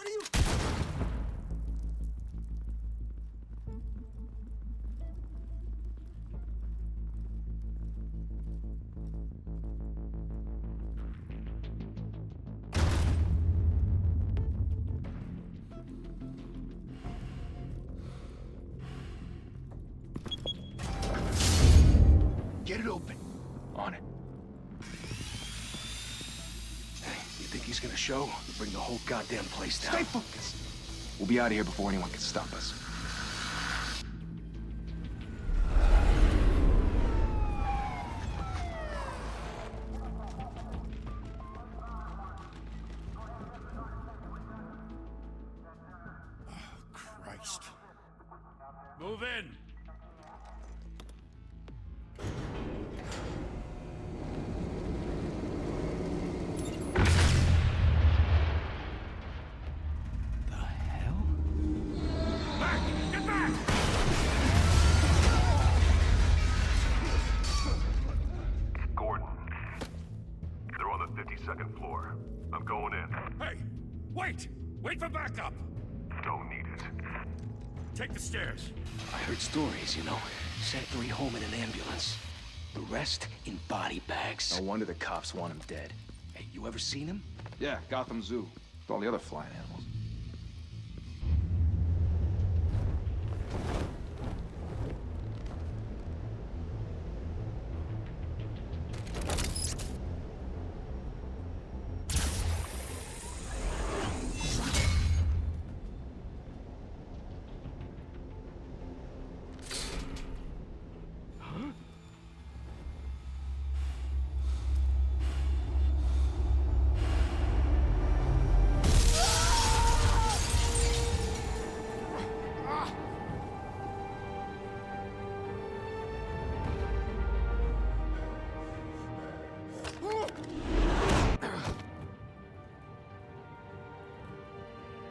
What are you... Get it open. On it. Hey, you think he's gonna show? Bring the whole goddamn place down. Stay focused. We'll be out of here before anyone can stop us. Christ. Move in. Second floor. I'm going in. Hey! Wait! Wait for backup! Don't need it. Take the stairs. I heard stories, you know. Sent 3 home in an ambulance. The rest in body bags. No wonder the cops want him dead. Hey, you ever seen him? Yeah, Gotham Zoo. With all the other flying animals.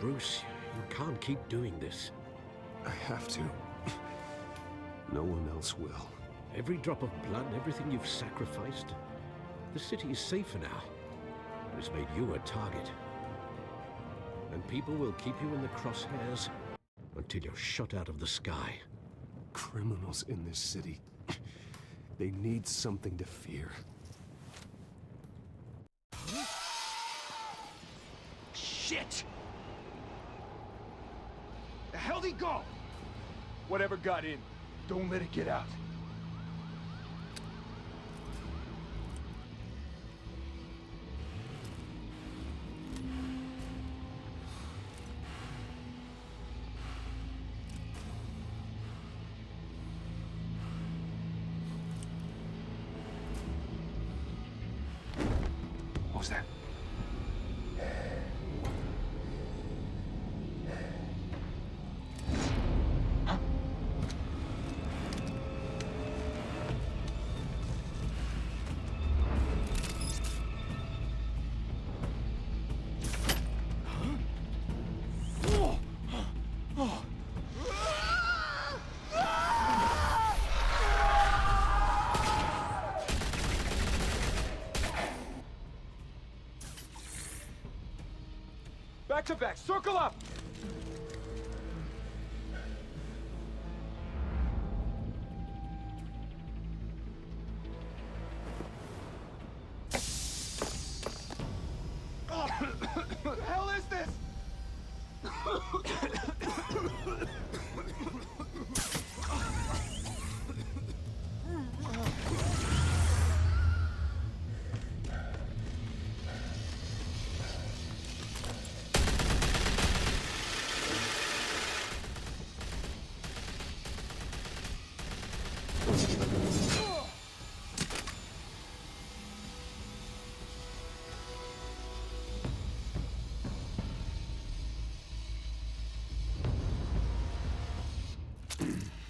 Bruce, you can't keep doing this. I have to. No one else will. Every drop of blood, everything you've sacrificed. The city is safer now. But it's made you a target. And people will keep you in the crosshairs until you're shot out of the sky. Criminals in this city. They need something to fear. Shit! The hell'd he go? Whatever got in, don't let it get out. What was that? Back to back, circle up! What the hell is this?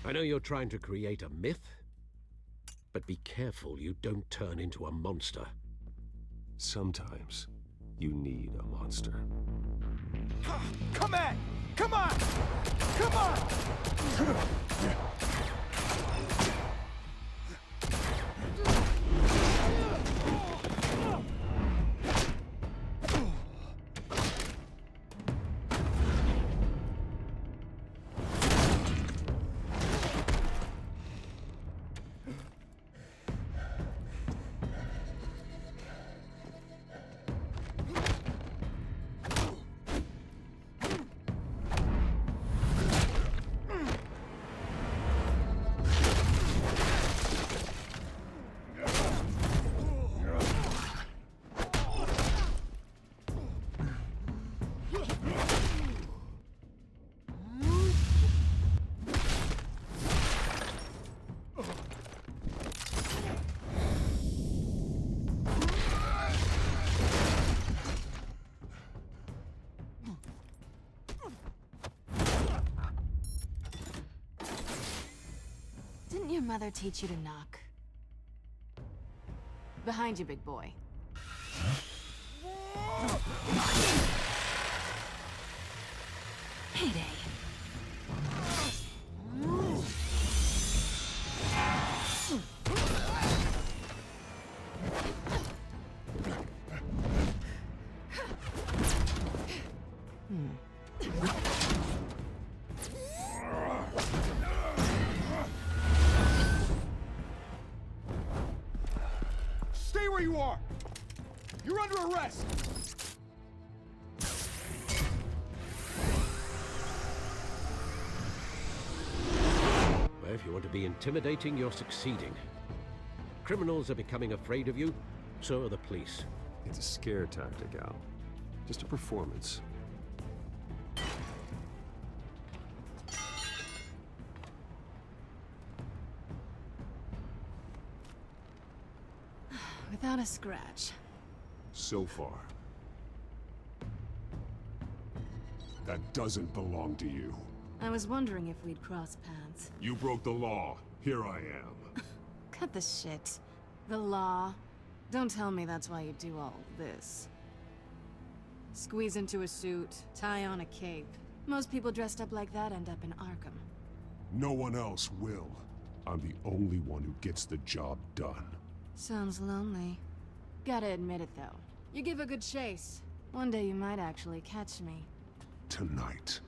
I know you're trying to create a myth, but be careful you don't turn into a monster. Sometimes you need a monster. Come on! Come on! Come on! mother teach you to knock? Behind you, big boy. Heyday. Stay where you are! You're under arrest! Well, if you want to be intimidating, you're succeeding. Criminals are becoming afraid of you, so are the police. It's a scare tactic, Al. Just a performance. Without a scratch. So far. That doesn't belong to you. I was wondering if we'd cross paths. You broke the law. Here I am. Cut the shit. The law. Don't tell me that's why you do all this. Squeeze into a suit, tie on a cape. Most people dressed up like that end up in Arkham. No one else will. I'm the only one who gets the job done. Sounds lonely. Gotta admit it, though. You give a good chase. One day you might actually catch me. Tonight.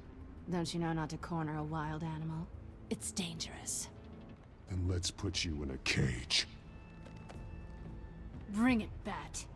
Don't you know not to corner a wild animal? It's dangerous. Then let's put you in a cage. Bring it, Bat.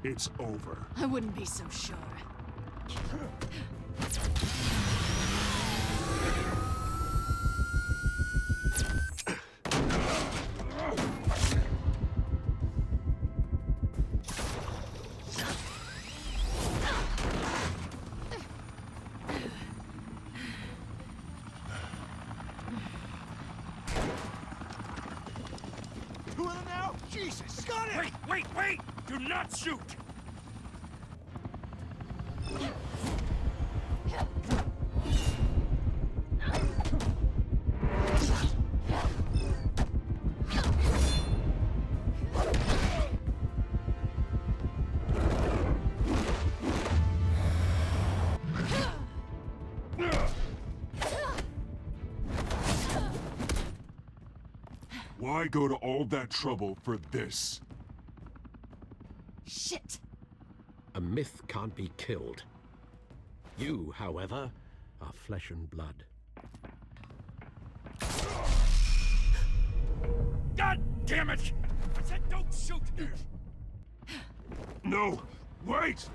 It's over. I wouldn't be so sure. Two of them now? Jesus! Got it! Wait! Do not shoot! Why go to all that trouble for this? Shit! A myth can't be killed. You, however, are flesh and blood. God damn it! I said don't shoot! No! Wait!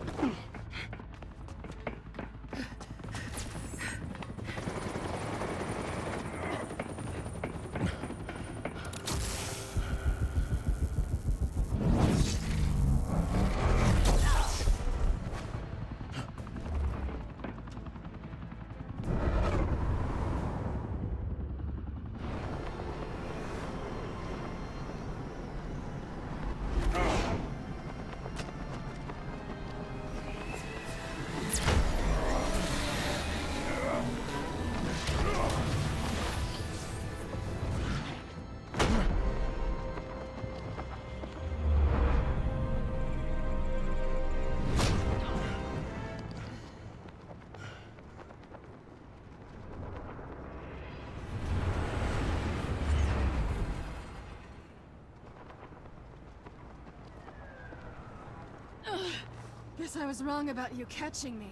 Guess I was wrong about you catching me.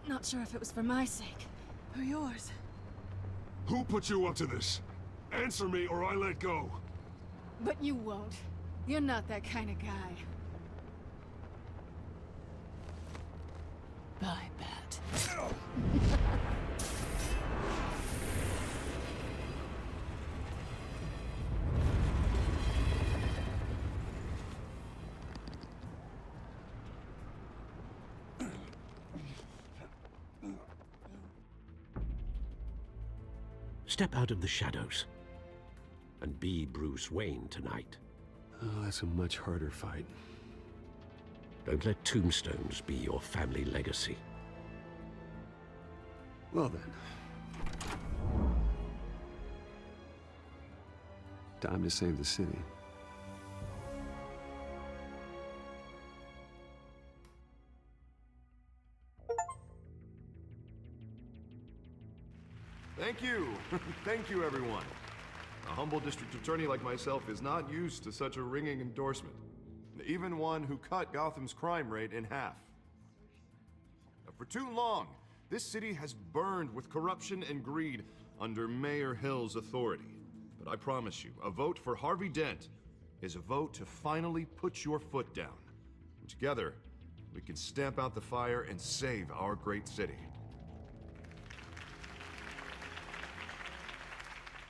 Not sure if it was for my sake, or yours. Who put you up to this? Answer me or I let go. But you won't. You're not that kind of guy. Bye, Bat. Step out of the shadows and be Bruce Wayne tonight. Oh, that's a much harder fight. Don't let tombstones be your family legacy. Well then. Time to save the city. Thank you. Thank you, everyone. A humble district attorney like myself is not used to such a ringing endorsement. Even one who cut Gotham's crime rate in half. For too long, this city has burned with corruption and greed under Mayor Hill's authority. But I promise you, a vote for Harvey Dent is a vote to finally put your foot down. Together, we can stamp out the fire and save our great city.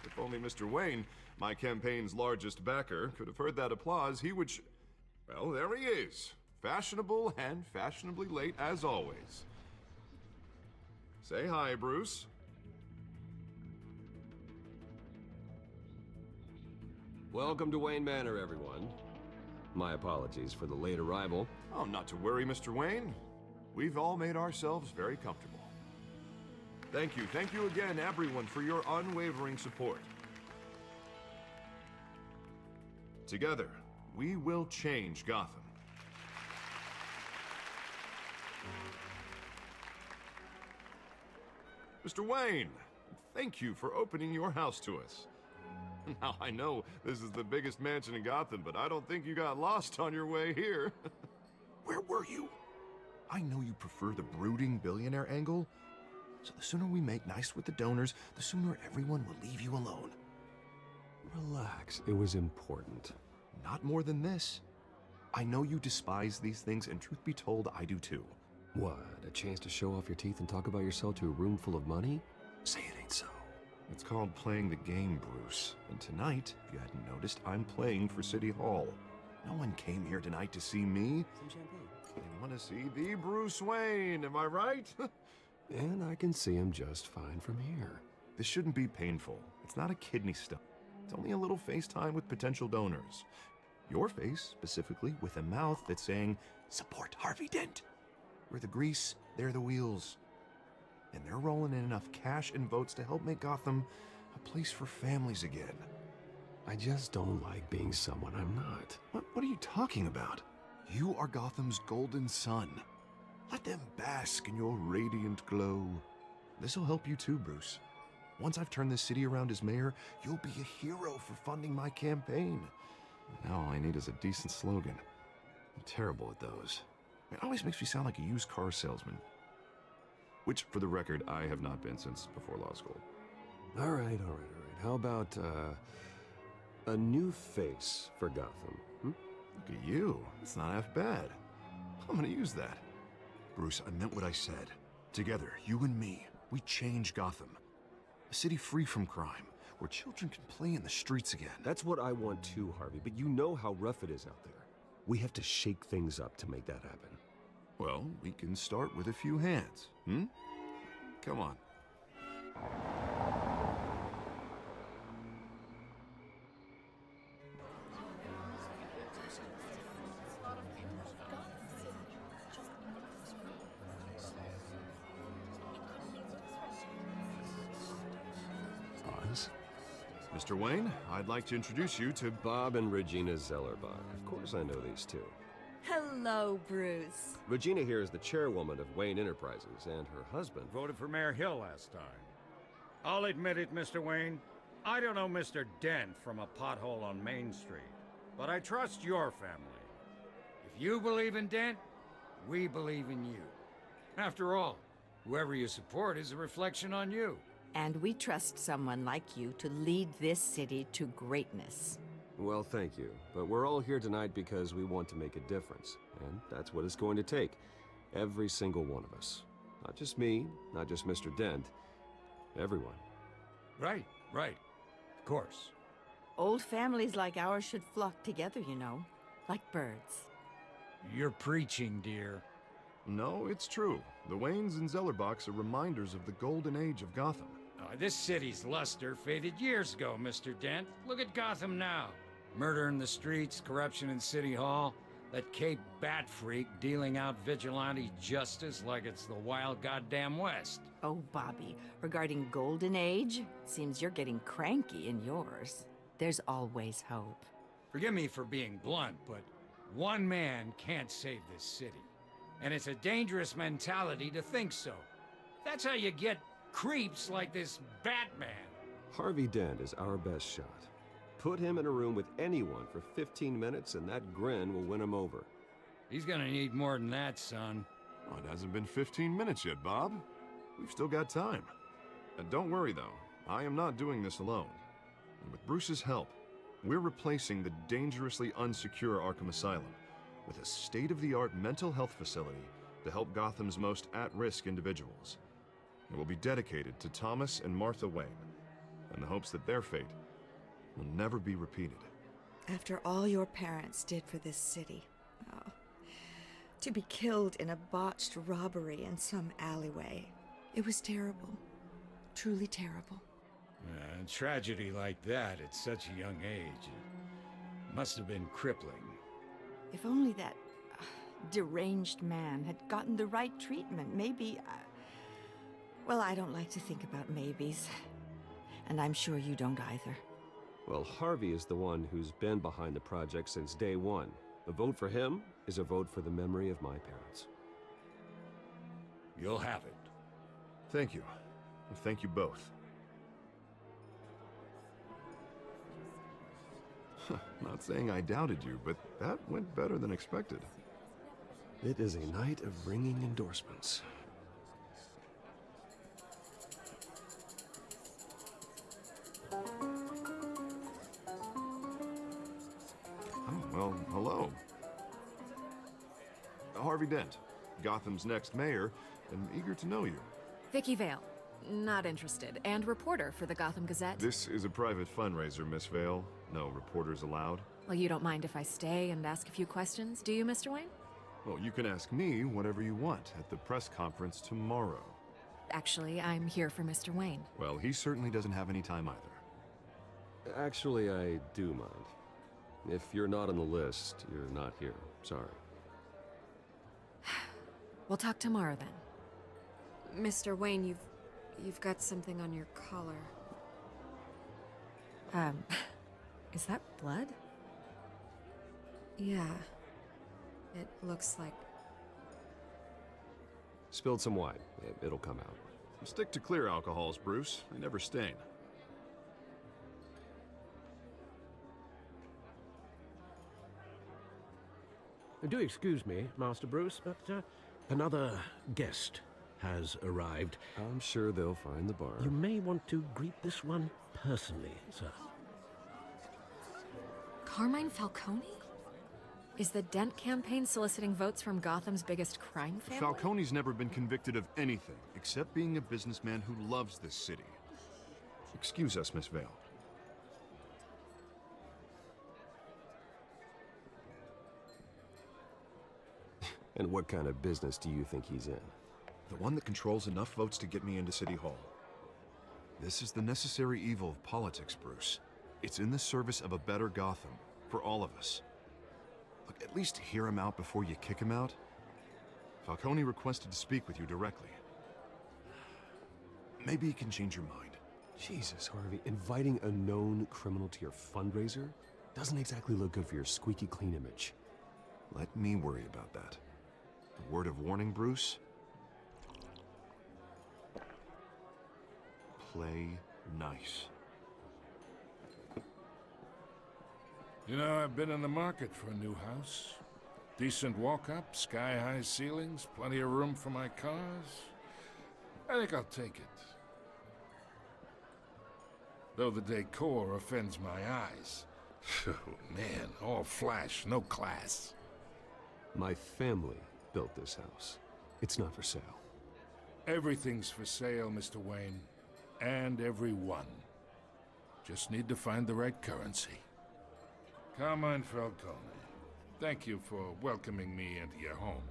If only Mr. Wayne, my campaign's largest backer, could have heard that applause, he would well, there he is. Fashionable and fashionably late as always. Say hi, Bruce. Welcome to Wayne Manor, everyone. My apologies for the late arrival. Oh, not to worry, Mr. Wayne. We've all made ourselves very comfortable. Thank you again, everyone, for your unwavering support. Together, we will change Gotham. Mr. Wayne, thank you for opening your house to us. Now, I know this is the biggest mansion in Gotham, but I don't think you got lost on your way here. Where were you? I know you prefer the brooding billionaire angle, so the sooner we make nice with the donors, the sooner everyone will leave you alone. Relax, it was important. Not more than this. I know you despise these things, and truth be told, I do too. What, a chance to show off your teeth and talk about yourself to a room full of money? Say it ain't so. It's called playing the game, Bruce. And tonight, if you hadn't noticed, I'm playing for City Hall. No one came here tonight to see me. Some champagne. They want to see the Bruce Wayne, am I right? And I can see him just fine from here. This shouldn't be painful. It's not a kidney stone. It's only a little FaceTime with potential donors. Your face, specifically, with a mouth that's saying, support Harvey Dent. We're the grease, they're the wheels. And they're rolling in enough cash and votes to help make Gotham a place for families again. I just don't like being someone I'm not. What are you talking about? You are Gotham's golden sun. Let them bask in your radiant glow. This'll help you too, Bruce. Once I've turned this city around as mayor, you'll be a hero for funding my campaign. Now all I need is a decent slogan. I'm terrible at those. It always makes me sound like a used car salesman. Which, for the record, I have not been since before law school. All right. How about, a new face for Gotham? Look at you. It's not half bad. I'm gonna use that. Bruce, I meant what I said. Together, you and me, we change Gotham. A city free from crime, where children can play in the streets again. That's what I want too, Harvey, but you know how rough it is out there. We have to shake things up to make that happen. Well, we can start with a few hands, Come on. Oz? Mr. Wayne, I'd like to introduce you to Bob and Regina Zellerbach. Of course I know these two. Hello, Bruce. Regina here is the chairwoman of Wayne Enterprises, and her husband... Voted for Mayor Hill last time. I'll admit it, Mr. Wayne. I don't know Mr. Dent from a pothole on Main Street, but I trust your family. If you believe in Dent, we believe in you. After all, whoever you support is a reflection on you. And we trust someone like you to lead this city to greatness. Well, thank you. But we're all here tonight because we want to make a difference. And that's what it's going to take. Every single one of us. Not just me, not just Mr. Dent. Everyone. Right. Of course. Old families like ours should flock together, you know, like birds. You're preaching, dear. No, it's true. The Waynes and Zellerbachs are reminders of the golden age of Gotham. This city's luster faded years ago, Mr. Dent. Look at Gotham now. Murder in the streets, corruption in City Hall, that Cape Bat freak dealing out vigilante justice like it's the wild goddamn West. Oh, Bobby, regarding Golden Age, seems you're getting cranky in yours. There's always hope. Forgive me for being blunt, but one man can't save this city. And it's a dangerous mentality to think so. That's how you get creeps like this Batman. Harvey Dent is our best shot. Put him in a room with anyone for 15 minutes and that grin will win him over. He's gonna need more than that, son. Oh, it hasn't been 15 minutes yet, Bob. We've still got time. And don't worry, though. I am not doing this alone. And with Bruce's help, we're replacing the dangerously unsecure Arkham Asylum with a state-of-the-art mental health facility to help Gotham's most at-risk individuals. It will be dedicated to Thomas and Martha Wayne, in the hopes that their fate will never be repeated. After all your parents did for this city, oh, to be killed in a botched robbery in some alleyway, it was terrible. Truly terrible. A tragedy like that at such a young age must have been crippling. If only that deranged man had gotten the right treatment, maybe... well, I don't like to think about maybes. And I'm sure you don't either. Well, Harvey is the one who's been behind the project since day one. A vote for him is a vote for the memory of my parents. You'll have it. Thank you. And thank you both. Not saying I doubted you, but that went better than expected. It is a night of ringing endorsements. Oh, well, hello. Harvey Dent, Gotham's next mayor, and eager to know you. Vicky Vale. Not interested. And reporter for the Gotham Gazette. This is a private fundraiser, Miss Vale. No reporters allowed. Well, you don't mind if I stay and ask a few questions, do you, Mr. Wayne? Well, you can ask me whatever you want at the press conference tomorrow. Actually, I'm here for Mr. Wayne. Well, he certainly doesn't have any time either. Actually, I do mind. If you're not on the list, you're not here. Sorry. We'll talk tomorrow then. Mr. Wayne, you've got something on your collar. Is that blood? Yeah. It looks like... Spilled some wine. It'll come out. Stick to clear alcohols, Bruce. They never stain. Do excuse me, Master Bruce, but another guest has arrived. I'm sure they'll find the bar. You may want to greet this one personally, sir. Carmine Falcone? Is the Dent campaign soliciting votes from Gotham's biggest crime family? Falcone's never been convicted of anything except being a businessman who loves this city. Excuse us, Miss Vale. And what kind of business do you think he's in? The one that controls enough votes to get me into City Hall. This is the necessary evil of politics, Bruce. It's in the service of a better Gotham, for all of us. Look, at least hear him out before you kick him out. Falcone requested to speak with you directly. Maybe he can change your mind. Jesus, Harvey, inviting a known criminal to your fundraiser doesn't exactly look good for your squeaky clean image. Let me worry about that. A word of warning, Bruce? Play nice. You know, I've been in the market for a new house. Decent walk-up, sky-high ceilings, plenty of room for my cars. I think I'll take it. Though the decor offends my eyes. Oh, man, all flash, no class. My family built this house. It's not for sale. Everything's for sale, Mr. Wayne. And everyone. Just need to find the right currency. Carmine Falcone, thank you for welcoming me into your home.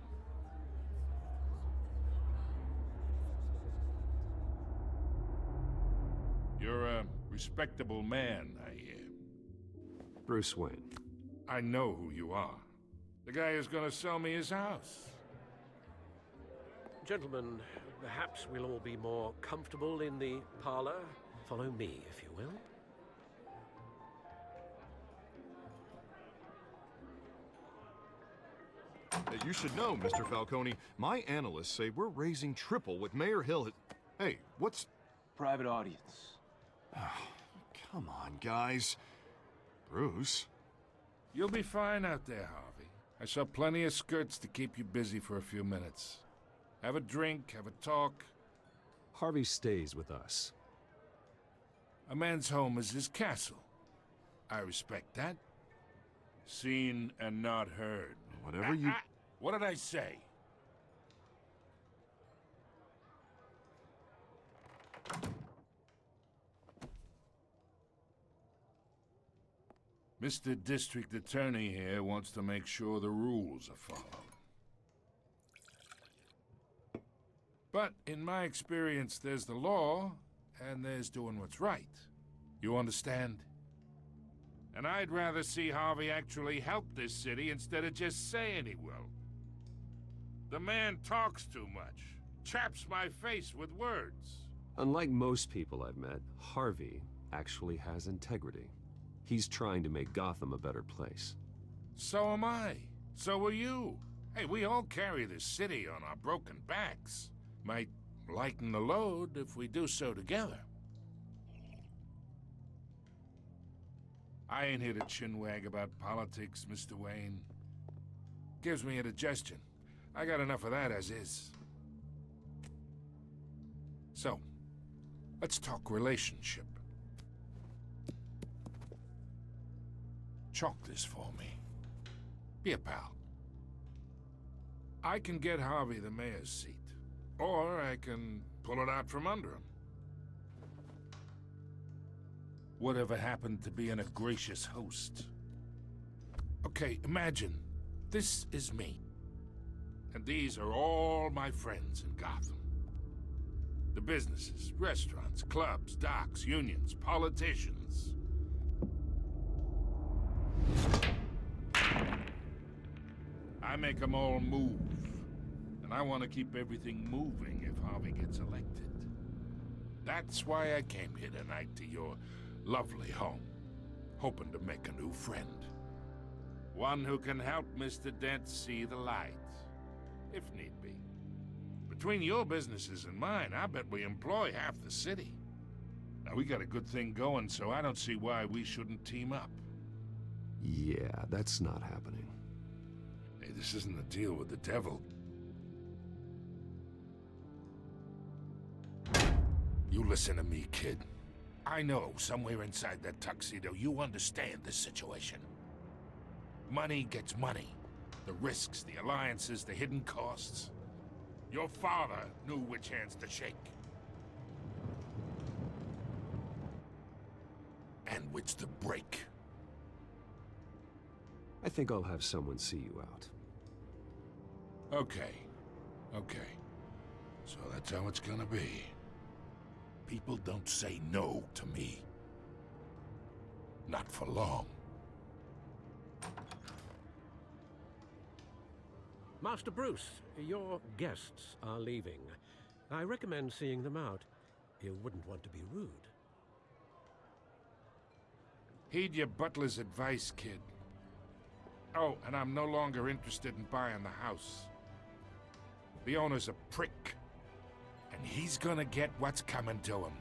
You're a respectable man, I hear. Bruce Wayne. I know who you are. The guy who's gonna sell me his house. Gentlemen, perhaps we'll all be more comfortable in the parlor. Follow me, if you will. Hey, you should know, Mr. Falcone, my analysts say we're raising triple what Mayor Hill had... Hey, what's... Private audience. Come on, guys. Bruce? You'll be fine out there, Harvey. I saw plenty of skirts to keep you busy for a few minutes. Have a drink, have a talk. Harvey stays with us. A man's home is his castle. I respect that. Seen and not heard. Whatever you... What did I say? Mr. District Attorney here wants to make sure the rules are followed. But in my experience, there's the law, and there's doing what's right. You understand? And I'd rather see Harvey actually help this city instead of just saying he will. The man talks too much, chaps my face with words. Unlike most people I've met, Harvey actually has integrity. He's trying to make Gotham a better place. So am I. So are you. Hey, we all carry this city on our broken backs. Might lighten the load if we do so together. I ain't here to chinwag about politics, Mr. Wayne. Gives me indigestion. I got enough of that as is. So, let's talk relationship. Chalk this for me. Be a pal. I can get Harvey the mayor's seat, or I can pull it out from under him. Whatever happened to being a gracious host? Okay, imagine this is me. And these are all my friends in Gotham. The businesses, restaurants, clubs, docks, unions, politicians. I make them all move. And I want to keep everything moving if Harvey gets elected. That's why I came here tonight to your lovely home, hoping to make a new friend. One who can help Mr. Dent see the light, if need be. Between your businesses and mine, I bet we employ half the city. Now, we got a good thing going, so I don't see why we shouldn't team up. Yeah, that's not happening. Hey, this isn't a deal with the devil. You listen to me, kid. I know, somewhere inside that tuxedo, you understand this situation. Money gets money. The risks, the alliances, the hidden costs. Your father knew which hands to shake. And which to break. I think I'll have someone see you out. Okay. Okay. So that's how it's gonna be. People don't say no to me. Not for long. Master Bruce, your guests are leaving. I recommend seeing them out. You wouldn't want to be rude. Heed your butler's advice, kid. Oh, and I'm no longer interested in buying the house. The owner's a prick. And he's gonna get what's coming to him.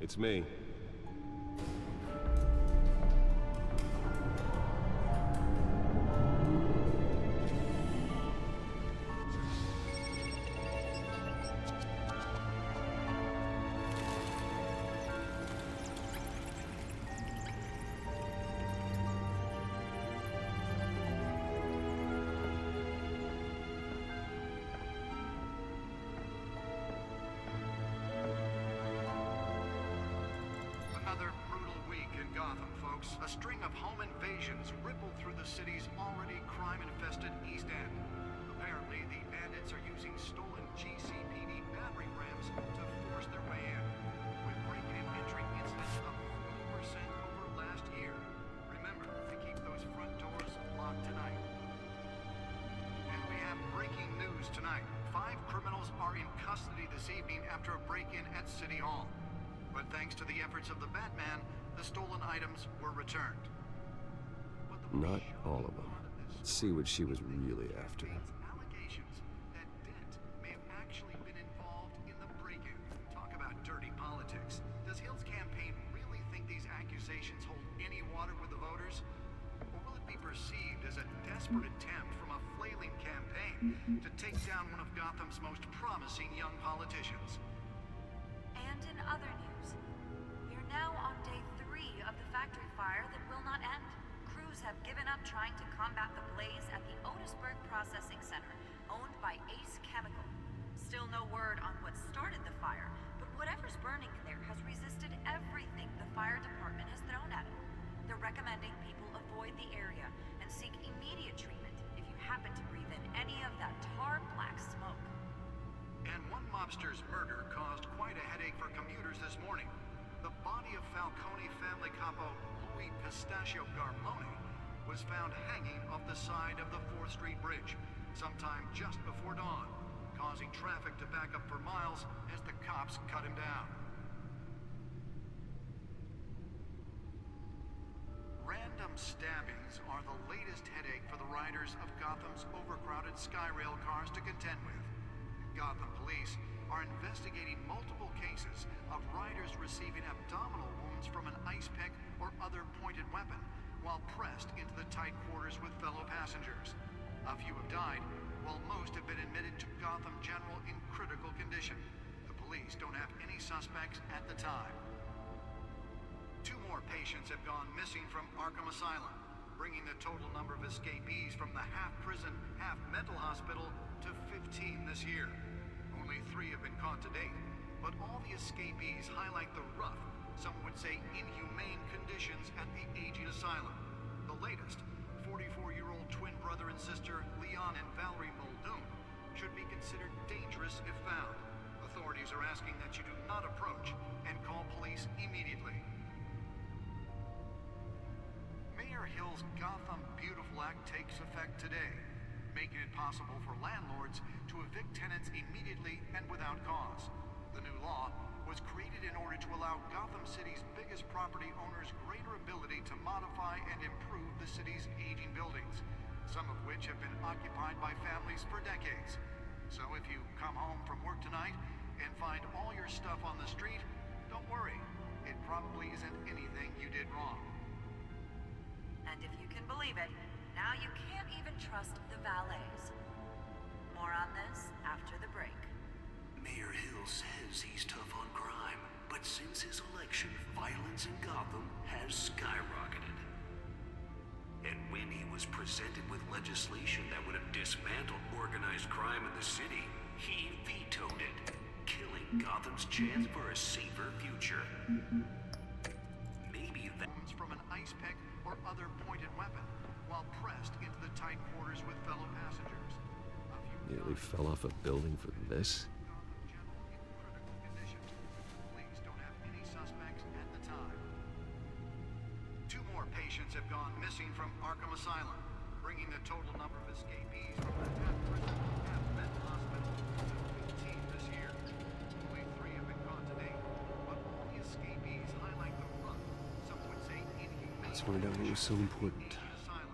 It's me. Another brutal week in Gotham, folks. A string of home invasions rippled through the city's already crime-infested East End. Apparently, the bandits are using stolen GCPD battering rams to force their way in, with break-in and entry incidents up 40% over last year. Remember to keep those front doors locked tonight. And we have breaking news tonight. 5 criminals are in custody this evening after a break-in at City Hall. But thanks to the efforts of the Batman, the stolen items were returned. Not all of them. Let's see what she was really after. Allegations that Dent may have actually been involved in the break-in. Talk about dirty politics. Does Hill's campaign really think these accusations hold any water with the voters? Or will it be perceived as a desperate attempt from a flailing campaign to take down one of Gotham's most promising young politicians? And in other news, we're now on day 3 of the factory fire that will not end. Crews have given up trying to combat the blaze at the Otisburg Processing Center, owned by Ace Chemical. Still no word on what started the fire, but whatever's burning in there has resisted everything the fire department has thrown at it. They're recommending people avoid the area and seek immediate treatment if you happen to breathe in any of that tar black smoke. And one mobster's murder caused quite a headache for commuters this morning. The body of Falcone family capo Louis Pistachio Garmone was found hanging off the side of the 4th Street Bridge sometime just before dawn, causing traffic to back up for miles as the cops cut him down. Random stabbings are the latest headache for the riders of Gotham's overcrowded Skyrail cars to contend with. Gotham police are investigating multiple cases of riders receiving abdominal wounds from an ice pick or other pointed weapon while pressed into the tight quarters with fellow passengers. A few have died, while most have been admitted to Gotham General in critical condition. The police don't have any suspects at the time. 2 more patients have gone missing from Arkham Asylum, bringing the total number of escapees from the half-prison, half-mental hospital to 15 this year. Only 3 have been caught to date, but all the escapees highlight the rough, some would say inhumane conditions at the aging asylum. The latest, 44-year-old twin brother and sister Leon and Valerie Muldoon, should be considered dangerous if found. Authorities are asking that you do not approach and call police immediately. Mayor Hill's Gotham Beautiful Act takes effect today, making it possible for landlords to evict tenants immediately and without cause. The new law was created in order to allow Gotham City's biggest property owners greater ability to modify and improve the city's aging buildings, some of which have been occupied by families for decades. So if you come home from work tonight and find all your stuff on the street, don't worry. It probably isn't anything you did wrong. And if you can believe it, now you can't even trust the valets. More on this after the break. Mayor Hill says he's tough on crime, but since his election, violence in Gotham has skyrocketed. And when he was presented with legislation that would have dismantled organized crime in the city, he vetoed it, killing Gotham's chance for a safer future. Maybe that's from an ice pick or other pointed weapon while pressed into the tight quarters with fellow passengers. Nearly fell off a building for this? Police don't have any suspects at the time. 2 more patients have gone missing from Arkham Asylum, bringing the total number of escapees from the half-prison, half-mental hospital to 15 this year. Only 3 have been caught to date, but all the escapees highlight the rough, some would say inhumane. Let's find out what was so important. Asylum.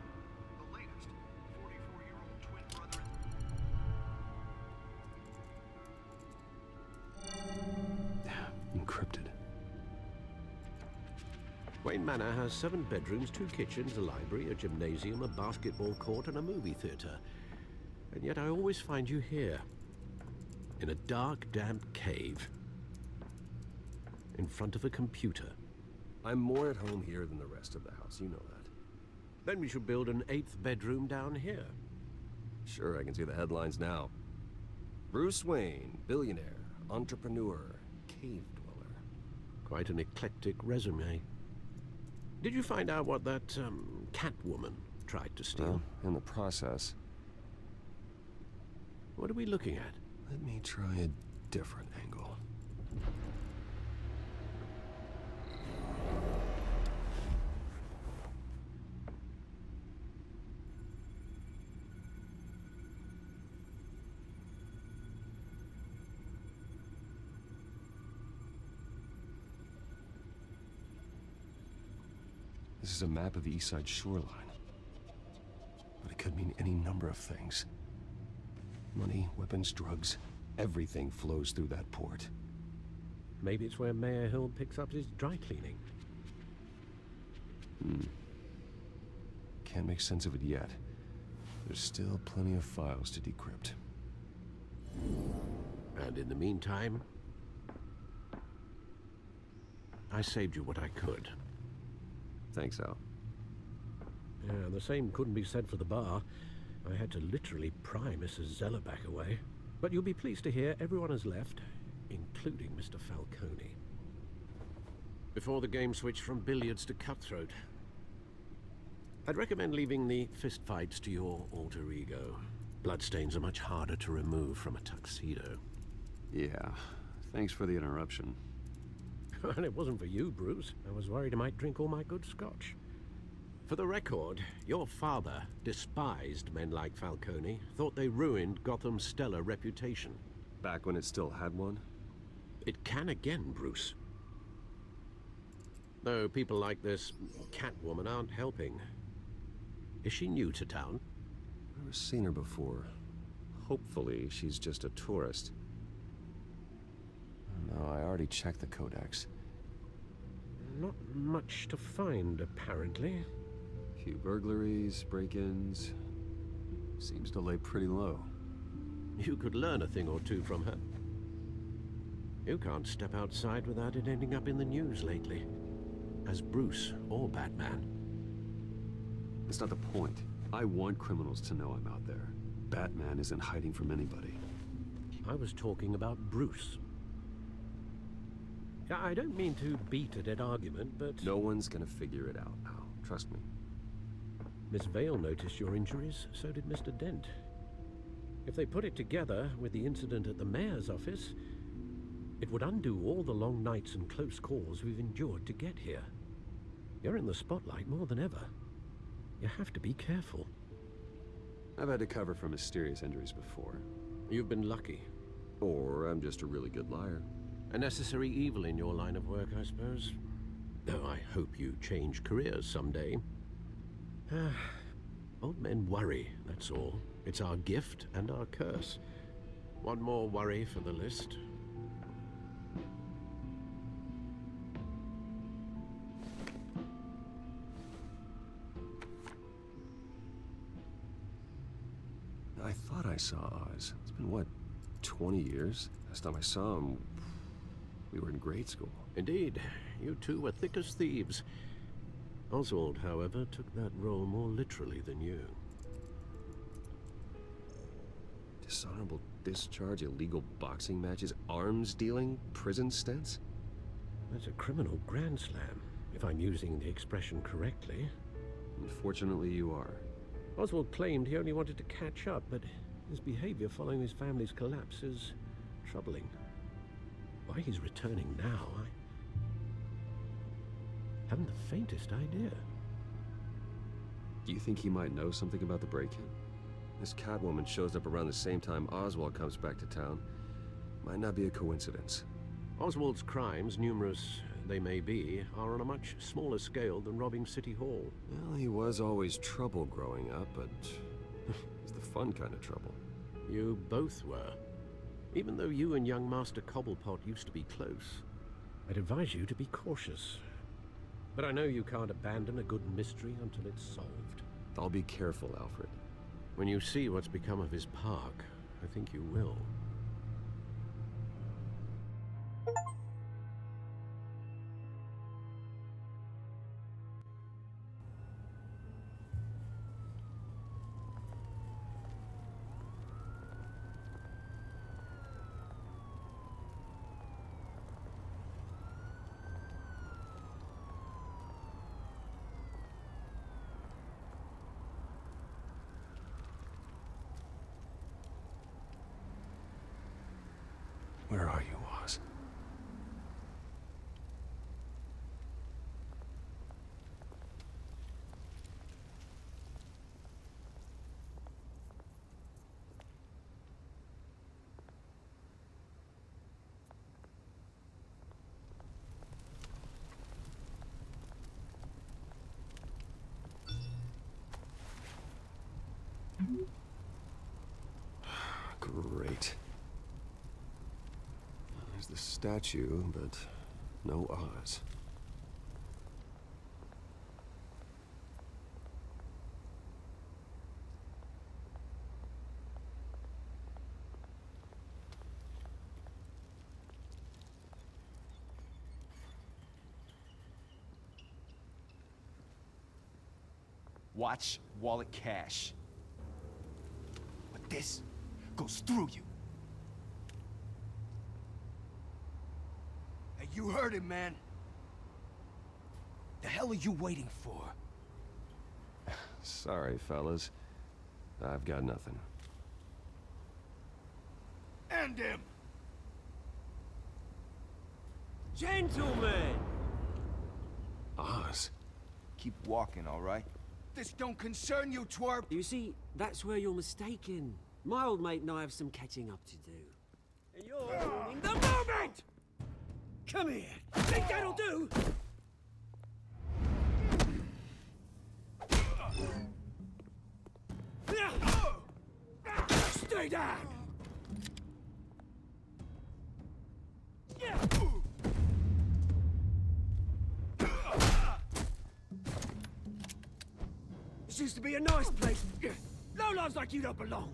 The latest, 44-year-old twin brother. Encrypted. has 7 bedrooms, 2 kitchens, a library, a gymnasium, a basketball court, and a movie theater. And yet I always find you here, in a dark, damp cave, in front of a computer. I'm more at home here than the rest of the house, you know that. Then we should build an 8th bedroom down here. Sure, I can see the headlines now. Bruce Wayne, billionaire, entrepreneur, cave dweller. Quite an eclectic resume. Did you find out what that, Catwoman tried to steal? Well, in the process. What are we looking at? Let me try a different angle. This is a map of the East Side shoreline. But it could mean any number of things. Money, weapons, drugs, everything flows through that port. Maybe it's where Mayor Hill picks up his dry cleaning. Can't make sense of it yet. There's still plenty of files to decrypt. And in the meantime, I saved you what I could. Thanks, Al. Yeah, the same couldn't be said for the bar. I had to literally pry Mrs. Zeller back away. But you'll be pleased to hear everyone has left, including Mr. Falcone. Before the game switched from billiards to cutthroat. I'd recommend leaving the fistfights to your alter ego. Bloodstains are much harder to remove from a tuxedo. Yeah, thanks for the interruption. And it wasn't for you, Bruce. I was worried I might drink all my good scotch. For the record, your father despised men like Falcone, thought they ruined Gotham's stellar reputation. Back when it still had one? It can again, Bruce. Though people like this Catwoman aren't helping. Is she new to town? I've never seen her before. Hopefully, she's just a tourist. No, I already checked the codex. Not much to find, apparently. Few burglaries, break-ins. Seems to lay pretty low. You could learn a thing or two from her. You can't step outside without it ending up in the news lately. As Bruce or Batman. That's not the point. I want criminals to know I'm out there. Batman isn't hiding from anybody. I was talking about Bruce. I don't mean to beat a dead argument, but... No one's gonna figure it out, Al. Trust me. Miss Vale noticed your injuries, so did Mr. Dent. If they put it together with the incident at the mayor's office, it would undo all the long nights and close calls we've endured to get here. You're in the spotlight more than ever. You have to be careful. I've had to cover for mysterious injuries before. You've been lucky. Or I'm just a really good liar. A necessary evil in your line of work, I suppose. Though I hope you change careers someday. Old men worry, that's all. It's our gift and our curse. One more worry for the list. I thought I saw Oz. It's been, what, 20 years? Last time I saw him, we were in grade school. Indeed. You two were thick as thieves. Oswald, however, took that role more literally than you. Dishonorable discharge, illegal boxing matches, arms dealing, prison stints? That's a criminal grand slam, if I'm using the expression correctly. Unfortunately, you are. Oswald claimed he only wanted to catch up, but his behavior following his family's collapse is troubling. Why he's returning now, I haven't the faintest idea. Do you think he might know something about the break-in? This Catwoman shows up around the same time Oswald comes back to town. Might not be a coincidence. Oswald's crimes, numerous they may be, are on a much smaller scale than robbing City Hall. Well, he was always trouble growing up, but it's the fun kind of trouble. You both were. Even though you and young Master Cobblepot used to be close, I'd advise you to be cautious. But I know you can't abandon a good mystery until it's solved. I'll be careful, Alfred. When you see what's become of his park, I think you will. Where are you, Oz? Great. There's the statue, but no Oz. Watch wallet cash. But this goes through you. Hey, you heard him, man. The hell are you waiting for? Sorry, fellas. I've got nothing. End him! Gentlemen! Oz. Keep walking, all right? This don't concern you, twerp! You see, that's where you're mistaken. My old mate and I have some catching up to do. And you're ruining the moment! Come here! Think that'll do? Stay down! This used to be a nice place. Lowlifes like you don't belong.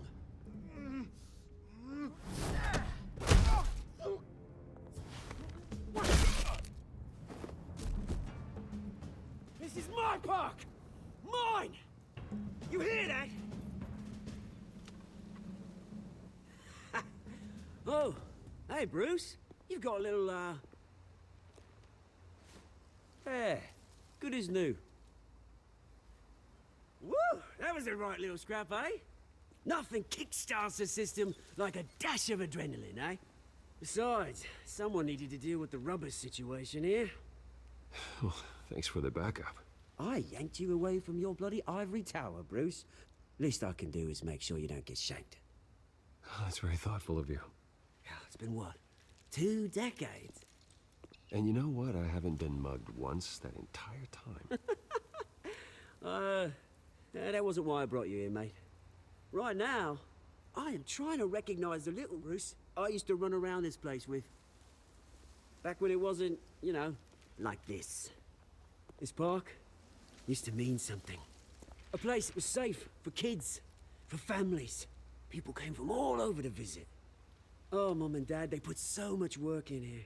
This is my park! Mine! You hear that? Oh, hey, Bruce. You've got a little, yeah, good as new. Woo! That was a right little scrap, eh? Nothing kickstarts the system like a dash of adrenaline, eh? Besides, someone needed to deal with the rubber situation here. Oh, thanks for the backup. I yanked you away from your bloody ivory tower, Bruce. Least I can do is make sure you don't get shanked. Oh, that's very thoughtful of you. It's been what? 2 decades? And you know what? I haven't been mugged once that entire time. That wasn't why I brought you here, mate. Right now, I am trying to recognize the little Bruce I used to run around this place with. Back when it wasn't, you know, like this. This park used to mean something. A place that was safe for kids, for families. People came from all over to visit. Oh, Mum and Dad, they put so much work in here.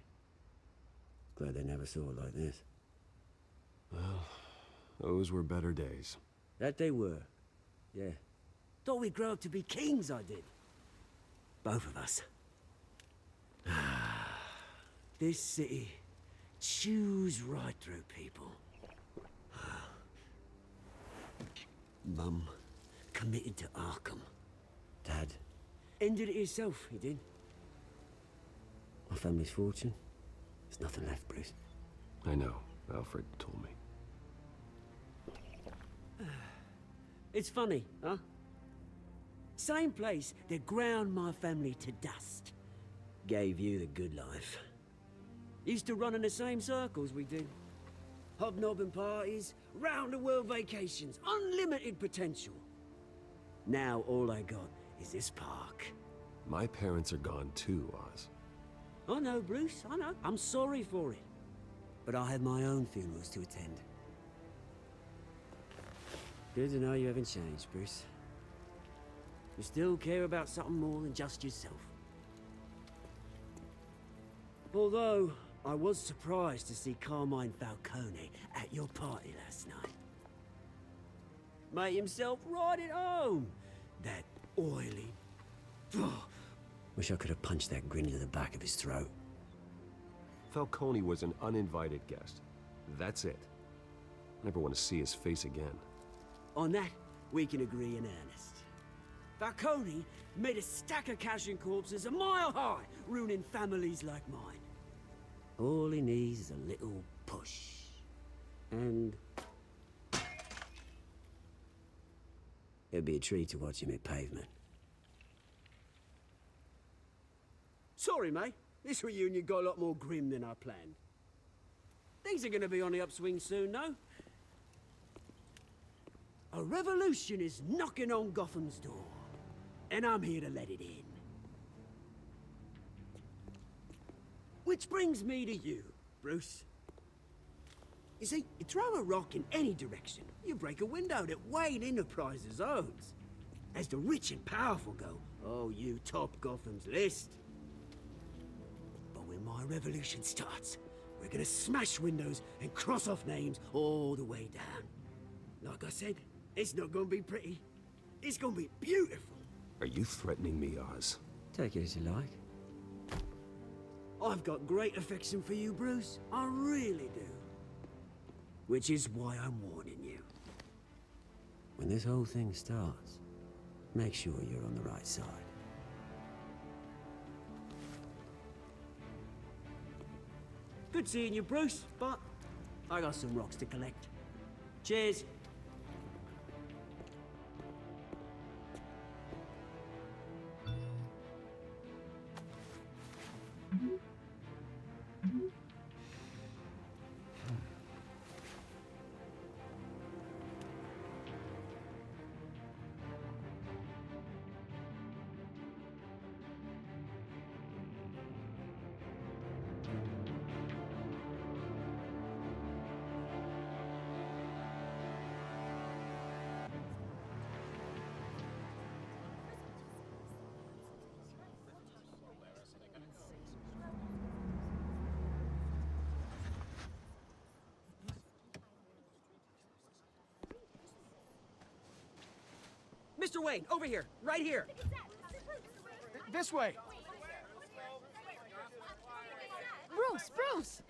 Glad they never saw it like this. Well, those were better days. That they were. Yeah. Thought we'd grow up to be kings, I did. Both of us. This city chews right through people. Mum committed to Arkham. Dad ended it himself, he did. My family's fortune, there's nothing left, Bruce. I know. Alfred told me. It's funny, huh? Same place that ground my family to dust. Gave you the good life. Used to run in the same circles we do. Hobnobbing parties, round-the-world vacations, unlimited potential. Now all I got is this park. My parents are gone too, Oz. I know, Bruce, I know. I'm sorry for it. but I have my own funerals to attend. Good to know you haven't changed, Bruce. You still care about something more than just yourself. Although, I was surprised to see Carmine Falcone at your party last night. Made himself right at home. That oily... Wish I could have punched that grin to the back of his throat. Falcone was an uninvited guest. That's it. Never want to see his face again. On that, we can agree in earnest. Falcone made a stack of cash and corpses a mile high, ruining families like mine. All he needs is a little push. And... it'd be a treat to watch him hit pavement. Sorry, mate. This reunion got a lot more grim than I planned. Things are gonna be on the upswing soon, no? A revolution is knocking on Gotham's door, and I'm here to let it in. Which brings me to you, Bruce. You see, you throw a rock in any direction, you break a window that Wayne Enterprises owns. As the rich and powerful go, oh, you top Gotham's list. But when my revolution starts, we're gonna smash windows and cross off names all the way down. Like I said, it's not gonna be pretty. It's gonna be beautiful. Are you threatening me, Oz? Take it as you like. I've got great affection for you, Bruce. I really do. Which is why I'm warning you. When this whole thing starts, make sure you're on the right side. Good seeing you, Bruce, but I got some rocks to collect. Cheers. Mr. Wayne, over here, right here. This way. Bruce!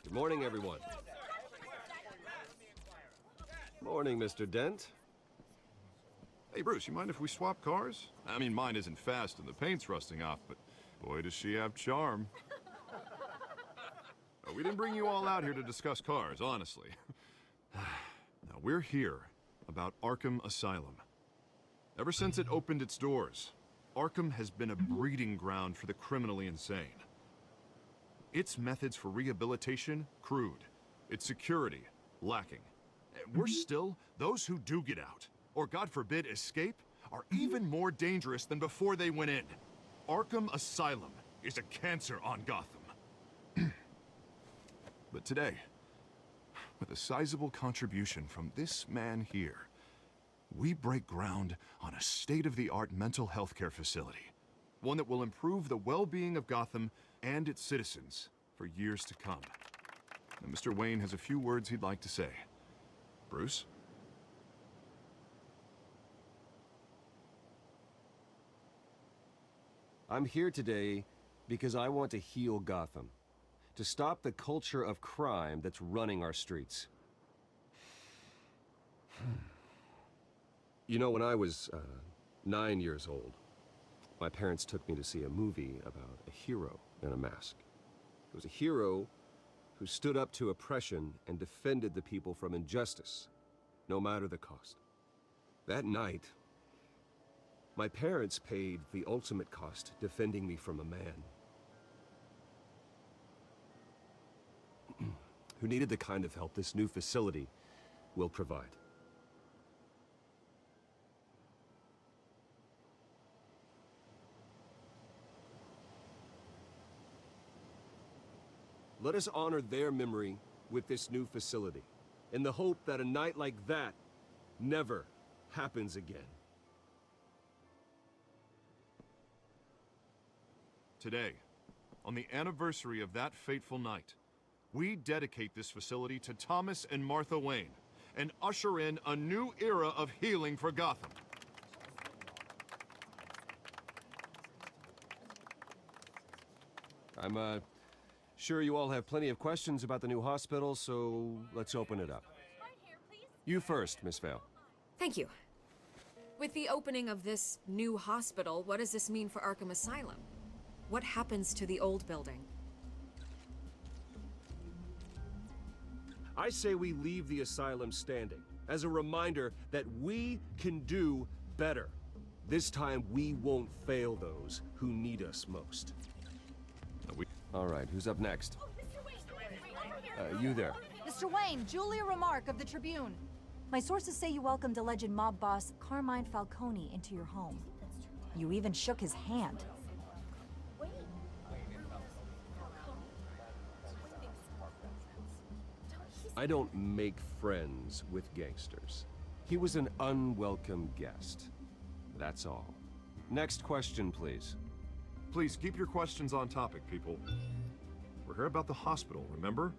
Good morning, everyone. Morning, Mr. Dent. Hey, Bruce, you mind if we swap cars? I mean, mine isn't fast and the paint's rusting off, but boy, does she have charm. We didn't bring you all out here to discuss cars, honestly. Now, we're here about Arkham Asylum. Ever since it opened its doors, Arkham has been a breeding ground for the criminally insane. Its methods for rehabilitation, crude. Its security, lacking. Worse still, those who do get out, or God forbid escape, are even more dangerous than before they went in. Arkham Asylum is a cancer on Gotham. But today, with a sizable contribution from this man here, we break ground on a state-of-the-art mental health care facility. One that will improve the well-being of Gotham and its citizens for years to come. And Mr. Wayne has a few words he'd like to say. Bruce? I'm here today because I want to heal Gotham. To stop the culture of crime that's running our streets. You know, when I was 9 years old, my parents took me to see a movie about a hero in a mask. It was a hero who stood up to oppression and defended the people from injustice, no matter the cost. That night, my parents paid the ultimate cost defending me from a man who needed the kind of help this new facility will provide. Let us honor their memory with this new facility, in the hope that a night like that never happens again. Today, on the anniversary of that fateful night, we dedicate this facility to Thomas and Martha Wayne and usher in a new era of healing for Gotham. I'm sure you all have plenty of questions about the new hospital, so let's open it up. You first, Miss Vale. Thank you. With the opening of this new hospital, what does this mean for Arkham Asylum? What happens to the old building? I say we leave the asylum standing, as a reminder that we can do better. This time, we won't fail those who need us most. All right, who's up next? You there. Mr. Wayne, Julia Remark of the Tribune. My sources say you welcomed alleged mob boss Carmine Falcone into your home. You even shook his hand. I don't make friends with gangsters. He was an unwelcome guest. That's all. Next question, please. Please keep your questions on topic, people. We're here about the hospital, remember?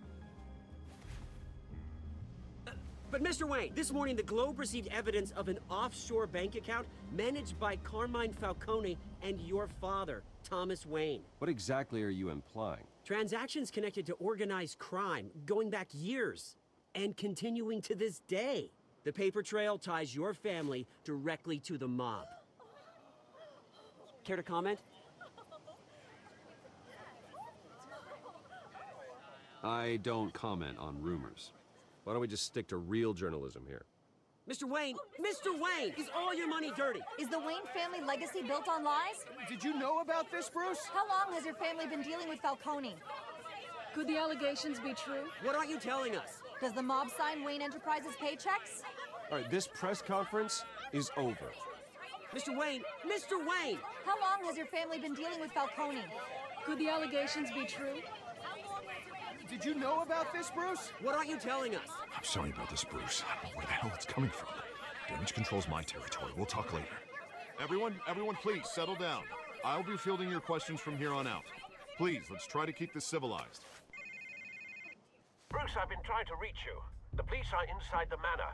But Mr. Wayne, this morning the Globe received evidence of an offshore bank account managed by Carmine Falcone and your father, Thomas Wayne. What exactly are you implying? Transactions connected to organized crime, going back years, and continuing to this day. The paper trail ties your family directly to the mob. Care to comment? I don't comment on rumors. Why don't we just stick to real journalism here? Mr. Wayne, is all your money dirty? Is the Wayne family legacy built on lies? Did you know about this, Bruce? How long has your family been dealing with Falcone? Could the allegations be true? What aren't you telling us? Does the mob sign Wayne Enterprises paychecks? All right, this press conference is over. Mr. Wayne! How long has your family been dealing with Falcone? Could the allegations be true? Did you know about this, Bruce? What aren't you telling us? I'm sorry about this, Bruce. I don't know where the hell it's coming from. Damage control's my territory. We'll talk later. Everyone, please settle down. I'll be fielding your questions from here on out. Please, let's try to keep this civilized. Bruce, I've been trying to reach you. The police are inside the manor.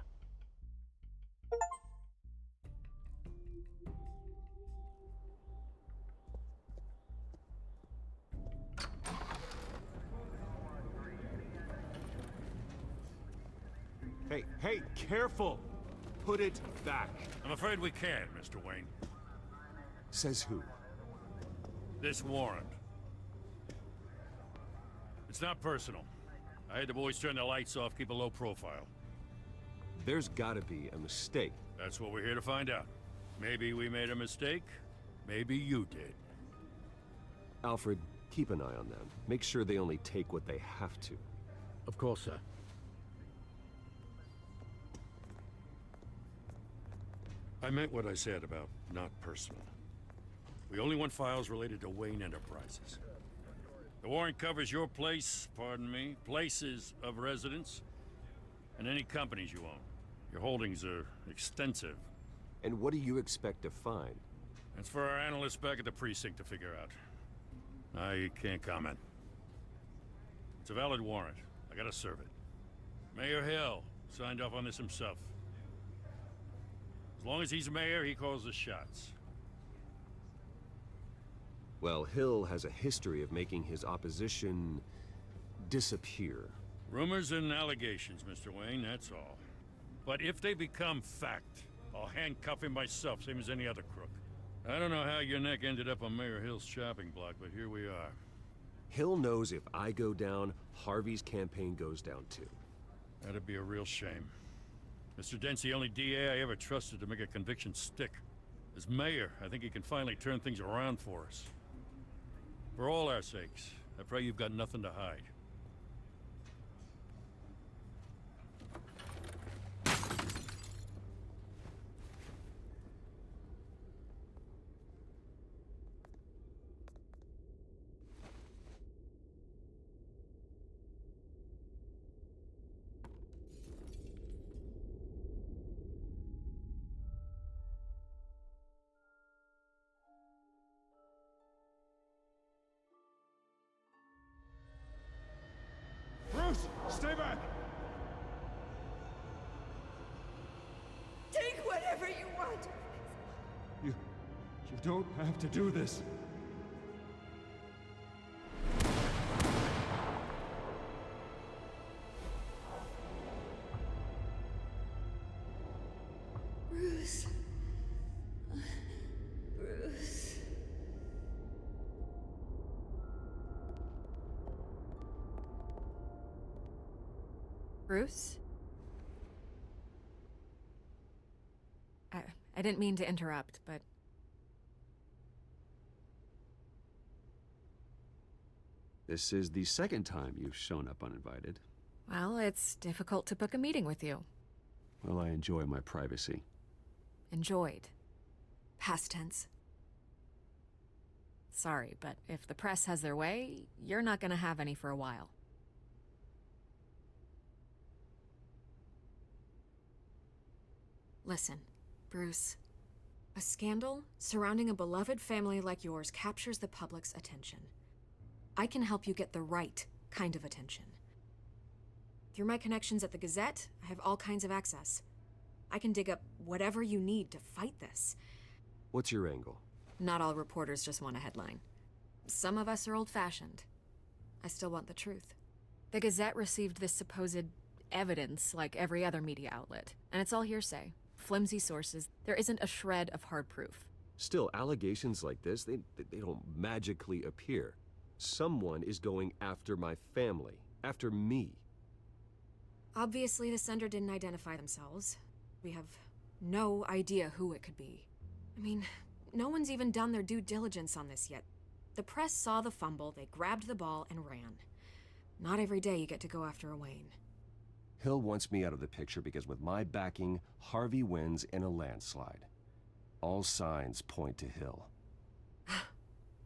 Hey, careful! Put it back. I'm afraid we can't, Mr. Wayne. Says who? This warrant. It's not personal. I had the boys turn the lights off, keep a low profile. There's gotta be a mistake. That's what we're here to find out. Maybe we made a mistake. Maybe you did. Alfred, keep an eye on them. Make sure they only take what they have to. Of course, sir. I meant what I said about not personal. We only want files related to Wayne Enterprises. The warrant covers your place, pardon me, places of residence, and any companies you own. Your holdings are extensive. And what do you expect to find? That's for our analysts back at the precinct to figure out. I can't comment. It's a valid warrant. I gotta serve it. Mayor Hill signed off on this himself. As long as he's mayor, he calls the shots. Well, Hill has a history of making his opposition disappear. Rumors and allegations, Mr. Wayne, that's all. But if they become fact, I'll handcuff him myself, same as any other crook. I don't know how your neck ended up on Mayor Hill's shopping block, but here we are. Hill knows if I go down, Harvey's campaign goes down too. That'd be a real shame. Mr. Dent's the only DA I ever trusted to make a conviction stick. As mayor, I think he can finally turn things around for us. For all our sakes, I pray you've got nothing to hide. Stay back! Take whatever you want. You don't have to do this. Bruce. Bruce. Bruce? I didn't mean to interrupt, but... This is the second time you've shown up uninvited. Well, it's difficult to book a meeting with you. Well, I enjoy my privacy. Enjoyed. Past tense. Sorry, but if the press has their way, you're not gonna have any for a while. Listen, Bruce. A scandal surrounding a beloved family like yours captures the public's attention. I can help you get the right kind of attention. Through my connections at the Gazette, I have all kinds of access. I can dig up whatever you need to fight this. What's your angle? Not all reporters just want a headline. Some of us are old-fashioned. I still want the truth. The Gazette received this supposed evidence like every other media outlet, and it's all hearsay. Flimsy sources. There isn't a shred of hard proof. Still, allegations like this, they don't magically appear. Someone is going after my family, after me. Obviously, the sender didn't identify themselves. We have no idea who it could be. I mean, no one's even done their due diligence on this yet. The press saw the fumble, they grabbed the ball and ran. Not every day you get to go after a Wayne. Hill wants me out of the picture because with my backing, Harvey wins in a landslide. All signs point to Hill.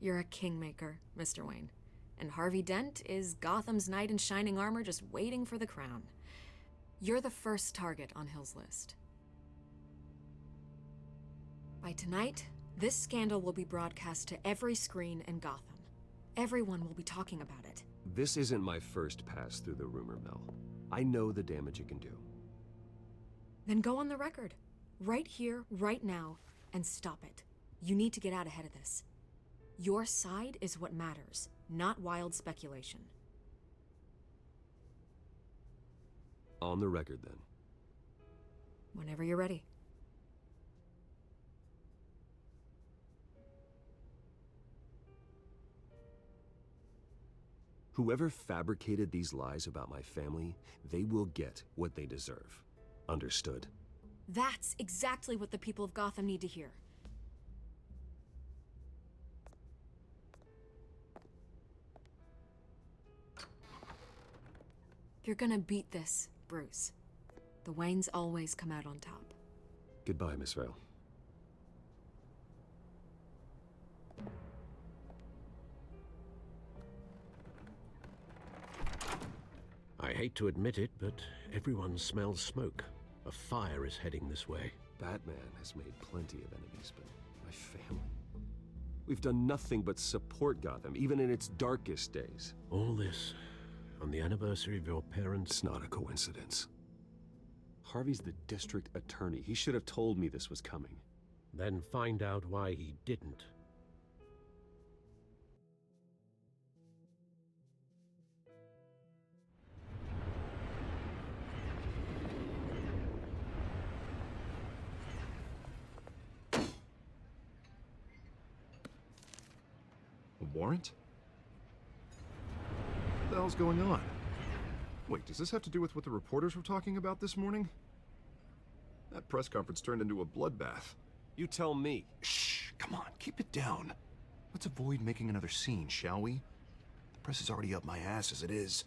You're a kingmaker, Mr. Wayne. And Harvey Dent is Gotham's knight in shining armor just waiting for the crown. You're the first target on Hill's list. By tonight, this scandal will be broadcast to every screen in Gotham. Everyone will be talking about it. This isn't my first pass through the rumor mill. I know the damage it can do. Then go on the record. Right here, right now, and stop it. You need to get out ahead of this. Your side is what matters, not wild speculation. On the record, then. Whenever you're ready. Whoever fabricated these lies about my family, they will get what they deserve. Understood? That's exactly what the people of Gotham need to hear. You're gonna beat this, Bruce. The Waynes always come out on top. Goodbye, Miss Vale. I hate to admit it, but everyone smells smoke. A fire is heading this way. Batman has made plenty of enemies, but my family... We've done nothing but support Gotham, even in its darkest days. All this on the anniversary of your parents'... It's not a coincidence. Harvey's the district attorney. He should have told me this was coming. Then find out why he didn't. Warrant? What the hell's going on? Wait, does this have to do with what the reporters were talking about this morning? That press conference turned into a bloodbath. You tell me. Shh, come on, keep it down. Let's avoid making another scene, shall we? The press is already up my ass as it is.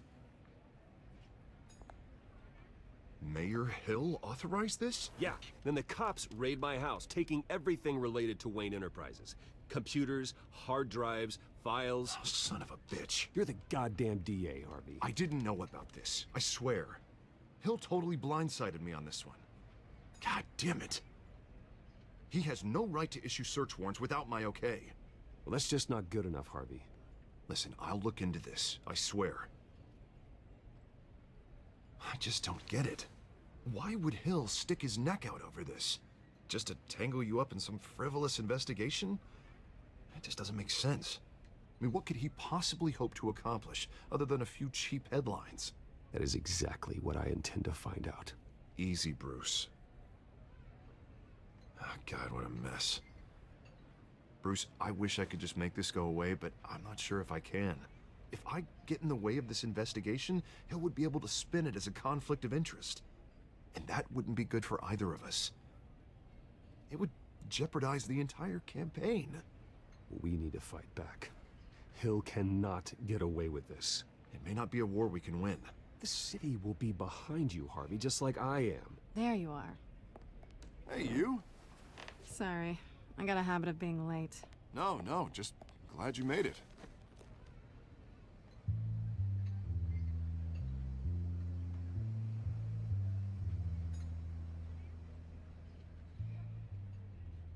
Mayor Hill authorized this? Yeah, then the cops raid my house, taking everything related to Wayne Enterprises. Computers, hard drives, files. Oh, son of a bitch. You're the goddamn DA, Harvey. I didn't know about this. I swear. Hill totally blindsided me on this one. God damn it. He has no right to issue search warrants without my okay. Well, that's just not good enough, Harvey. Listen, I'll look into this. I swear. I just don't get it. Why would Hill stick his neck out over this? Just to tangle you up in some frivolous investigation? It just doesn't make sense. I mean, what could he possibly hope to accomplish other than a few cheap headlines? That is exactly what I intend to find out. Easy, Bruce. Oh, God, what a mess. Bruce, I wish I could just make this go away, but I'm not sure if I can. If I get in the way of this investigation, Hill would be able to spin it as a conflict of interest. And that wouldn't be good for either of us. It would jeopardize the entire campaign. We need to fight back. Hill cannot get away with this. It may not be a war we can win. The city will be behind you, Harvey, just like I am. There you are. Hey, you? Sorry. I got a habit of being late. No, just glad you made it.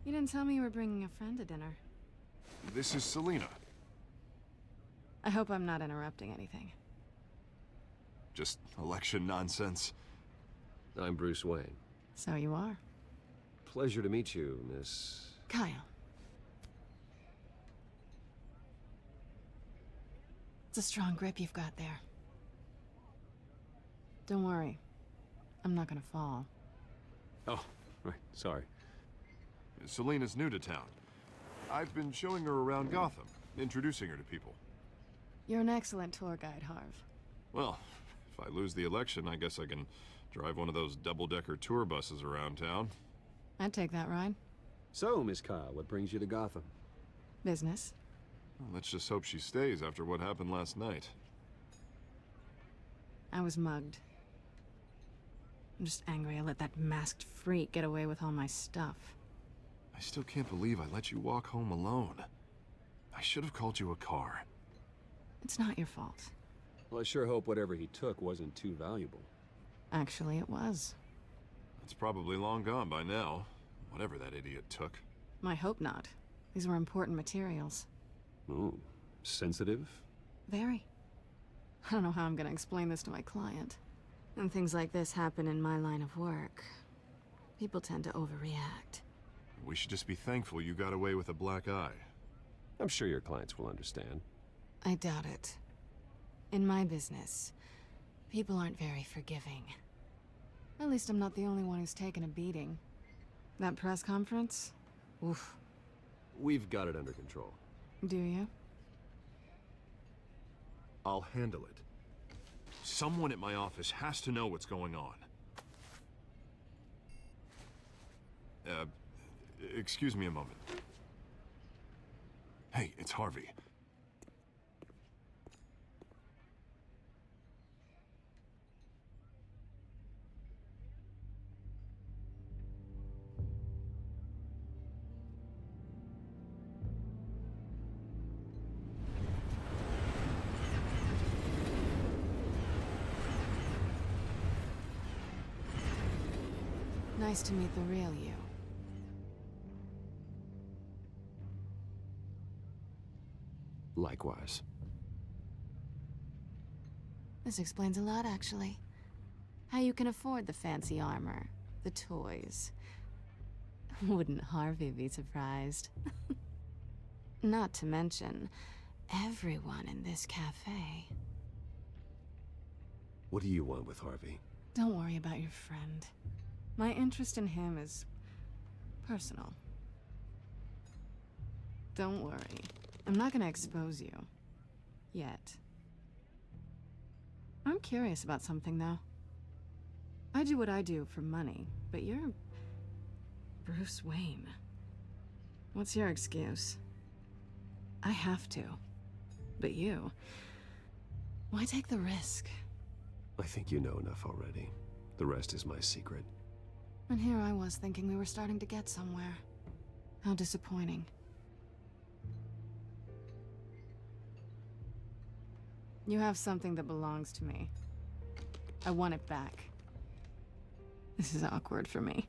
You didn't tell me you were bringing a friend to dinner. This is Selena. I hope I'm not interrupting anything. Just election nonsense. I'm Bruce Wayne. So you are. Pleasure to meet you, Miss... Kyle. It's a strong grip you've got there. Don't worry. I'm not gonna fall. Oh, right, sorry. Selena's new to town. I've been showing her around Gotham, introducing her to people. You're an excellent tour guide, Harv. Well, if I lose the election, I guess I can drive one of those double-decker tour buses around town. I'd take that ride. So, Miss Kyle, what brings you to Gotham? Business. Well, let's just hope she stays after what happened last night. I was mugged. I'm just angry I let that masked freak get away with all my stuff. I still can't believe I let you walk home alone. I should have called you a car. It's not your fault. Well, I sure hope whatever he took wasn't too valuable. Actually, it was. It's probably long gone by now, whatever that idiot took. I hope not. These were important materials. Ooh, sensitive? Very. I don't know how I'm gonna explain this to my client. When things like this happen in my line of work, people tend to overreact. We should just be thankful you got away with a black eye. I'm sure your clients will understand. I doubt it. In my business, people aren't very forgiving. At least I'm not the only one who's taken a beating. That press conference? Oof. We've got it under control. Do you? I'll handle it. Someone at my office has to know what's going on. Excuse me a moment. Hey, it's Harvey. Nice to meet the real you. Likewise. This explains a lot, actually. How you can afford the fancy armor, the toys. Wouldn't Harvey be surprised? Not to mention, everyone in this cafe. What do you want with Harvey? Don't worry about your friend. My interest in him is personal. Don't worry. I'm not gonna expose you. Yet. I'm curious about something, though. I do what I do for money, but you're... Bruce Wayne. What's your excuse? I have to. But you... Why take the risk? I think you know enough already. The rest is my secret. And here I was thinking we were starting to get somewhere. How disappointing. You have something that belongs to me. I want it back. This is awkward for me.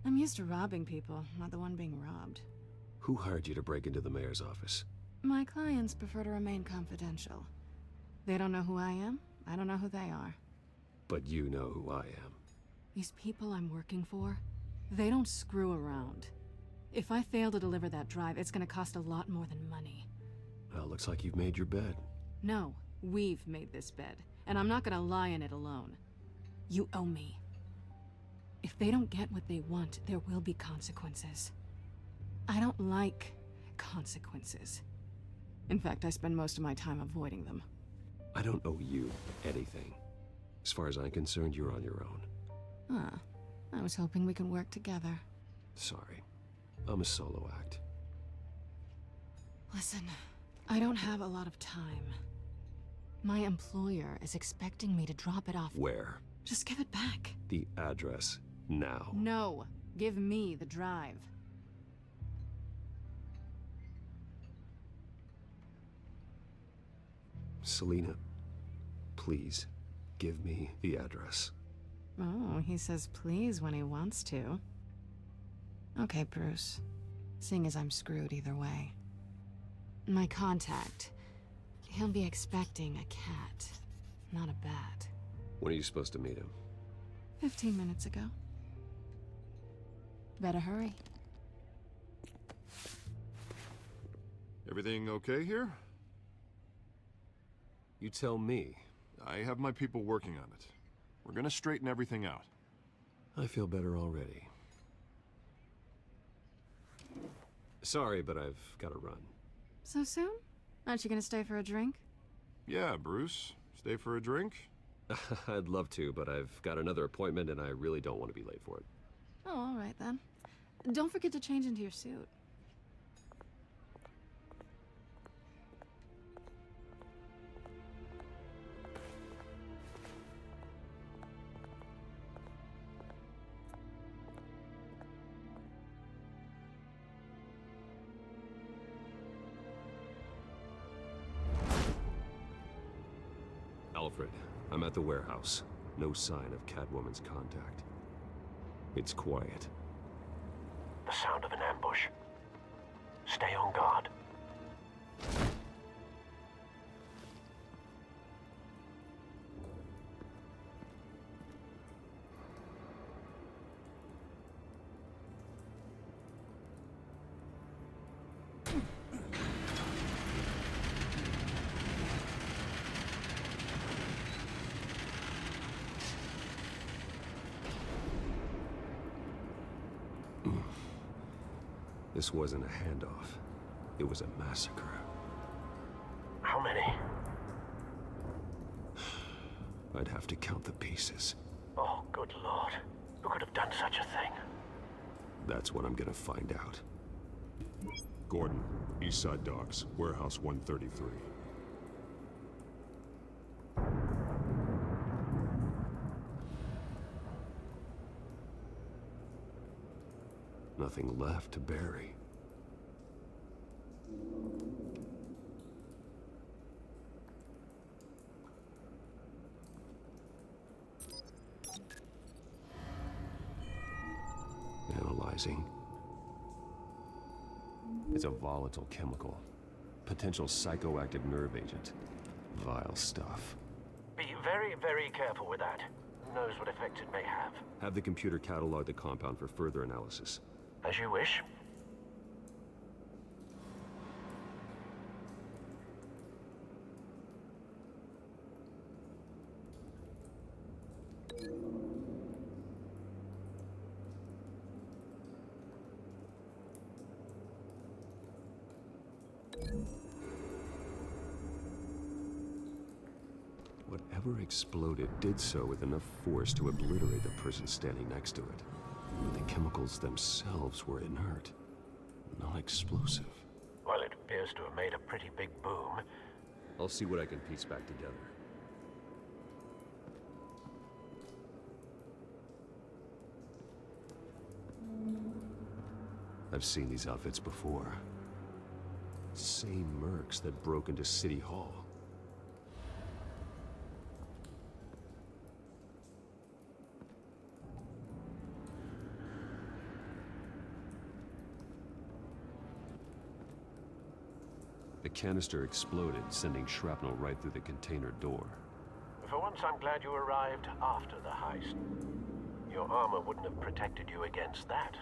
I'm used to robbing people, not the one being robbed. Who hired you to break into the mayor's office? My clients prefer to remain confidential. They don't know who I am, I don't know who they are. But you know who I am. These people I'm working for, they don't screw around. If I fail to deliver that drive, it's gonna cost a lot more than money. Well, looks like you've made your bed. No, we've made this bed, and I'm not gonna lie in it alone. You owe me. If they don't get what they want, there will be consequences. I don't like consequences. In fact, I spend most of my time avoiding them. I don't owe you anything. As far as I'm concerned, you're on your own. Ah, I was hoping we could work together. Sorry. I'm a solo act. Listen, I don't have a lot of time. My employer is expecting me to drop it off. Where? Just give it back. The address, now. No, give me the drive. Selina, please, give me the address. Oh, he says please when he wants to. Okay, Bruce. Seeing as I'm screwed either way. My contact. He'll be expecting a cat, not a bat. When are you supposed to meet him? 15 minutes ago. Better hurry. Everything okay here? You tell me. I have my people working on it. We're gonna straighten everything out. I feel better already. Sorry, but I've got to run. So soon? Aren't you gonna stay for a drink? Yeah, Bruce. Stay for a drink? I'd love to, but I've got another appointment and I really don't want to be late for it. Oh, all right then. Don't forget to change into your suit. Alfred, I'm at the warehouse. No sign of Catwoman's contact. It's quiet. The sound of an ambush. Stay on guard. This wasn't a handoff. It was a massacre. How many? I'd have to count the pieces. Oh, good lord. Who could have done such a thing? That's what I'm gonna find out. Gordon, Eastside Docks, Warehouse 133. Nothing left to bury. Analyzing. It's a volatile chemical. Potential psychoactive nerve agent. Vile stuff. Be very, very careful with that. Who knows what effect it may have. Have the computer catalog the compound for further analysis. As you wish. Whatever exploded did so with enough force to obliterate the person standing next to it. But the chemicals themselves were inert, not explosive. Well, it appears to have made a pretty big boom. I'll see what I can piece back together. I've seen these outfits before. Same mercs that broke into City Hall. The canister exploded, sending shrapnel right through the container door. For one once, I'm glad you arrived after the heist. Your armor wouldn't have protected you against that.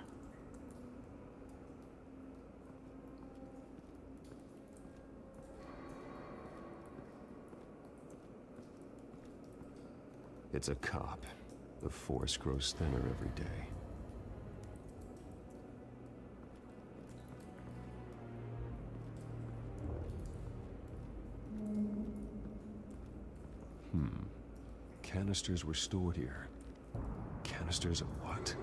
It's a cop. The force grows thinner every day. Canisters were stored here. Canisters of what?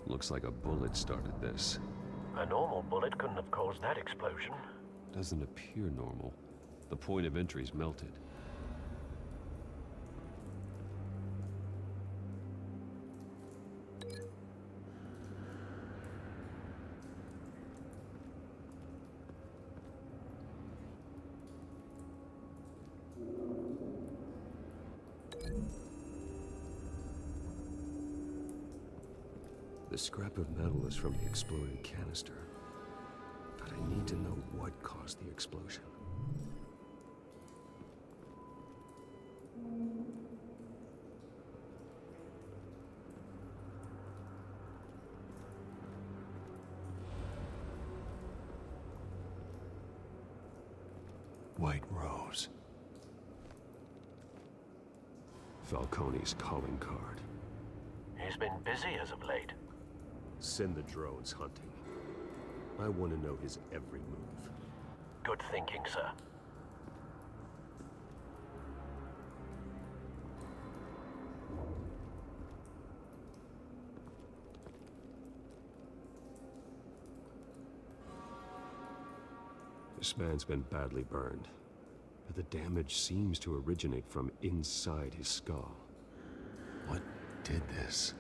Looks like a bullet started this. A normal bullet couldn't have caused that explosion. Doesn't appear normal. The point of entry's melted. The scrap of metal is from the exploded canister. But I need to know what caused the explosion. White Rose. Falcone's calling card. He's been busy as of late. Send the drones hunting. I want to know his every move. Good thinking, sir. This man's been badly burned, but the damage seems to originate from inside his skull. What did this?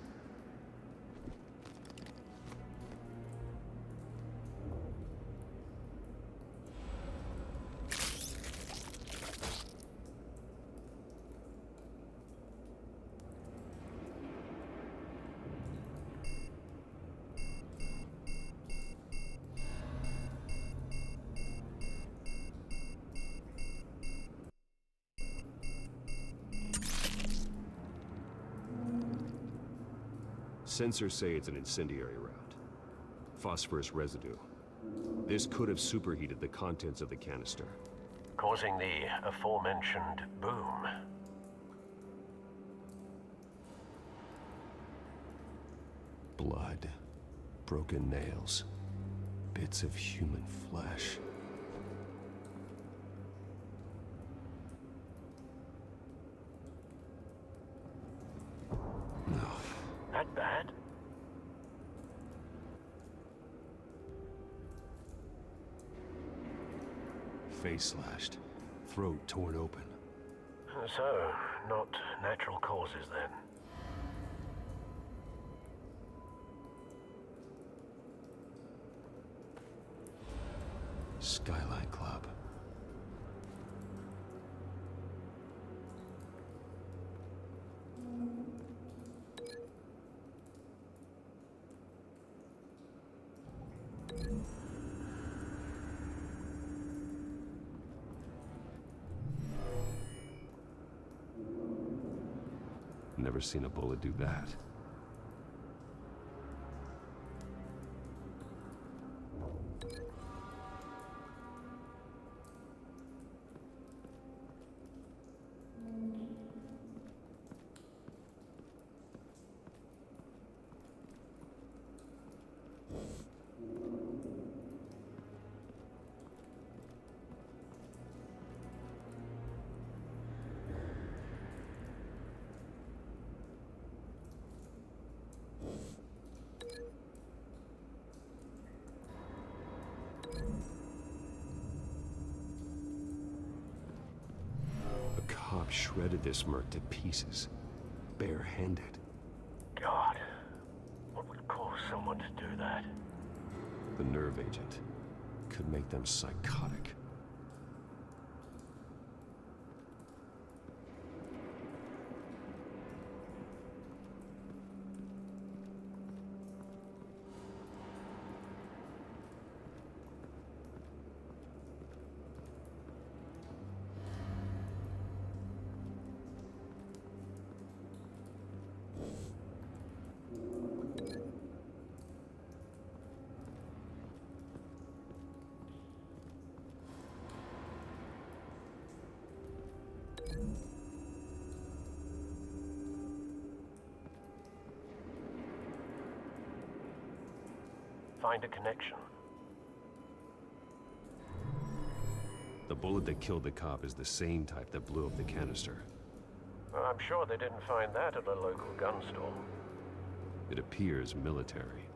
Sensors say it's an incendiary round. Phosphorus residue. This could have superheated the contents of the canister, causing the aforementioned boom. Blood, broken nails, bits of human flesh. That bad? Face slashed, throat torn open. So, not natural causes then. Skyline Club. Never seen a bullet do that. Shredded this merc to pieces, barehanded. God, what would cause someone to do that? the nerve agent could make them psychotic. Find a connection. The bullet that killed the cop is the same type that blew up the canister. Well, I'm sure they didn't find that at a local gun store. It appears military.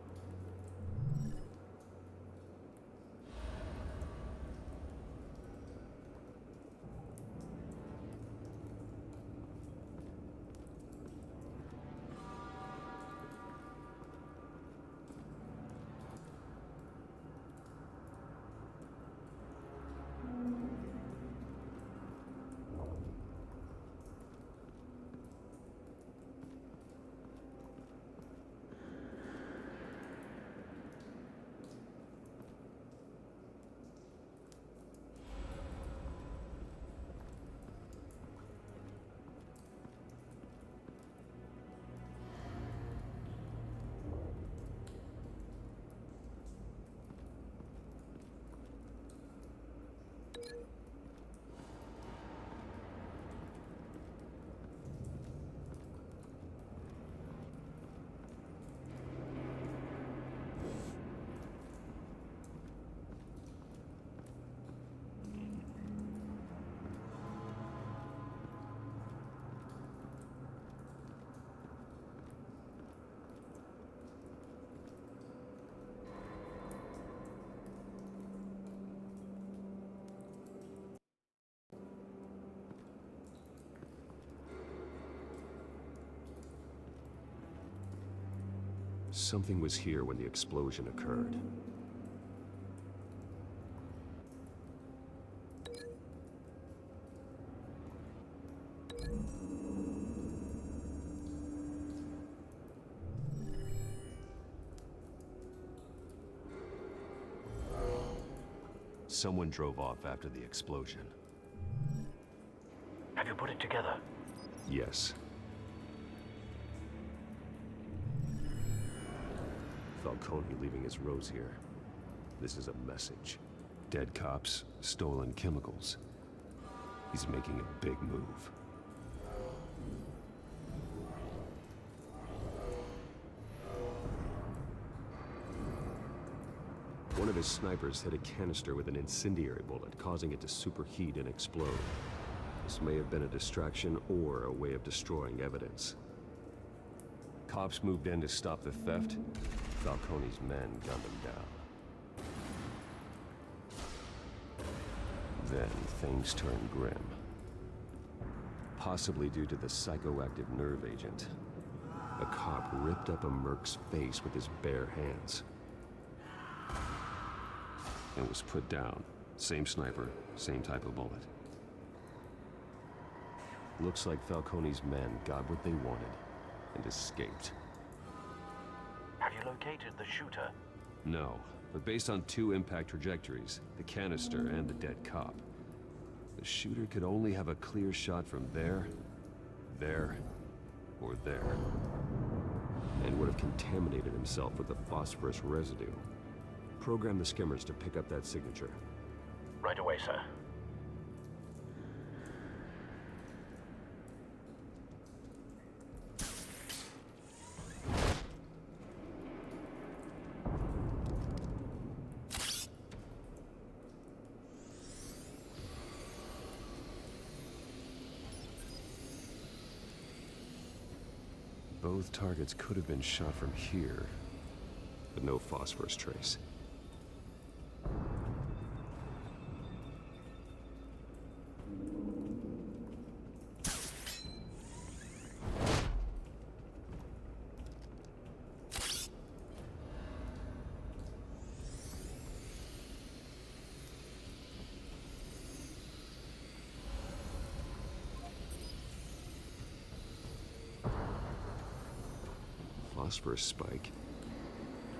Something was here when the explosion occurred. Someone drove off after the explosion. Have you put it together? Yes. Falcone leaving his rose here. This is a message. Dead cops, stolen chemicals. He's making a big move. One of his snipers hit a canister with an incendiary bullet, causing it to superheat and explode. This may have been a distraction or a way of destroying evidence. Cops moved in to stop the theft. Falcone's men gunned him down. Then things turned grim. Possibly due to the psychoactive nerve agent. A cop ripped up a merc's face with his bare hands. And was put down. Same sniper, same type of bullet. Looks like Falcone's men got what they wanted and escaped. Have you located the shooter? No, but based on two impact trajectories, the canister and the dead cop, the shooter could only have a clear shot from there, or there, and would have contaminated himself with the phosphorus residue. Program the skimmers to pick up that signature. Right away, sir. Both targets could have been shot from here, but no phosphorus trace. phosphorus spike.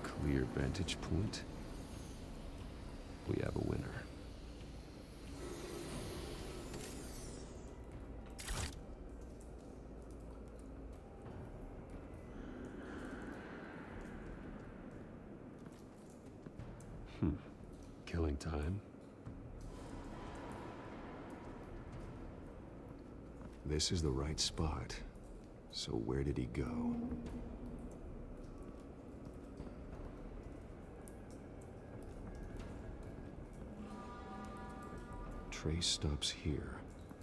Clear vantage point. We have a winner. Killing time. This is the right spot. So where did he go? Trace stops here.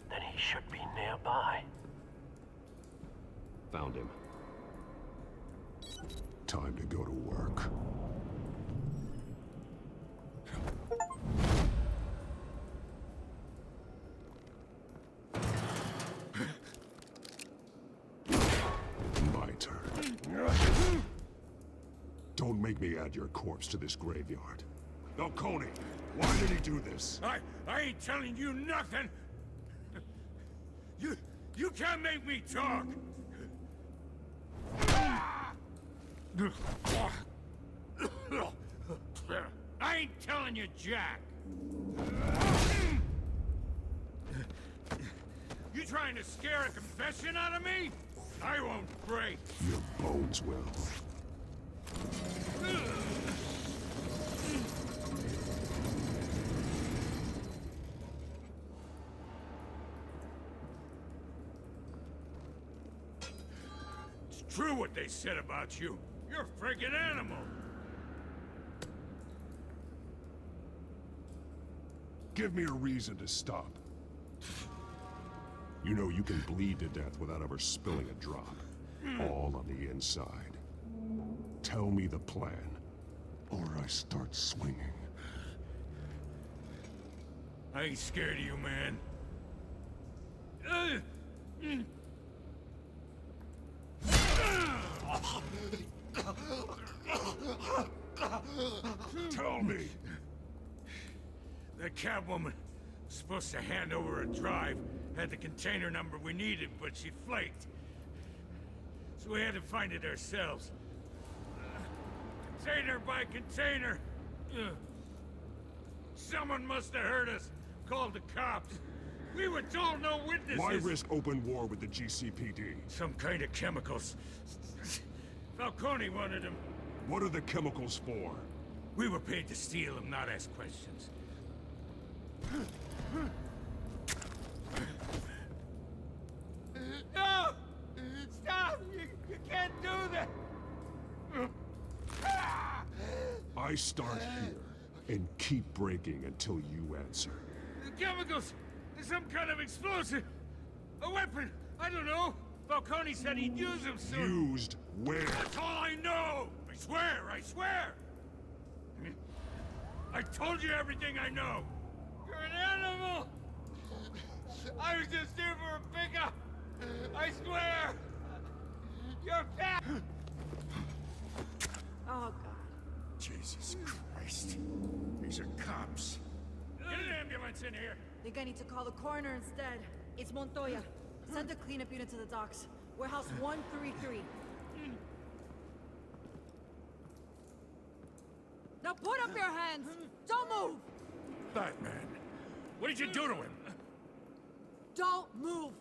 Then he should be nearby. Found him. Time to go to work. My turn. Don't make me add your corpse to this graveyard. Falcone, why did he do this? I ain't telling you nothing. You can't make me talk. I ain't telling you, Jack. You trying to scare a confession out of me? I won't break. Your bones will. It's true what they said about you. You're a friggin' animal. Give me a reason to stop. You know you can bleed to death without ever spilling a drop. All on the inside. Tell me the plan, or I start swinging. I ain't scared of you, man. Tell me. That Catwoman was supposed to hand over a drive, had the container number we needed, but she flaked. So we had to find it ourselves. Container by container. Someone must have heard us, called the cops. We were told no witnesses. Why risk open war with the GCPD? Some kind of chemicals. Falcone wanted them. What are the chemicals for? We were paid to steal them, not ask questions. No! Stop! You can't do that! I start here and keep breaking until you answer. The chemicals! There's some kind of explosive! A weapon! I don't know! Falcone said he'd use them soon! Used where? That's all I know! I swear! I swear! I told you everything I know! You're an animal! I was just here for a pickup! I swear! You're a cat! Oh, God. Jesus Christ. These are cops. Get an ambulance in here! Think I need to call the coroner instead. It's Montoya. Send the cleanup unit to the docks. Warehouse 133. Now put up your hands! Don't move! Batman, what did you do to him? Don't move!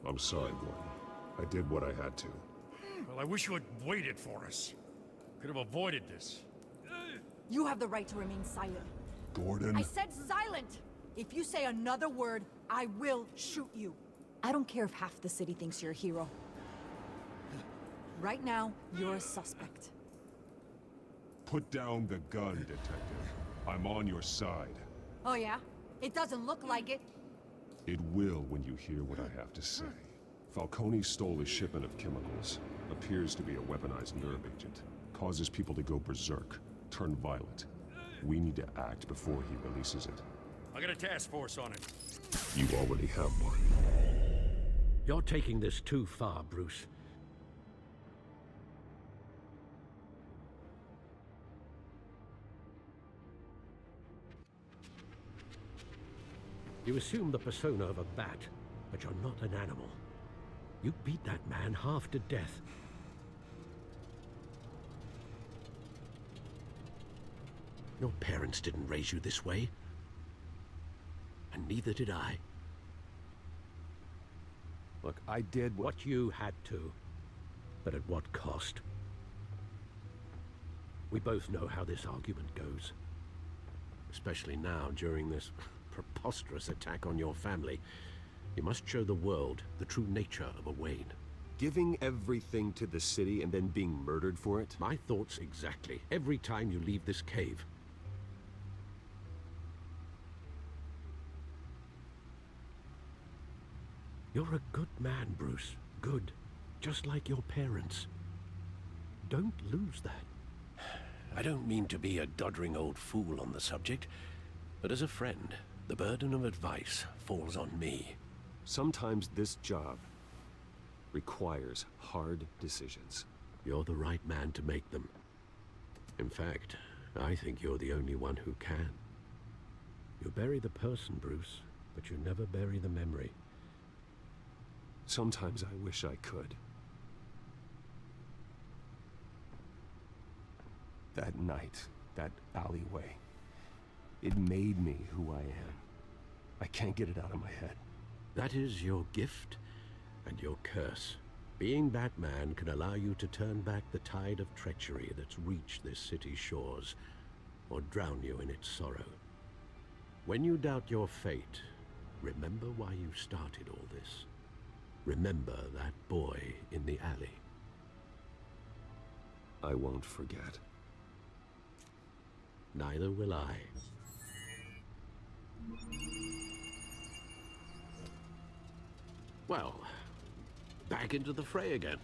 I'm sorry, Gordon. I did what I had to. Well, I wish you had waited for us. Could have avoided this. You have the right to remain silent. Gordon? I said silent! If you say another word, I will shoot you. I don't care if half the city thinks you're a hero. Right now, you're a suspect. Put down the gun, Detective. I'm on your side. Oh yeah? It doesn't look like it. It will when you hear what I have to say. Falcone stole a shipment of chemicals. Appears to be a weaponized nerve agent. Causes people to go berserk, turn violent. We need to act before he releases it. I got a task force on it. You already have one. You're taking this too far, Bruce. You assume the persona of a bat, but you're not an animal. You beat that man half to death. Your parents didn't raise you this way. And neither did I. Look, I did what you had to. But at what cost? We both know how this argument goes. Especially now, during this preposterous attack on your family. You must show the world the true nature of a Wayne. Giving everything to the city and then being murdered for it? My thoughts exactly. Every time you leave this cave. You're a good man, Bruce. Good. Just like your parents. Don't lose that. I don't mean to be a doddering old fool on the subject, but as a friend, the burden of advice falls on me. Sometimes this job requires hard decisions. You're the right man to make them. In fact, I think you're the only one who can. You bury the person, Bruce, but you never bury the memory. Sometimes I wish I could. That night, that alleyway, it made me who I am. I can't get it out of my head. That is your gift and your curse. Being Batman can allow you to turn back the tide of treachery that's reached this city's shores, or drown you in its sorrow. When you doubt your fate, remember why you started all this. Remember that boy in the alley. I won't forget. Neither will I. Well, back into the fray again.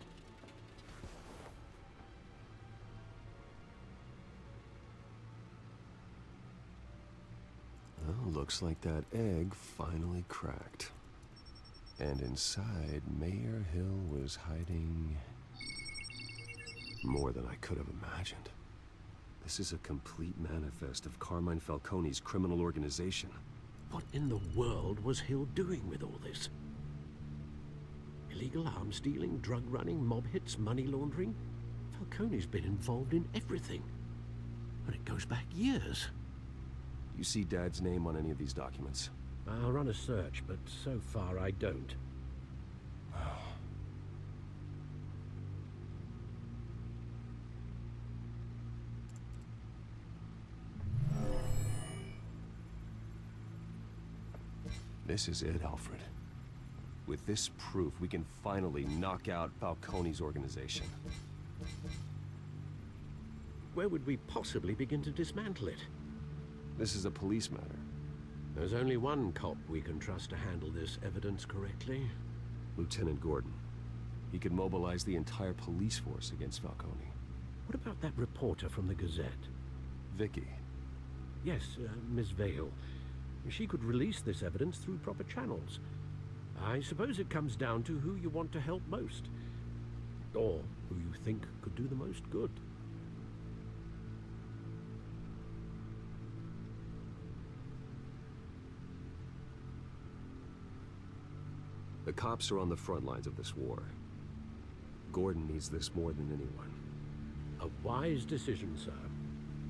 Well, looks like that egg finally cracked. And inside, Mayor Hill was hiding more than I could have imagined. This is a complete manifest of Carmine Falcone's criminal organization. What in the world was Hill doing with all this? Illegal arms dealing, drug running, mob hits, money laundering? Falcone's been involved in everything. And it goes back years. You see Dad's name on any of these documents? I'll run a search, but so far I don't. This is it, Alfred. With this proof, we can finally knock out Falcone's organization. Where would we possibly begin to dismantle it? This is a police matter. There's only one cop we can trust to handle this evidence correctly. Lieutenant Gordon. He could mobilize the entire police force against Falcone. What about that reporter from the Gazette? Vicky. Yes, Miss Vale. She could release this evidence through proper channels. I suppose it comes down to who you want to help most. Or who you think could do the most good. The cops are on the front lines of this war. Gordon needs this more than anyone. A wise decision, sir.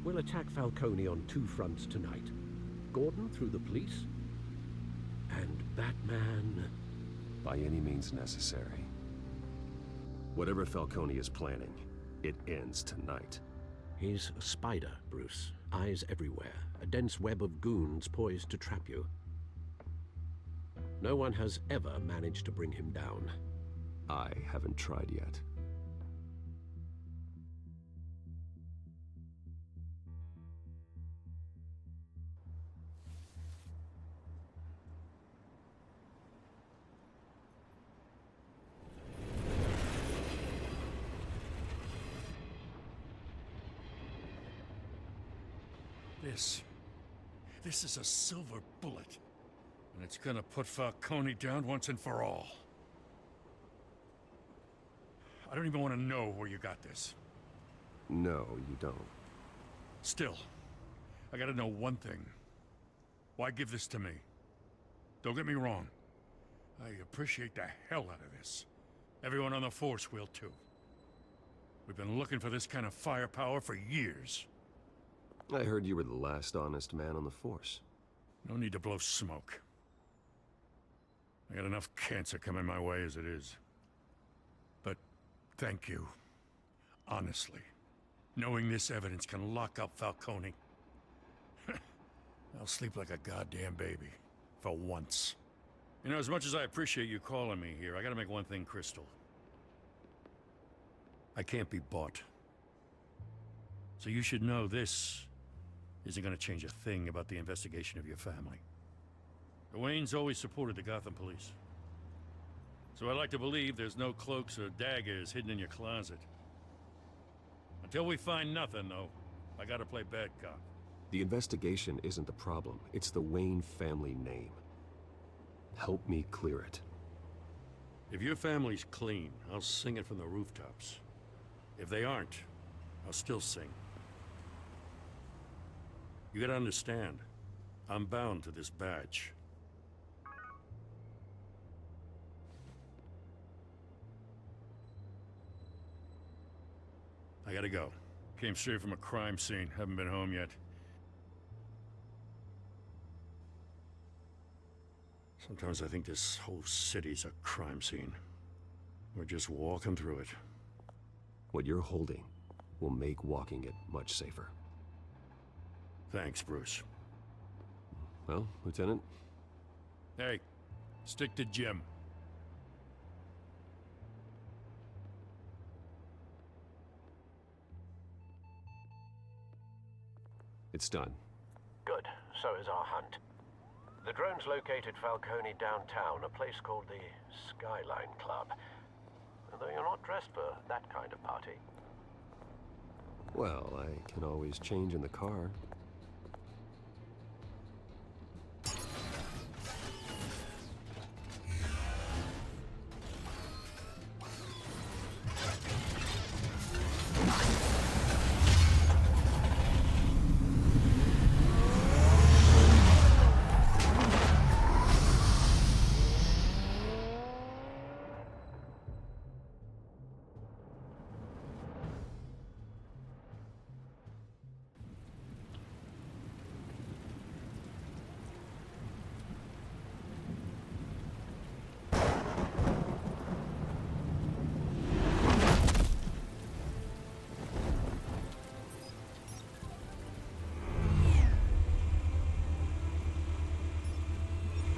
We'll attack Falcone on two fronts tonight. Gordon through the police, and Batman... by any means necessary. Whatever Falcone is planning, it ends tonight. He's a spider, Bruce. Eyes everywhere. A dense web of goons poised to trap you. No one has ever managed to bring him down. I haven't tried yet. This is a silver bullet. And it's gonna put Falcone down once and for all. I don't even want to know where you got this. No, you don't. Still, I gotta know one thing. Why give this to me? Don't get me wrong. I appreciate the hell out of this. Everyone on the force will too. We've been looking for this kind of firepower for years. I heard you were the last honest man on the force. No need to blow smoke. I got enough cancer coming my way as it is. But thank you. Honestly. Knowing this evidence can lock up Falcone. I'll sleep like a goddamn baby. For once. You know, as much as I appreciate you calling me here, I gotta make one thing crystal. I can't be bought. So you should know this isn't gonna change a thing about the investigation of your family. The Waynes always supported the Gotham police. So I like to believe there's no cloaks or daggers hidden in your closet. Until we find nothing, though, I gotta play bad cop. The investigation isn't the problem. It's the Wayne family name. Help me clear it. If your family's clean, I'll sing it from the rooftops. If they aren't, I'll still sing. You gotta understand, I'm bound to this badge. I gotta go. Came straight from a crime scene. Haven't been home yet. Sometimes I think this whole city's a crime scene. We're just walking through it. What you're holding will make walking it much safer. Thanks, Bruce. Well, Lieutenant? Hey, stick to Jim. It's done. Good. So is our hunt. The drones located Falcone downtown, a place called the Skyline Club. Although you're not dressed for that kind of party. Well, I can always change in the car.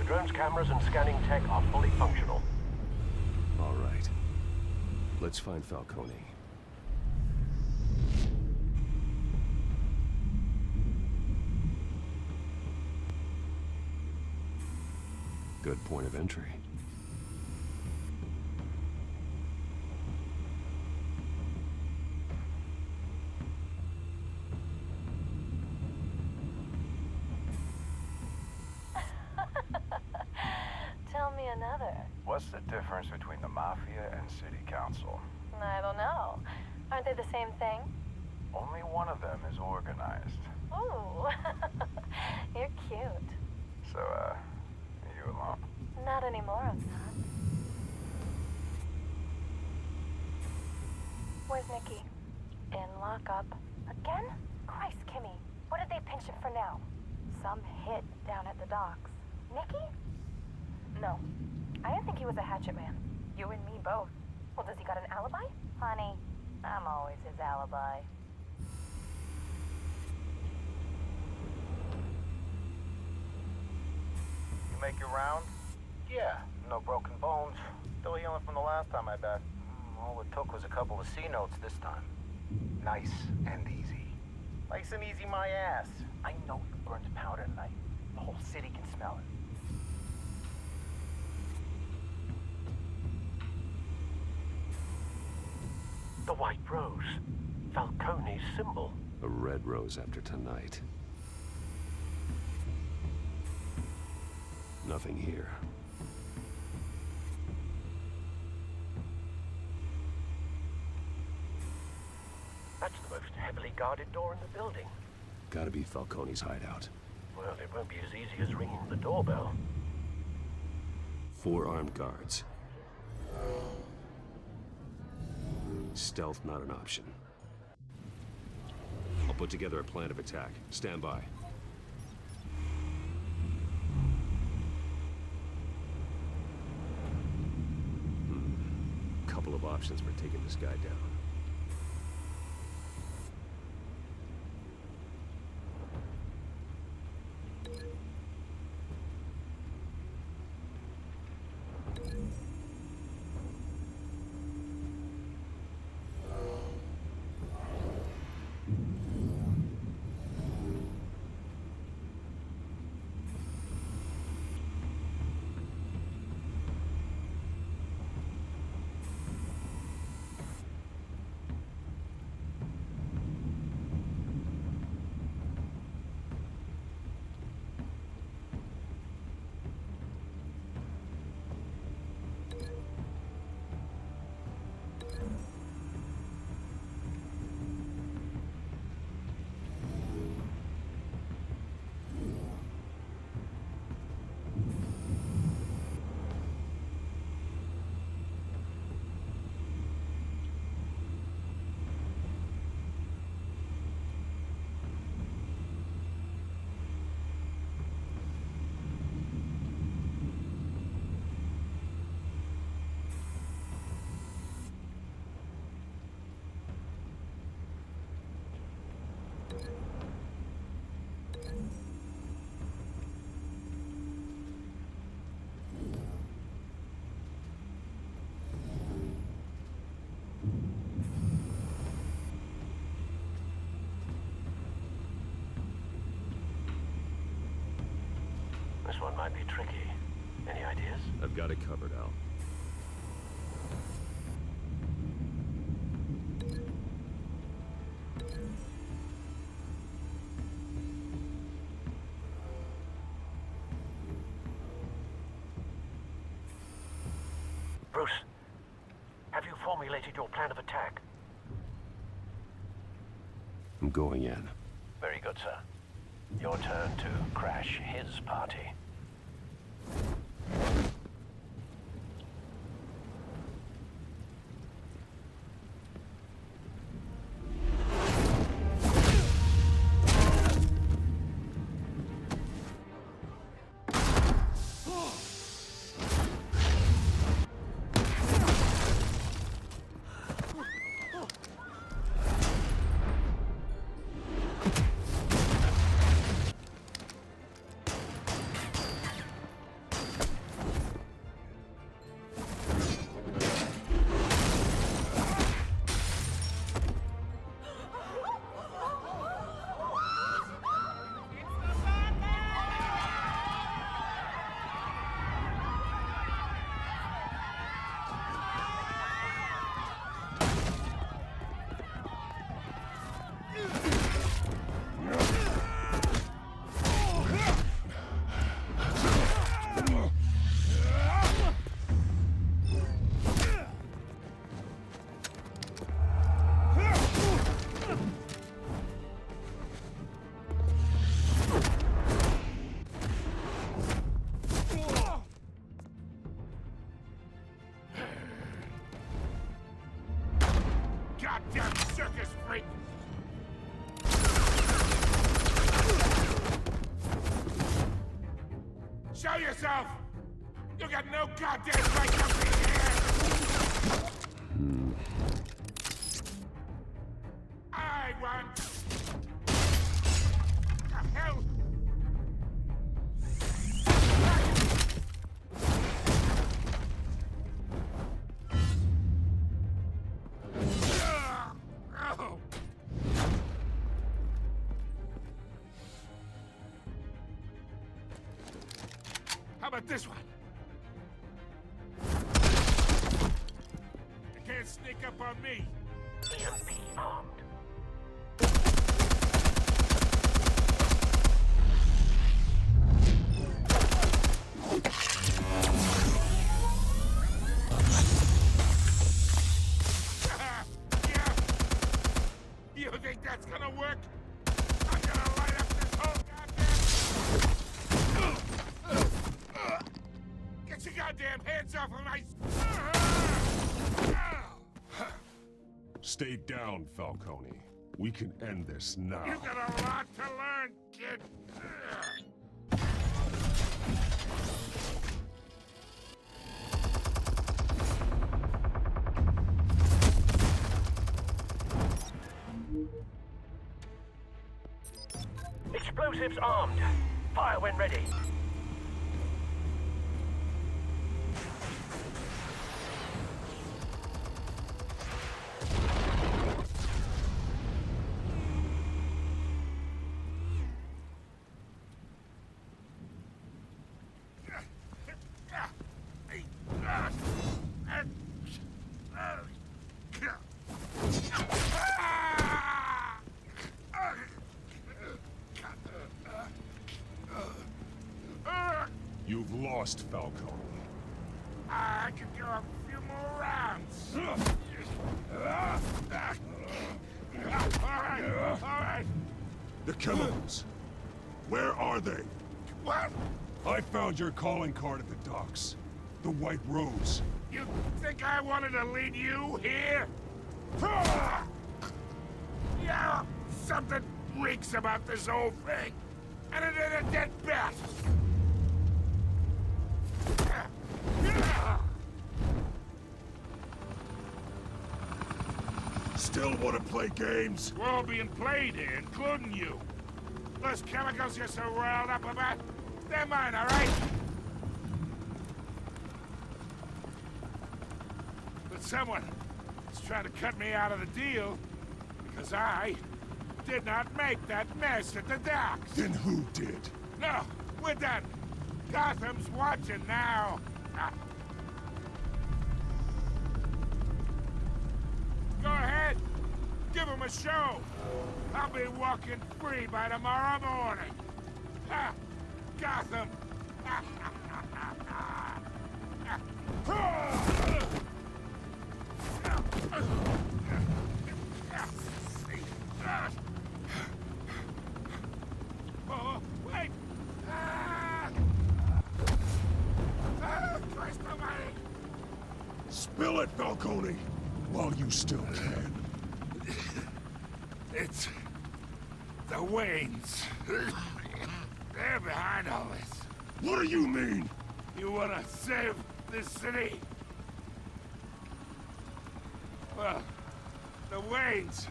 Drone's cameras and scanning tech are fully functional. All right. Let's find Falcone. Good point of entry. What's the difference between the Mafia and City Council? I don't know. Aren't they the same thing? Only one of them is organized. Ooh, you're cute. So, are you alone? Not anymore, I'm not. Where's Nikki? In lockup. Again? Christ, Kimmy. What did they pinch him for now? Some hit down at the docks. Nikki? No. I didn't think he was a hatchet man. You and me both. Well, does he got an alibi? Honey, I'm always his alibi. You make your round? Yeah, no broken bones. Still healing from the last time I bet. All it took was a couple of C notes this time. Nice and easy. Nice and easy my ass. I know you burned powder tonight. The whole city can smell it. The white rose. Falcone's symbol. A red rose after tonight. Nothing here. That's the most heavily guarded door in the building. Gotta be Falcone's hideout. Well, it won't be as easy as ringing the doorbell. 4 armed guards. Stealth not an option. I'll put together a plan of attack. Stand by. Couple of options for taking this guy down. This one might be tricky. Any ideas? I've got it covered, Al. Bruce, have you formulated your plan of attack? I'm going in. Very good, sir. Your turn to crash his party. Goddamn circus freak! Show yourself! You got no goddamn right to be here! I want... The hell? How about this one? You can't sneak up on me. EMP armed. Yeah. You think that's gonna work? I'm gonna light up this whole goddamn... Get your goddamn hands off of my... Stay down, Falcone. We can end this now. You got a lot to learn, kid. Explosives armed. Fire when ready. You've lost, Falcone. I could go a few more rounds. All right. The chemicals. Where are they? What? I found your calling card at the docks. The White Rose. You think I wanted to lead you here? Yeah, something reeks about this whole thing. And it ain't a dead bat. Still want to play games? We're all being played here, including you. Those chemicals you're so riled up about, they're mine, all right? But someone is trying to cut me out of the deal because I did not make that mess at the docks. Then who did? No, we're done. Gotham's watching now. Go ahead. Give him a show. I'll be walking free by tomorrow morning. Gotham. Oh, wait. Christ almighty. Spill it, Falcone, while you still can. It's the Waynes. They're behind all this. What do you mean? You wanna save this city? Well, the Waynes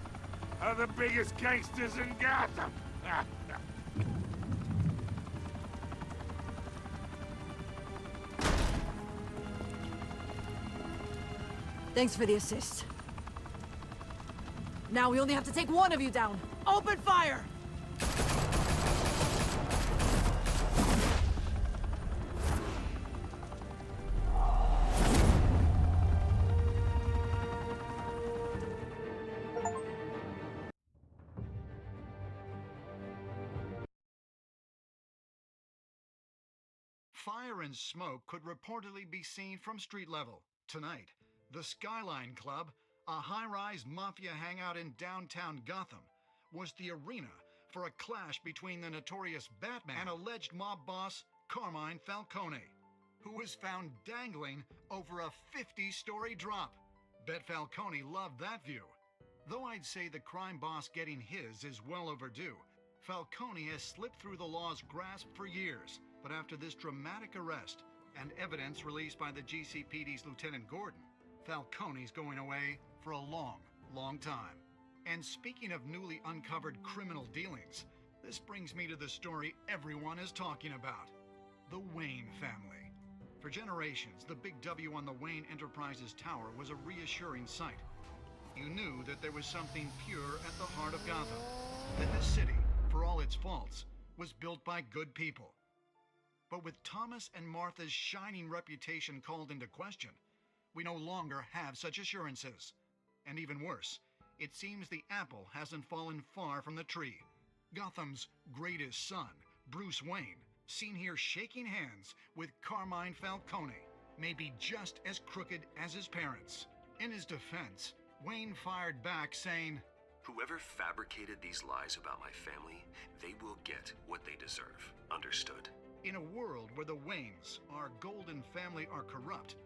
are the biggest gangsters in Gotham. Thanks for the assist. Now we only have to take one of you down. Open fire! Fire and smoke could reportedly be seen from street level. Tonight, the Skyline Club, a high-rise mafia hangout in downtown Gotham, was the arena for a clash between the notorious Batman and alleged mob boss Carmine Falcone, who was found dangling over a 50-story drop. Bet Falcone loved that view. Though I'd say the crime boss getting his is well overdue, Falcone has slipped through the law's grasp for years. But after this dramatic arrest and evidence released by the GCPD's Lieutenant Gordon, Falcone's going away for a long, long time. And speaking of newly uncovered criminal dealings, this brings me to the story everyone is talking about: the Wayne family. For generations, the big W on the Wayne Enterprises Tower was a reassuring sight. You knew that there was something pure at the heart of Gotham, that this city, for all its faults, was built by good people. But with Thomas and Martha's shining reputation called into question, we no longer have such assurances. And even worse, it seems the apple hasn't fallen far from the tree. Gotham's greatest son, Bruce Wayne, seen here shaking hands with Carmine Falcone, may be just as crooked as his parents. In his defense, Wayne fired back saying, "Whoever fabricated these lies about my family, they will get what they deserve. Understood?" In a world where the Waynes, our golden family, are corrupt,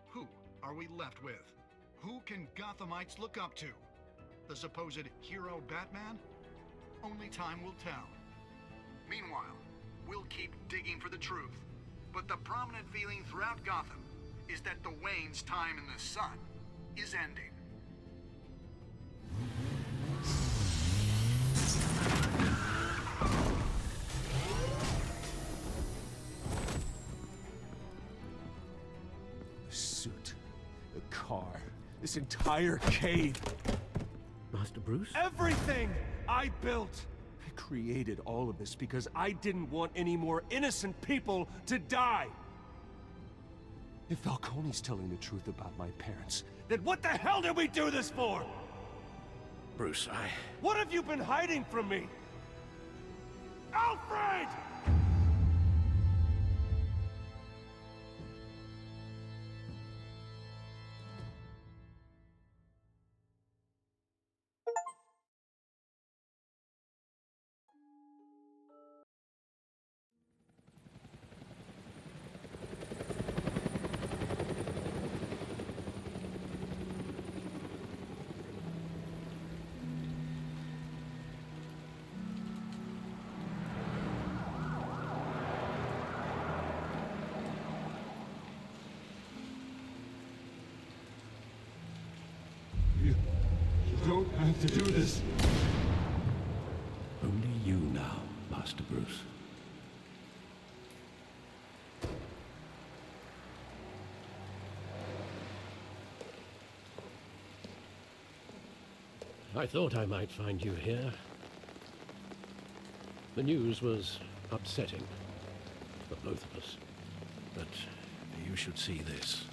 who are we left with? Who can Gothamites look up to? The supposed hero Batman? Only time will tell. Meanwhile, we'll keep digging for the truth. But the prominent feeling throughout Gotham is that the Wayne's time in the sun is ending. The suit, the car, this entire cave. Master Bruce? Everything I built! I created all of this because I didn't want any more innocent people to die! If Falcone's telling the truth about my parents, then what the hell did we do this for? Bruce, What have you been hiding from me? Alfred! You don't have to do this. Only you now, Master Bruce. I thought I might find you here. The news was upsetting for both of us, but you should see this.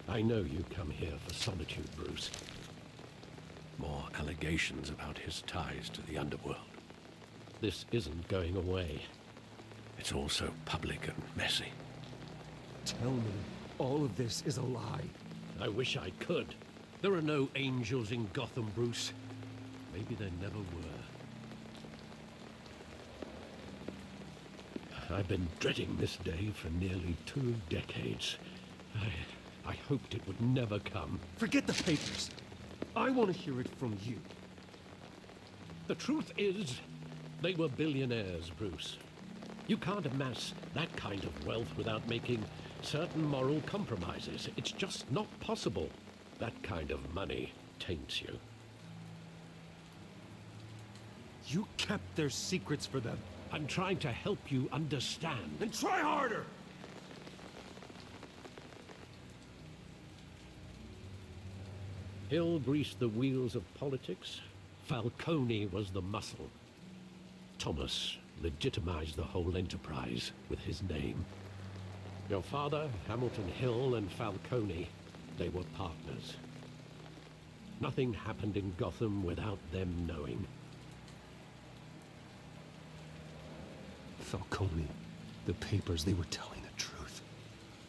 I know you come here for solitude, Bruce. More allegations about his ties to the underworld. This isn't going away. It's all so public and messy. Tell me, all of this is a lie. I wish I could. There are no angels in Gotham, Bruce. Maybe there never were. I've been dreading this day for nearly 2 decades. I hoped it would never come. Forget the papers. I want to hear it from you. The truth is, they were billionaires, Bruce. You can't amass that kind of wealth without making certain moral compromises. It's just not possible. That kind of money taints you. You kept their secrets for them. I'm trying to help you understand. Then try harder! Hill greased the wheels of politics. Falcone was the muscle. Thomas legitimized the whole enterprise with his name. Your father, Hamilton Hill, and Falcone, they were partners. Nothing happened in Gotham without them knowing. Falcone, the papers, they were telling the truth.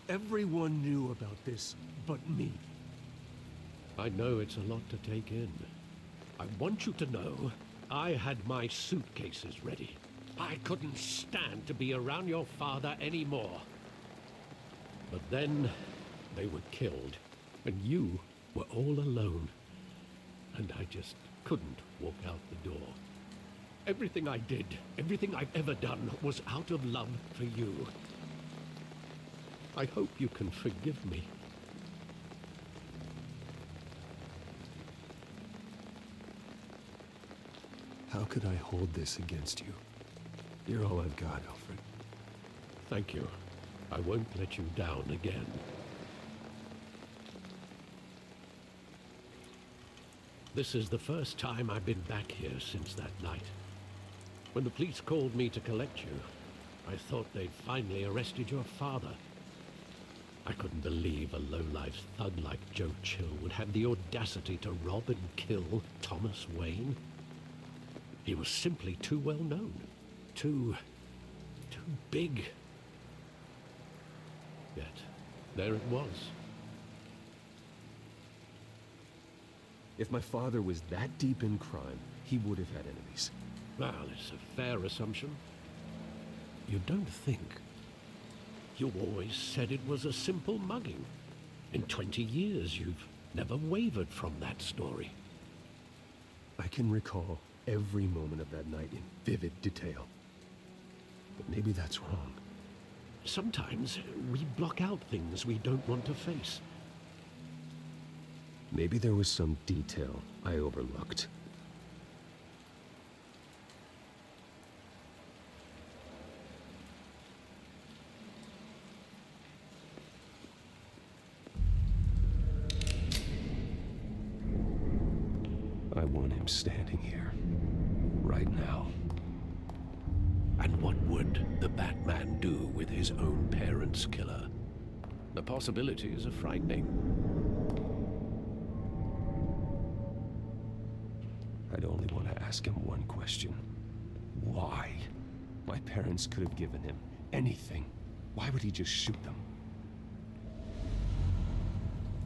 Everyone knew about this but me. I know it's a lot to take in. I want you to know I had my suitcases ready. I couldn't stand to be around your father anymore. But then they were killed, and you were all alone. And I just couldn't walk out the door. Everything I did, everything I've ever done, was out of love for you. I hope you can forgive me. How could I hold this against you? You're all I've got, Alfred. Thank you. I won't let you down again. This is the first time I've been back here since that night. When the police called me to collect you, I thought they'd finally arrested your father. I couldn't believe a low-life thug like Joe Chill would have the audacity to rob and kill Thomas Wayne. He was simply too well known. Too big. Yet, there it was. If my father was that deep in crime, he would have had enemies. Well, it's a fair assumption. You don't think. You always said it was a simple mugging. In 20 years, you've never wavered from that story. I can recall every moment of that night in vivid detail. But maybe that's wrong. Sometimes we block out things we don't want to face. Maybe there was some detail I overlooked. I want him standing here, right now. And what would the Batman do with his own parents' killer? The possibilities are frightening. I'd only want to ask him one question. Why? My parents could have given him anything. Why would he just shoot them?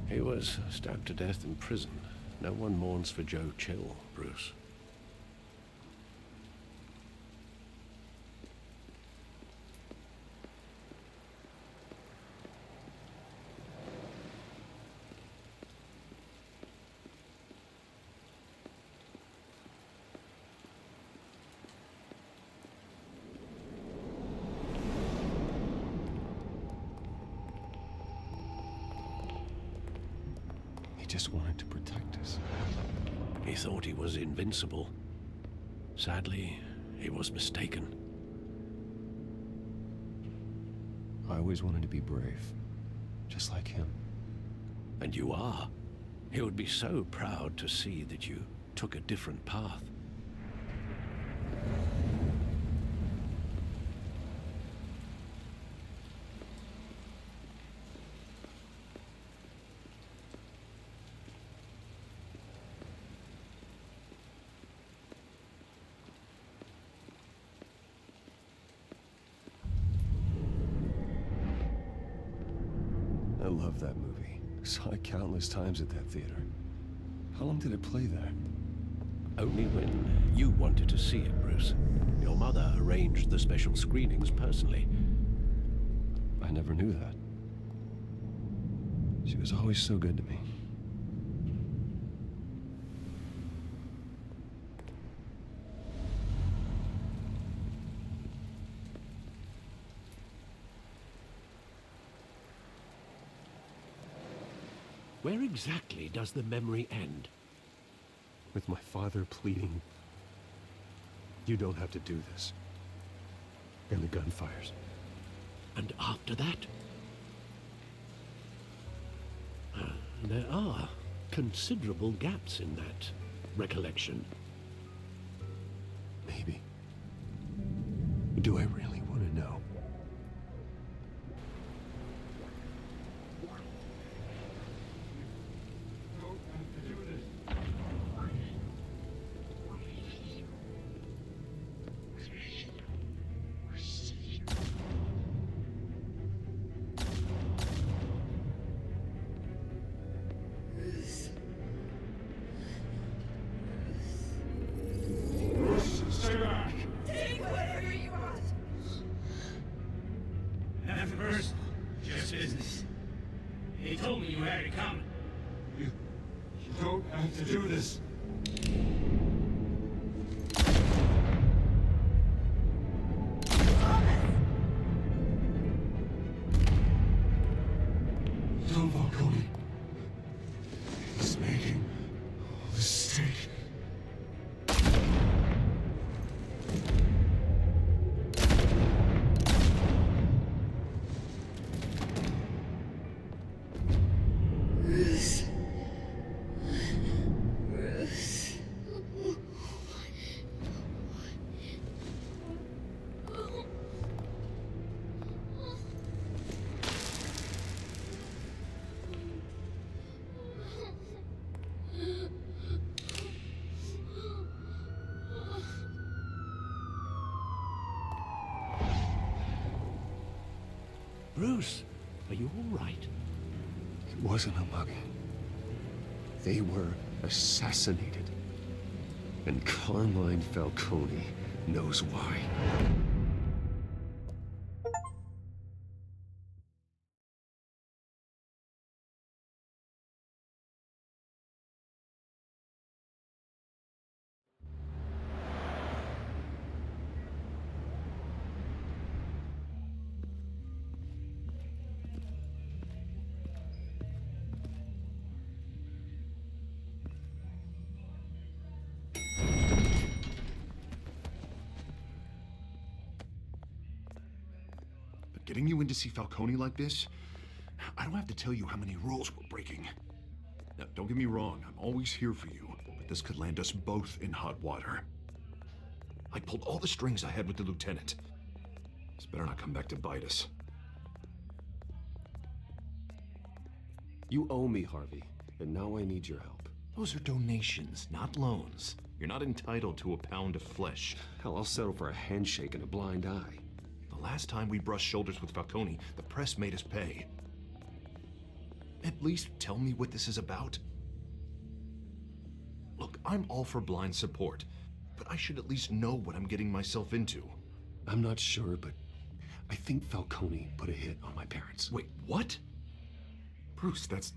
He was stabbed to death in prison. No one mourns for Joe Chill, Bruce. He just wanted to protect us. He thought he was invincible. Sadly, he was mistaken. I always wanted to be brave, just like him. And you are. He would be so proud to see that you took a different path. I love that movie. Saw it countless times at that theater. How long did it play there? Only when you wanted to see it, Bruce. Your mother arranged the special screenings personally. I never knew that. She was always so good to me. Where exactly does the memory end? With my father pleading, "You don't have to do this." And the gun fires. And after that? There are considerable gaps in that recollection. Maybe. Do I really want to know? Stay back! Take whatever you want! Nothing personal, just business. He told me you had it coming. You don't have to do this. Don't Falcone. He's making a mistake. Bruce, are you all right? It wasn't a mugging. They were assassinated. And Carmine Falcone knows why. getting you in to see Falcone like this, I don't have to tell you how many rules we're breaking. Now, don't get me wrong, I'm always here for you, but this could land us both in hot water. I pulled all the strings I had with the lieutenant. This better not come back to bite us. You owe me, Harvey, and now I need your help. Those are donations, not loans. You're not entitled to a pound of flesh. Hell, I'll settle for a handshake and a blind eye. The last time we brushed shoulders with Falcone, the press made us pay. At least tell me what this is about. Look, I'm all for blind support, but I should at least know what I'm getting myself into. I'm not sure, but I think Falcone put a hit on my parents. Wait, what? Bruce, that's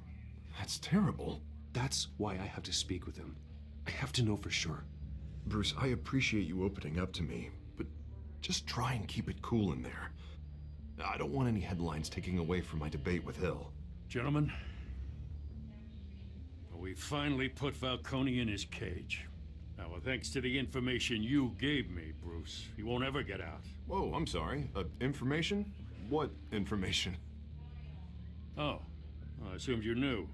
terrible. That's why I have to speak with him. I have to know for sure. Bruce, I appreciate you opening up to me, but just try and keep it cool in there. I don't want any headlines taking away from my debate with Hill. Gentlemen, we finally put Falcone in his cage. Now, thanks to the information you gave me, Bruce, he won't ever get out. Whoa, I'm sorry. Information? What information? Oh, I assumed you knew.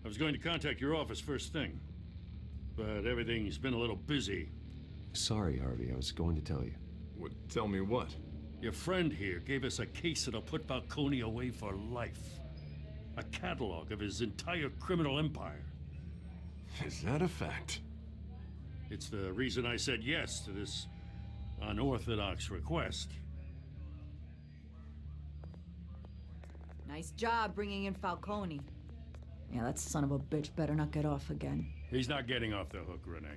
I was going to contact your office first thing, but everything's been a little busy. Sorry, Harvey, I was going to tell you. What? Tell me what? Your friend here gave us a case that'll put Falcone away for life. A catalog of his entire criminal empire. Is that a fact? It's the reason I said yes to this unorthodox request. Nice job bringing in Falcone. Yeah, that son of a bitch better not get off again. He's not getting off the hook, Renee.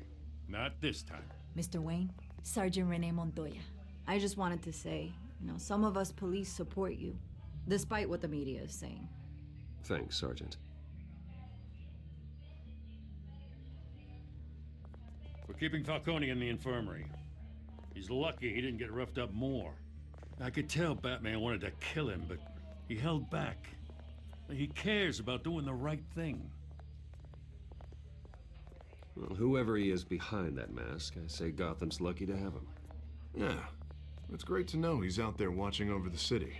Not this time. Mr. Wayne, Sergeant Renee Montoya. I just wanted to say, some of us police support you, despite what the media is saying. Thanks, Sergeant. We're keeping Falcone in the infirmary. He's lucky he didn't get roughed up more. I could tell Batman wanted to kill him, but he held back. He cares about doing the right thing. Well, whoever he is behind that mask, I say Gotham's lucky to have him. Yeah, it's great to know he's out there watching over the city.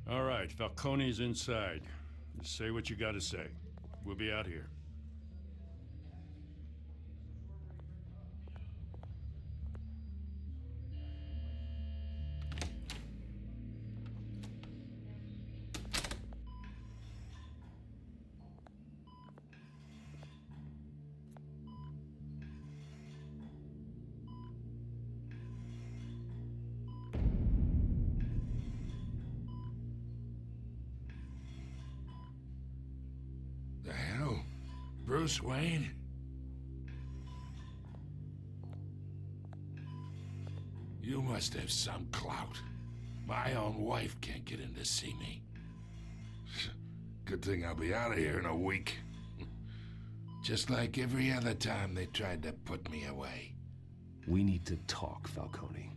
All right, Falcone's inside. Just say what you gotta say. We'll be out here. The hell? Bruce Wayne? You must have some clout. My own wife can't get in to see me. Good thing I'll be out of here in a week. Just like every other time they tried to put me away. We need to talk, Falcone.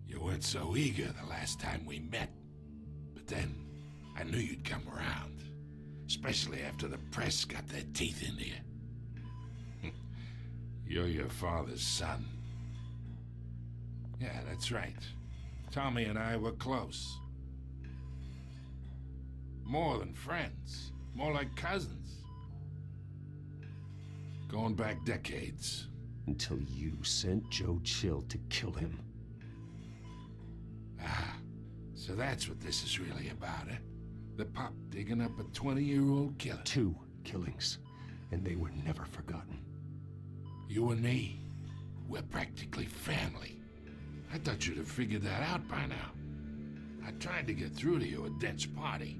You weren't so eager the last time we met. But then, I knew you'd come around. Especially after the press got their teeth into you. You're your father's son. Yeah, that's right. Tommy and I were close. More than friends. More like cousins. Going back decades. Until you sent Joe Chill to kill him. Ah, so that's what this is really about, eh? The pup digging up a 20-year-old killer. 2 killings, and they were never forgotten. You and me, we're practically family. I thought you'd have figured that out by now. I tried to get through to you at Dent's party.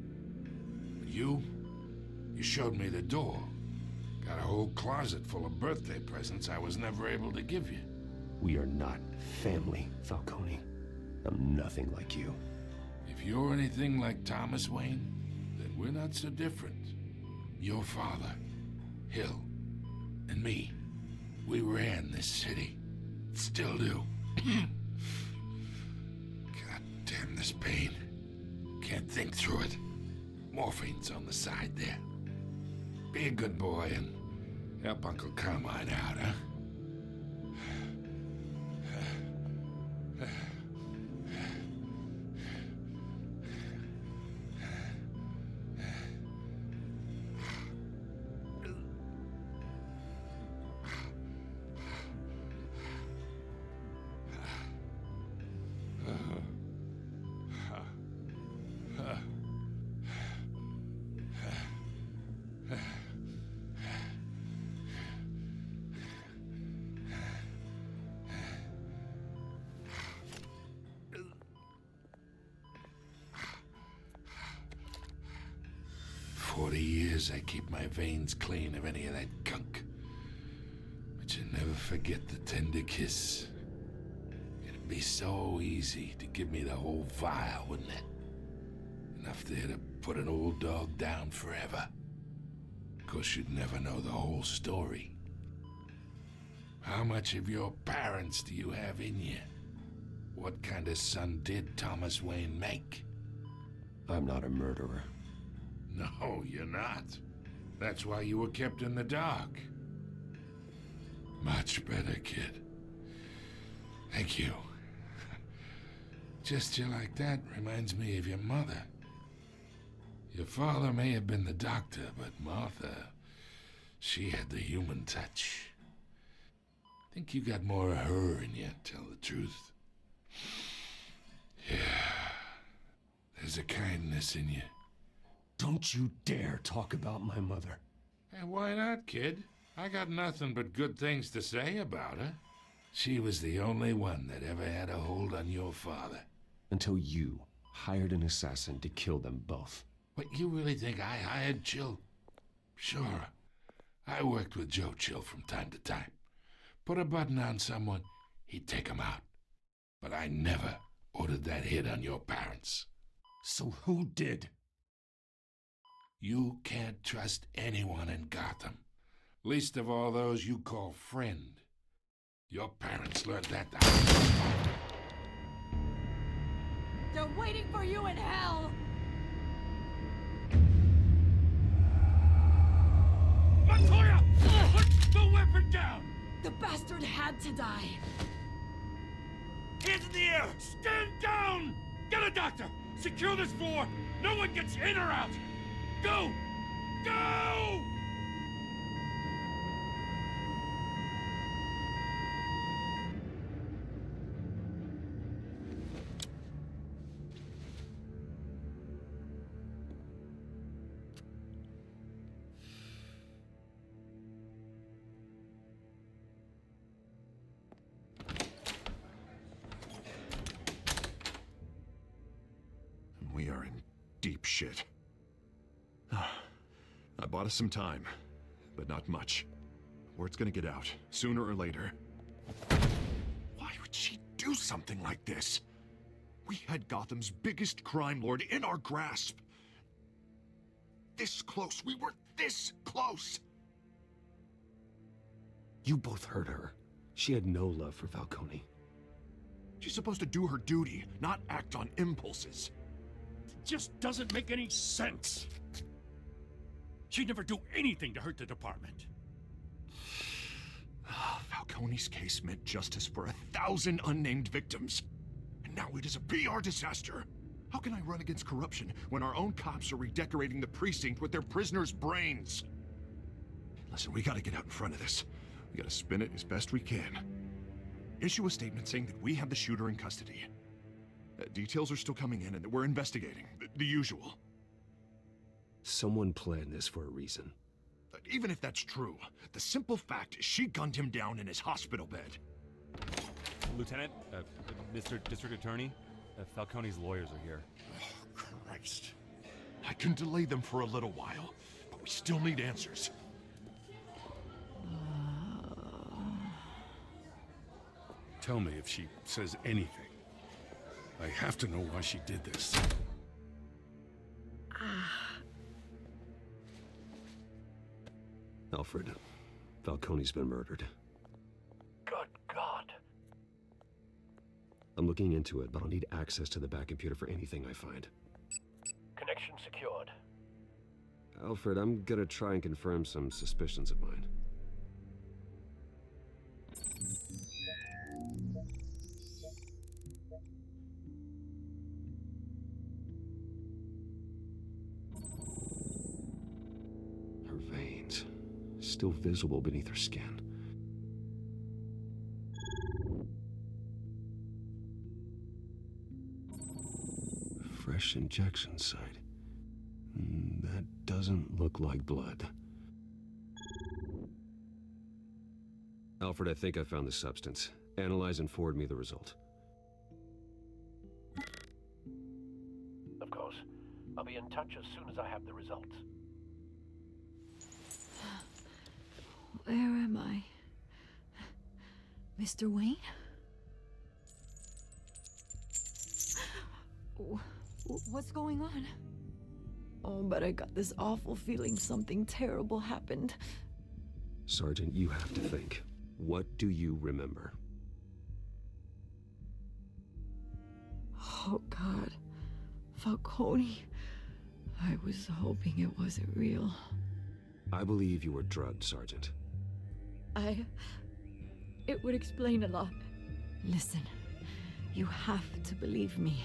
But you showed me the door. Got a whole closet full of birthday presents I was never able to give you. We are not family, Falcone. I'm nothing like you. If you're anything like Thomas Wayne, then we're not so different. Your father, Hill, and me, we ran this city. Still do. God damn this pain. Can't think through it. Morphine's on the side there. Be a good boy and help Uncle Carmine out, huh? years, I keep my veins clean of any of that gunk. But you never forget the tender kiss. It'd be so easy to give me the whole vial, wouldn't it? Enough there to put an old dog down forever. Of course, you'd never know the whole story. How much of your parents do you have in you? What kind of son did Thomas Wayne make? I'm not a murderer. No, you're not. That's why you were kept in the dark. Much better, kid. Thank you. Gesture like that reminds me of your mother. Your father may have been the doctor, but Martha, she had the human touch. I think you got more of her in you, tell the truth. Yeah. There's a kindness in you. Don't you dare talk about my mother. Hey, why not, kid? I got nothing but good things to say about her. She was the only one that ever had a hold on your father. Until you hired an assassin to kill them both. What, you really think I hired Chill? Sure. I worked with Joe Chill from time to time. Put a button on someone, he'd take him out. But I never ordered that hit on your parents. So who did? You can't trust anyone in Gotham. Least of all those you call friend. Your parents learned that the hard way. They're waiting for you in hell! Montoya! Put the weapon down! The bastard had to die. Hands in the air! Stand down! Get a doctor! Secure this floor! No one gets in or out! Go! Go! We are in deep shit. I bought us some time, but not much. Word's gonna get out, sooner or later. Why would she do something like this? We had Gotham's biggest crime lord in our grasp. This close, we were this close! You both hurt her. She had no love for Falcone. She's supposed to do her duty, not act on impulses. It just doesn't make any sense. She'd never do anything to hurt the department. Falcone's case meant justice for 1,000 unnamed victims. And now it is a PR disaster. How can I run against corruption when our own cops are redecorating the precinct with their prisoners' brains? Listen, we gotta get out in front of this. We gotta spin it as best we can. Issue a statement saying that we have the shooter in custody. Details are still coming in and that we're investigating. The usual. Someone planned this for a reason. Even if that's true, the simple fact is she gunned him down in his hospital bed. Lieutenant, Mr. District Attorney, Falcone's lawyers are here. Oh, Christ. I can delay them for a little while, but we still need answers. Tell me if she says anything. I have to know why she did this. Alfred, Falcone's been murdered. Good God. I'm looking into it, but I'll need access to the back computer for anything I find. Connection secured. Alfred, I'm gonna try and confirm some suspicions of mine. Her veins, still visible beneath her skin. Fresh injection site. That doesn't look like blood. Alfred, I think I found the substance. Analyze and forward me the result. Of course. I'll be in touch as soon as I have the results. Where am I? Mr. Wayne? What's going on? Oh, but I got this awful feeling something terrible happened. Sergeant, you have to think. What do you remember? Oh, God. Falcone. I was hoping it wasn't real. I believe you were drugged, Sergeant. It would explain a lot. Listen, you have to believe me.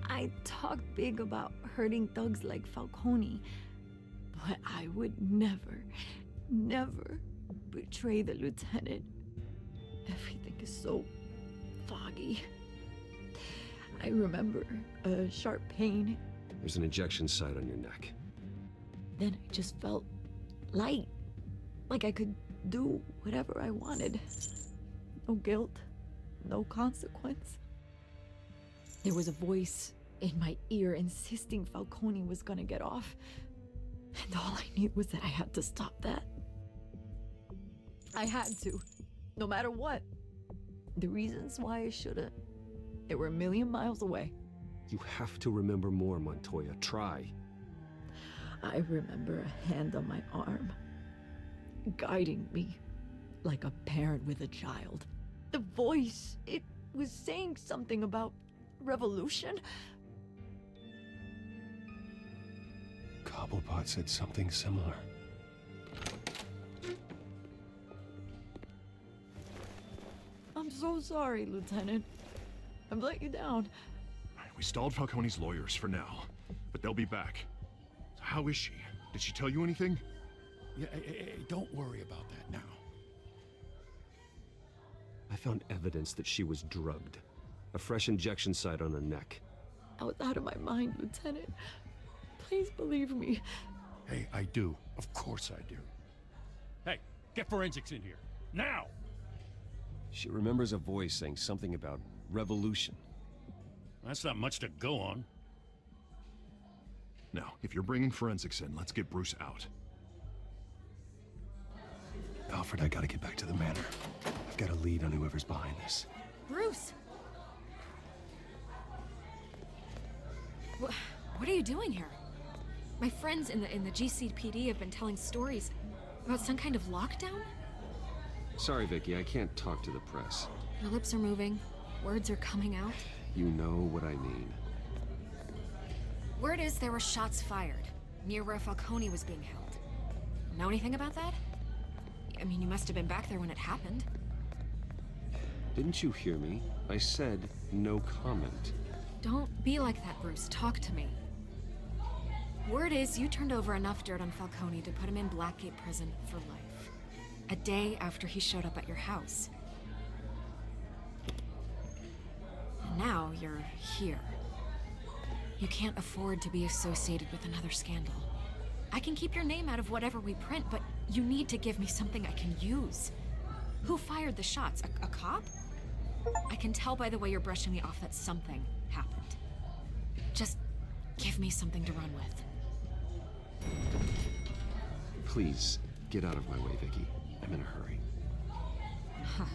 I talk big about hurting thugs like Falcone, but I would never betray the lieutenant. Everything is so foggy. I remember a sharp pain. There's an injection site on your neck. Then I just felt light, like I could do whatever I wanted. No guilt, no consequence. There was a voice in my ear insisting Falcone was gonna get off. And all I knew was that I had to stop that. I had to, no matter what. The reasons why I shouldn't, they were a million miles away. You have to remember more, Montoya. Try. I remember a hand on my arm, guiding me like a parent with a child. The voice, it was saying something about revolution. Cobblepot said something similar. I'm so sorry, Lieutenant. I've let you down. We stalled Falcone's lawyers for now, but they'll be back. How is she? Did she tell you anything? Yeah, don't worry about that now. I found evidence that she was drugged. A fresh injection site on her neck. I was out of my mind, Lieutenant. Please believe me. Hey, I do. Of course I do. Hey, get forensics in here. Now! She remembers a voice saying something about revolution. That's not much to go on. Now, if you're bringing forensics in, let's get Bruce out. Alfred, I gotta get back to the manor. I've got a lead on whoever's behind this. Bruce! What are you doing here? My friends in the GCPD have been telling stories about some kind of lockdown? Sorry, Vicky, I can't talk to the press. Your lips are moving. Words are coming out. You know what I mean. Word is there were shots fired near where Falcone was being held. Know anything about that? I mean, you must have been back there when it happened. Didn't you hear me? I said no comment. Don't be like that, Bruce. Talk to me. Word is you turned over enough dirt on Falcone to put him in Blackgate Prison for life. A day after he showed up at your house. And now you're here. You can't afford to be associated with another scandal. I can keep your name out of whatever we print, but you need to give me something I can use. Who fired the shots? A cop? I can tell by the way you're brushing me off that something happened. Just give me something to run with. Please, get out of my way, Vicky. I'm in a hurry. Huh.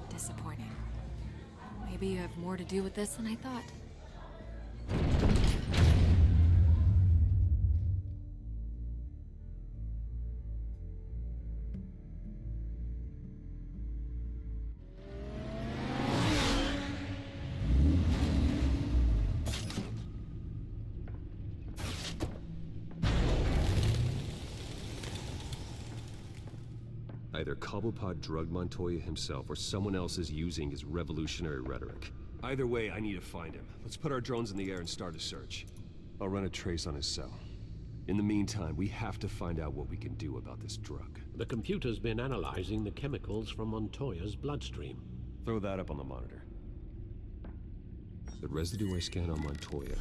Disappointing. Maybe you have more to do with this than I thought. Either Cobblepot drugged Montoya himself, or someone else is using his revolutionary rhetoric. Either way, I need to find him. Let's put our drones in the air and start a search. I'll run a trace on his cell. In the meantime, we have to find out what we can do about this drug. The computer's been analyzing the chemicals from Montoya's bloodstream. Throw that up on the monitor. The residue I scanned on Montoya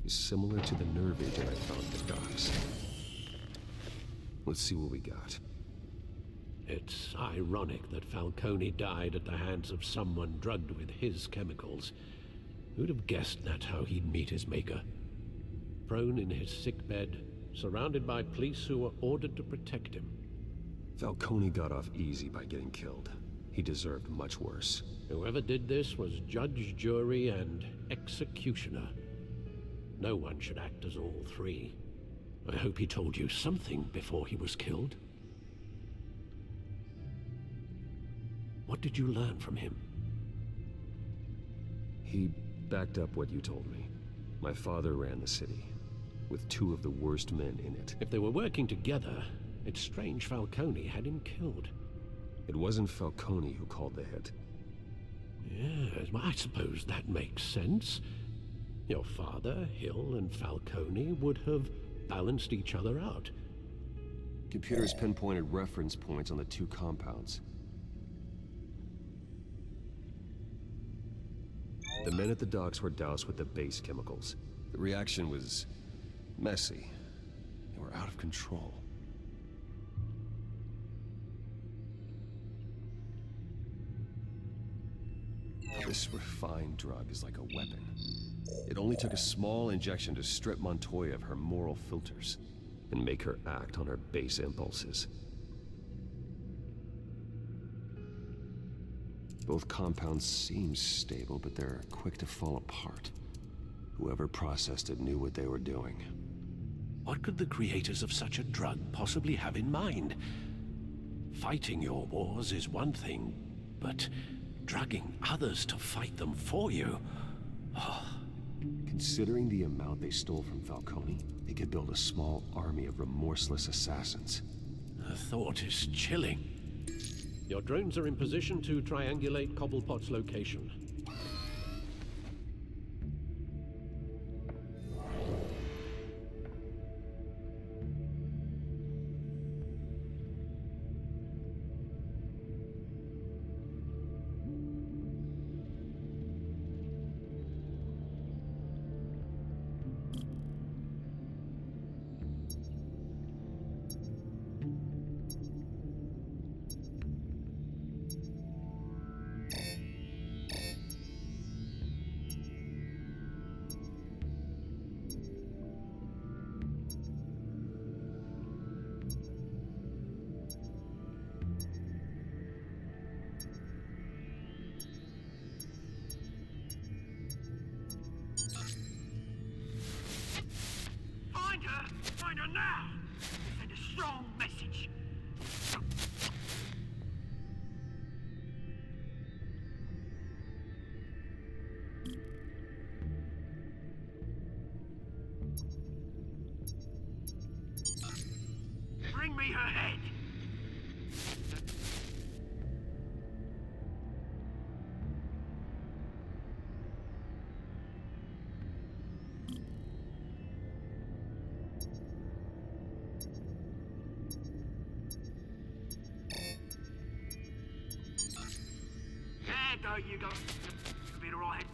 is similar to the nerve agent I found at the docks. Let's see what we got. It's ironic that Falcone died at the hands of someone drugged with his chemicals. Who'd have guessed that's how he'd meet his maker? Prone in his sickbed, surrounded by police who were ordered to protect him. Falcone got off easy by getting killed. He deserved much worse. Whoever did this was judge, jury, and executioner. No one should act as all three. I hope he told you something before he was killed. What did you learn from him? He backed up what you told me. My father ran the city, with two of the worst men in it. If they were working together, it's strange Falcone had him killed. It wasn't Falcone who called the hit. Yes, well, I suppose that makes sense. Your father, Hill, and Falcone would have balanced each other out. Computers pinpointed reference points on the two compounds. The men at the docks were doused with the base chemicals. The reaction was messy. They were out of control. This refined drug is like a weapon. It only took a small injection to strip Montoya of her moral filters and make her act on her base impulses. Both compounds seem stable, but they're quick to fall apart. Whoever processed it knew what they were doing. What could the creators of such a drug possibly have in mind? Fighting your wars is one thing, but drugging others to fight them for you? Oh. Considering the amount they stole from Falcone, they could build a small army of remorseless assassins. The thought is chilling. Your drones are in position to triangulate Cobblepot's location. Find her now! Send a strong message. Bring me her head! There you go. Been alright.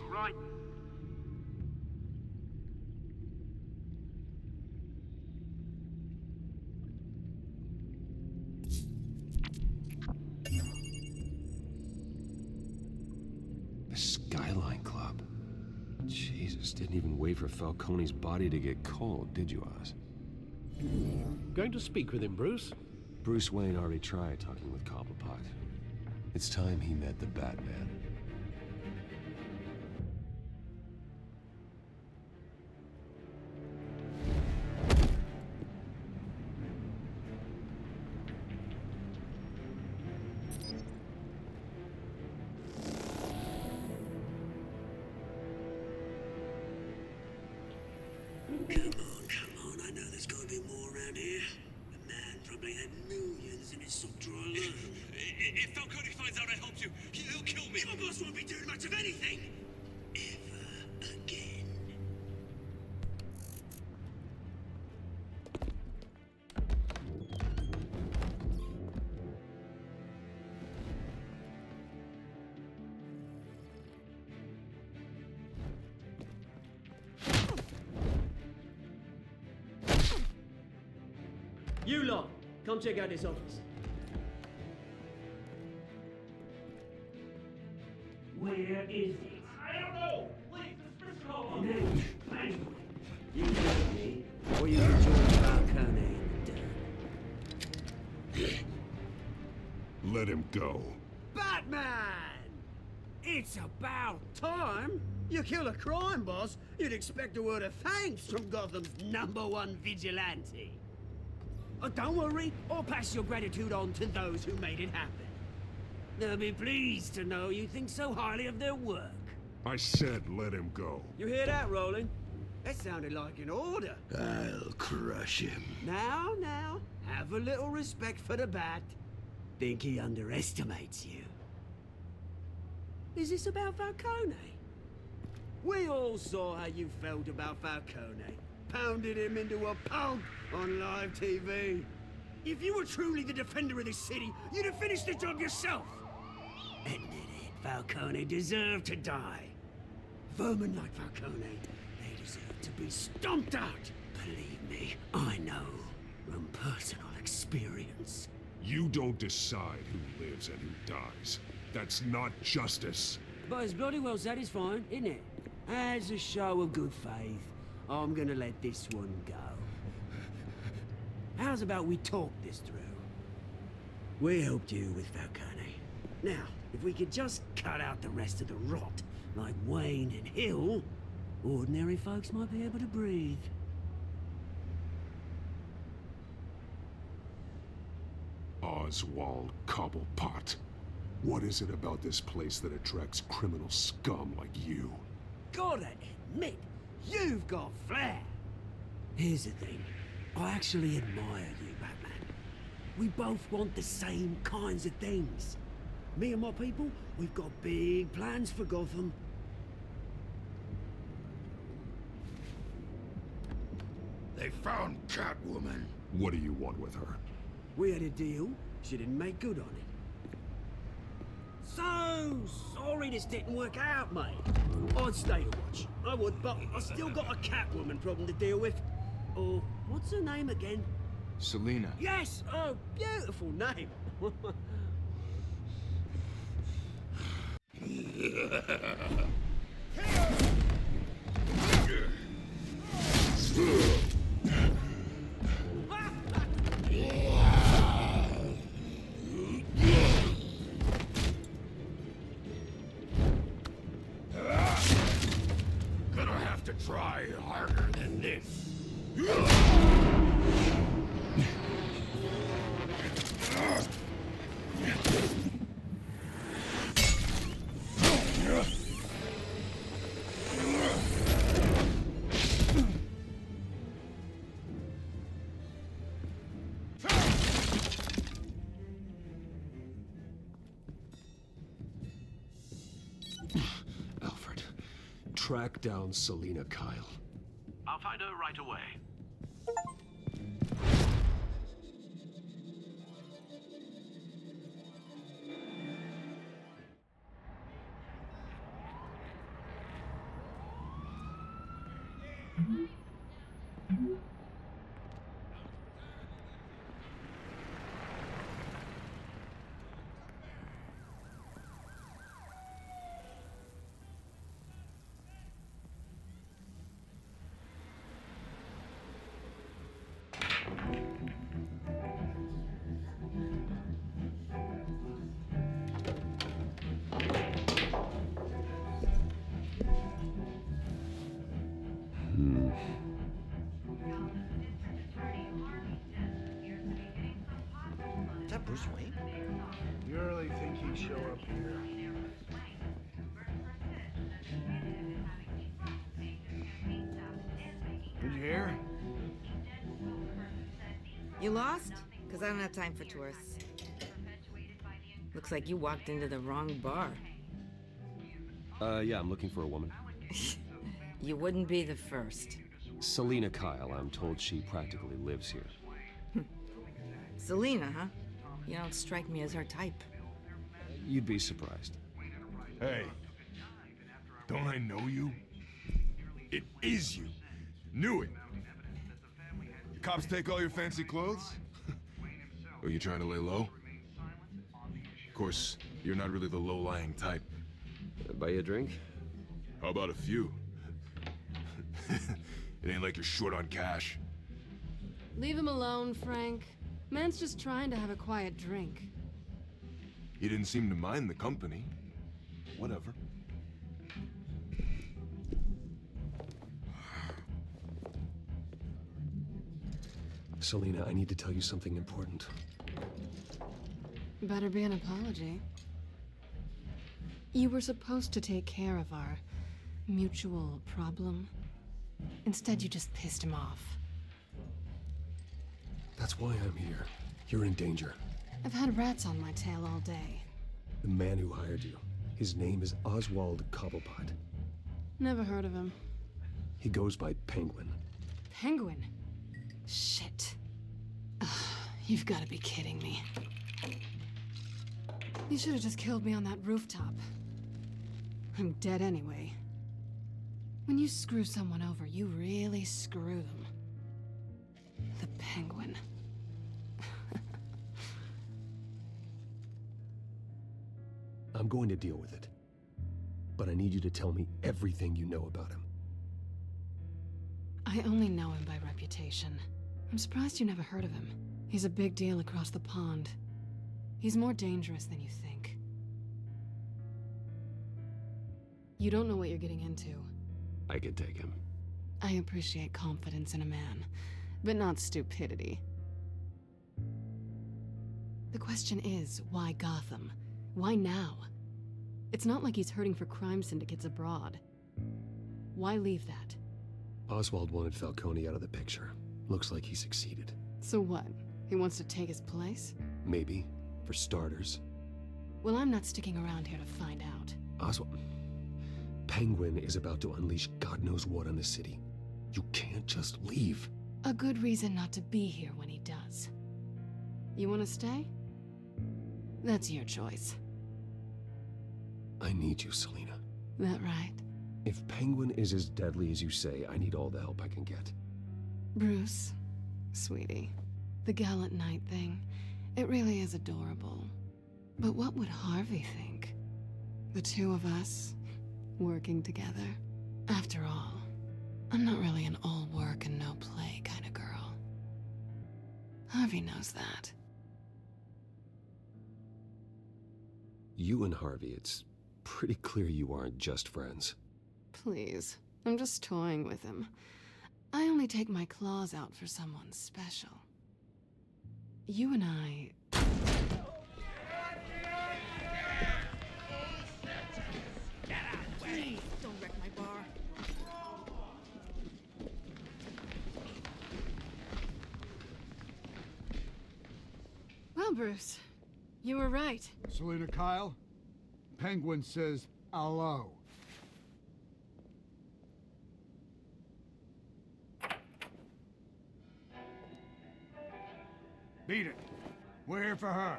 Alright. The Skyline Club. Jesus, didn't even wait for Falcone's body to get cold, did you, Oz? Going to speak with him, Bruce? Bruce Wayne already tried talking with Cobblepot. It's time he met the Batman. Come on, I know there's gotta be more around here. The man probably had millions in his sock drawer alone. If Falcone finds out I helped you, he'll kill me. My boss won't be doing much of anything. Ever again. You lot, come check out his office. Where is it? I don't know! Please, just call on me. You tell me, or you can join Falcone in the dirt. go. Batman! It's about time. You kill a crime boss, you'd expect a word of thanks from Gotham's #1 vigilante. Oh, don't worry, I'll pass your gratitude on to those who made it happen. They'll be pleased to know you think so highly of their work. I said let him go. You hear that, Roland? That sounded like an order. I'll crush him. Now, have a little respect for the Bat. Think he underestimates you. Is this about Falcone? We all saw how you felt about Falcone. Pounded him into a pulp on live TV. If you were truly the defender of this city, you'd have finished the job yourself. Admit it, Falcone deserved to die. Vermin like Falcone, they deserve to be stomped out. Believe me, I know from personal experience. You don't decide who lives and who dies. That's not justice. But it's bloody well satisfying, isn't it? As a show of good faith, I'm gonna let this one go. How's about we talk this through? We helped you with Falcone. Now, if we could just cut out the rest of the rot, like Wayne and Hill, ordinary folks might be able to breathe. Oswald Cobblepot. What is it about this place that attracts criminal scum like you? Gotta admit, you've got flair. Here's the thing. I actually admire you, Batman. We both want the same kinds of things. Me and my people, we've got big plans for Gotham. They found Catwoman. What do you want with her? We had a deal. She didn't make good on it. So sorry this didn't work out, mate. I'd stay to watch. I would, but I still got a Catwoman problem to deal with. Oh, what's her name again? Selina. Yes! Oh, beautiful name. Gonna have to try harder than this. Alfred, track down Selina Kyle. I'll find her right away. Is that Bruce Wayne? You really think he'd show up here? Did you hear? You lost? Because I don't have time for tourists. Looks like you walked into the wrong bar. Yeah, I'm looking for a woman. You wouldn't be the first. Selina Kyle, I'm told she practically lives here. Selina, huh? You don't strike me as her type. You'd be surprised. Hey, don't I know you? It is you. Knew it. The cops take all your fancy clothes? Are you trying to lay low? Of course, you're not really the low-lying type. Buy you a drink? How about a few? It ain't like you're short on cash. Leave him alone, Frank. Man's just trying to have a quiet drink. You didn't seem to mind the company. Whatever. Selina, I need to tell you something important. Better be an apology. You were supposed to take care of our mutual problem. Instead, you just pissed him off. That's why I'm here. You're in danger. I've had rats on my tail all day. The man who hired you, his name is Oswald Cobblepot. Never heard of him. He goes by Penguin. Penguin? Shit. Ugh, you've got to be kidding me. You should have just killed me on that rooftop. I'm dead anyway. When you screw someone over, you really screw them. The Penguin. I'm going to deal with it. But I need you to tell me everything you know about him. I only know him by reputation. I'm surprised you never heard of him. He's a big deal across the pond. He's more dangerous than you think. You don't know what you're getting into. I can take him. I appreciate confidence in a man, but not stupidity. The question is, why Gotham? Why now? It's not like he's hurting for crime syndicates abroad. Why leave that? Oswald wanted Falcone out of the picture. Looks like he succeeded. So what? He wants to take his place? Maybe, for starters. Well, I'm not sticking around here to find out. Oswald... Penguin is about to unleash God knows what on the city. You can't just leave. A good reason not to be here when he does. You want to stay? That's your choice. I need you, Selina. That right? If Penguin is as deadly as you say, I need all the help I can get. Bruce, sweetie, the gallant knight thing, it really is adorable. But what would Harvey think? The two of us, working together? After all, I'm not really an all work and no play kind of girl. Harvey knows that. You and Harvey, it's pretty clear you aren't just friends. Please, I'm just toying with him. I only take my claws out for someone special. You and I... Please, don't wreck my bar. Well, Bruce, you were right. Selina Kyle, Penguin says hello. Beat it. We're here for her.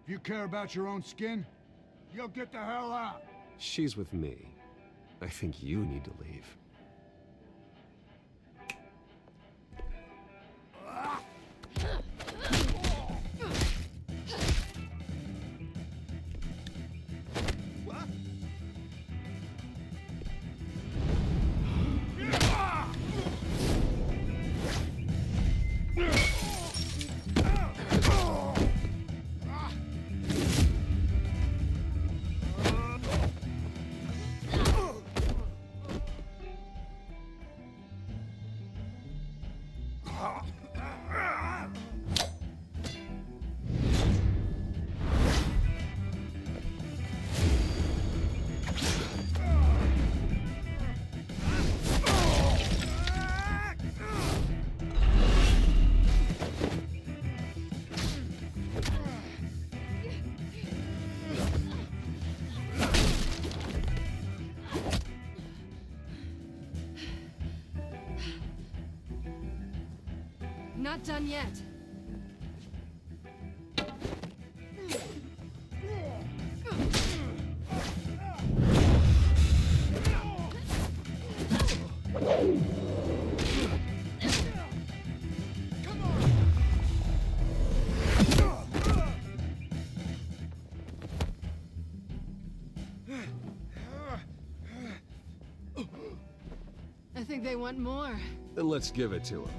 If you care about your own skin, you'll get the hell out. She's with me. I think you need to leave. Not done yet. I think they want more. Then let's give it to him.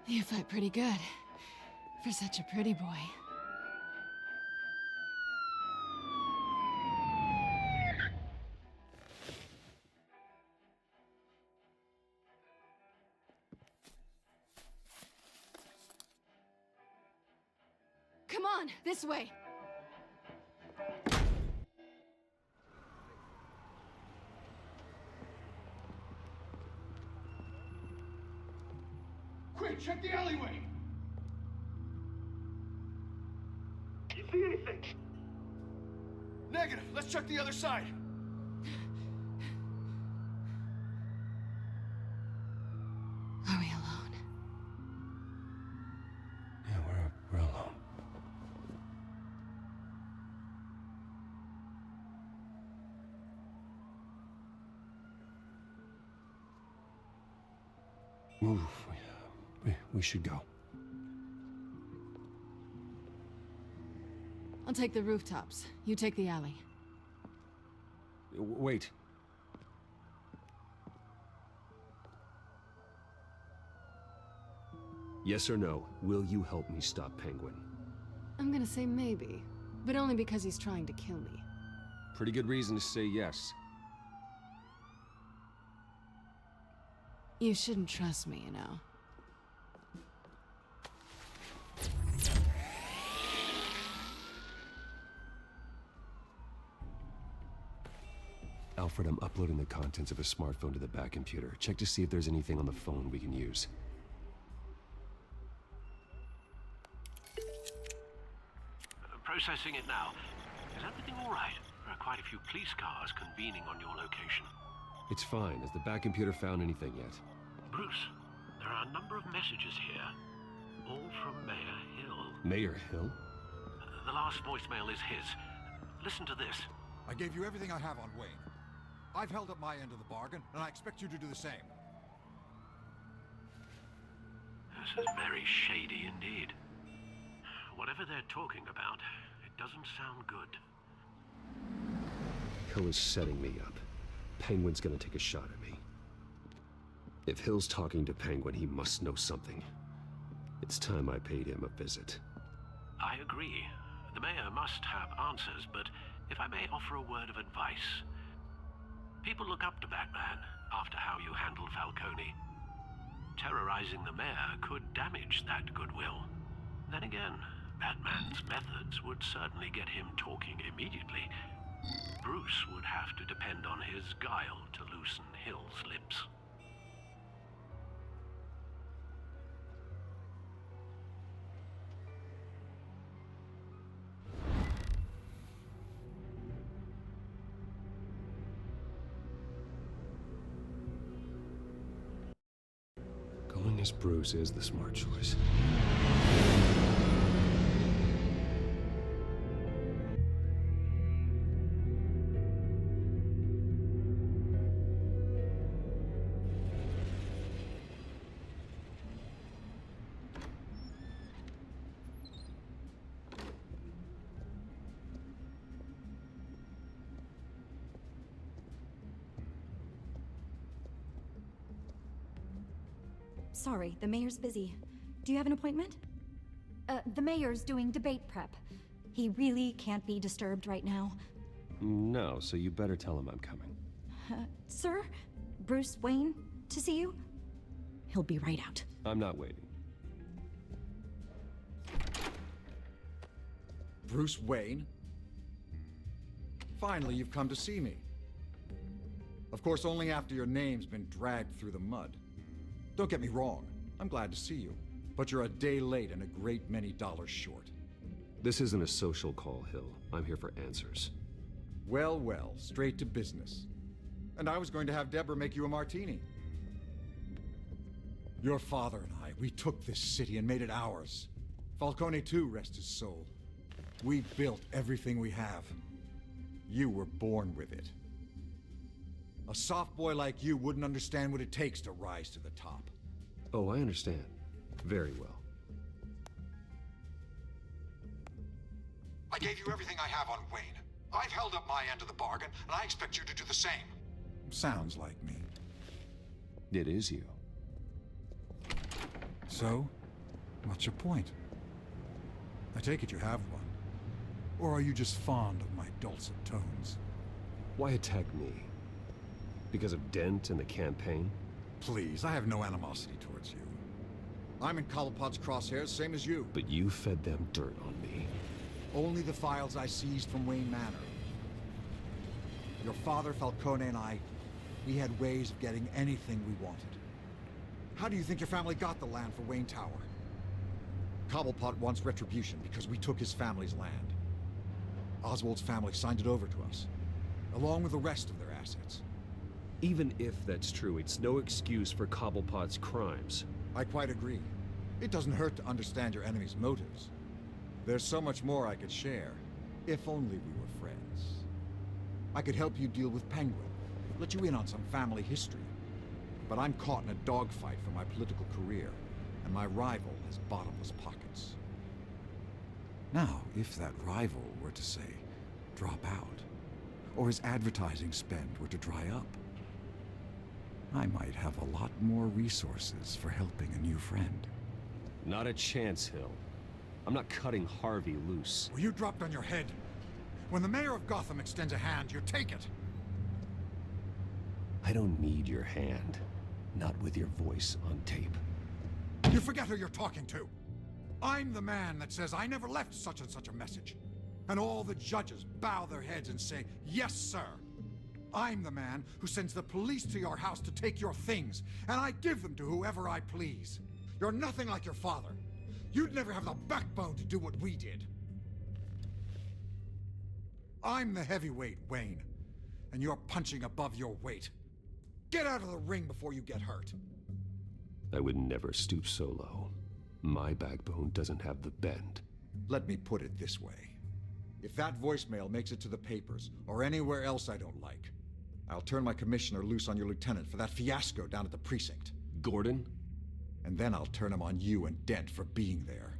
You fight pretty good, for such a pretty boy. Come on, this way! Quick, check the alleyway! You see anything? Negative. Let's check the other side. Are we alone? Yeah, we're alone. Move. We should go. I'll take the rooftops. You take the alley. Wait. Yes or no, will you help me stop Penguin? I'm gonna say maybe, but only because he's trying to kill me. Pretty good reason to say yes. You shouldn't trust me, you know. Alfred, I'm uploading the contents of a smartphone to the back computer. Check to see if there's anything on the phone we can use. Processing it now. Is everything all right? There are quite a few police cars convening on your location. It's fine. Has the back computer found anything yet? Bruce, there are a number of messages here. All from Mayor Hill. Mayor Hill? The last voicemail is his. Listen to this. I gave you everything I have on Wayne. I've held up my end of the bargain, and I expect you to do the same. This is very shady indeed. Whatever they're talking about, it doesn't sound good. Hill is setting me up. Penguin's gonna take a shot at me. If Hill's talking to Penguin, he must know something. It's time I paid him a visit. I agree. The mayor must have answers, but if I may offer a word of advice. People look up to Batman after how you handled Falcone. Terrorizing the mayor could damage that goodwill. Then again, Batman's methods would certainly get him talking immediately. Bruce would have to depend on his guile to loosen Hill's lips. Going as Bruce is the smart choice. Sorry, the mayor's busy. Do you have an appointment? The mayor's doing debate prep. He really can't be disturbed right now. No, so you better tell him I'm coming. Sir? Bruce Wayne to see you? He'll be right out. I'm not waiting. Bruce Wayne? Finally, you've come to see me. Of course, only after your name's been dragged through the mud. Don't get me wrong, I'm glad to see you, but you're a day late and a great many dollars short. This isn't a social call, Hill. I'm here for answers. Well, well, straight to business. And I was going to have Deborah make you a martini. Your father and I, we took this city and made it ours. Falcone too, rest his soul. We built everything we have. You were born with it. A soft boy like you wouldn't understand what it takes to rise to the top. Oh, I understand. Very well. I gave you everything I have on Wayne. I've held up my end of the bargain, and I expect you to do the same. Sounds like me. It is you. So, what's your point? I take it you have one. Or are you just fond of my dulcet tones? Why attack me? Because of Dent and the campaign? Please, I have no animosity towards you. I'm in Cobblepot's crosshairs, same as you. But you fed them dirt on me. Only the files I seized from Wayne Manor. Your father, Falcone, and I, we had ways of getting anything we wanted. How do you think your family got the land for Wayne Tower? Cobblepot wants retribution because we took his family's land. Oswald's family signed it over to us, along with the rest of their assets. Even if that's true, it's no excuse for Cobblepot's crimes. I quite agree. It doesn't hurt to understand your enemy's motives. There's so much more I could share, if only we were friends. I could help you deal with Penguin, let you in on some family history. But I'm caught in a dogfight for my political career, and my rival has bottomless pockets. Now, if that rival were to say, drop out, or his advertising spend were to dry up, I might have a lot more resources for helping a new friend. Not a chance, Hill. I'm not cutting Harvey loose. Well, you dropped on your head. When the mayor of Gotham extends a hand, you take it. I don't need your hand. Not with your voice on tape. You forget who you're talking to. I'm the man that says I never left such and such a message. And all the judges bow their heads and say, yes, sir. I'm the man who sends the police to your house to take your things, and I give them to whoever I please. You're nothing like your father. You'd never have the backbone to do what we did. I'm the heavyweight, Wayne, and you're punching above your weight. Get out of the ring before you get hurt. I would never stoop so low. My backbone doesn't have the bend. Let me put it this way. If that voicemail makes it to the papers, or anywhere else I don't like, I'll turn my commissioner loose on your lieutenant for that fiasco down at the precinct. Gordon? And then I'll turn him on you and Dent for being there.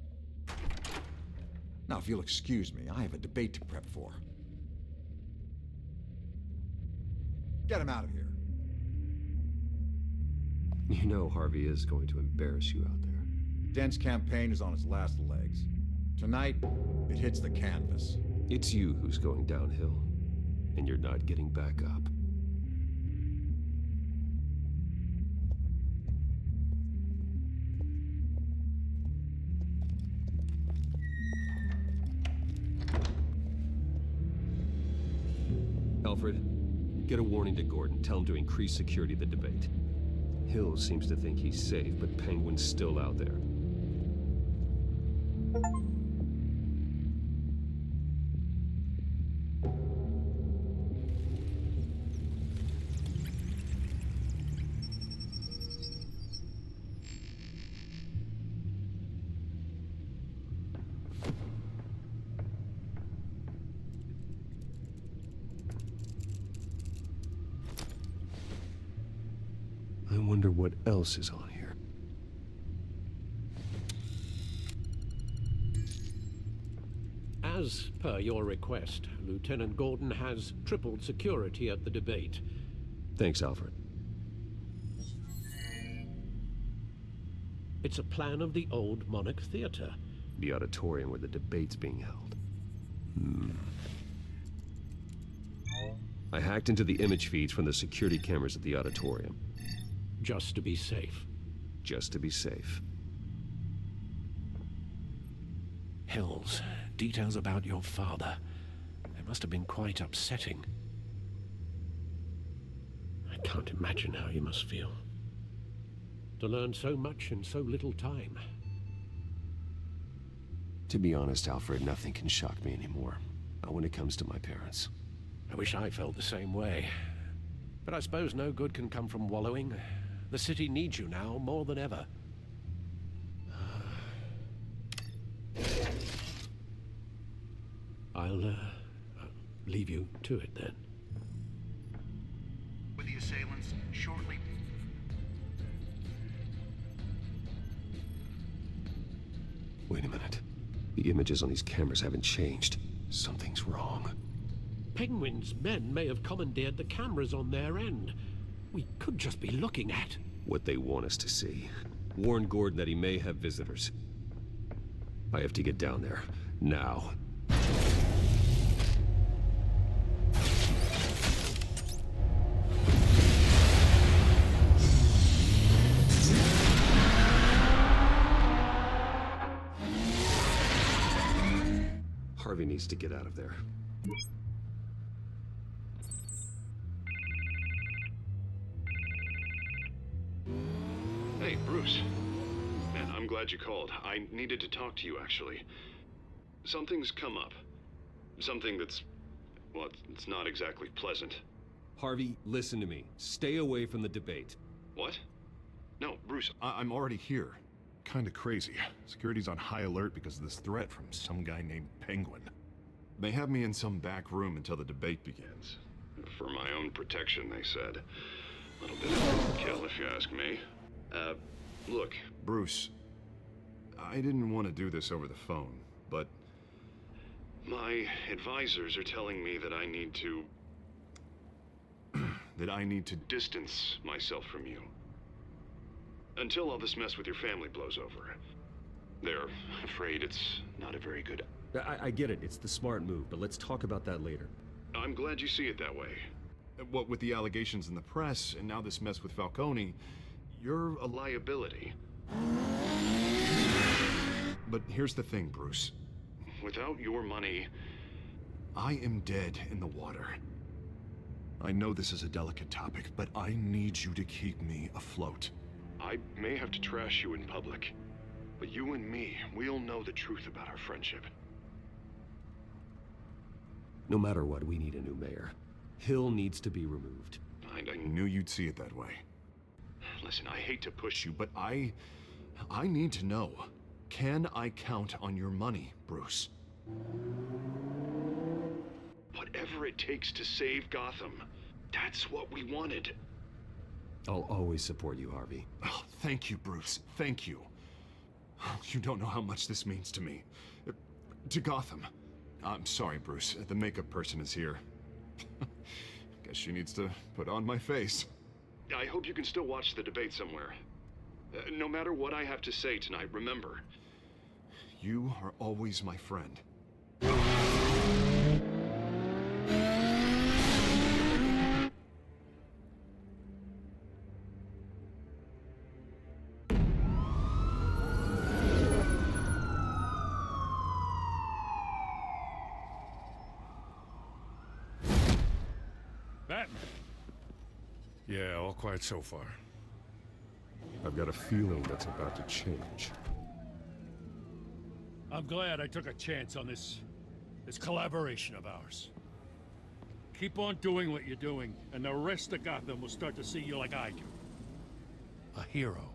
Now, if you'll excuse me, I have a debate to prep for. Get him out of here. You know Harvey is going to embarrass you out there. Dent's campaign is on its last legs. Tonight, it hits the canvas. It's you who's going downhill, and you're not getting back up. Alfred, get a warning to Gordon. Tell him to increase security of the debate. Hill seems to think he's safe, but Penguin's still out there. I wonder what else is on here. As per your request, Lieutenant Gordon has tripled security at the debate. Thanks, Alfred. It's a plan of the old Monarch Theater. The auditorium where the debate's being held. I hacked into the image feeds from the security cameras at the auditorium. Just to be safe. Just to be safe. Hills, details about your father. They must have been quite upsetting. I can't imagine how you must feel. To learn so much in so little time. To be honest, Alfred, nothing can shock me anymore. Not when it comes to my parents. I wish I felt the same way. But I suppose no good can come from wallowing. The city needs you now more than ever. I'll leave you to it then. With the assailants shortly. Wait a minute. The images on these cameras haven't changed. Something's wrong. Penguin's men may have commandeered the cameras on their end. We could just be looking at what they want us to see. Warn Gordon that he may have visitors. I have to get down there. Now. Harvey needs to get out of there. Hey, Bruce. Man, I'm glad you called. I needed to talk to you, actually. Something's come up. Something that's... well, it's not exactly pleasant. Harvey, listen to me. Stay away from the debate. What? No, Bruce, I'm already here. Kinda crazy. Security's on high alert because of this threat from some guy named Penguin. They have me in some back room until the debate begins. For my own protection, they said. A little bit of overkill, if you ask me. Look. Bruce, I didn't want to do this over the phone, but... my advisors are telling me that I need to... that I need to distance myself from you. Until all this mess with your family blows over. They're afraid it's not a very good... I get it. It's the smart move, but let's talk about that later. I'm glad you see it that way. What with the allegations in the press, and now this mess with Falcone, you're a liability. But here's the thing, Bruce. Without your money... I am dead in the water. I know this is a delicate topic, but I need you to keep me afloat. I may have to trash you in public, but you and me, we'll know the truth about our friendship. No matter what, we need a new mayor. Hill needs to be removed. I knew you'd see it that way. Listen, I hate to push you, But I need to know. Can I count on your money, Bruce? Whatever it takes to save Gotham, that's what we wanted. I'll always support you, Harvey. Oh, thank you, Bruce. Thank you. You don't know how much this means to me. To Gotham. I'm sorry, Bruce. The makeup person is here. Guess she needs to put on my face. I hope you can still watch the debate somewhere. No matter what I have to say tonight, remember. You are always my friend. Batman. Yeah, all quiet so far. I've got a feeling that's about to change. I'm glad I took a chance on this collaboration of ours. Keep on doing what you're doing, and the rest of Gotham will start to see you like I do. A hero.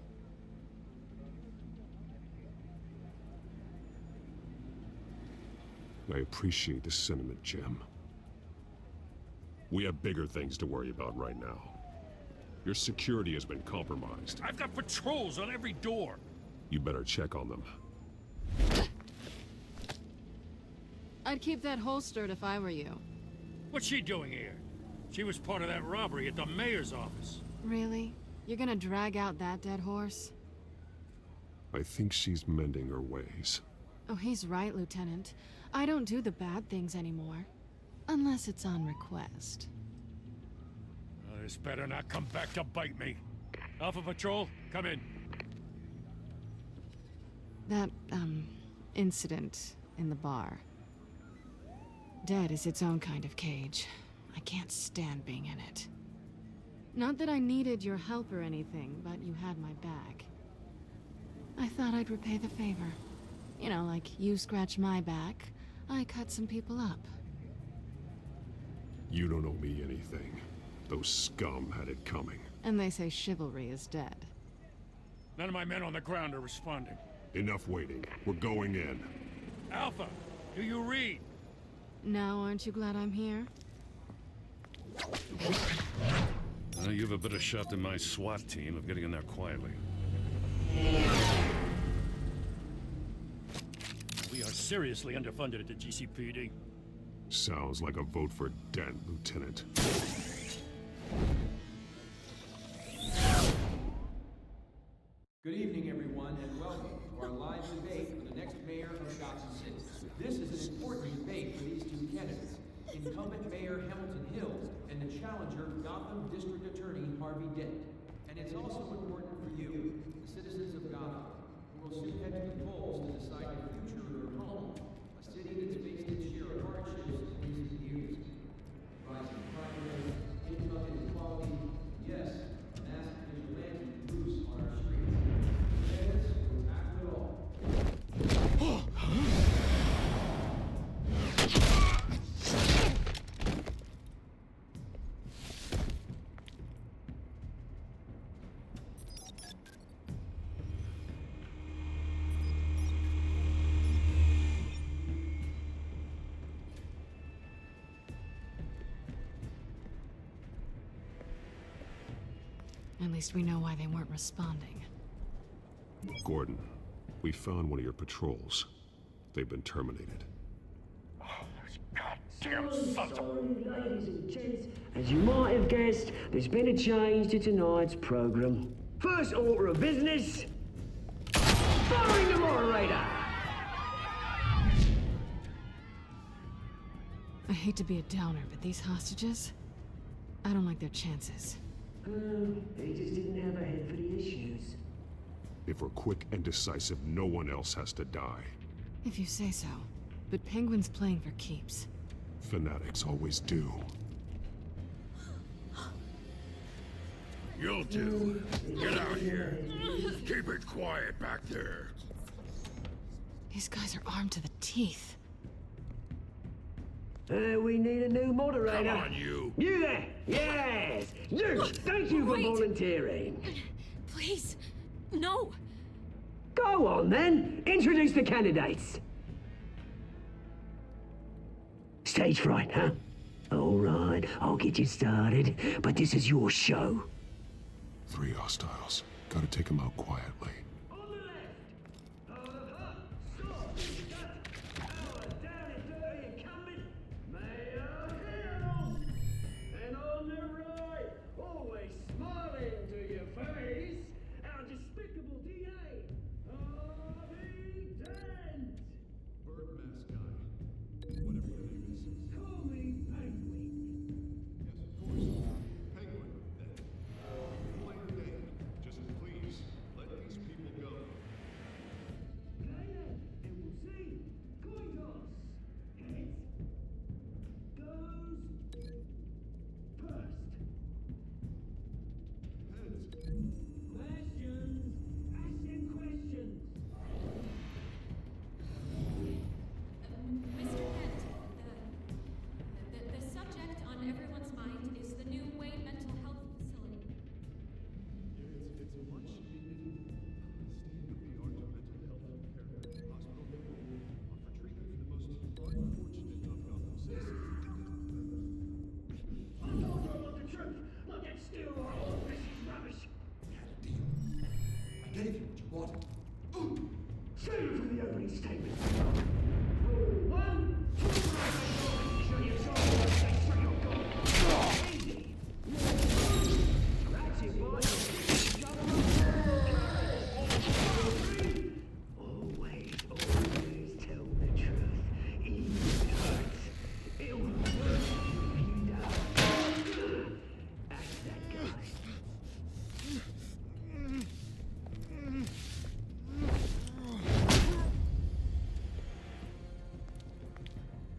I appreciate the sentiment, Jim. We have bigger things to worry about right now. Your security has been compromised. I've got patrols on every door. You better check on them. I'd keep that holstered if I were you. What's she doing here? She was part of that robbery at the mayor's office. Really? You're gonna drag out that dead horse? I think she's mending her ways. Oh, he's right, Lieutenant. I don't do the bad things anymore. Unless it's on request. This better not come back to bite me. Alpha Patrol, come in. That, incident in the bar. Dead is its own kind of cage. I can't stand being in it. Not that I needed your help or anything, but you had my back. I thought I'd repay the favor. You know, like you scratch my back, I cut some people up. You don't owe me anything. Those scum had it coming. And they say chivalry is dead. None of my men on the ground are responding. Enough waiting. We're going in. Alpha, do you read? Now aren't you glad I'm here? You have a better shot than my SWAT team of getting in there quietly. We are seriously underfunded at the GCPD. Sounds like a vote for Dent, Lieutenant. Good evening, everyone, and welcome to our live debate for the next mayor of Gotham City. This is an important debate for these two candidates, incumbent Mayor Hamilton Hill and the challenger Gotham District Attorney Harvey Dent. And it's also important for you, the citizens of Gotham, who will soon head to the polls to decide the future of your home, a city that's faced its share of hardships in recent years. Rising crime rates, income inequality, yes, a massive vigilante loose on our streets. Yes, we'll tackle it all. At least we know why they weren't responding. Gordon, we found one of your patrols. They've been terminated. Damn sons of... Ladies and gents, as you might have guessed, there's been a change to tonight's program. First order of business, firing the moderator. I hate to be a downer, but these hostages, I don't like their chances. They just didn't have a head for the issues. If we're quick and decisive, no one else has to die. If you say so. But Penguin's playing for keeps. Fanatics always do. You'll do. Get out here. Keep it quiet back there. These guys are armed to the teeth. We need a new moderator. Come on, you. You there? Yes. You. Thank you for volunteering. Please. No. Go on, then. Introduce the candidates. Stage fright, huh? All right, I'll get you started, but this is your show. 3 hostiles. Gotta take them out quietly.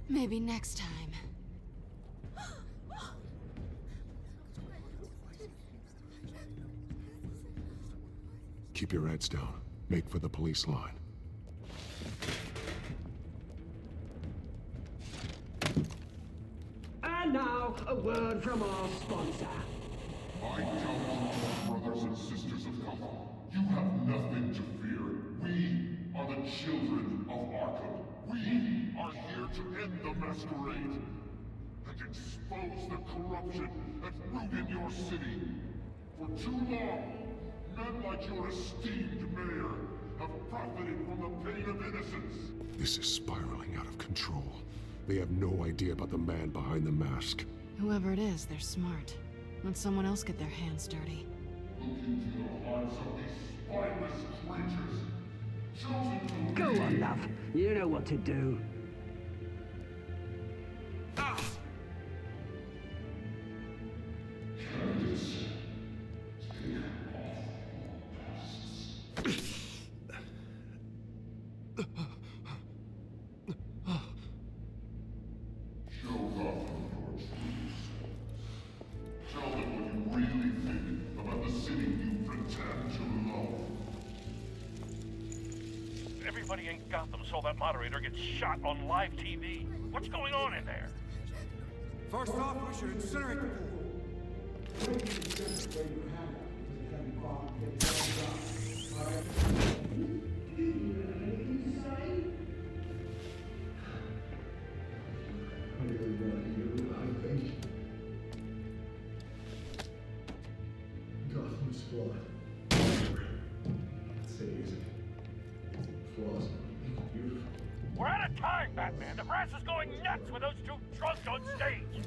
Maybe next time. Keep your heads down. Make for the police line. And now, now, a word from our sponsor. I tell you, brothers and sisters of Gotham, you have nothing to fear. We are the children of Arkham. We are here to end the masquerade and expose the corruption that rooted your city. For too long, men like your esteemed mayor have profited from the pain of innocence. This is spiraling out of control. They have no idea about the man behind the mask. Whoever it is, they're smart. Let someone else get their hands dirty. Look into the hearts of these spineless creatures. Chosen to Go on, love. You know what to do. Candidates, take off Show Gotham your truth. Tell them what you really think about the city you pretend to love. Everybody in Gotham saw that moderator get shot on live TV. What's going on in there? First off, we should incinerate the pool. Gotham's flawed. Say easy. Flaws. Beautiful. We're out of time, Batman. The brass is going nuts with those two drunks on stage.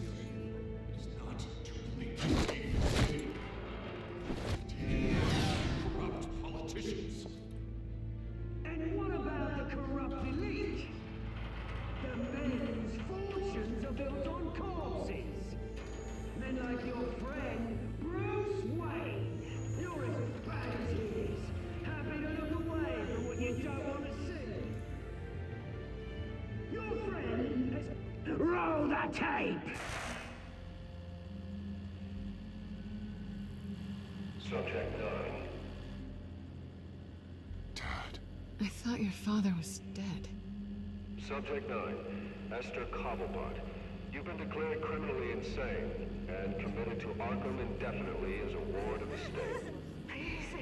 Corrupt politicians. And what about the corrupt elite? The men whose fortunes are built on corpses. Men like your friend, Bruce Wayne. You're as bad as he is. Happy to look away from what you don't want to see. Your friend has... Roll the tape! Subject 9. I thought your father was dead. Subject 9. Esther Cobblepot. You've been declared criminally insane and committed to Arkham indefinitely as a ward of the state. Please,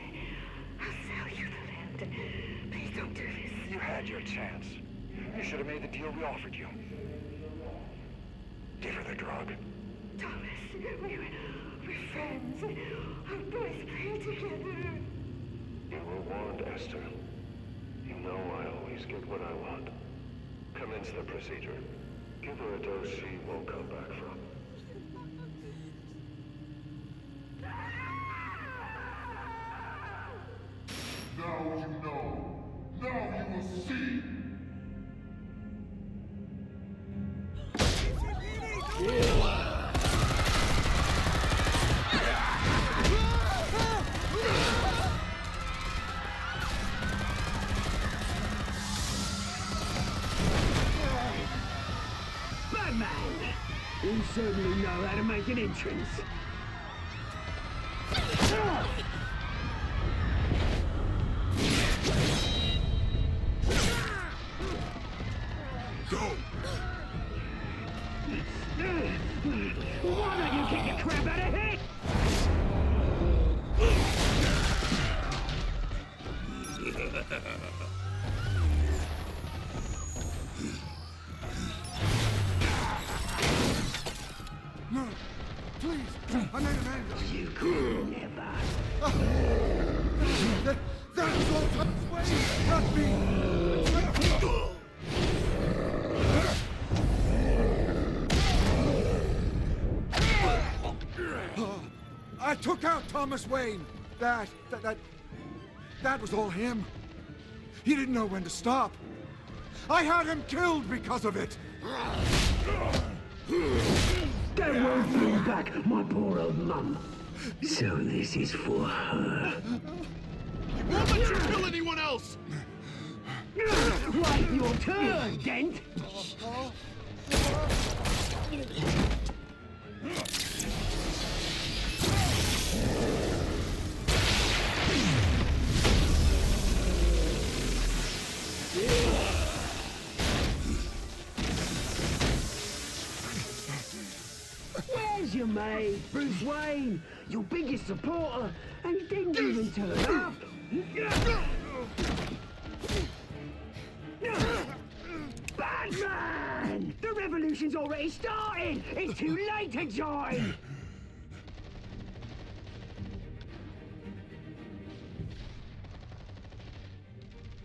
I'll sell you the land. Please don't do this. You had your chance. You should have made the deal we offered you. Give her the drug. Thomas, we're friends. Our boys play together. You were warned, Esther. You know I always get what I want. Commence the procedure. Give her a dose she won't come back from. Now you know. Now you will see. Batman! You certainly know how to make an entrance. Go! Why don't you kick the crap out of here? No, please, I made an end. You could never. That was all Tom's way, not me. I took out Thomas Wayne. That was all him. He didn't know when to stop. I had him killed because of it. That won't bring back my poor old mum. So this is for her. I won't let you kill anyone else! Right, your turn, Dent! Where's your mate, Bruce Wayne? Your biggest supporter, and he didn't even turn up. Batman! The revolution's already started! It's too late to join!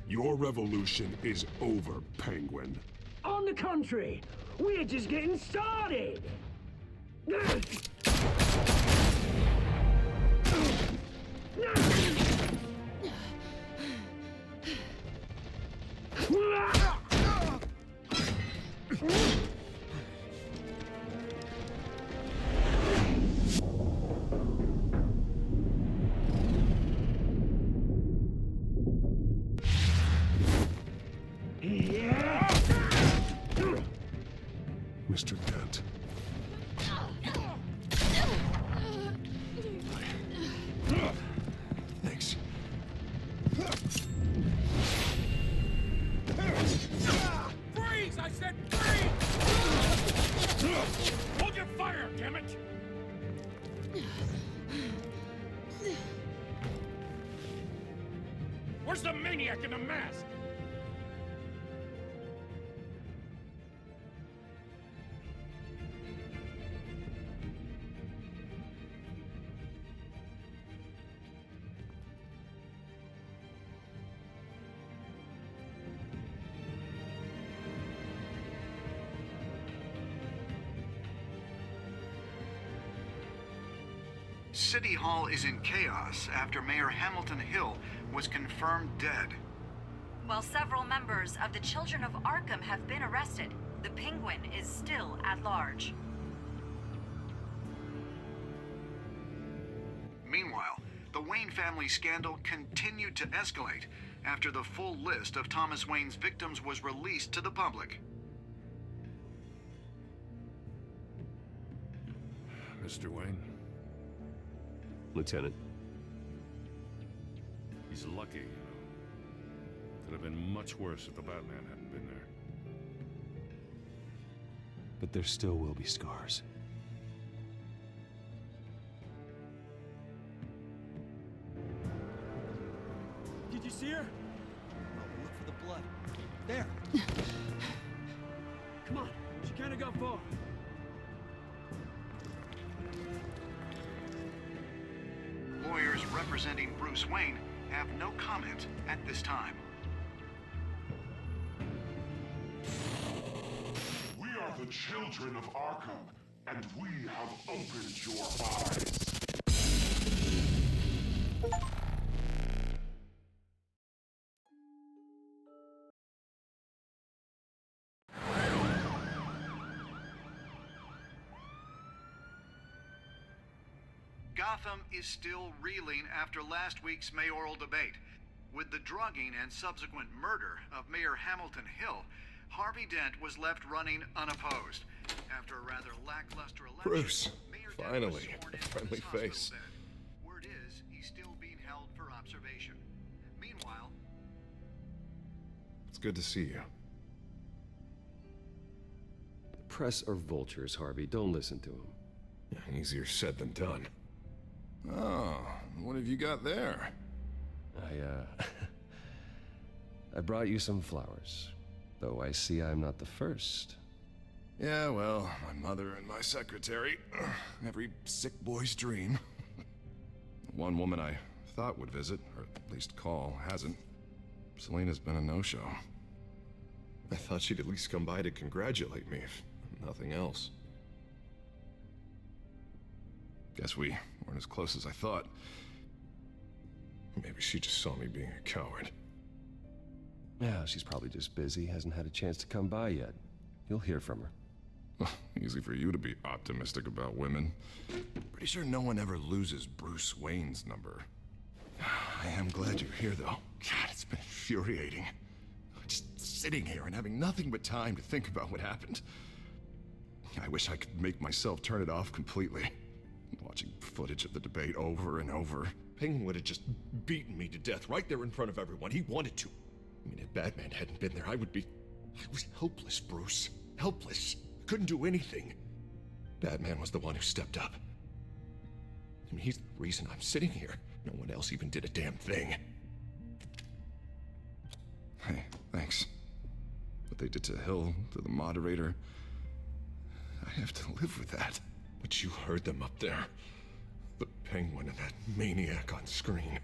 Your revolution is over, Penguin. On the contrary, we're just getting started! Mr. Dent. Thanks. Freeze! I said freeze! Hold your fire, damn it! Where's the maniac in the mask? City Hall is in chaos after Mayor Hamilton Hill was confirmed dead. While several members of the Children of Arkham have been arrested, the Penguin is still at large. Meanwhile, the Wayne family scandal continued to escalate after the full list of Thomas Wayne's victims was released to the public. Mr. Wayne? Lieutenant. He's lucky, you know. Could have been much worse if the Batman hadn't been there. But there still will be scars. Did you see her? Oh, look for the blood. There. Come on, she can't have gone far. Lawyers representing Bruce Wayne have no comment at this time. We are the children of Arkham, and we have opened your eyes. Gotham is still reeling after last week's mayoral debate. With the drugging and subsequent murder of Mayor Hamilton Hill, Harvey Dent was left running unopposed. After a rather lackluster election, Bruce, Mayor Dent was finally, sworn a into friendly his hospital face. bed. Word is, he's still being held for observation. Meanwhile, It's good to see you. The press are vultures, Harvey. Don't listen to them. Easier said than done. Oh, what have you got there? I brought you some flowers. Though I see I'm not the first. Yeah, well, my mother and my secretary. Every sick boy's dream. One woman I thought would visit, or at least call, hasn't. Selena's been a no-show. I thought she'd at least come by to congratulate me, if nothing else. Guess we weren't as close as I thought. Maybe she just saw me being a coward. Yeah, she's probably just busy, hasn't had a chance to come by yet. You'll hear from her. Easy for you to be optimistic about women. Pretty sure no one ever loses Bruce Wayne's number. I am glad you're here, though. God, it's been infuriating. Just sitting here and having nothing but time to think about what happened. I wish I could make myself turn it off completely. Watching footage of the debate over and over. Penguin would have just beaten me to death right there in front of everyone. He wanted to. I mean, if Batman hadn't been there, I was helpless, Bruce. Helpless. Couldn't do anything. Batman was the one who stepped up. I mean, he's the reason I'm sitting here. No one else even did a damn thing. Hey, thanks. What they did to Hill, to the moderator, I have to live with that. But you heard them up there. The Penguin and that maniac on screen.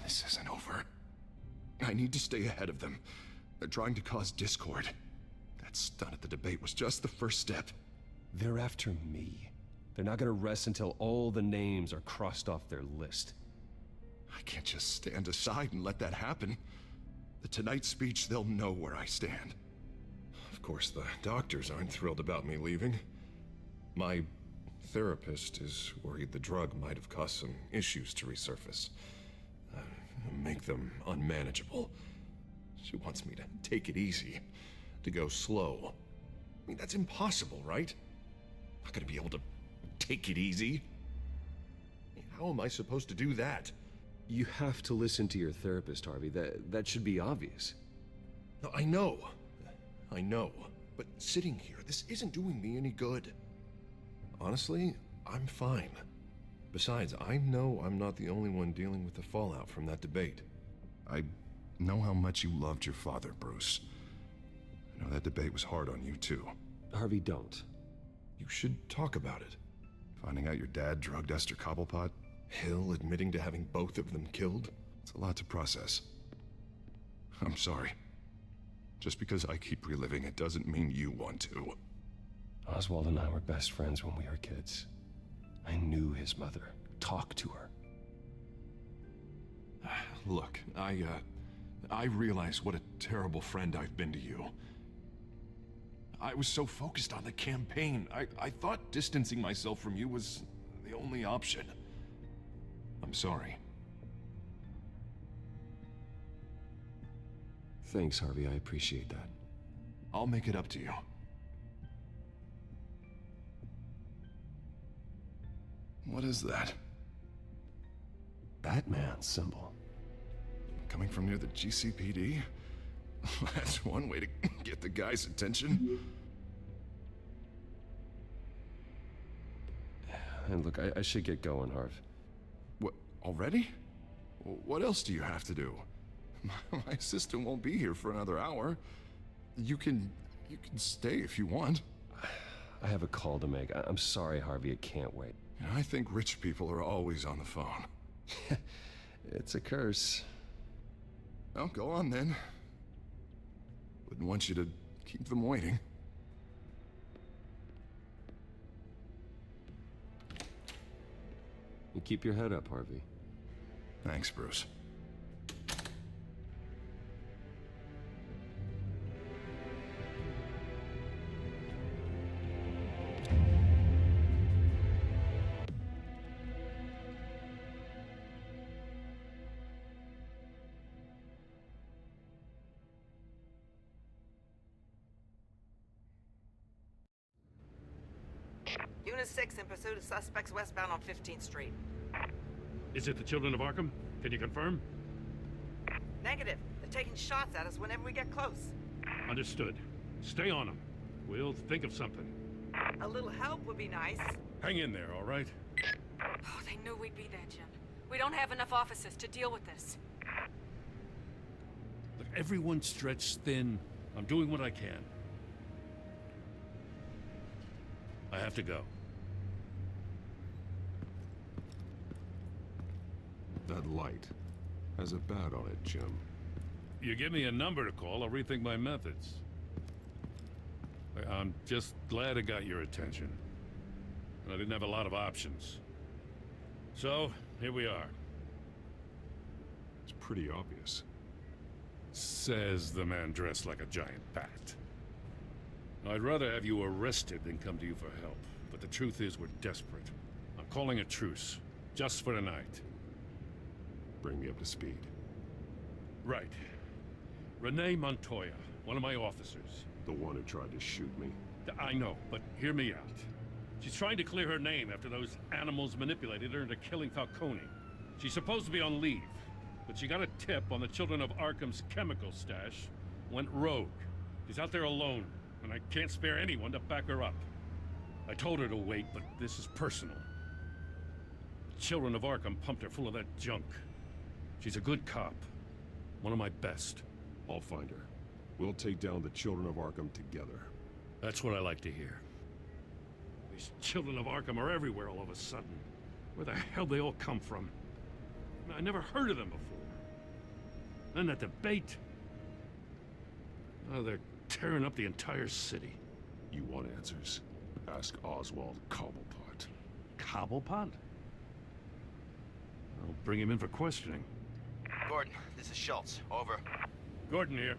This isn't over. I need to stay ahead of them. They're trying to cause discord. That stunt at the debate was just the first step. They're after me. They're not gonna rest until all the names are crossed off their list. I can't just stand aside and let that happen. The Tonight speech, they'll know where I stand. Of course, the doctors aren't thrilled about me leaving. My therapist is worried the drug might have caused some issues to resurface. Make them unmanageable. She wants me to take it easy, to go slow. I mean, that's impossible, right? I'm not gonna be able to take it easy. How am I supposed to do that? You have to listen to your therapist, Harvey. That should be obvious. No, I know. But sitting here, this isn't doing me any good. Honestly, I'm fine. Besides, I know I'm not the only one dealing with the fallout from that debate. I know how much you loved your father, Bruce. I know that debate was hard on you, too. Harvey, don't. You should talk about it. Finding out your dad drugged Esther Cobblepot? Hill admitting to having both of them killed? It's a lot to process. I'm sorry. Just because I keep reliving it doesn't mean you want to. Oswald and I were best friends when we were kids. I knew his mother. Talked to her. Look, I realize what a terrible friend I've been to you. I was so focused on the campaign. I thought distancing myself from you was the only option. I'm sorry. Thanks, Harvey. I appreciate that. I'll make it up to you. What is that? Batman symbol. Coming from near the GCPD? That's one way to get the guy's attention. And look, I should get going, Harv. What, already? What else do you have to do? My assistant won't be here for another hour. You can stay if you want. I have a call to make. I'm sorry, Harvey, it can't wait. I think rich people are always on the phone. It's a curse. Well, go on then. Wouldn't want you to keep them waiting. You keep your head up, Harvey. Thanks, Bruce. Unit 6 in pursuit of suspects westbound on 15th Street. Is it the children of Arkham? Can you confirm? Negative. They're taking shots at us whenever we get close. Understood. Stay on them. We'll think of something. A little help would be nice. Hang in there, all right? Oh, they knew we'd be there, Jim. We don't have enough officers to deal with this. Look, everyone's stretched thin. I'm doing what I can. I have to go. That light has a bat on it, Jim. You give me a number to call, I'll rethink my methods. I'm just glad I got your attention. I didn't have a lot of options. So, here we are. It's pretty obvious. Says the man dressed like a giant bat. I'd rather have you arrested than come to you for help. But the truth is, we're desperate. I'm calling a truce. Just for tonight. Bring me up to speed. Right. Renee Montoya, one of my officers. The one who tried to shoot me. I know, but hear me out. She's trying to clear her name after those animals manipulated her into killing Falcone. She's supposed to be on leave, but she got a tip on the children of Arkham's chemical stash, went rogue. She's out there alone, and I can't spare anyone to back her up. I told her to wait, but this is personal. Children of Arkham pumped her full of that junk. She's a good cop. One of my best. I'll find her. We'll take down the Children of Arkham together. That's what I like to hear. These Children of Arkham are everywhere all of a sudden. Where the hell they all come from? I never heard of them before. Then that debate. Oh, they're tearing up the entire city. You want answers? Ask Oswald Cobblepot. Cobblepot? I'll bring him in for questioning. Gordon, this is Schultz. Over. Gordon here.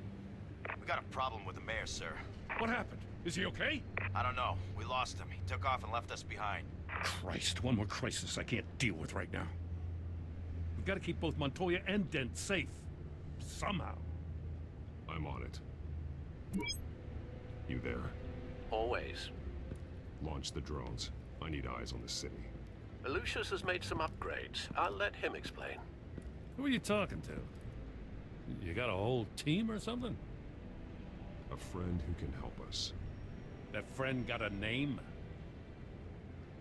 We got a problem with the mayor, sir. What happened? Is he okay? I don't know. We lost him. He took off and left us behind. Christ, one more crisis I can't deal with right now. We've got to keep both Montoya and Dent safe. Somehow. I'm on it. You there? Always. Launch the drones. I need eyes on the city. Lucius has made some upgrades. I'll let him explain. Who are you talking to? You got a whole team or something? A friend who can help us. That friend got a name?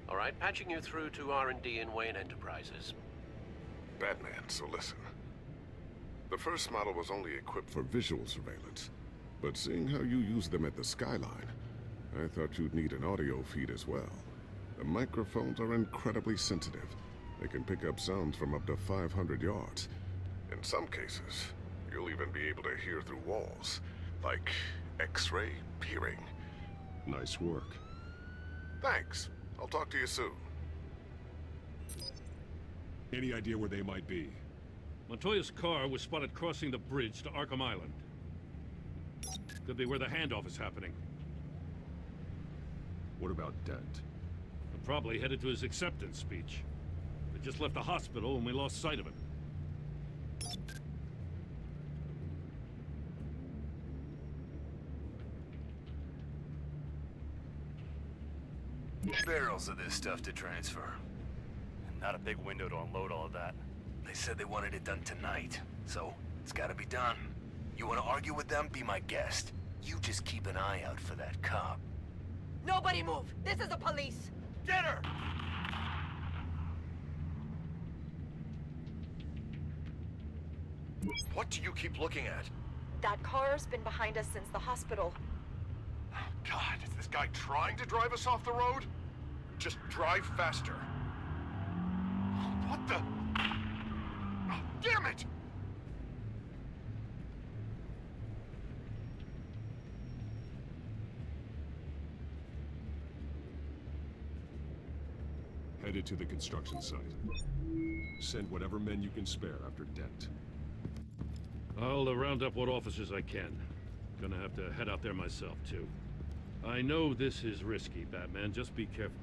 All right, patching you through to R&D in Wayne Enterprises. Batman, so listen. The first model was only equipped for visual surveillance, but seeing how you use them at the Skyline, I thought you'd need an audio feed as well. The microphones are incredibly sensitive. They can pick up sounds from up to 500 yards. In some cases, you'll even be able to hear through walls, like X-ray peering. Nice work. Thanks. I'll talk to you soon. Any idea where they might be? Montoya's car was spotted crossing the bridge to Arkham Island. Could be where the handoff is happening. What about Dent? I'm probably headed to his acceptance speech. They just left the hospital and we lost sight of him. Barrels of this stuff to transfer. Not a big window to unload all of that. They said they wanted it done tonight, so it's gotta be done. You wanna argue with them? Be my guest. You just keep an eye out for that cop. Nobody move! This is the police! Get her! What do you keep looking at? That car's been behind us since the hospital. God, is this guy trying to drive us off the road? Just drive faster. What the? Oh, damn it! Headed to the construction site. Send whatever men you can spare after Dent. I'll round up what officers I can. Gonna have to head out there myself, too. I know this is risky, Batman. Just be careful.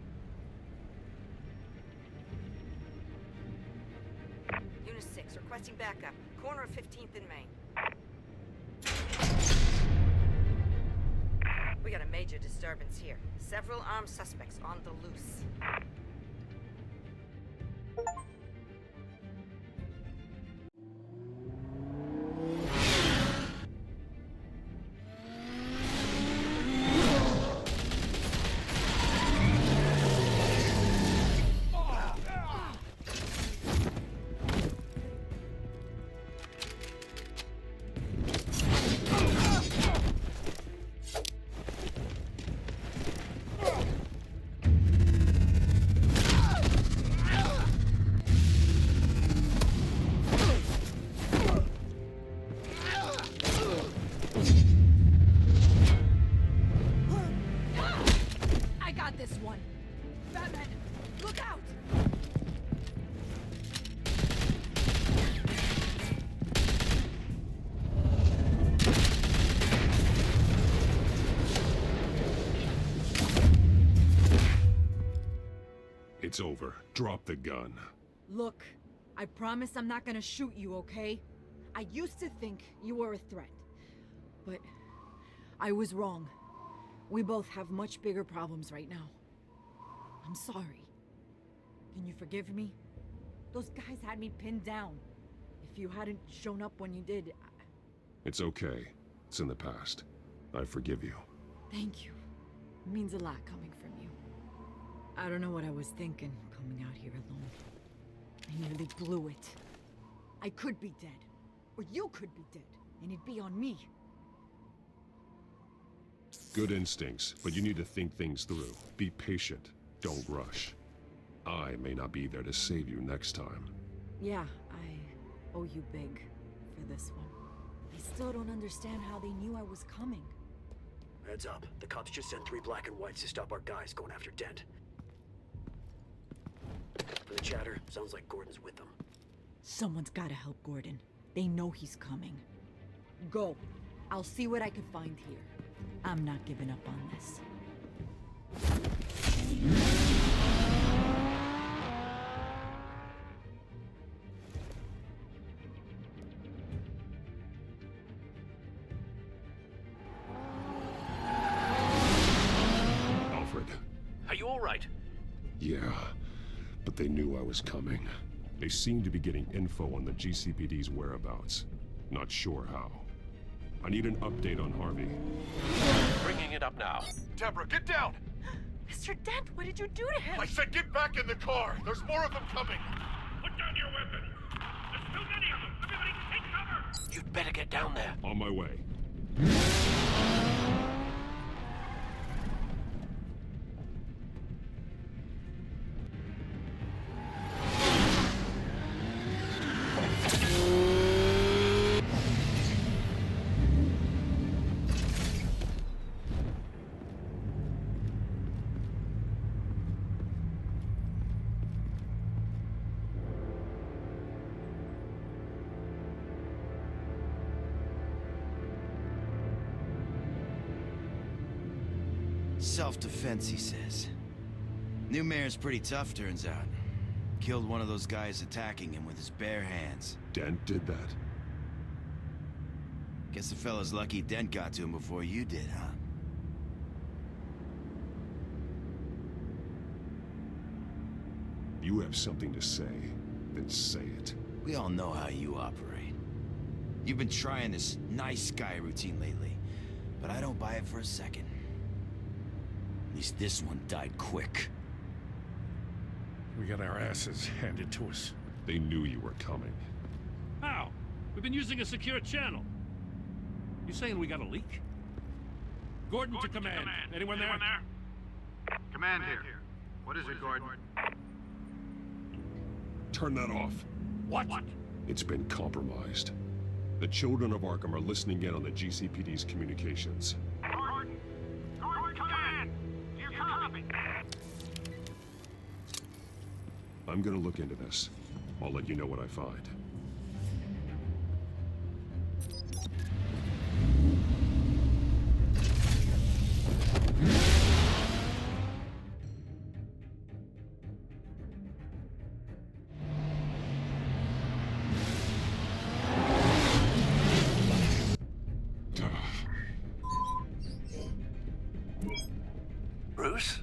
Unit 6, requesting backup. Corner of 15th and Main. We got a major disturbance here. Several armed suspects on the loose. It's over. Drop the gun. Look, I promise I'm not gonna shoot you, okay? I used to think you were a threat, but I was wrong. We both have much bigger problems right now. I'm sorry. Can you forgive me? Those guys had me pinned down. If you hadn't shown up when you did, It's okay. It's in the past. I forgive you. Thank you. It means a lot coming from you. I don't know what I was thinking, coming out here alone. I nearly blew it. I could be dead. Or you could be dead. And it'd be on me. Good instincts, but you need to think things through. Be patient. Don't rush. I may not be there to save you next time. Yeah, I owe you big for this one. I still don't understand how they knew I was coming. Heads up. The cops just sent 3 black and whites to stop our guys going after Dent. From the chatter, sounds like Gordon's with them. Someone's gotta help Gordon. They know he's coming. Go. I'll see what I can find here. I'm not giving up on this. Alfred. Are you all right? Yeah, but they knew I was coming. They seem to be getting info on the GCPD's whereabouts. Not sure how. I need an update on Harvey. Bringing it up now. Deborah, get down! Mr. Dent, what did you do to him? I said get back in the car! There's more of them coming! Put down your weapon! There's too many of them! Everybody take cover! You'd better get down there. On my way. Self-defense, he says. New mayor's pretty tough, turns out. Killed one of those guys attacking him with his bare hands. Dent did that? Guess the fella's lucky Dent got to him before you did, huh? You have something to say, then say it. We all know how you operate. You've been trying this nice guy routine lately, but I don't buy it for a second. At least this one died quick. We got our asses handed to us. They knew you were coming. How? We've been using a secure channel. You saying we got a leak? Gordon to command. Anyone there? Command here. What is it, Gordon? Turn that off. What? It's been compromised. The children of Arkham are listening in on the GCPD's communications. Gordon, command! Do you copy? I'm gonna look into this. I'll let you know what I find. Bruce?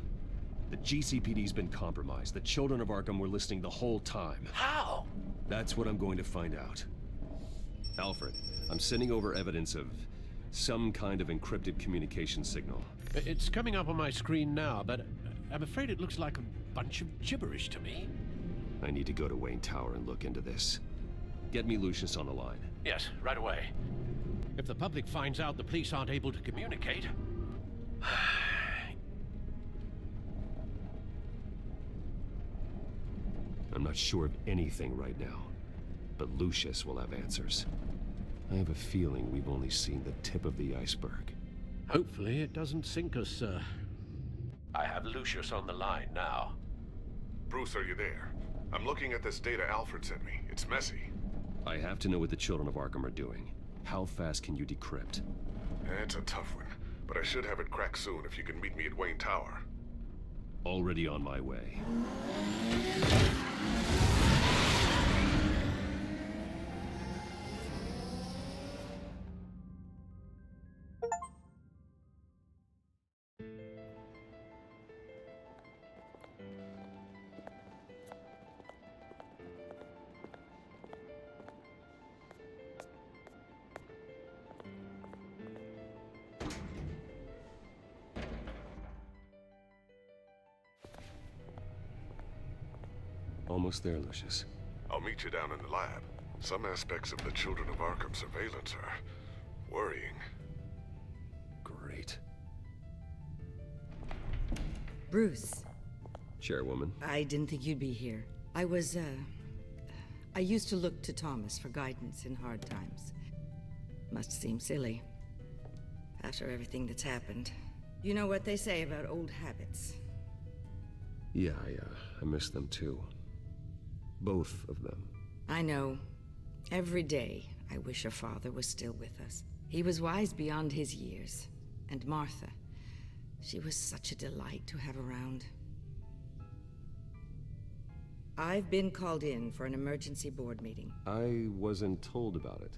The GCPD's been compromised. The children of Arkham were listening the whole time. How? That's what I'm going to find out. Alfred, I'm sending over evidence of some kind of encrypted communication signal. It's coming up on my screen now, but I'm afraid it looks like a bunch of gibberish to me. I need to go to Wayne Tower and look into this. Get me Lucius on the line. Yes, right away. If the public finds out the police aren't able to communicate... I'm not sure of anything right now, but Lucius will have answers. I have a feeling we've only seen the tip of the iceberg. Hopefully it doesn't sink us, sir. I have Lucius on the line now. Bruce, are you there? I'm looking at this data Alfred sent me. It's messy. I have to know what the children of Arkham are doing. How fast can you decrypt? It's a tough one, but I should have it cracked soon if you can meet me at Wayne Tower. Already on my way. Almost there, Lucius. I'll meet you down in the lab. Some aspects of the Children of Arkham surveillance are worrying. Great. Bruce. Chairwoman. I didn't think you'd be here. I used to look to Thomas for guidance in hard times. Must seem silly. After everything that's happened. You know what they say about old habits. Yeah, I miss them too. Both of them. I know. Every day, I wish your father was still with us. He was wise beyond his years. And Martha, she was such a delight to have around. I've been called in for an emergency board meeting. I wasn't told about it.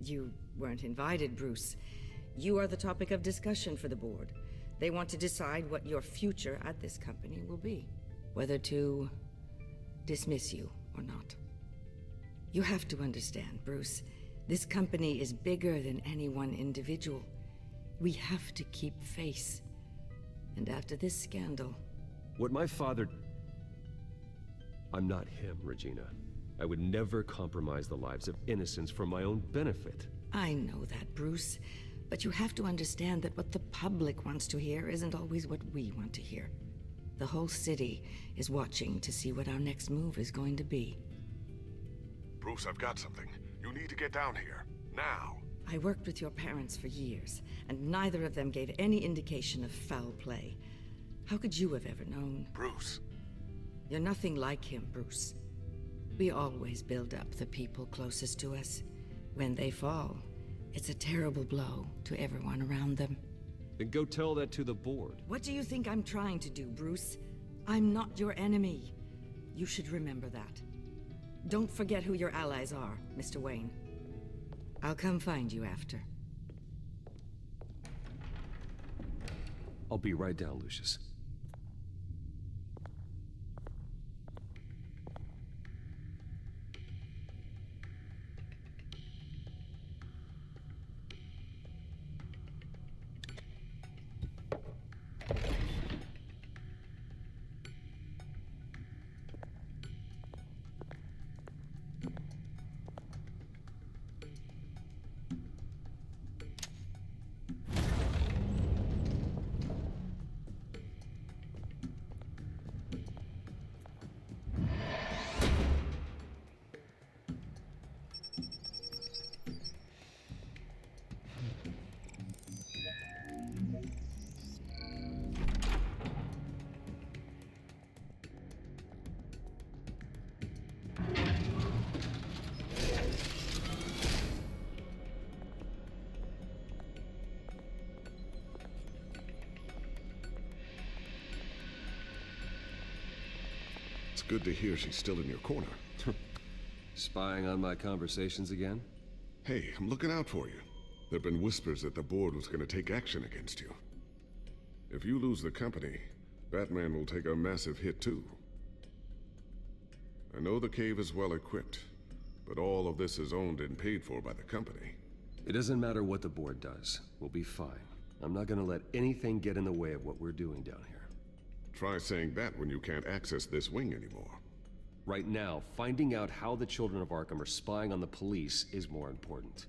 You weren't invited, Bruce. You are the topic of discussion for the board. They want to decide what your future at this company will be. Whether to dismiss you or not. You have to understand, Bruce. This company is bigger than any one individual. We have to keep face. And after this scandal... What my father... I'm not him, Regina. I would never compromise the lives of innocents for my own benefit. I know that, Bruce. But you have to understand that what the public wants to hear isn't always what we want to hear. The whole city is watching to see what our next move is going to be. Bruce, I've got something. You need to get down here. Now. I worked with your parents for years, and neither of them gave any indication of foul play. How could you have ever known? Bruce. You're nothing like him, Bruce. We always build up the people closest to us. When they fall, it's a terrible blow to everyone around them. Then go tell that to the board. What do you think I'm trying to do, Bruce? I'm not your enemy. You should remember that. Don't forget who your allies are, Mr. Wayne. I'll come find you after. I'll be right down, Lucius. It's good to hear she's still in your corner. Spying on my conversations again? Hey, I'm looking out for you. There've been whispers that the board was gonna take action against you. If you lose the company, Batman will take a massive hit too. I know the cave is well equipped, but all of this is owned and paid for by the company. It doesn't matter what the board does. We'll be fine. I'm not gonna let anything get in the way of what we're doing down here. Try saying that when you can't access this wing anymore. Right now, finding out how the Children of Arkham are spying on the police is more important.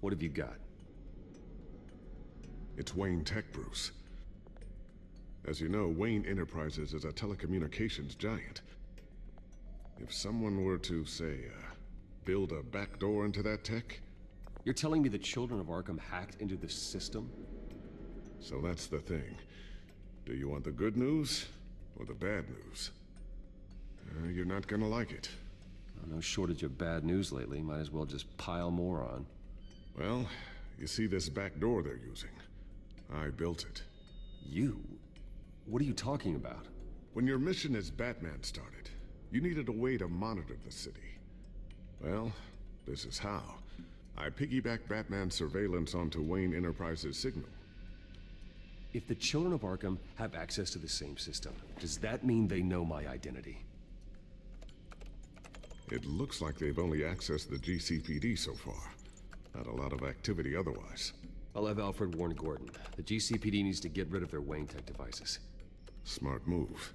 What have you got? It's Wayne Tech, Bruce. As you know, Wayne Enterprises is a telecommunications giant. If someone were to, say, build a backdoor into that tech... You're telling me the Children of Arkham hacked into the system? So that's the thing. Do you want the good news or the bad news? You're not gonna like it. No shortage of bad news lately. Might as well just pile more on. Well, you see this back door they're using? I built it. You? What are you talking about? When your mission as Batman started, you needed a way to monitor the city. Well, this is how. I piggybacked Batman's surveillance onto Wayne Enterprises' signal. If the Children of Arkham have access to the same system, does that mean they know my identity? It looks like they've only accessed the GCPD so far. Not a lot of activity otherwise. I'll have Alfred warn Gordon. The GCPD needs to get rid of their Wayne Tech devices. Smart move.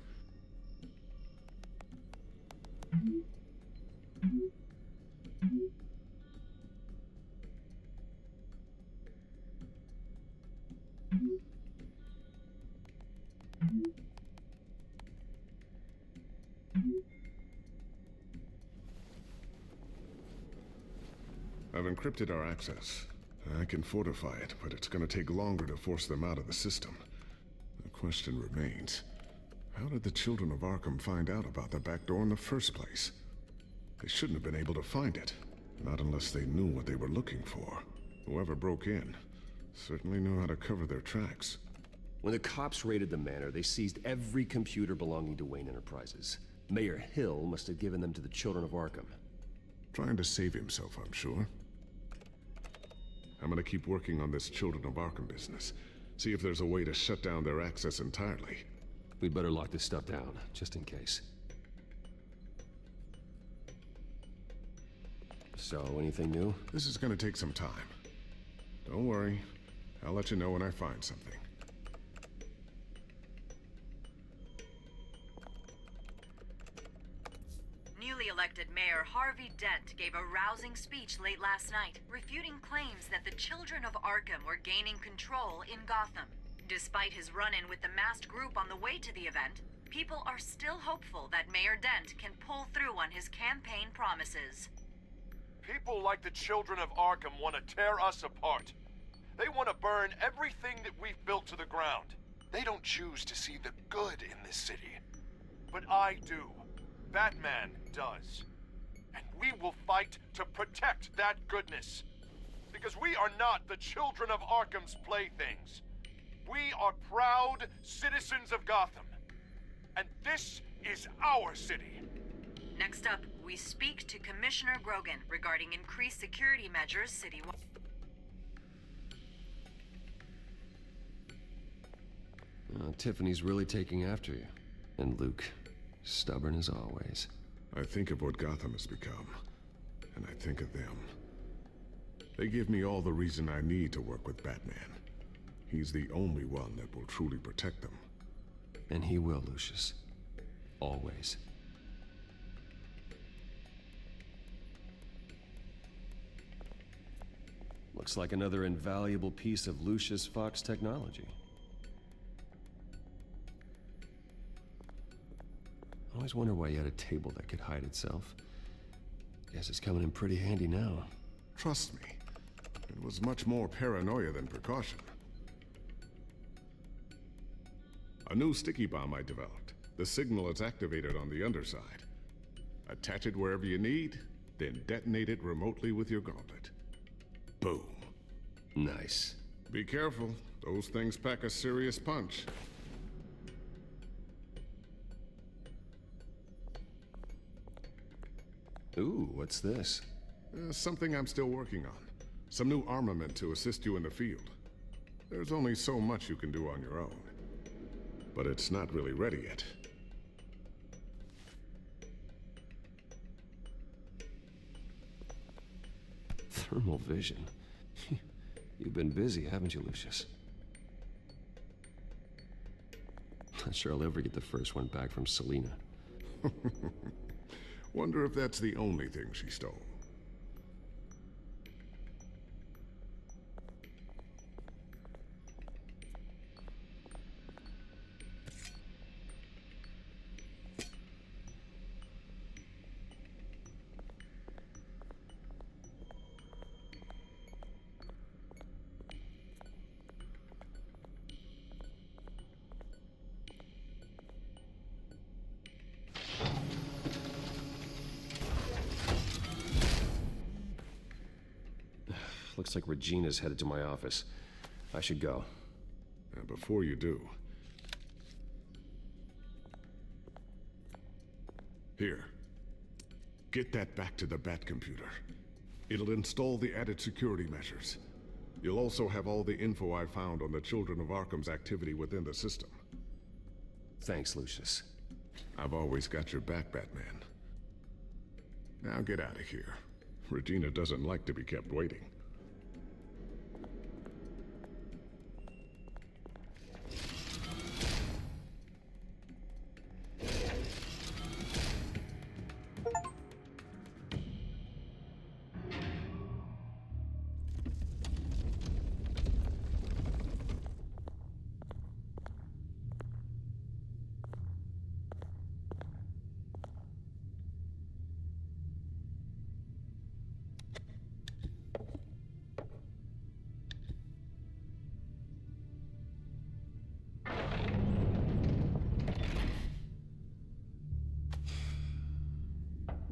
I've encrypted our access. I can fortify it, but it's gonna take longer to force them out of the system. The question remains, how did the children of Arkham find out about the back door in the first place? They shouldn't have been able to find it. Not unless they knew what they were looking for. Whoever broke in certainly knew how to cover their tracks. When the cops raided the manor, they seized every computer belonging to Wayne Enterprises. Mayor Hill must have given them to the children of Arkham. Trying to save himself, I'm sure. I'm gonna keep working on this Children of Arkham business. See if there's a way to shut down their access entirely. We'd better lock this stuff down, just in case. So, anything new? This is gonna take some time. Don't worry. I'll let you know when I find something. Newly elected Mayor Harvey Dent gave a rousing speech late last night, refuting claims that the children of Arkham were gaining control in Gotham. Despite his run-in with the masked group on the way to the event, people are still hopeful that Mayor Dent can pull through on his campaign promises. People like the children of Arkham want to tear us apart. They want to burn everything that we've built to the ground. They don't choose to see the good in this city. But I do. Batman does. And we will fight to protect that goodness. Because we are not the children of Arkham's playthings. We are proud citizens of Gotham. And this is our city. Next up, we speak to Commissioner Grogan regarding increased security measures citywide. Tiffany's really taking after you. And Luke, stubborn as always. I think of what Gotham has become, and I think of them. They give me all the reason I need to work with Batman. He's the only one that will truly protect them. And he will, Lucius. Always. Looks like another invaluable piece of Lucius Fox technology. I always wonder why you had a table that could hide itself. Guess it's coming in pretty handy now. Trust me, it was much more paranoia than precaution. A new sticky bomb I developed. The signal is activated on the underside. Attach it wherever you need, then detonate it remotely with your gauntlet. Boom. Nice. Be careful. Those things pack a serious punch. Ooh, what's this? Something I'm still working on. Some new armament to assist you in the field. There's only so much you can do on your own. But it's not really ready yet. Thermal vision. You've been busy, haven't you, Lucius? Not sure I'll ever get the first one back from Selina. Wonder if that's the only thing she stole. Looks like Regina's headed to my office. I should go. And before you do... Here. Get that back to the Bat computer. It'll install the added security measures. You'll also have all the info I found on the Children of Arkham's activity within the system. Thanks, Lucius. I've always got your back, Batman. Now get out of here. Regina doesn't like to be kept waiting.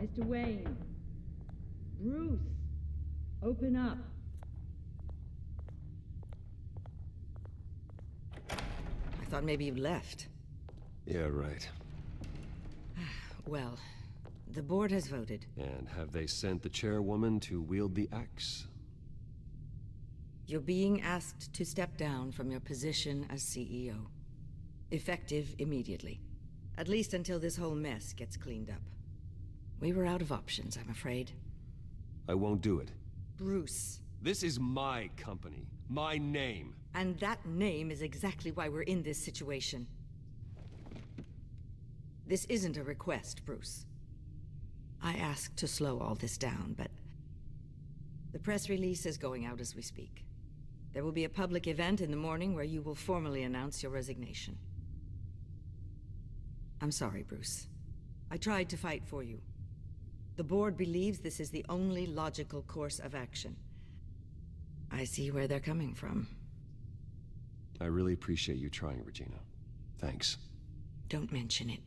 Mr. Wayne. Bruce. Open up. I thought maybe you left. Yeah, right. Well, the board has voted. And have they sent the chairwoman to wield the axe? You're being asked to step down from your position as CEO. Effective immediately. At least until this whole mess gets cleaned up. We were out of options, I'm afraid. I won't do it. Bruce. This is my company. My name. And that name is exactly why we're in this situation. This isn't a request, Bruce. I asked to slow all this down, but the press release is going out as we speak. There will be a public event in the morning where you will formally announce your resignation. I'm sorry, Bruce. I tried to fight for you. The board believes this is the only logical course of action. I see where they're coming from. I really appreciate you trying, Regina. Thanks. Don't mention it.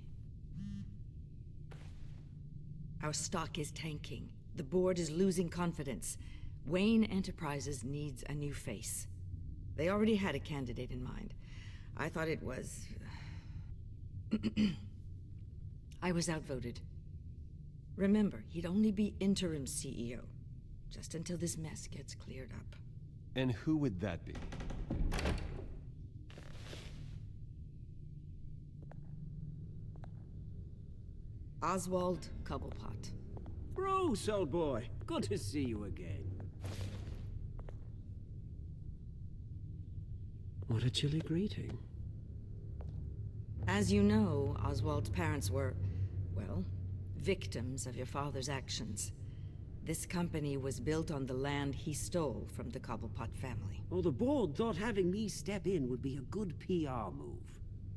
Our stock is tanking. The board is losing confidence. Wayne Enterprises needs a new face. They already had a candidate in mind. I thought it was... I was outvoted. Remember, he'd only be interim CEO, just until this mess gets cleared up. And who would that be? Oswald Cobblepot. Bruce, old boy. Good to see you again. What a chilly greeting. As you know, Oswald's parents were, well, victims of your father's actions. This company was built on the land he stole from the Cobblepot family. Oh, the board thought having me step in would be a good PR move.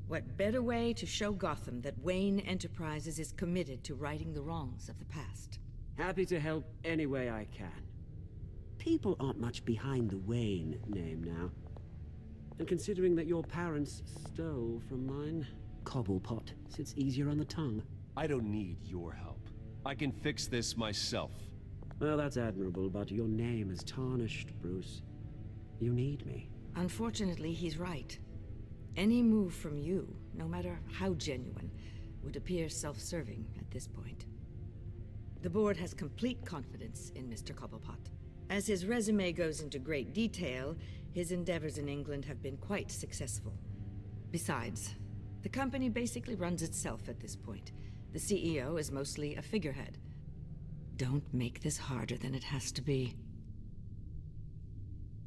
What better way to show Gotham that Wayne Enterprises is committed to righting the wrongs of the past? Happy to help any way I can. People aren't much behind the Wayne name now. And considering that your parents stole from mine, Cobblepot sits easier on the tongue. I don't need your help. I can fix this myself. Well, that's admirable, but your name is tarnished, Bruce. You need me. Unfortunately, he's right. Any move from you, no matter how genuine, would appear self-serving at this point. The board has complete confidence in Mr. Cobblepot. As his resume goes into great detail, his endeavors in England have been quite successful. Besides, the company basically runs itself at this point. The CEO is mostly a figurehead. Don't make this harder than it has to be.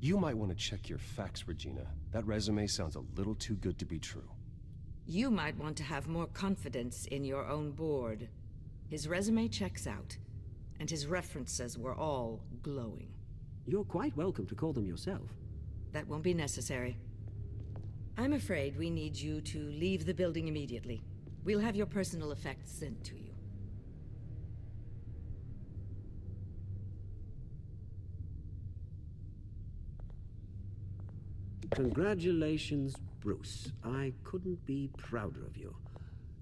You might want to check your facts, Regina. That resume sounds a little too good to be true. You might want to have more confidence in your own board. His resume checks out, and his references were all glowing. You're quite welcome to call them yourself. That won't be necessary. I'm afraid we need you to leave the building immediately. We'll have your personal effects sent to you. Congratulations, Bruce. I couldn't be prouder of you.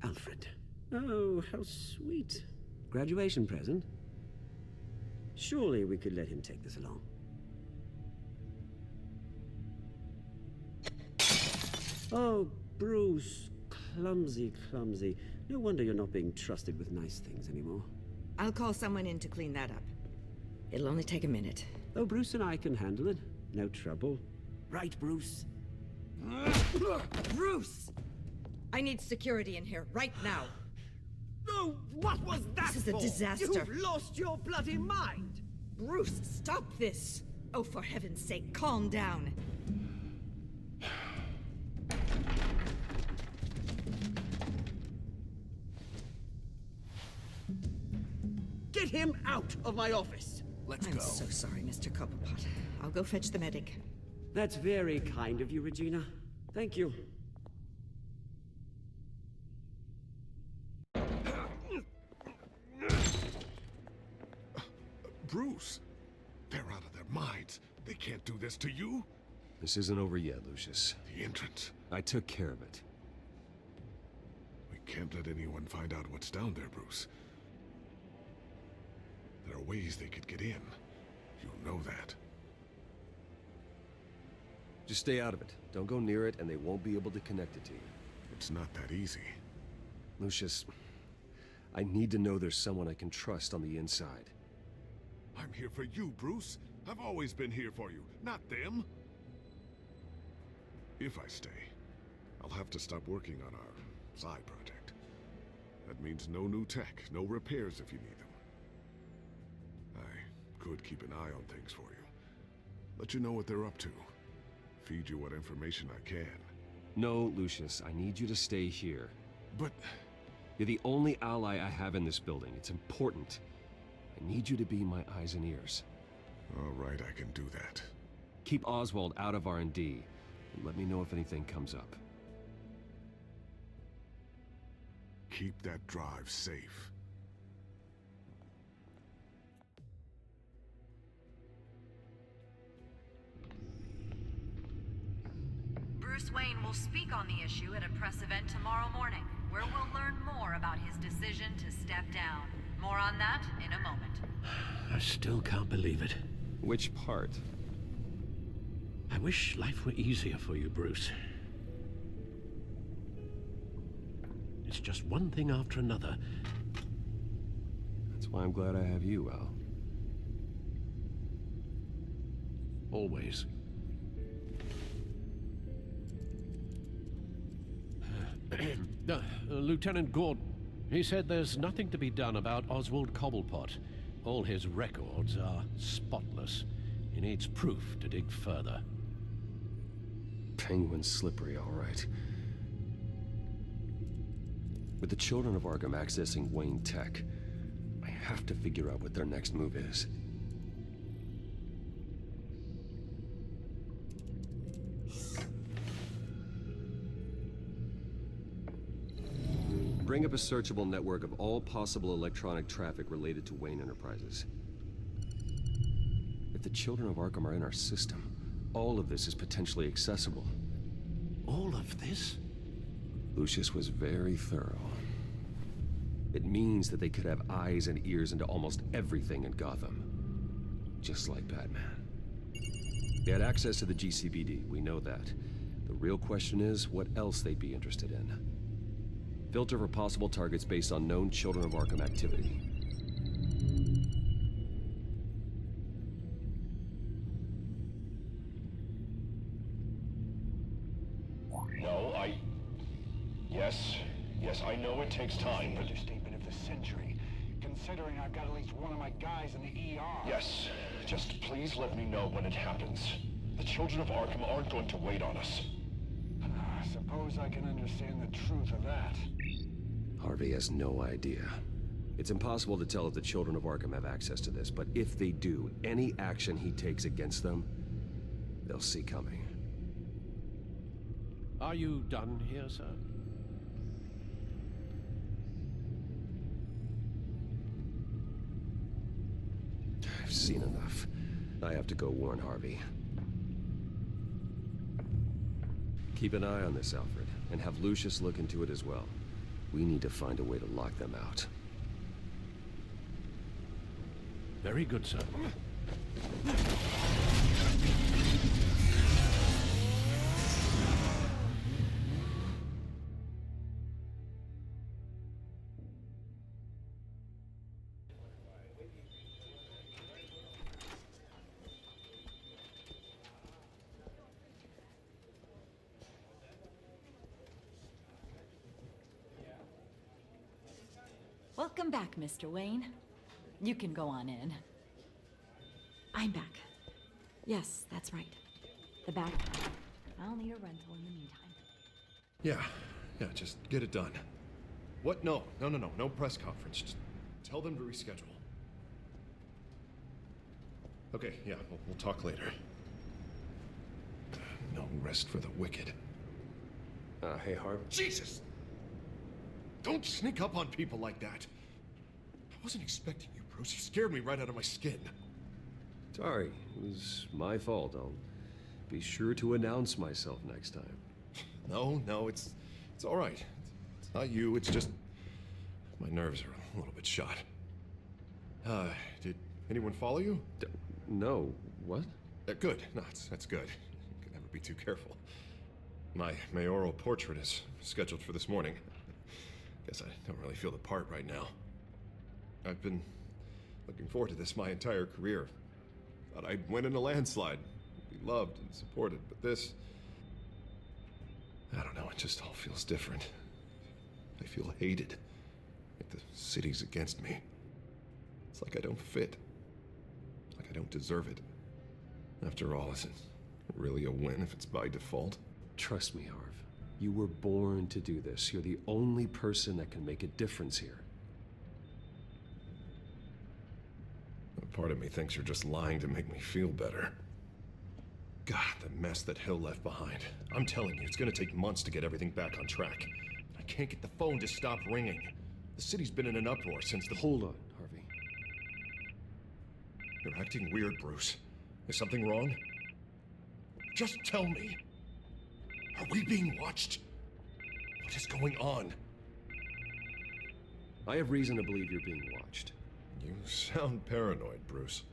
Alfred. Oh, how sweet. Graduation present? Surely we could let him take this along. Oh, Bruce. Clumsy, clumsy. No wonder you're not being trusted with nice things anymore. I'll call someone in to clean that up. It'll only take a minute. Oh, Bruce and I can handle it. No trouble. Right, Bruce? Bruce! I need security in here, right now. Oh, what was that? This is a disaster. You've lost your bloody mind! Bruce, stop this! Oh, for heaven's sake, calm down. Get him out of my office! Let's go. I'm so sorry, Mr. Cobblepot. I'll go fetch the medic. That's very kind of you, Regina. Thank you. Bruce, they're out of their minds. They can't do this to you. This isn't over yet, Lucius. The entrance. I took care of it. We can't let anyone find out what's down there, Bruce. There are ways they could get in. You know that. Just stay out of it. Don't go near it, and they won't be able to connect it to you. It's not that easy. Lucius, I need to know there's someone I can trust on the inside. I'm here for you, Bruce. I've always been here for you, not them. If I stay, I'll have to stop working on our side project. That means no new tech, no repairs if you need them. I could keep an eye on things for you. Let you know what they're up to. Feed you what information I can. No, Lucius, I need you to stay here. But... You're the only ally I have in this building. It's important. I need you to be my eyes and ears. All right, I can do that. Keep Oswald out of R&D, and let me know if anything comes up. Keep that drive safe. Bruce Wayne will speak on the issue at a press event tomorrow morning, where we'll learn more about his decision to step down. More on that in a moment. I still can't believe it. Which part? I wish life were easier for you, Bruce. It's just one thing after another. That's why I'm glad I have you, Al. Always. Lieutenant Gordon, he said there's nothing to be done about Oswald Cobblepot. All his records are spotless. He needs proof to dig further. Penguin's slippery, all right. With the children of Arkham accessing Wayne Tech, I have to figure out what their next move is. Bring up a searchable network of all possible electronic traffic related to Wayne Enterprises. If the children of Arkham are in our system, all of this is potentially accessible. All of this? Lucius was very thorough. It means that they could have eyes and ears into almost everything in Gotham. Just like Batman. They had access to the GCPD, we know that. The real question is what else they'd be interested in. Filter for possible targets based on known Children of Arkham activity. No, Yes, I know it takes time, but... Understatement of the century, considering I've got at least one of my guys in the ER. Yes, just please let me know when it happens. The Children of Arkham aren't going to wait on us. I suppose I can understand the truth of that. Harvey has no idea. It's impossible to tell if the Children of Arkham have access to this, but if they do, any action he takes against them, they'll see coming. Are you done here, sir? I've seen enough. I have to go warn Harvey. Keep an eye on this, Alfred, and have Lucius look into it as well. We need to find a way to lock them out. Very good, sir. Welcome back, Mr. Wayne. You can go on in. I'm back. Yes, that's right. The back. I'll need a rental in the meantime. Yeah, just get it done. What? No press conference. Just tell them to reschedule. Okay, yeah, we'll talk later. No rest for the wicked. Hey, Harv. Jesus! Don't sneak up on people like that. I wasn't expecting you, Bruce. You scared me right out of my skin. Sorry, it was my fault. I'll be sure to announce myself next time. No, it's all right. It's not you, it's just my nerves are a little bit shot. Did anyone follow you? No. What? Good. No, that's good. You can never be too careful. My mayoral portrait is scheduled for this morning. Guess I don't really feel the part right now. I've been looking forward to this my entire career. Thought I'd win in a landslide, be loved and supported, but this... I don't know, it just all feels different. I feel hated. Like the city's against me. It's like I don't fit. Like I don't deserve it. After all, is it really a win if it's by default? Trust me, Harv. You were born to do this. You're the only person that can make a difference here. Part of me thinks you're just lying to make me feel better. God, the mess that Hill left behind. I'm telling you, it's gonna take months to get everything back on track. I can't get the phone to stop ringing. The city's been in an uproar since the... Hold on, Harvey. You're acting weird, Bruce. Is something wrong? Just tell me. Are we being watched? What is going on? I have reason to believe you're being watched. You sound paranoid, Bruce.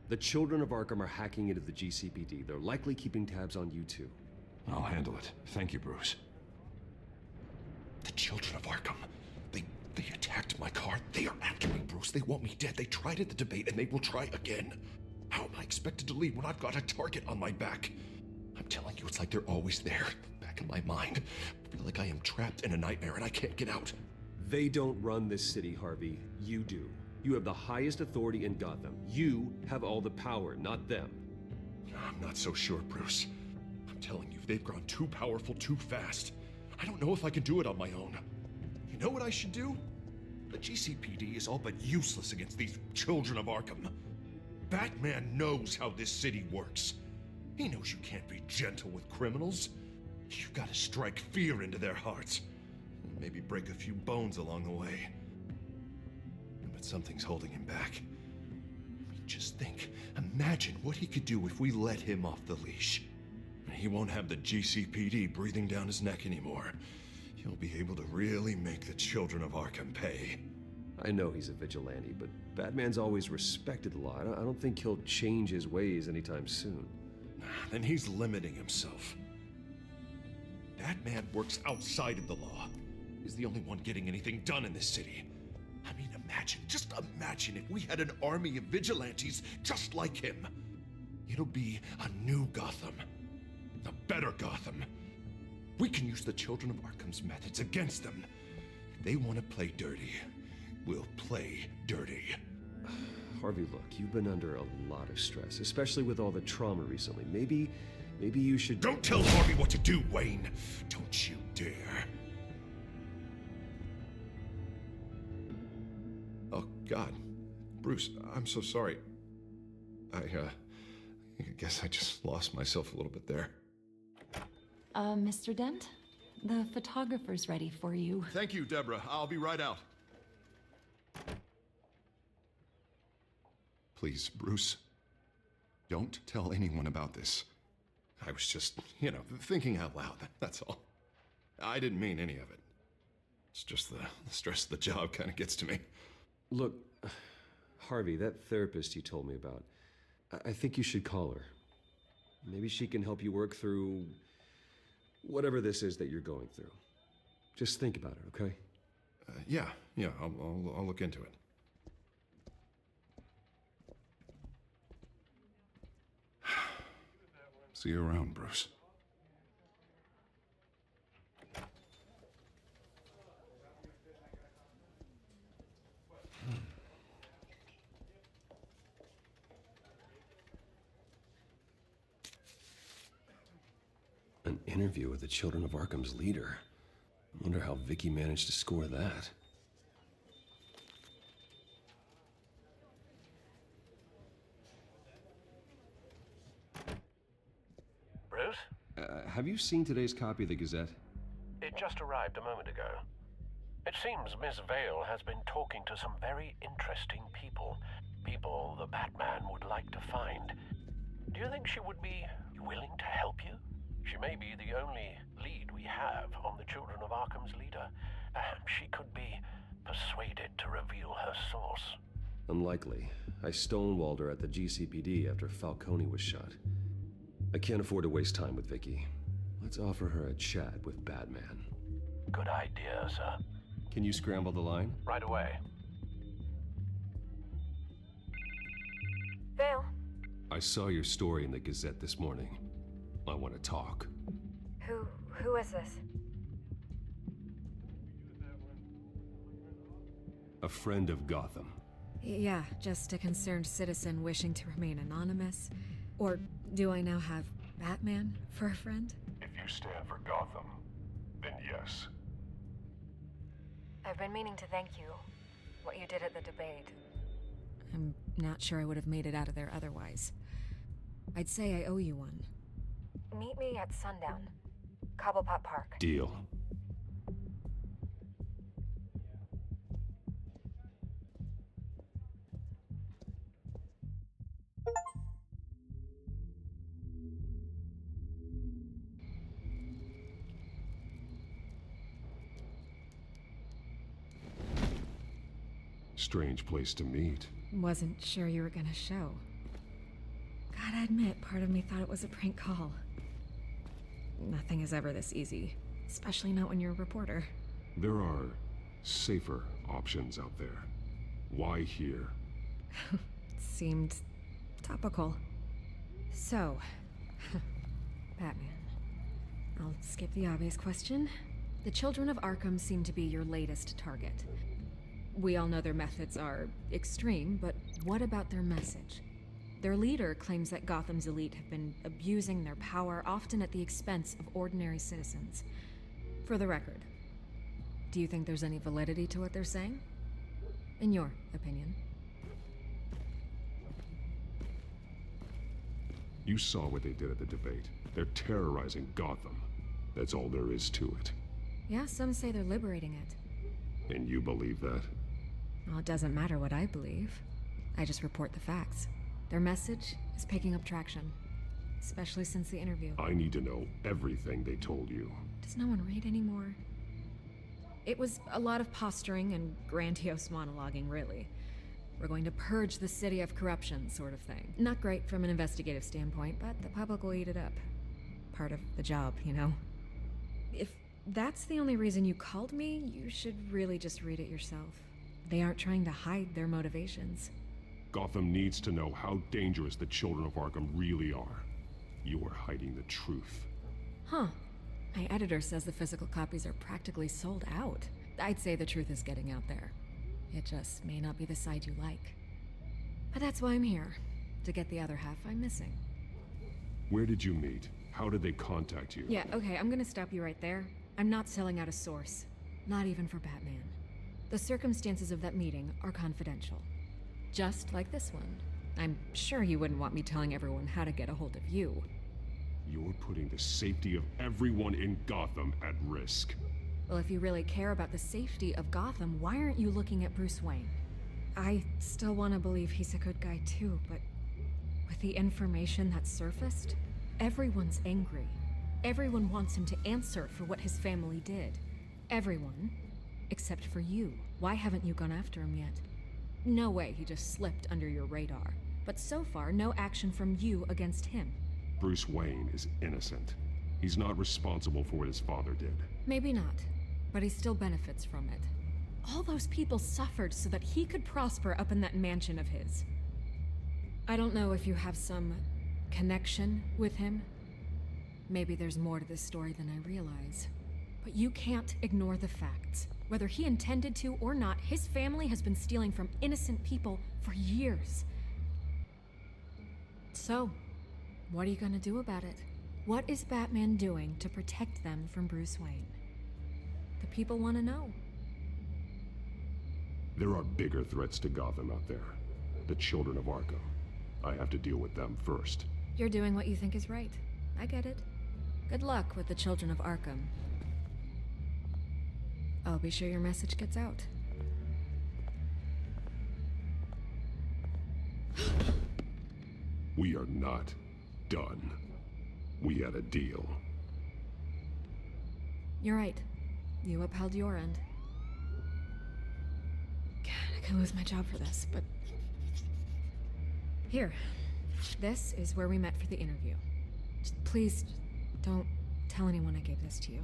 The children of Arkham are hacking into the GCPD. They're likely keeping tabs on you too. I'll handle it. Thank you, Bruce. The children of Arkham. They attacked my car. They are after me, Bruce. They want me dead. They tried at the debate, and they will try again. How am I expected to leave when I've got a target on my back? I'm telling you, it's like they're always there, back in my mind. I feel like I am trapped in a nightmare, and I can't get out. They don't run this city, Harvey. You do. You have the highest authority in Gotham. You have all the power, not them. I'm not so sure, Bruce. I'm telling you, they've grown too powerful too fast. I don't know if I can do it on my own. You know what I should do? The GCPD is all but useless against these children of Arkham. Batman knows how this city works. He knows you can't be gentle with criminals. You've got to strike fear into their hearts. And maybe break a few bones along the way. But something's holding him back. I mean, just think. Imagine what he could do if we let him off the leash. He won't have the GCPD breathing down his neck anymore. He'll be able to really make the children of Arkham pay. I know he's a vigilante, but Batman's always respected the law. I don't think he'll change his ways anytime soon. Then he's limiting himself. Batman works outside of the law. He's the only one getting anything done in this city. I mean, just imagine if we had an army of vigilantes just like him. It'll be a new Gotham. A better Gotham. We can use the children of Arkham's methods against them. If they want to play dirty, we'll play dirty. Harvey, look, you've been under a lot of stress, especially with all the trauma recently. Maybe you should... Don't tell Harvey what to do, Wayne! Don't you dare. Oh, God. Bruce, I'm so sorry. I guess I just lost myself a little bit there. Mr. Dent? The photographer's ready for you. Thank you, Deborah. I'll be right out. Please, Bruce, don't tell anyone about this. I was just, thinking out loud, that's all. I didn't mean any of it. It's just the stress of the job kind of gets to me. Look, Harvey, that therapist you told me about, I think you should call her. Maybe she can help you work through whatever this is that you're going through. Just think about it, okay? Yeah, I'll look into it. See you around, Bruce. An interview with the Children of Arkham's leader. I wonder how Vicky managed to score that. Bruce? Have you seen today's copy of the Gazette? It just arrived a moment ago. It seems Miss Vale has been talking to some very interesting people. People the Batman would like to find. Do you think she would be willing to help you? She may be the only lead we have on the Children of Arkham's leader. Perhaps she could be persuaded to reveal her source. Unlikely. I stonewalled her at the GCPD after Falcone was shot. I can't afford to waste time with Vicky. Let's offer her a chat with Batman. Good idea, sir. Can you scramble the line? Right away. Vale. I saw your story in the Gazette this morning. I want to talk. Who is this? A friend of Gotham. Yeah, just a concerned citizen wishing to remain anonymous. Or do I now have Batman for a friend? If you stand for Gotham, then yes. I've been meaning to thank you. What you did at the debate. I'm not sure I would have made it out of there otherwise. I'd say I owe you one. Meet me at sundown. Cobblepot Park. Deal. Strange place to meet. Wasn't sure you were gonna show. Gotta admit, part of me thought it was a prank call. Nothing is ever this easy, especially not when you're a reporter. There are safer options out there. Why here? Seemed topical. So, Batman. I'll skip the obvious question. The children of Arkham seem to be your latest target. We all know their methods are extreme, but what about their message? Their leader claims that Gotham's elite have been abusing their power, often at the expense of ordinary citizens. For the record, do you think there's any validity to what they're saying? In your opinion? You saw what they did at the debate. They're terrorizing Gotham. That's all there is to it. Yeah, some say they're liberating it. And you believe that? Well, it doesn't matter what I believe. I just report the facts. Their message is picking up traction, especially since the interview. I need to know everything they told you. Does no one read anymore? It was a lot of posturing and grandiose monologuing, really. We're going to purge the city of corruption, sort of thing. Not great from an investigative standpoint, but the public will eat it up. Part of the job, you know? If that's the only reason you called me, you should really just read it yourself. They aren't trying to hide their motivations. Gotham needs to know how dangerous the children of Arkham really are. You are hiding the truth. Huh. My editor says the physical copies are practically sold out. I'd say the truth is getting out there. It just may not be the side you like. But that's why I'm here, to get the other half I'm missing. Where did you meet? How did they contact you? Yeah, okay, I'm gonna stop you right there. I'm not selling out a source. Not even for Batman. The circumstances of that meeting are confidential. Just like this one. I'm sure you wouldn't want me telling everyone how to get a hold of you. You're putting the safety of everyone in Gotham at risk. Well, if you really care about the safety of Gotham, why aren't you looking at Bruce Wayne? I still want to believe he's a good guy too, but with the information that surfaced, everyone's angry. Everyone wants him to answer for what his family did. Everyone, except for you. Why haven't you gone after him yet? No way he just slipped under your radar. But so far, no action from you against him. Bruce Wayne is innocent. He's not responsible for what his father did. Maybe not, but he still benefits from it. All those people suffered so that he could prosper up in that mansion of his. I don't know if you have some connection with him. Maybe there's more to this story than I realize. But you can't ignore the facts. Whether he intended to or not, his family has been stealing from innocent people for years. So, what are you gonna do about it? What is Batman doing to protect them from Bruce Wayne? The people want to know. There are bigger threats to Gotham out there. The children of Arkham. I have to deal with them first. You're doing what you think is right. I get it. Good luck with the children of Arkham. I'll be sure your message gets out. We are not done. We had a deal. You're right. You upheld your end. God, I could lose my job for this, but Here. This is where we met for the interview. Please, don't tell anyone I gave this to you.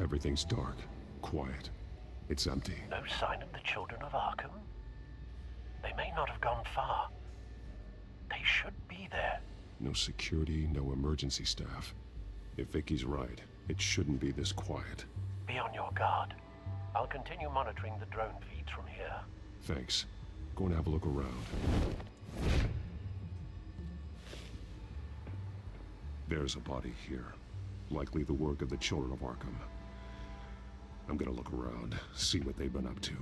Everything's dark, quiet. It's empty. No sign of the children of Arkham? They may not have gone far. They should be there. No security, no emergency staff. If Vicky's right, it shouldn't be this quiet. Be on your guard. I'll continue monitoring the drone feeds from here. Thanks. Go and have a look around. There's a body here. Likely the work of the children of Arkham. I'm gonna look around, see what they've been up to.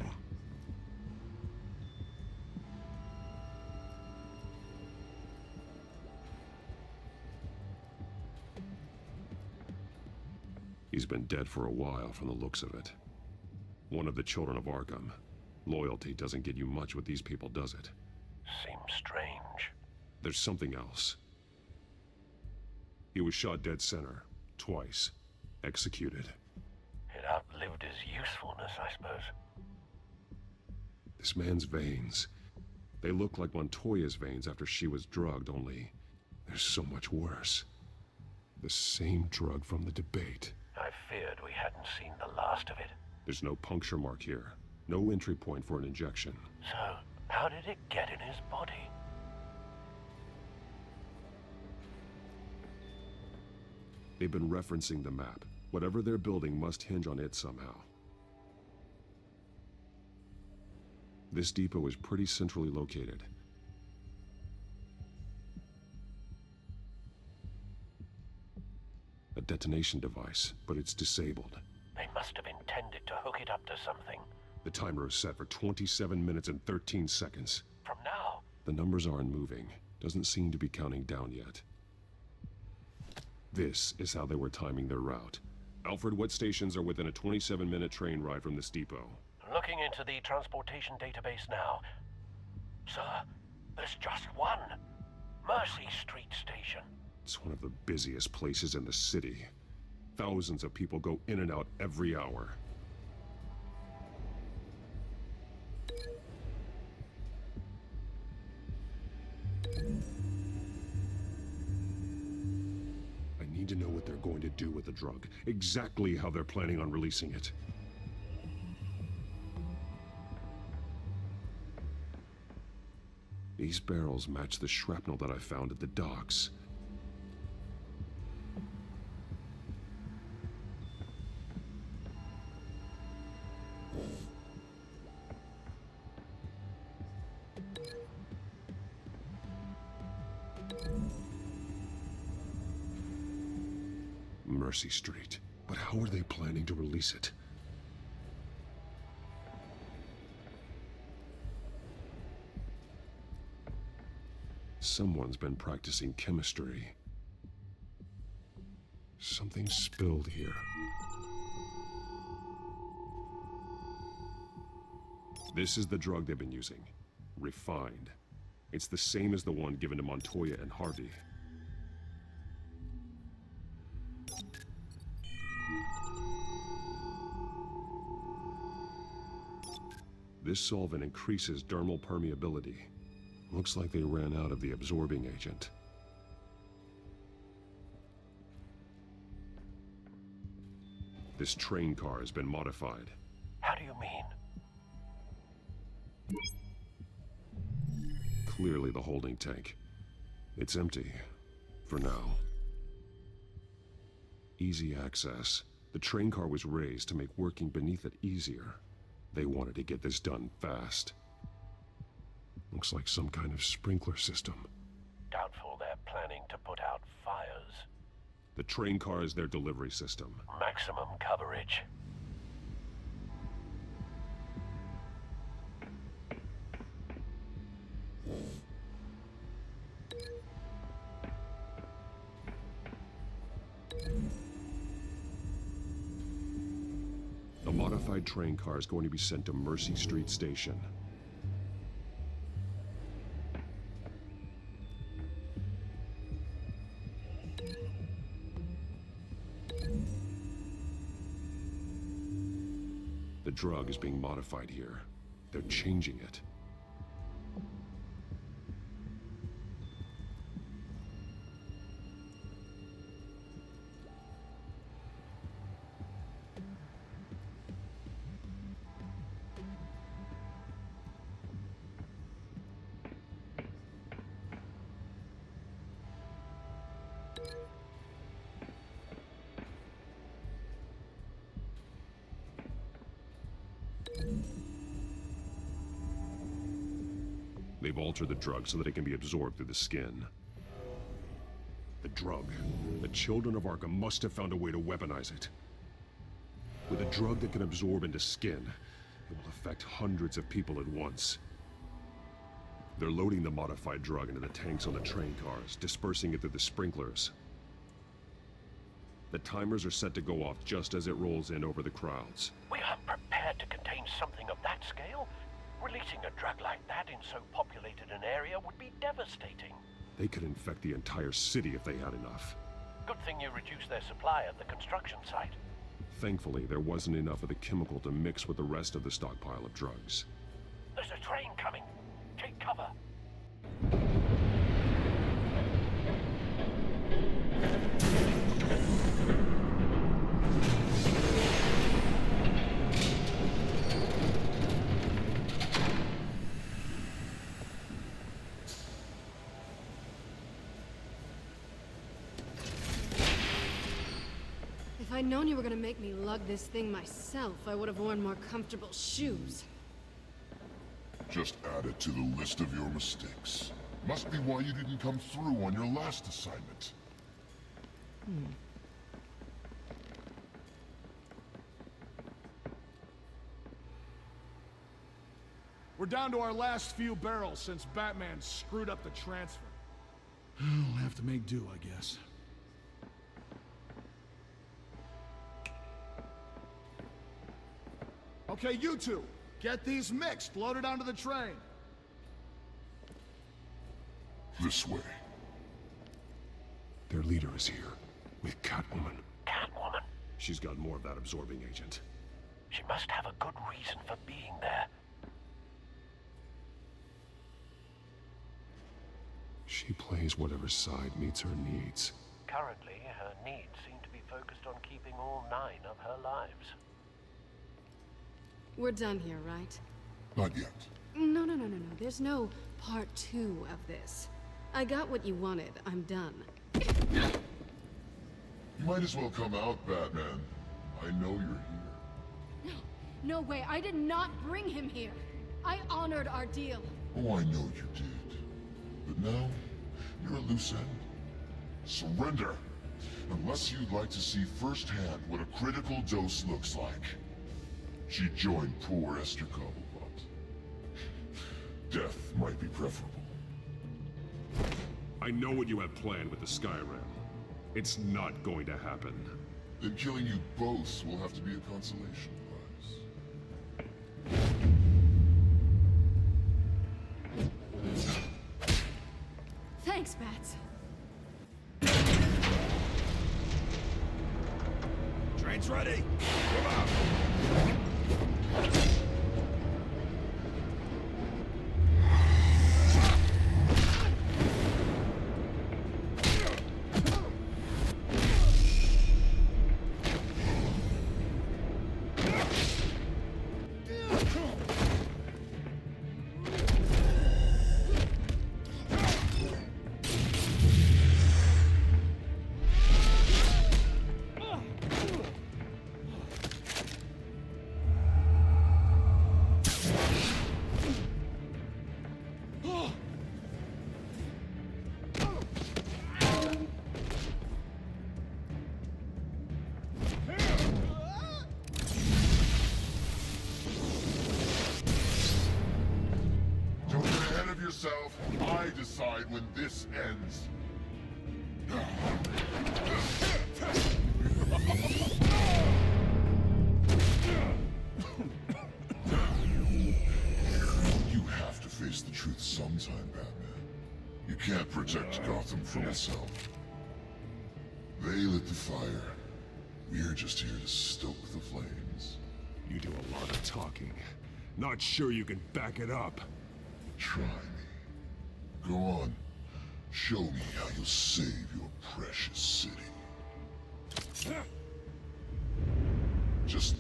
He's been dead for a while from the looks of it. One of the children of Arkham. Loyalty doesn't get you much with these people, does it? Seems strange. There's something else. He was shot dead center, twice. Executed. It outlived his usefulness, I suppose. This man's veins. They look like Montoya's veins after she was drugged, only they're so much worse. The same drug from the debate. I feared we hadn't seen the last of it. There's no puncture mark here. No entry point for an injection. So, how did it get in his body? They've been referencing the map. Whatever they're building must hinge on it somehow. This depot is pretty centrally located. A detonation device, but it's disabled. They must have intended to hook it up to something. The timer is set for 27 minutes and 13 seconds. From now? The numbers aren't moving. Doesn't seem to be counting down yet. This is how they were timing their route. Alfred, what stations are within a 27-minute train ride from this depot? Looking into the transportation database now. Sir, there's just one. Mercy Street Station. It's one of the busiest places in the city. Thousands of people go in and out every hour. I need to know what they're going to do with the drug. Exactly how they're planning on releasing it. These barrels match the shrapnel that I found at the docks. Mercy Street. But how are they planning to release it? Someone's been practicing chemistry. Something spilled here. This is the drug they've been using. Refined. It's the same as the one given to Montoya and Harvey. This solvent increases dermal permeability. Looks like they ran out of the absorbing agent. This train car has been modified. How do you mean? Clearly the holding tank. It's empty. For now. Easy access. The train car was raised to make working beneath it easier. They wanted to get this done fast. Looks like some kind of sprinkler system. Doubtful they're planning to put out fires. The train car is their delivery system. Maximum coverage. The modified train car is going to be sent to Mercy Street Station. The drug is being modified here. They're changing it. They've altered the drug so that it can be absorbed through the skin. The drug. The children of Arkham must have found a way to weaponize it. With a drug that can absorb into skin, it will affect hundreds of people at once. They're loading the modified drug into the tanks on the train cars, dispersing it through the sprinklers. The timers are set to go off just as it rolls in over the crowds. We aren't prepared to contain something of that scale. Releasing a drug like that in so populated an area would be devastating. They could infect the entire city if they had enough. Good thing you reduced their supply at the construction site. Thankfully, there wasn't enough of the chemical to mix with the rest of the stockpile of drugs. There's a train coming. Take cover. If I'd known you were gonna make me lug this thing myself, I would have worn more comfortable shoes. Just add it to the list of your mistakes. Must be why you didn't come through on your last assignment. We're down to our last few barrels since Batman screwed up the transfer. I'll have to make do, I guess. Okay, you two, get these mixed, loaded onto the train. This way. Their leader is here, with Catwoman. Catwoman? She's got more of that absorbing agent. She must have a good reason for being there. She plays whatever side meets her needs. Currently, her needs seem to be focused on keeping all 9 of her lives. We're done here, right? Not yet. No. There's no part 2 of this. I got what you wanted. I'm done. You might as well come out, Batman. I know you're here. No way. I did not bring him here. I honored our deal. Oh, I know you did. But now, you're a loose end. Surrender! Unless you'd like to see firsthand what a critical dose looks like. She joined poor Esther Cobblepot. Death might be preferable. I know what you have planned with the Skyrim. It's not going to happen. Then killing you both will have to be a consolation prize. Thanks, Bats. Train's ready! Come on! yourself. I decide when this ends. You have to face the truth sometime, Batman. You can't protect Gotham from itself. They lit the fire. We're just here to stoke the flames. You do a lot of talking. Not sure you can back it up. Try me. Go on. Show me how you'll save your precious city. Just...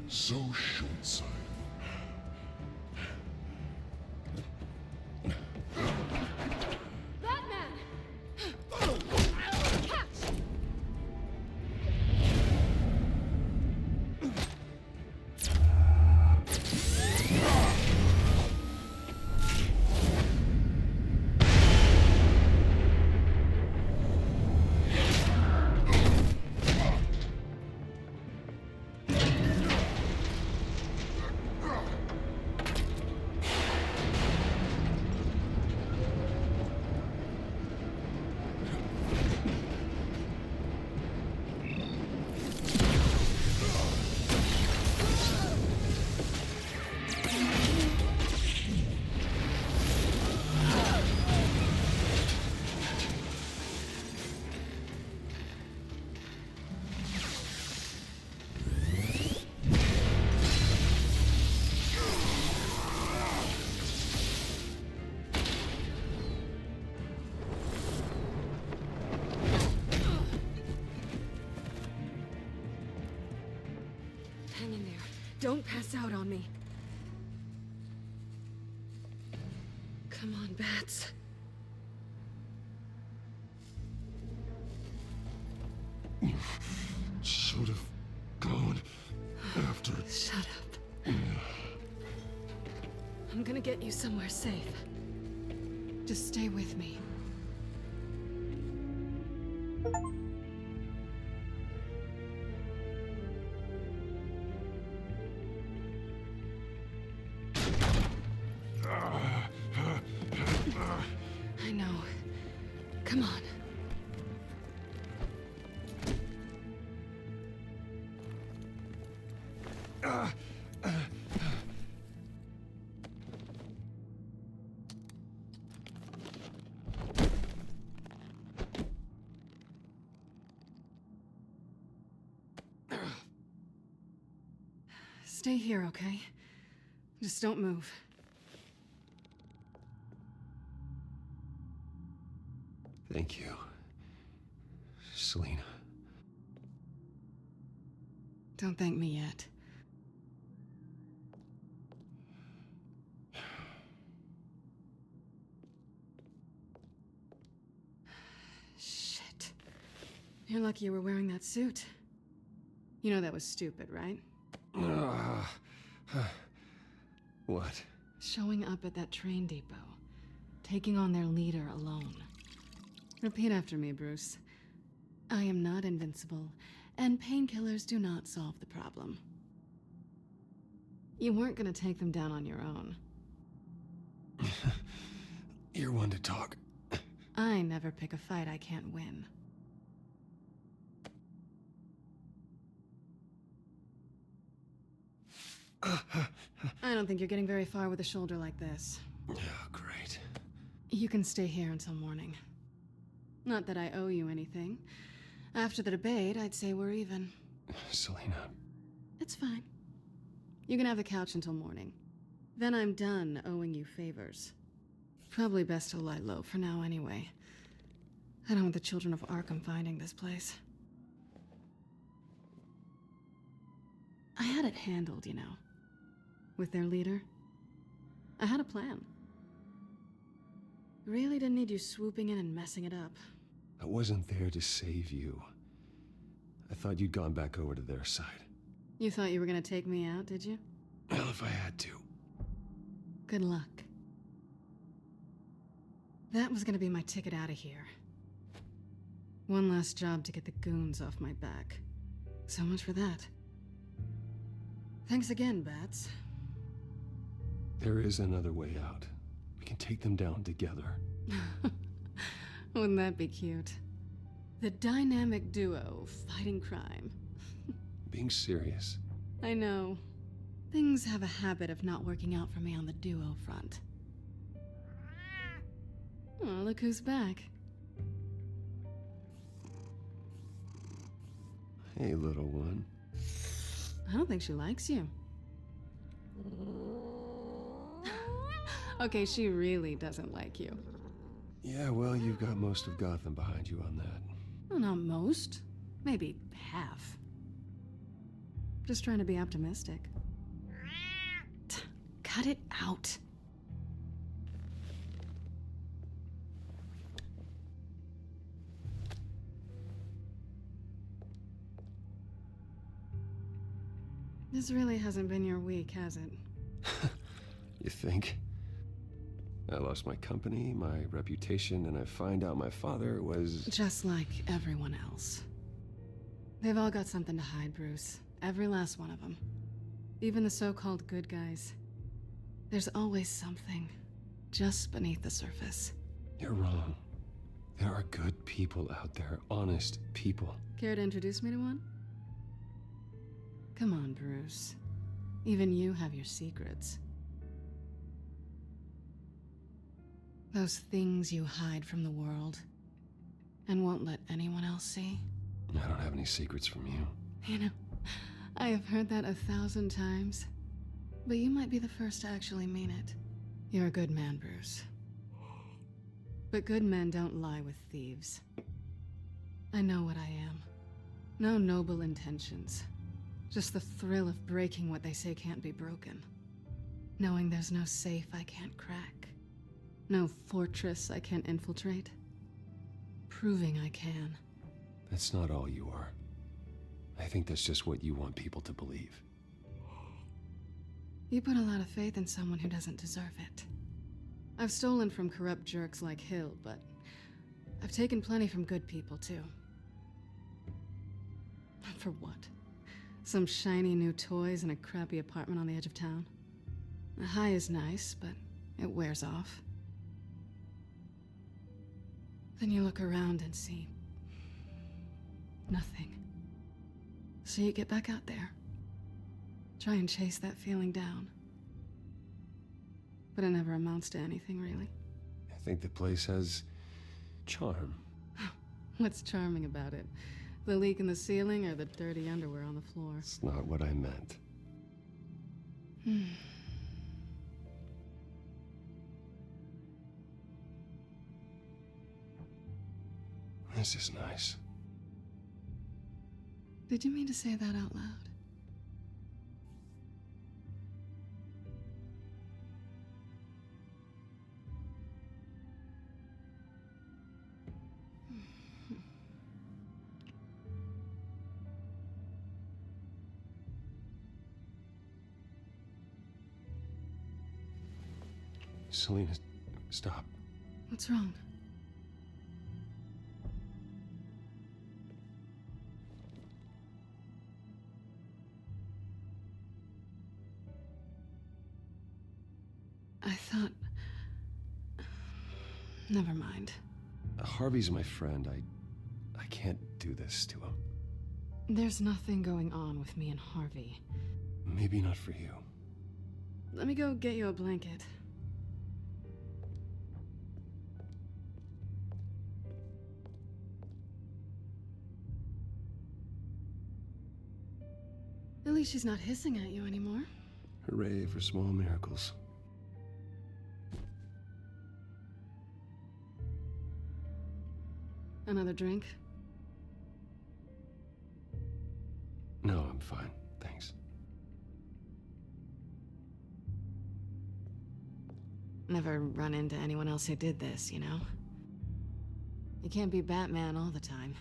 so short-sighted. Batman! Catch! Hang in there. Don't pass out on me. Come on, Bats. You should have gone after... Shut up. I'm gonna get you somewhere safe. Just stay with me. I know. Come on. Stay here, okay? Just don't move. Thank you, Selina. Don't thank me yet. Shit. You're lucky you were wearing that suit. You know that was stupid, right? What? Showing up at that train depot. Taking on their leader alone. Repeat after me, Bruce. I am not invincible, and painkillers do not solve the problem. You weren't gonna take them down on your own. You're one to talk. I never pick a fight I can't win. I don't think you're getting very far with a shoulder like this. Oh, great. You can stay here until morning. Not that I owe you anything. After the debate, I'd say we're even. Selina. It's fine. You can have the couch until morning. Then I'm done owing you favors. Probably best to lie low for now anyway. I don't want the children of Arkham finding this place. I had it handled, you know. With their leader. I had a plan. Really didn't need you swooping in and messing it up. I wasn't there to save you. I thought you'd gone back over to their side. You thought you were gonna take me out, did you? Well, if I had to. Good luck. That was gonna be my ticket out of here. One last job to get the goons off my back. So much for that. Thanks again, Bats. There is another way out. We can take them down together. Wouldn't that be cute? The dynamic duo fighting crime. Being serious. I know. Things have a habit of not working out for me on the duo front. Oh, look who's back. Hey, little one. I don't think she likes you. Okay, she really doesn't like you. Yeah, well, you've got most of Gotham behind you on that. Well, not most. Maybe half. Just trying to be optimistic. Cut it out. This really hasn't been your week, has it? You think? I lost my company, my reputation, and I find out my father was... Just like everyone else. They've all got something to hide, Bruce. Every last one of them. Even the so-called good guys. There's always something just beneath the surface. You're wrong. There are good people out there, honest people. Care to introduce me to one? Come on, Bruce. Even you have your secrets. Those things you hide from the world and won't let anyone else see. I don't have any secrets from you. You know, I have heard that 1,000 times, but you might be the first to actually mean it. You're a good man, Bruce. But good men don't lie with thieves. I know what I am. No noble intentions. Just the thrill of breaking what they say can't be broken. Knowing there's no safe I can't crack. No fortress I can't infiltrate. Proving I can. That's not all you are. I think that's just what you want people to believe. You put a lot of faith in someone who doesn't deserve it. I've stolen from corrupt jerks like Hill, but I've taken plenty from good people, too. For what? Some shiny new toys and a crappy apartment on the edge of town? A high is nice, but it wears off. Then you look around and see nothing. So you get back out there. Try and chase that feeling down. But it never amounts to anything, really. I think the place has charm. What's charming about it? The leak in the ceiling or the dirty underwear on the floor? It's not what I meant. This is nice. Did you mean to say that out loud? Selena, stop. What's wrong? I thought... Never mind. Harvey's my friend. I can't do this to him. There's nothing going on with me and Harvey. Maybe not for you. Let me go get you a blanket. At least she's not hissing at you anymore. Hooray for small miracles. Another drink? No, I'm fine. Thanks. Never run into anyone else who did this, you know? You can't be Batman all the time.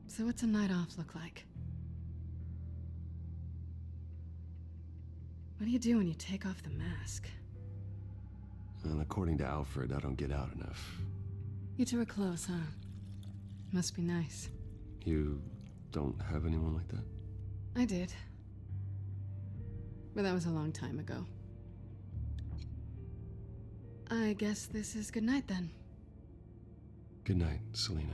So what's a night off look like? What do you do when you take off the mask? Well, according to Alfred, I don't get out enough. You two are close, huh? Must be nice. You don't have anyone like that? I did. But that was a long time ago. I guess this is good night then. Good night, Selina.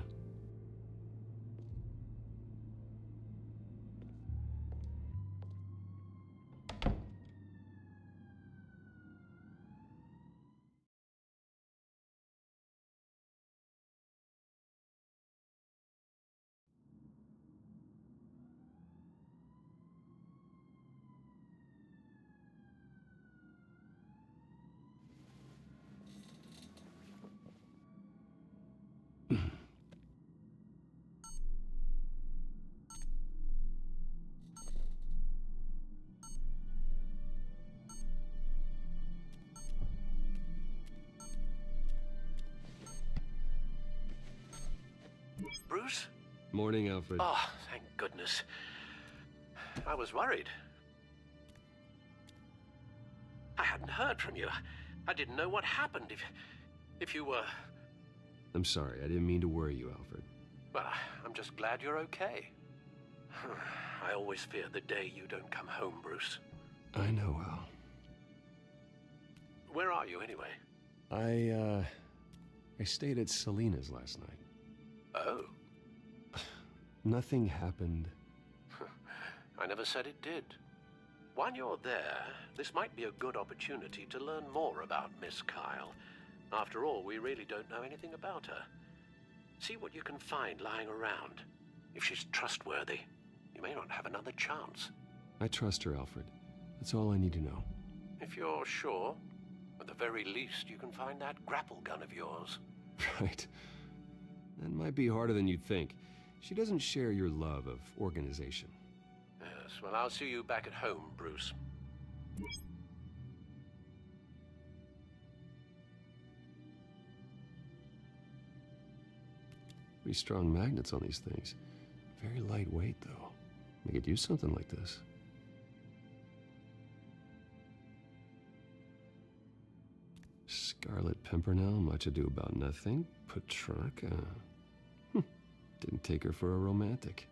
Bruce? Morning, Alfred. Oh, thank goodness. I was worried. I hadn't heard from you. I didn't know what happened if you were... I'm sorry, I didn't mean to worry you, Alfred. Well, I'm just glad you're okay. I always fear the day you don't come home, Bruce. I know, Al. Where are you, anyway? I stayed at Selina's last night. Oh. Nothing happened. I never said it did. While you're there, this might be a good opportunity to learn more about Miss Kyle. After all, we really don't know anything about her. See what you can find lying around. If she's trustworthy, you may not have another chance. I trust her, Alfred. That's all I need to know. If you're sure, at the very least, you can find that grapple gun of yours. Right. That might be harder than you'd think. She doesn't share your love of organization. Yes, well, I'll see you back at home, Bruce. Pretty strong magnets on these things. Very lightweight, though. We could use something like this. Scarlet Pimpernel, Much Ado About Nothing, Petrarca. Didn't take her for a romantic.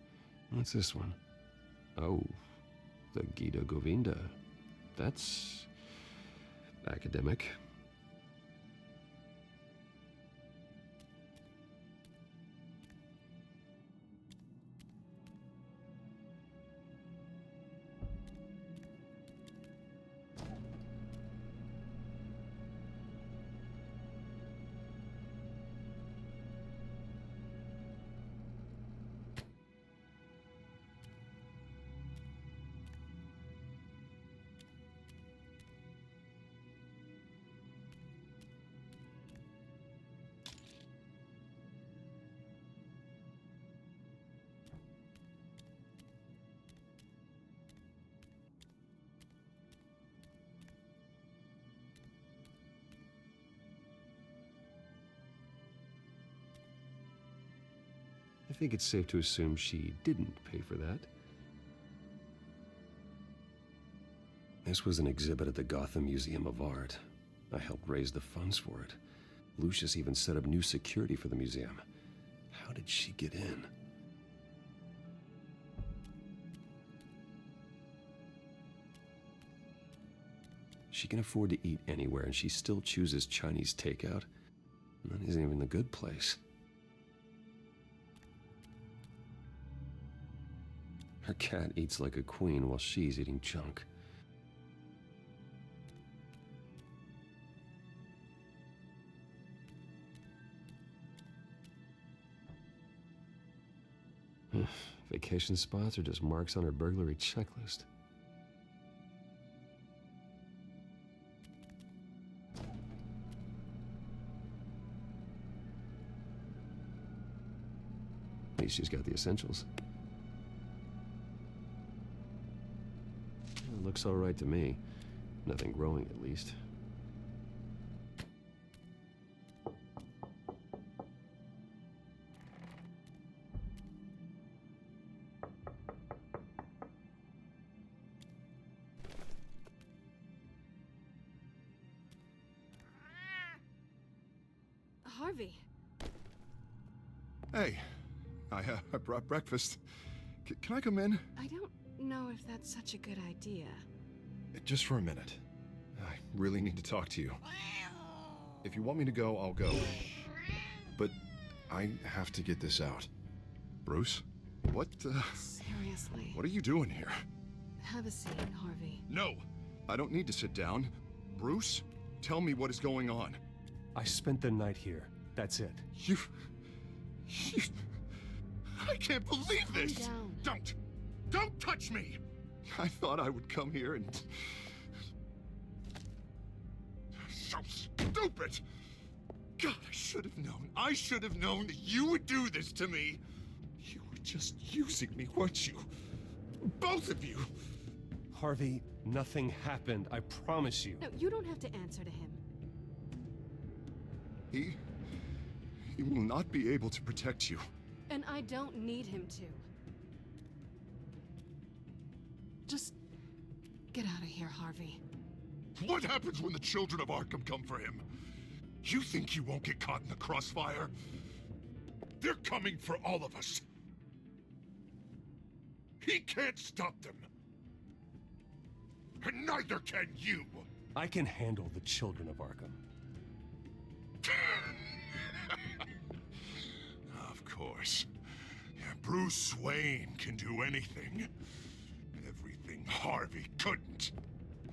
What's this one? Oh, the Gita Govinda. That's academic. I think it's safe to assume she didn't pay for that. This was an exhibit at the Gotham Museum of Art. I helped raise the funds for it. Lucius even set up new security for the museum. How did she get in? She can afford to eat anywhere, and she still chooses Chinese takeout. And that isn't even the good place. Her cat eats like a queen while she's eating junk. Vacation spots are just marks on her burglary checklist. At least she's got the essentials. Looks all right to me. Nothing growing, at least. Harvey. Hey, I brought breakfast. Can I come in? I don't know if that's such a good idea. Just for a minute. I really need to talk to you. If you want me to go, I'll go. But I have to get this out. Bruce? What, Seriously. What are you doing here? Have a seat, Harvey. No! I don't need to sit down. Bruce, tell me what is going on. I spent the night here. That's it. You... I can't believe this! Calm down. Don't touch me! I thought I would come here and... So stupid! God, I should have known. I should have known that you would do this to me. You were just using me, weren't you? Both of you! Harvey, nothing happened. I promise you. No, you don't have to answer to him. He will not be able to protect you. And I don't need him to. Just get out of here, Harvey. What happens when the children of Arkham come for him? You think you won't get caught in the crossfire? They're coming for all of us. He can't stop them. And neither can you. I can handle the children of Arkham. Of course. Yeah, Bruce Wayne can do anything. Everything Harvey couldn't.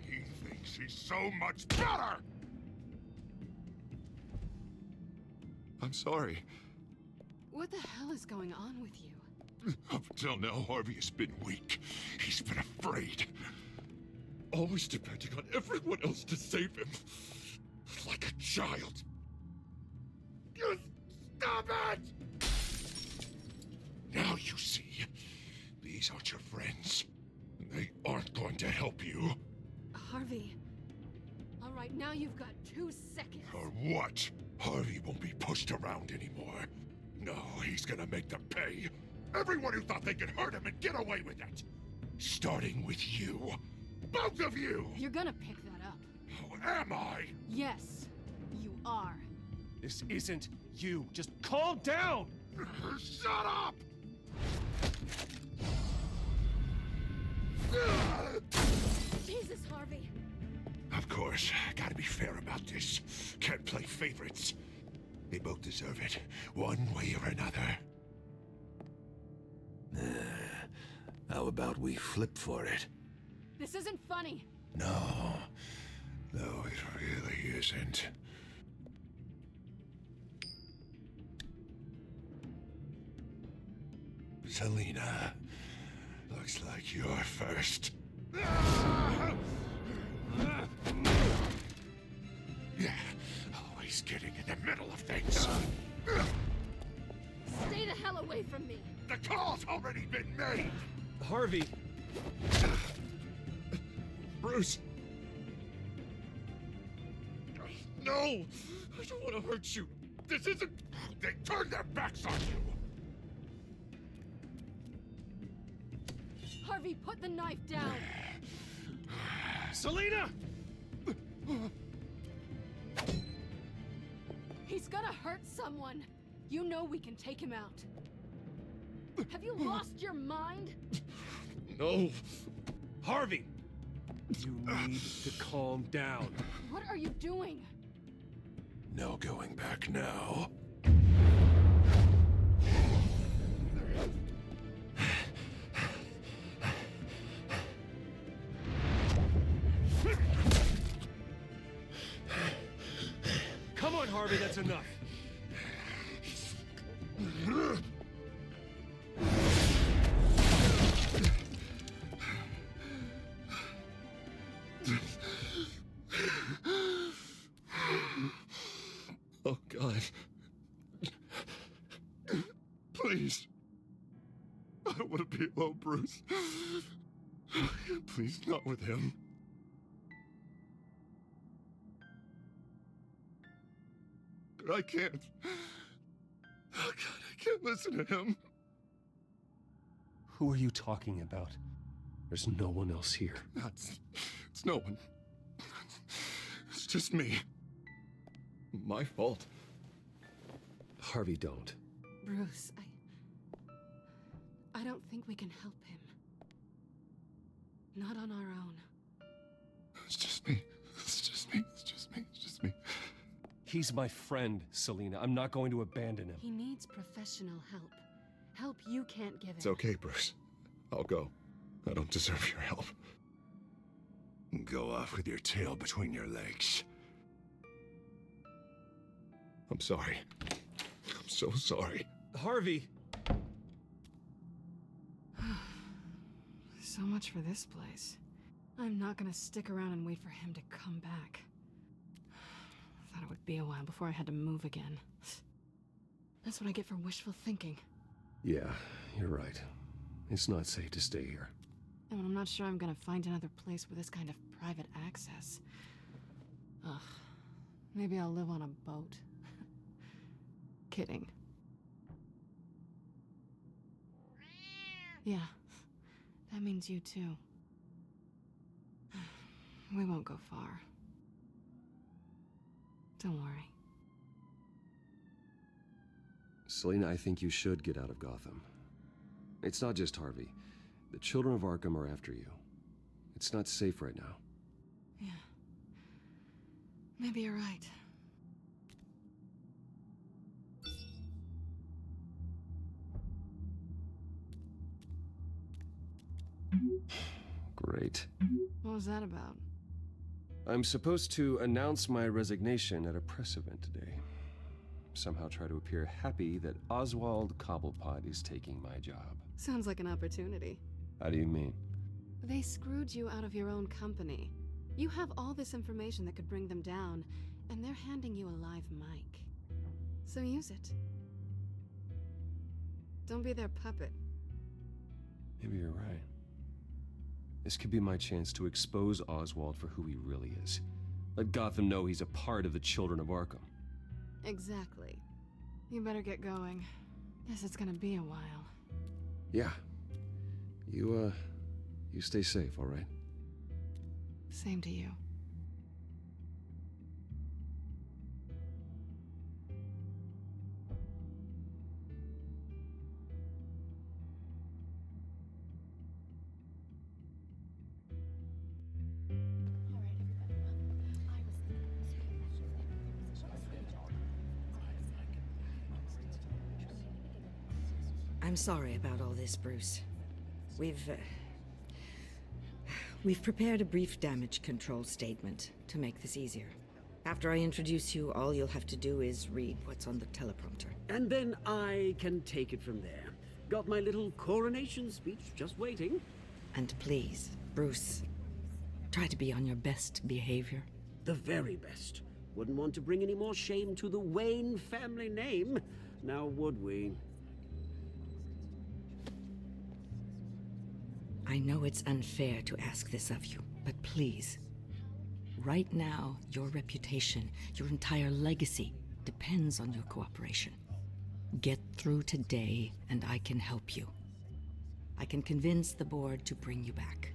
He thinks he's so much better! I'm sorry. What the hell is going on with you? Up until now, Harvey has been weak. He's been afraid. Always depending on everyone else to save him. Like a child. You stop it! Now you see, these aren't your friends. They aren't going to help you. Harvey. All right, now you've got 2 seconds. Or what? Harvey won't be pushed around anymore. No, he's gonna make them pay. Everyone who thought they could hurt him and get away with it. Starting with you. Both of you! You're gonna pick that up. Oh, am I? Yes, you are. This isn't you. Just calm down! Shut up! Jesus, Harvey. Of course, gotta be fair about this. Can't play favorites. They both deserve it, one way or another. How about we flip for it? This isn't funny. No, it really isn't. Selina, looks like you're first. Yeah, always getting in the middle of things. Stay the hell away from me. The call's already been made. Harvey. Bruce. No, I don't want to hurt you. This isn't... They turned their backs on you. Harvey, put the knife down. Selina! He's gonna hurt someone. You know we can take him out. Have you lost your mind? No. Harvey! You need to calm down. What are you doing? No going back now. Come on, Harvey, that's enough. Oh, God. Please. I don't want to be alone, Bruce. Please, not with him. But I can't. Oh, God, I can't listen to him. Who are you talking about? There's no one else here. It's no one. It's just me. My fault. Harvey, don't. Bruce, I don't think we can help him. Not on our own. It's just me. It's just me. It's just me. It's just me. He's my friend, Selina. I'm not going to abandon him. He needs professional help. Help you can't give him. It's okay, Bruce. I'll go. I don't deserve your help. Go off with your tail between your legs. I'm sorry. I'm so sorry. Harvey! So much for this place. I'm not gonna stick around and wait for him to come back. Thought it would be a while before I had to move again. That's what I get for wishful thinking. Yeah, you're right. It's not safe to stay here. And I'm not sure I'm gonna find another place with this kind of private access. Ugh. Maybe I'll live on a boat. Kidding. Yeah. That means you too. We won't go far. Don't worry. Selina, I think you should get out of Gotham. It's not just Harvey. The children of Arkham are after you. It's not safe right now. Yeah. Maybe you're right. Great. What was that about? I'm supposed to announce my resignation at a press event today. Somehow try to appear happy that Oswald Cobblepot is taking my job. Sounds like an opportunity. How do you mean? They screwed you out of your own company. You have all this information that could bring them down, and they're handing you a live mic. So use it. Don't be their puppet. Maybe you're right. This could be my chance to expose Oswald for who he really is. Let Gotham know he's a part of the children of Arkham. Exactly. You better get going. Guess it's gonna be a while. Yeah. You stay safe, all right? Same to you. I'm sorry about all this, Bruce. We've prepared a brief damage control statement to make this easier. After I introduce you, all you'll have to do is read what's on the teleprompter. And then I can take it from there. Got my little coronation speech just waiting. And please, Bruce, try to be on your best behavior. The very best. Wouldn't want to bring any more shame to the Wayne family name, now would we? I know it's unfair to ask this of you, but please. Right now, your reputation, your entire legacy, depends on your cooperation. Get through today, and I can help you. I can convince the board to bring you back.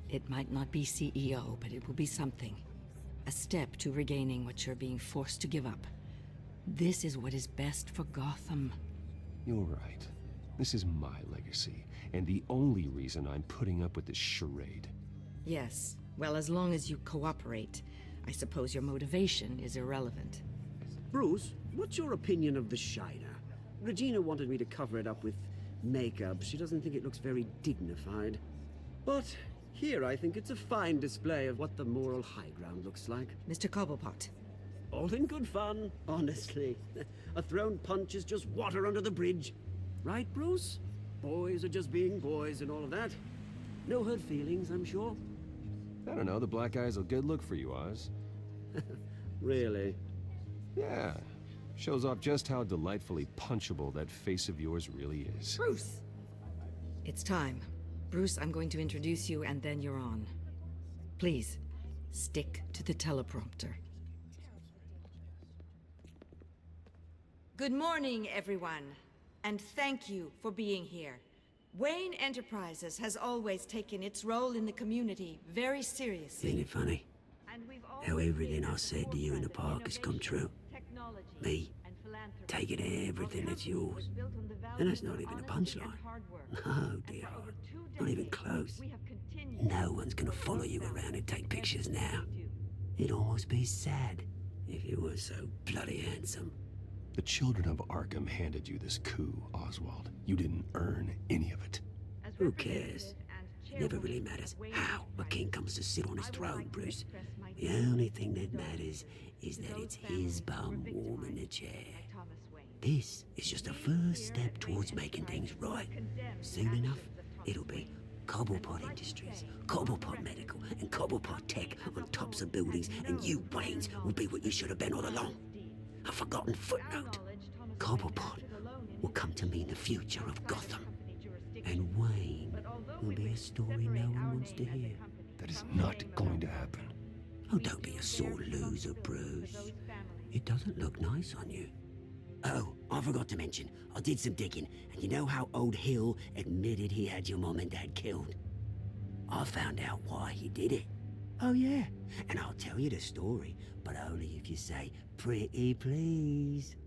It might not be CEO, but it will be something. A step to regaining what you're being forced to give up. This is what is best for Gotham. You're right. This is my legacy, and the only reason I'm putting up with this charade. Yes. Well, as long as you cooperate, I suppose your motivation is irrelevant. Bruce, what's your opinion of the Shiner? Regina wanted me to cover it up with makeup. She doesn't think it looks very dignified. But here I think it's a fine display of what the moral high ground looks like. Mr. Cobblepot. All in good fun, honestly. A thrown punch is just water under the bridge. Right, Bruce? Boys are just being boys and all of that. No hurt feelings, I'm sure. I don't know, the black eye's a good look for you, Oz. Really? Yeah. Shows off just how delightfully punchable that face of yours really is. Bruce! It's time. Bruce, I'm going to introduce you and then you're on. Please, stick to the teleprompter. Good morning, everyone. And thank you for being here. Wayne Enterprises has always taken its role in the community very seriously. Isn't it funny? How everything I said to you in the park has come true. Me, taking everything that's yours. And that's not even a punchline. No, dear heart. Not even close. No one's gonna follow you around and take pictures now. It'd almost be sad if you were so bloody handsome. The children of Arkham handed you this coup, Oswald. You didn't earn any of it. Who cares? It never really matters how a king comes to sit on his throne, Bruce. The only thing that matters is that it's his bum warm in the chair. This is just a first step towards making things right. Soon enough, it'll be Cobblepot Industries, Cobblepot Medical, and Cobblepot Tech on tops of buildings, and you, Waynes, will be what you should have been all along. A forgotten footnote. Cobblepot will come to mean the future of Gotham. And Wayne will be a story no one wants to hear. That is not going to happen. Oh, don't be a sore loser, Bruce. It doesn't look nice on you. Oh, I forgot to mention, I did some digging, and you know how old Hill admitted he had your mom and dad killed? I found out why he did it. Oh yeah, and I'll tell you the story, but only if you say, "Pretty please."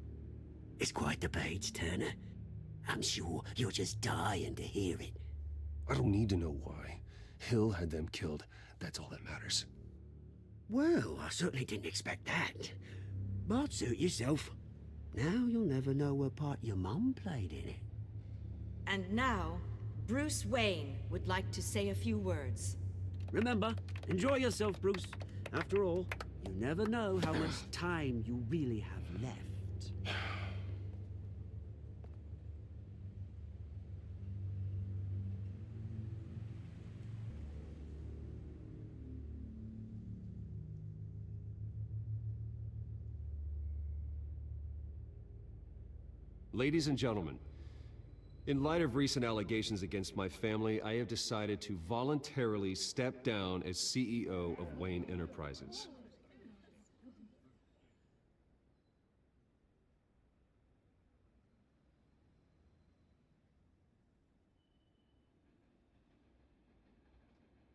It's quite the page, Turner. I'm sure you're just dying to hear it. I don't need to know why. Hill had them killed. That's all that matters. Well, I certainly didn't expect that. But suit yourself. Now you'll never know what part your mum played in it. And now, Bruce Wayne would like to say a few words. Remember, enjoy yourself, Bruce. After all, you never know how much time you really have left. Ladies and gentlemen, in light of recent allegations against my family, I have decided to voluntarily step down as CEO of Wayne Enterprises.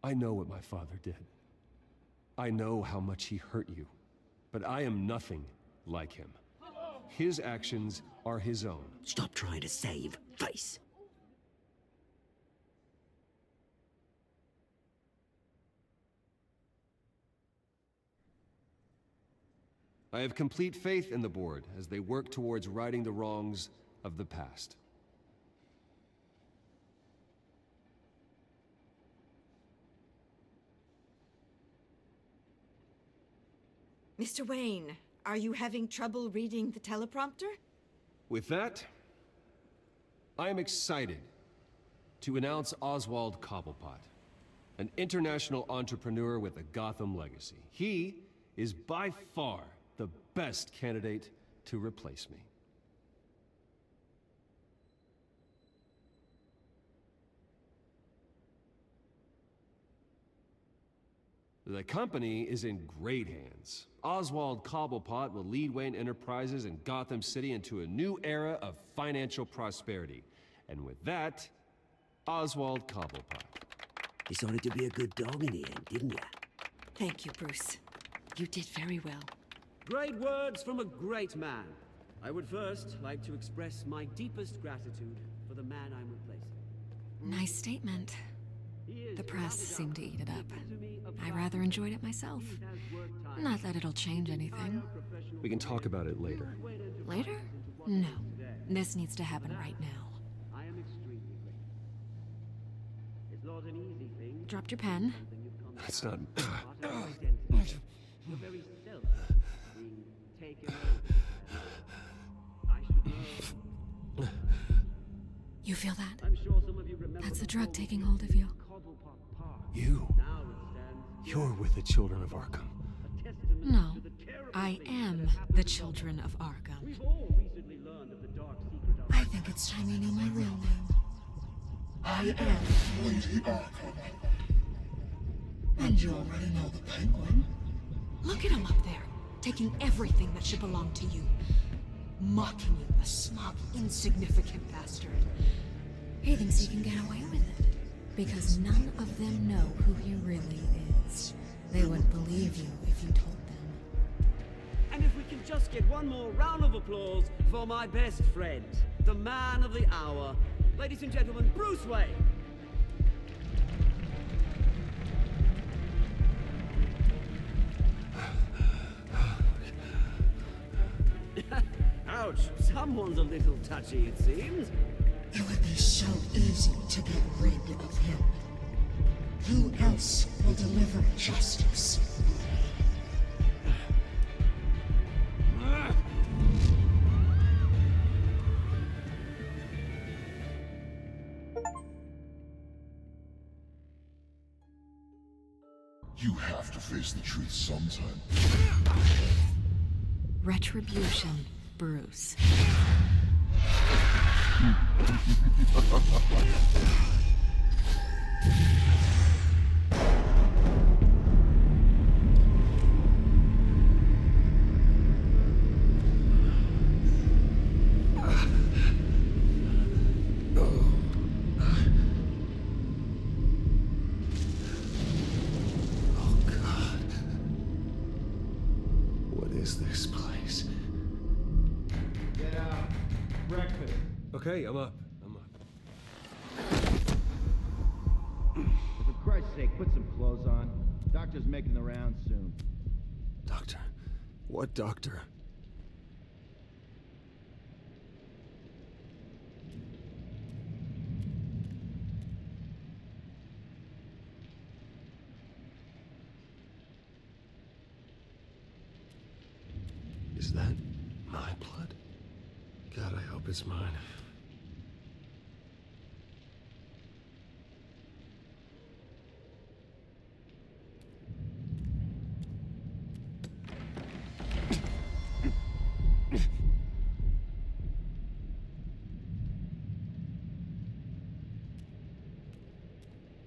I know what my father did. I know how much he hurt you, but I am nothing like him. His actions are his own. Stop trying to save face. I have complete faith in the board as they work towards righting the wrongs of the past. Mr. Wayne, are you having trouble reading the teleprompter? With that, I am excited to announce Oswald Cobblepot, an international entrepreneur with a Gotham legacy. He is by far the best candidate to replace me. The company is in great hands. Oswald Cobblepot will lead Wayne Enterprises and Gotham City into a new era of financial prosperity. And with that, Oswald Cobblepot. Decided to be a good dog in the end, didn't you? Thank you, Bruce. You did very well. Great words from a great man. I would first like to express my deepest gratitude for the man I'm replacing. Nice statement. The press seemed to eat it up. I rather enjoyed it myself. Not that it'll change anything. We can talk about it later. Later? No. This needs to happen right now. I am extremely grateful. It's not an easy thing. Dropped your pen. That's not... Your very self being taken over. I should know. You feel that? I'm sure some of you remember. That's the drug taking hold of you. You're with the children of Arkham. No, I am the children of Arkham. I think it's time you knew my real name. I am Lady Arkham. And you already know the Penguin. Look at him up there, taking everything that should belong to you. Mocking you, a smug, insignificant bastard. He thinks he can get away with it, because none of them know who he really is. They wouldn't believe you if you told them. And if we can just get one more round of applause for my best friend, the man of the hour. Ladies and gentlemen, Bruce Wayne. Ouch, someone's a little touchy, it seems. It would be so easy to get rid of him. Who else will deliver justice? You have to face the truth sometime. Retribution, Bruce. Okay, I'm up. For Christ's sake, put some clothes on. Doctor's making the rounds soon. Doctor? What doctor? Is that my blood? God, I hope it's mine.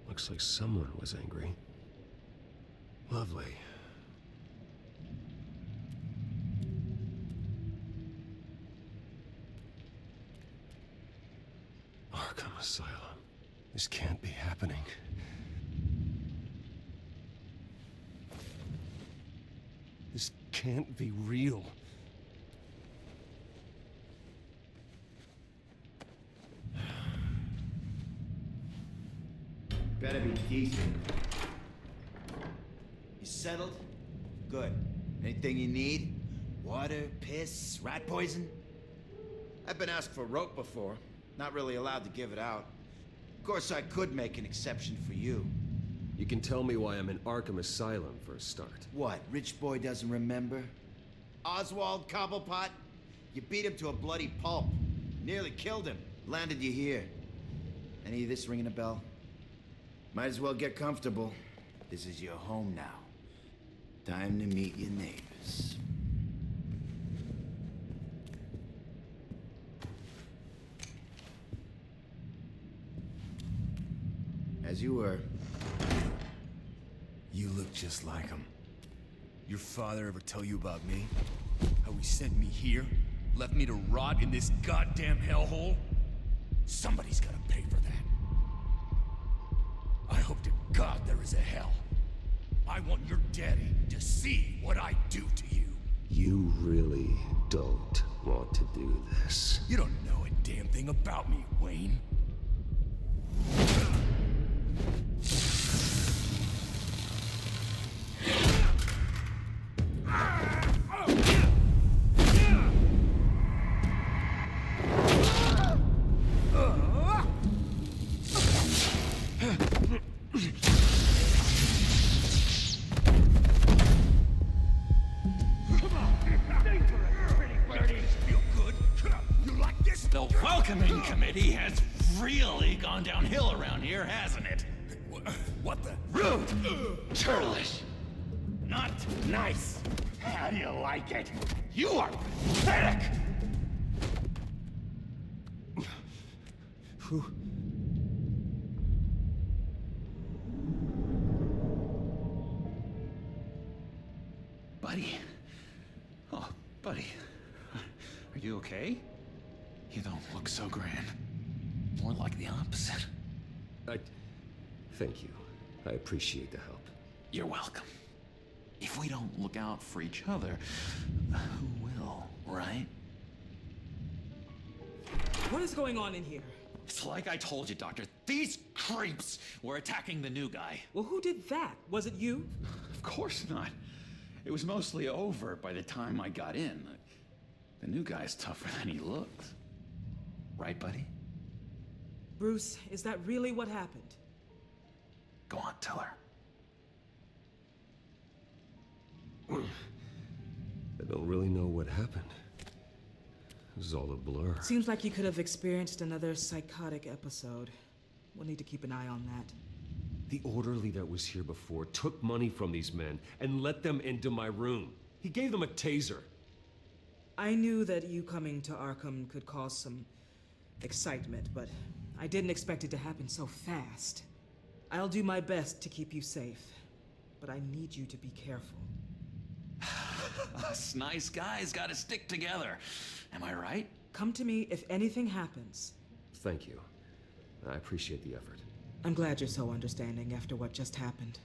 Looks like someone was angry. Lovely. Arkham Asylum. This can't be happening. This can't be real. Better be decent. You settled? Good. Anything you need? Water, piss, rat poison? I've been asked for rope before. Not really allowed to give it out. Of course, I could make an exception for you. You can tell me why I'm in Arkham Asylum for a start. What, rich boy doesn't remember? Oswald Cobblepot? You beat him to a bloody pulp. Nearly killed him. Landed you here. Any of this ringing a bell? Might as well get comfortable. This is your home now. Time to meet your neighbors. As you were. You look just like him. Your father ever tell you about me? How he sent me here? Left me to rot in this goddamn hellhole? Somebody's gotta pay for that. I hope to God there is a hell. I want your daddy to see what I do to you. You really don't want to do this. You don't know a damn thing about me, Wayne. Committee has really gone downhill around here, hasn't it? What the? Rude! Churlish! Not nice! How do you like it? You are pathetic! Buddy. Oh, buddy. Are you okay? You don't look so grand. More like the opposite. Thank you. I appreciate the help. You're welcome. If we don't look out for each other, who will? What is going on in here? It's like I told you, Doctor. These creeps were attacking the new guy. Well, who did that? Was it you? Of course not. It was mostly over by the time I got in. The new guy's tougher than he looks. Right, buddy? Bruce, is that really what happened? Go on, tell her. I don't really know what happened. It was all a blur. Seems like you could have experienced another psychotic episode. We'll need to keep an eye on that. The orderly that was here before took money from these men and let them into my room. He gave them a taser. I knew that you coming to Arkham could cause some excitement, but I didn't expect it to happen so fast. I'll do my best to keep you safe, but I need you to be careful. Us nice guys gotta stick together. Am I right? Come to me if anything happens. Thank you. I appreciate the effort. I'm glad you're so understanding after what just happened.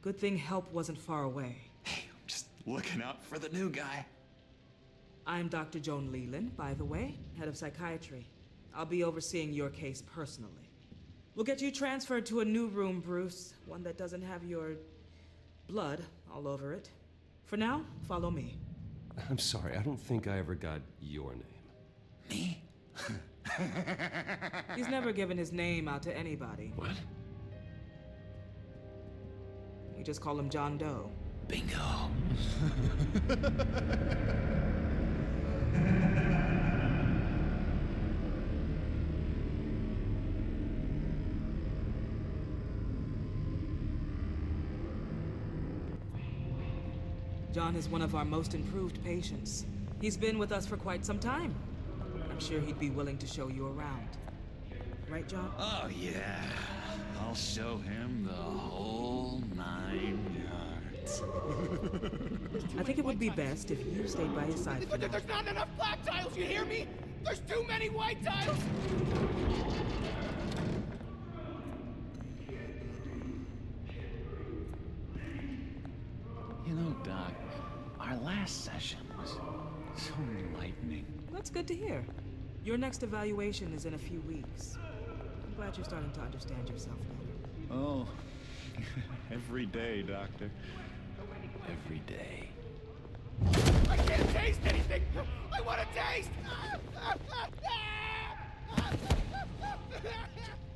Good thing help wasn't far away. Hey, I'm just looking out for the new guy. I'm Dr. Joan Leland, by the way, head of psychiatry. I'll be overseeing your case personally. We'll get you transferred to a new room, Bruce. One that doesn't have your blood all over it. For now, follow me. I'm sorry, I don't think I ever got your name. Me? He's never given his name out to anybody. What? We just call him John Doe. Bingo. John is one of our most improved patients. He's been with us for quite some time. I'm sure he'd be willing to show you around. Right, John? Oh, yeah. I'll show him the whole 9 yards. I think it would be best if you stayed by his side. There's not enough black tiles, you hear me? There's too many white tiles! You know, Doc, our last session was so enlightening. That's good to hear. Your next evaluation is in a few weeks. I'm glad you're starting to understand yourself better. Oh, every day, Doctor. Every day. I can't taste anything! I want to taste!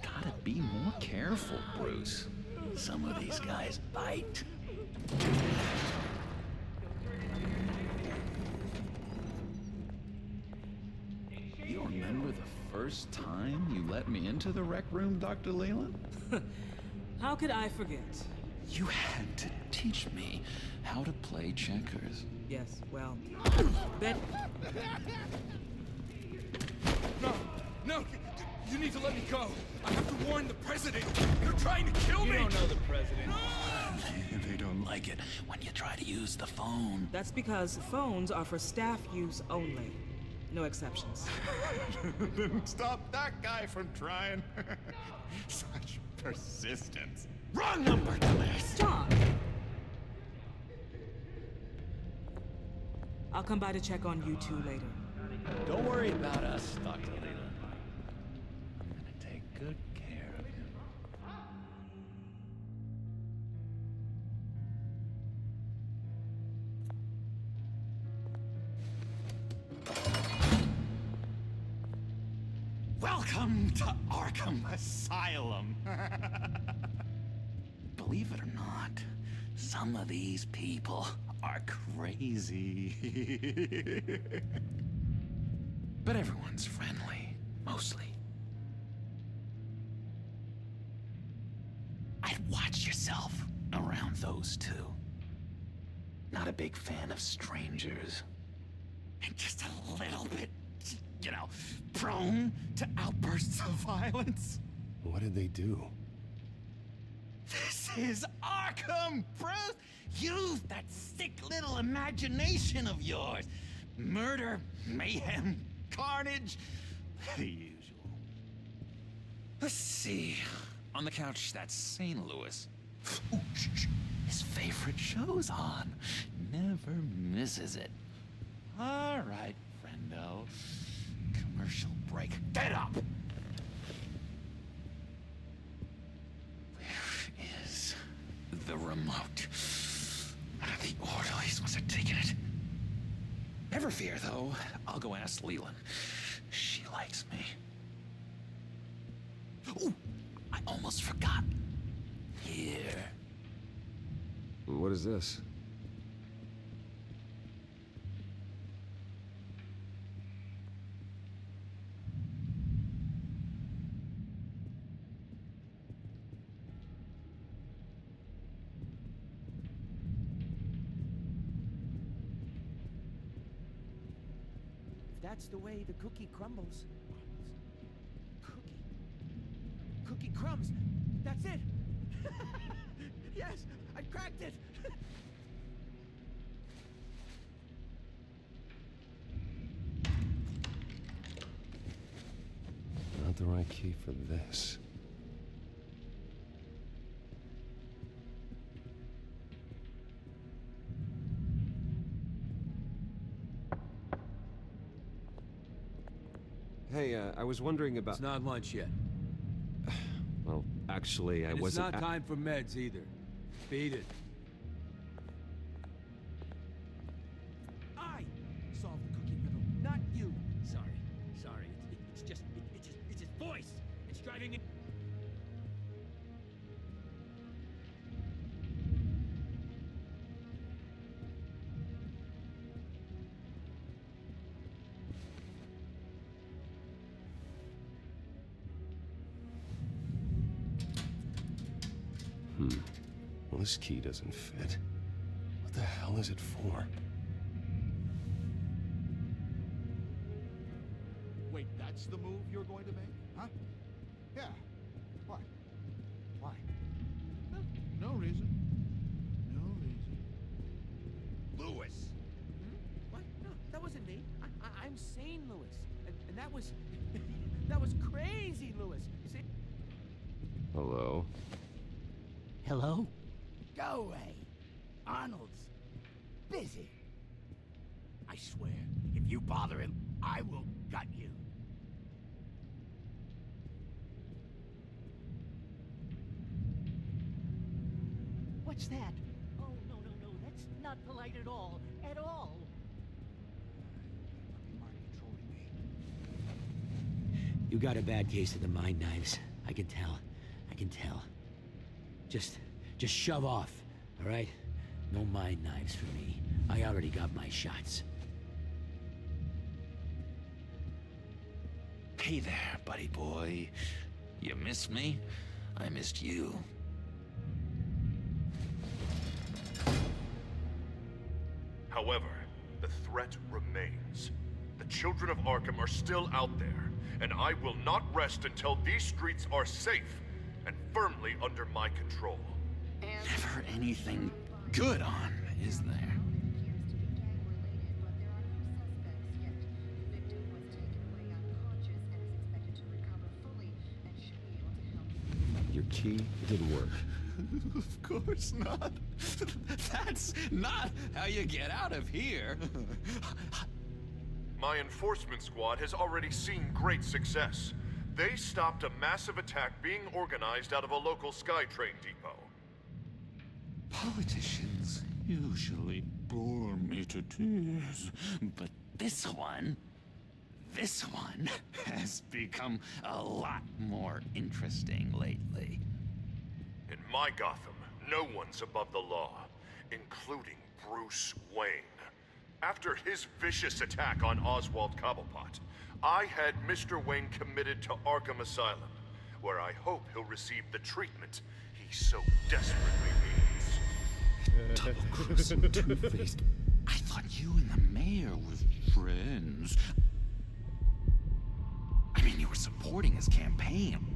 Gotta be more careful, Bruce. Some of these guys bite. You remember the first time you let me into the rec room, Dr. Leland? How could I forget? You had to teach me how to play checkers. Yes, well, bet... No, you need to let me go. I have to warn the president. You're trying to kill me. You don't know the president. They don't like it when you try to use the phone. That's because phones are for staff use only. No exceptions. Didn't stop that guy from trying. Such persistence. Wrong number, dumbass! John! I'll come by to check on you two later. Don't worry about us, Dr. Leland. I'm gonna take good care of him. Welcome to Arkham Asylum. Believe it or not, some of these people are crazy. But everyone's friendly, mostly. I'd watch yourself around those two. Not a big fan of strangers. And just a little bit, you know, prone to outbursts of violence. What did they do? This is Arkham, Bruce! Use that sick little imagination of yours. Murder, mayhem, carnage, the usual. Let's see. On the couch, that's St. Louis. Ooh, his favorite show's on. Never misses it. All right, friendo. Commercial break. sake, get up! Where is the remote? The orderlies must have taken it. Never fear, though. I'll go ask Leland. She likes me. Ooh, I almost forgot. Here. What is this? That's the way the cookie crumbles. Cookie crumbs! That's it! Yes! I cracked it! Not the right key for this. Hey, I was wondering about... It's not lunch yet. Well, actually, I wasn't... It's not time for meds either. Beat it. I solved the cookie riddle, not you. Sorry. It's just his voice. It's driving me. Well, this key doesn't fit. What the hell is it for? Wait, that's the move you're going to make? Huh? Yeah. What? Why? No reason. No reason. Lewis! What? No, that wasn't me. I'm sane, Lewis. And that was... that was crazy, Lewis. See? Hello? Hello? Go away. Arnold's busy. I swear, if you bother him, I will gut you. What's that? Oh, no. That's not polite at all. At all. You got a bad case of the mind knives. I can tell. Just shove off, all right? No mind knives for me. I already got my shots. Hey there, buddy boy. You missed me? I missed you. However, the threat remains. The children of Arkham are still out there, and I will not rest until these streets are safe and firmly under my control. Never anything good on, is there? Your key didn't work. Of course not. That's not how you get out of here. My enforcement squad has already seen great success. They stopped a massive attack being organized out of a local SkyTrain depot. Politicians usually bore me to tears, but this one has become a lot more interesting lately. In my Gotham, no one's above the law, including Bruce Wayne. After his vicious attack on Oswald Cobblepot, I had Mr. Wayne committed to Arkham Asylum, where I hope he'll receive the treatment he so desperately needs. Double-crossing, two-faced. I thought you and the mayor were friends. I mean, you were supporting his campaign.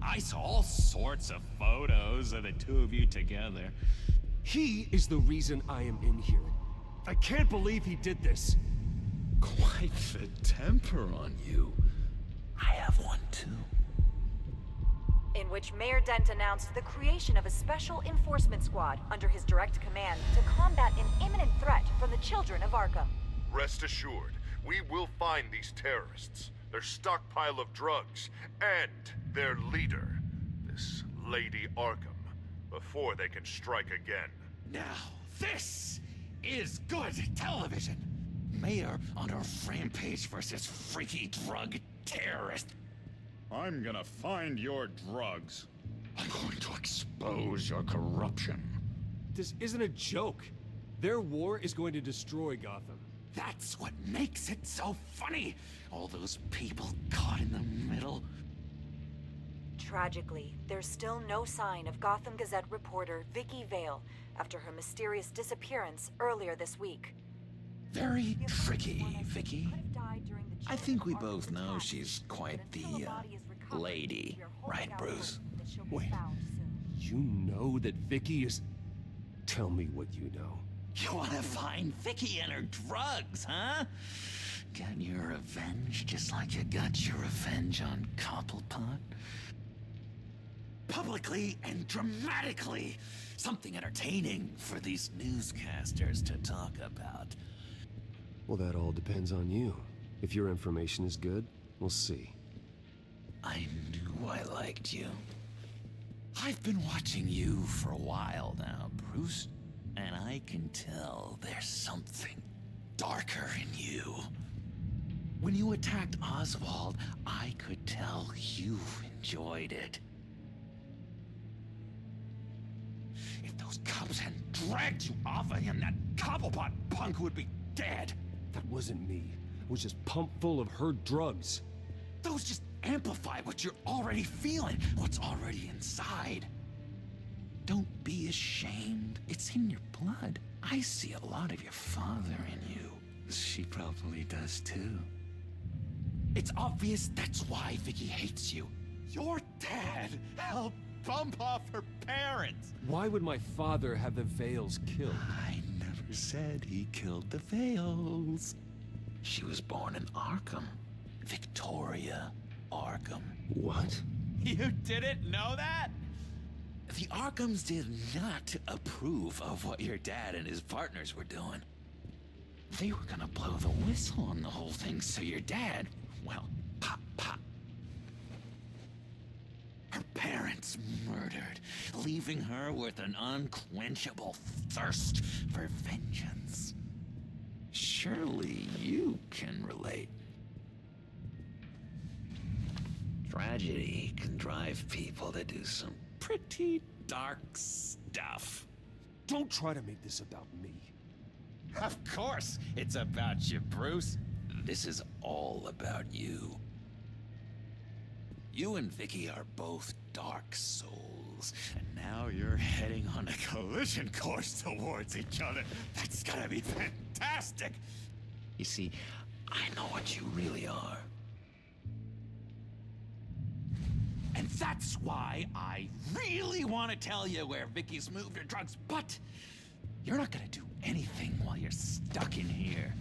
I saw all sorts of photos of the two of you together. He is the reason I am in here. I can't believe he did this. Quite the temper on you. I have one too. In which Mayor Dent announced the creation of a special enforcement squad under his direct command to combat an imminent threat from the children of Arkham. Rest assured, we will find these terrorists. their stockpile of drugs, and their leader, this Lady Arkham, before they can strike again. Now, this is good television. Mayor on a rampage versus freaky drug terrorist. I'm gonna find your drugs. I'm going to expose your corruption. This isn't a joke. Their war is going to destroy Gotham. That's what makes it so funny. All those people caught in the middle. Tragically, there's still no sign of Gotham Gazette reporter Vicky Vale after her mysterious disappearance earlier this week. Very tricky, Vicky. I think we both know she's quite the, lady, right, Bruce? Wait, you know that Vicky is... Tell me what you know. You wanna find Vicky and her drugs, huh? Get your revenge just like you got your revenge on Cobblepot? Publicly and dramatically! Something entertaining for these newscasters to talk about. Well, that all depends on you. If your information is good, we'll see. I knew I liked you. I've been watching you for a while now, Bruce, and I can tell there's something darker in you. When you attacked Oswald, I could tell you enjoyed it. If those cops hadn't dragged you off of him, that Cobblepot punk would be dead. That wasn't me. It was just pumped full of her drugs. Those just amplify what you're already feeling, what's already inside. Don't be ashamed. It's in your blood. I see a lot of your father in you. She probably does too. It's obvious that's why Vicky hates you. Your dad helped bump off her parents. Why would my father have the Vales killed? I never said he killed the Vales. She was born in Arkham. Victoria Arkham. What? You didn't know that? The Arkhams did not approve of what your dad and his partners were doing. They were gonna blow the whistle on the whole thing, so your dad, well, pop, pop. Her parents murdered, leaving her with an unquenchable thirst for vengeance. Surely you can relate. Tragedy can drive people to do some pretty dark stuff. Don't try to make this about me. Of course it's about you, Bruce. This is all about you. You and Vicky are both dark souls, and now you're heading on a collision course towards each other. That's gonna be fantastic! You see, I know what you really are. And that's why I really want to tell you where Vicky's moved her drugs, but you're not gonna do anything while you're stuck in here.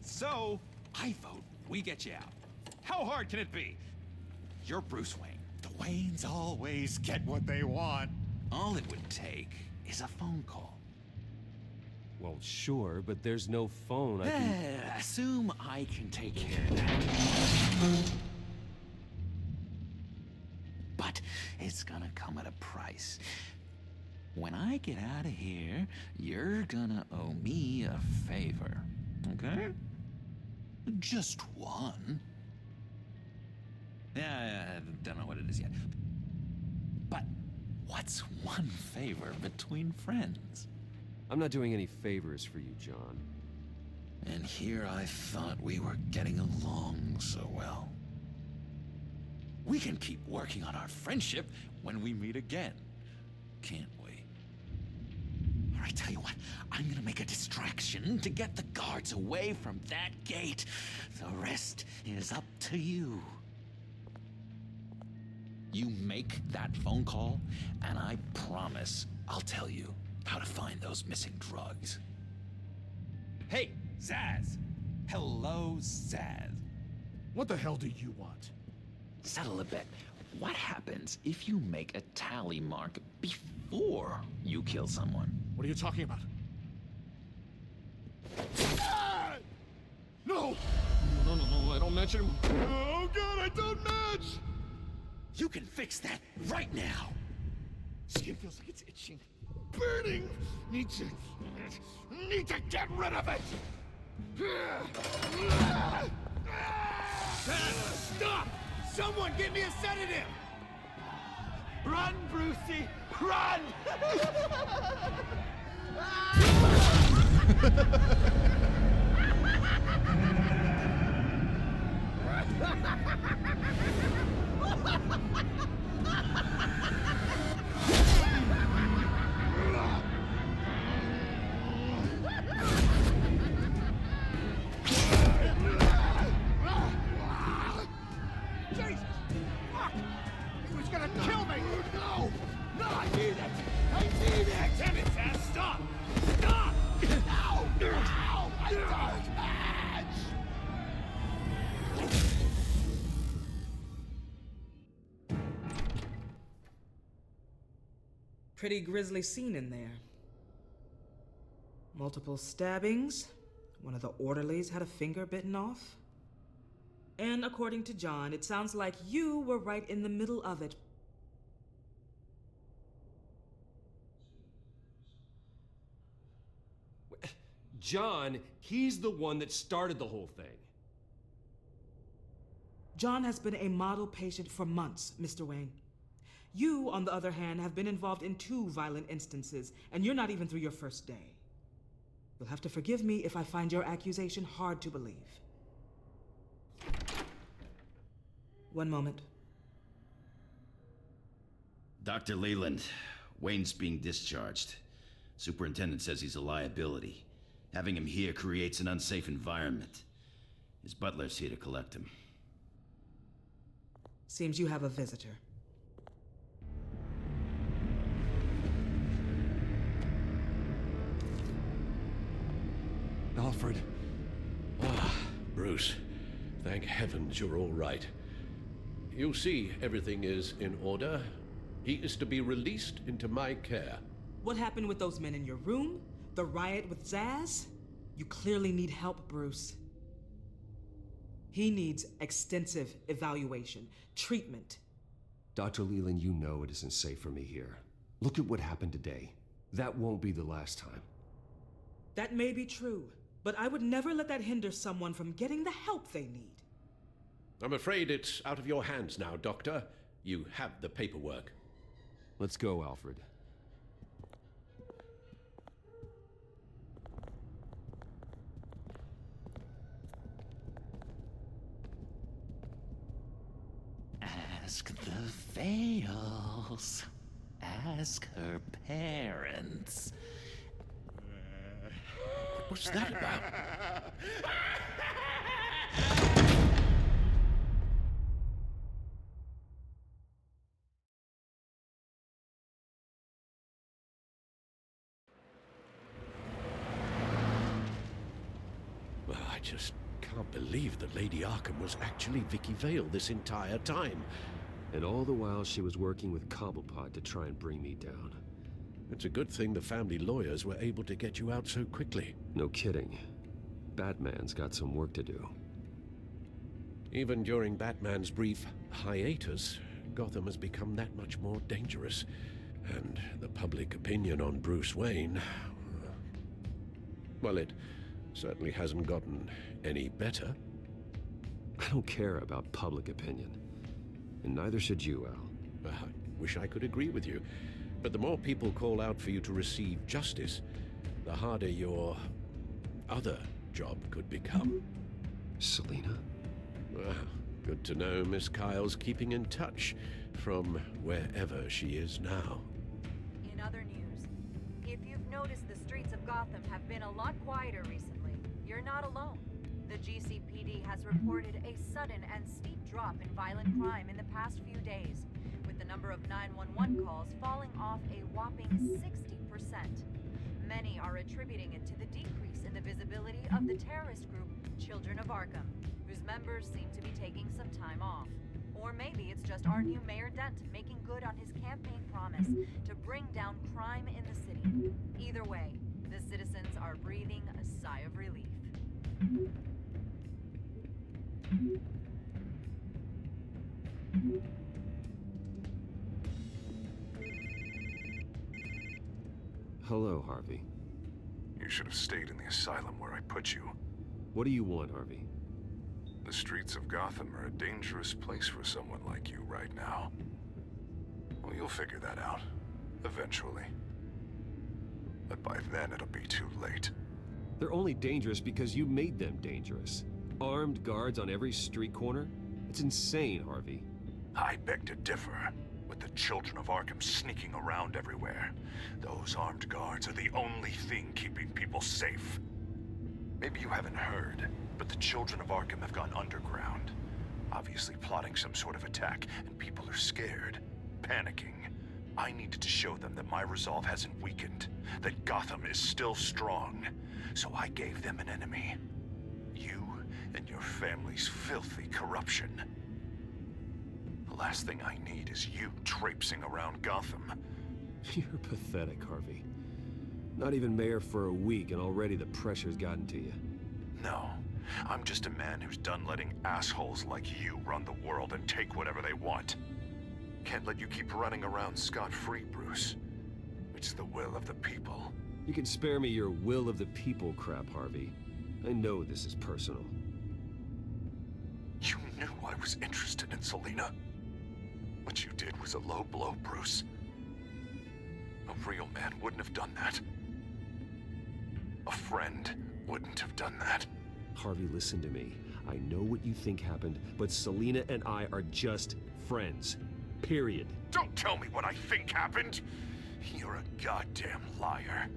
So, I vote we get you out. How hard can it be? You're Bruce Wayne. The Waynes always get what they want. All it would take is a phone call. Well, sure, but there's no phone. I can... Assume I can take care of that. But it's gonna come at a price. When I get out of here, you're gonna owe me a favor, okay? Just one. Yeah, I don't know what it is yet. But what's one favor between friends? I'm not doing any favors for you, John. And here I thought we were getting along so well. We can keep working on our friendship when we meet again, can't we? All right, tell you what, I'm gonna make a distraction to get the guards away from that gate. The rest is up to you. You make that phone call, and I promise I'll tell you how to find those missing drugs. Hey, Zaz! Hello, Zaz. What the hell do you want? Settle a bet. What happens if you make a tally mark before you kill someone? What are you talking about? No! No, I don't Don't mention him. Oh god, I don't match! You can fix that right now. Skin feels like it's itching. Burning! Need to get rid of it! Stop! Someone give me a sedative! Run, Brucey! Run! Jesus! Fuck! He was gonna kill me! No! No, I need it! I need it! Damn it, Sam! Stop! Stop! No! No! I don't match! Pretty grisly scene in there. Multiple stabbings. One of the orderlies had a finger bitten off. And according to John, it sounds like you were right in the middle of it. John, he's the one that started the whole thing. John has been a model patient for months, Mr. Wayne. You, on the other hand, have been involved in 2 violent instances, and you're not even through your first day. You'll have to forgive me if I find your accusation hard to believe. One moment. Dr. Leland, Wayne's being discharged. Superintendent says he's a liability. Having him here creates an unsafe environment. His butler's here to collect him. Seems you have a visitor. Alfred. Ah, Bruce. Thank heavens you're all right. You see, everything is in order. He is to be released into my care. What happened with those men in your room? The riot with Zaz? You clearly need help, Bruce. He needs extensive evaluation, treatment. Dr. Leland, you know it isn't safe for me here. Look at what happened today. That won't be the last time. That may be true, but I would never let that hinder someone from getting the help they need. I'm afraid it's out of your hands now, Doctor. You have the paperwork. Let's go, Alfred. Ask the Veils. Ask her parents. What's that about? Well, I just can't believe that Lady Arkham was actually Vicky Vale this entire time. And all the while she was working with Cobblepot to try and bring me down. It's a good thing the family lawyers were able to get you out so quickly. No kidding. Batman's got some work to do. Even during Batman's brief hiatus, Gotham has become that much more dangerous. And the public opinion on Bruce Wayne... well, it certainly hasn't gotten any better. I don't care about public opinion. And neither should you, Al. I wish I could agree with you. But the more people call out for you to receive justice, the harder your other job could become. Selina? Good to know Miss Kyle's keeping in touch from wherever she is now. In other news, if you've noticed, the streets of Gotham have been a lot quieter recently. You're not alone. The GCPD has reported a sudden and steep drop in violent crime in the past few days, with the number of 911 calls falling off a whopping 60%. Many are attributing it to the decrease in the visibility of the terrorist group Children of Arkham, whose members seem to be taking some time off. Or maybe it's just our new Mayor Dent making good on his campaign promise to bring down crime in the city. Either way, the citizens are breathing a sigh of relief. Hello, Harvey. You should have stayed in the asylum where I put you. What do you want, Harvey? The streets of Gotham are a dangerous place for someone like you right now. Well, you'll figure that out. Eventually. But by then, it'll be too late. They're only dangerous because you made them dangerous. Armed guards on every street corner? It's insane, Harvey. I beg to differ. With the children of Arkham sneaking around everywhere, those armed guards are the only thing keeping people safe. Maybe you haven't heard, but the children of Arkham have gone underground. Obviously plotting some sort of attack, and people are scared, panicking. I needed to show them that my resolve hasn't weakened, that Gotham is still strong. So I gave them an enemy. You and your family's filthy corruption. The last thing I need is you traipsing around Gotham. You're pathetic, Harvey. Not even mayor for a week and already the pressure's gotten to you. No, I'm just a man who's done letting assholes like you run the world and take whatever they want. Can't let you keep running around scot-free, Bruce. It's the will of the people. You can spare me your will of the people crap, Harvey. I know this is personal. You knew I was interested in Selina. What you did was a low blow, Bruce. A real man wouldn't have done that. A friend wouldn't have done that. Harvey, listen to me. I know what you think happened, but Selina and I are just friends. Period. Don't tell me what I think happened! You're a goddamn liar.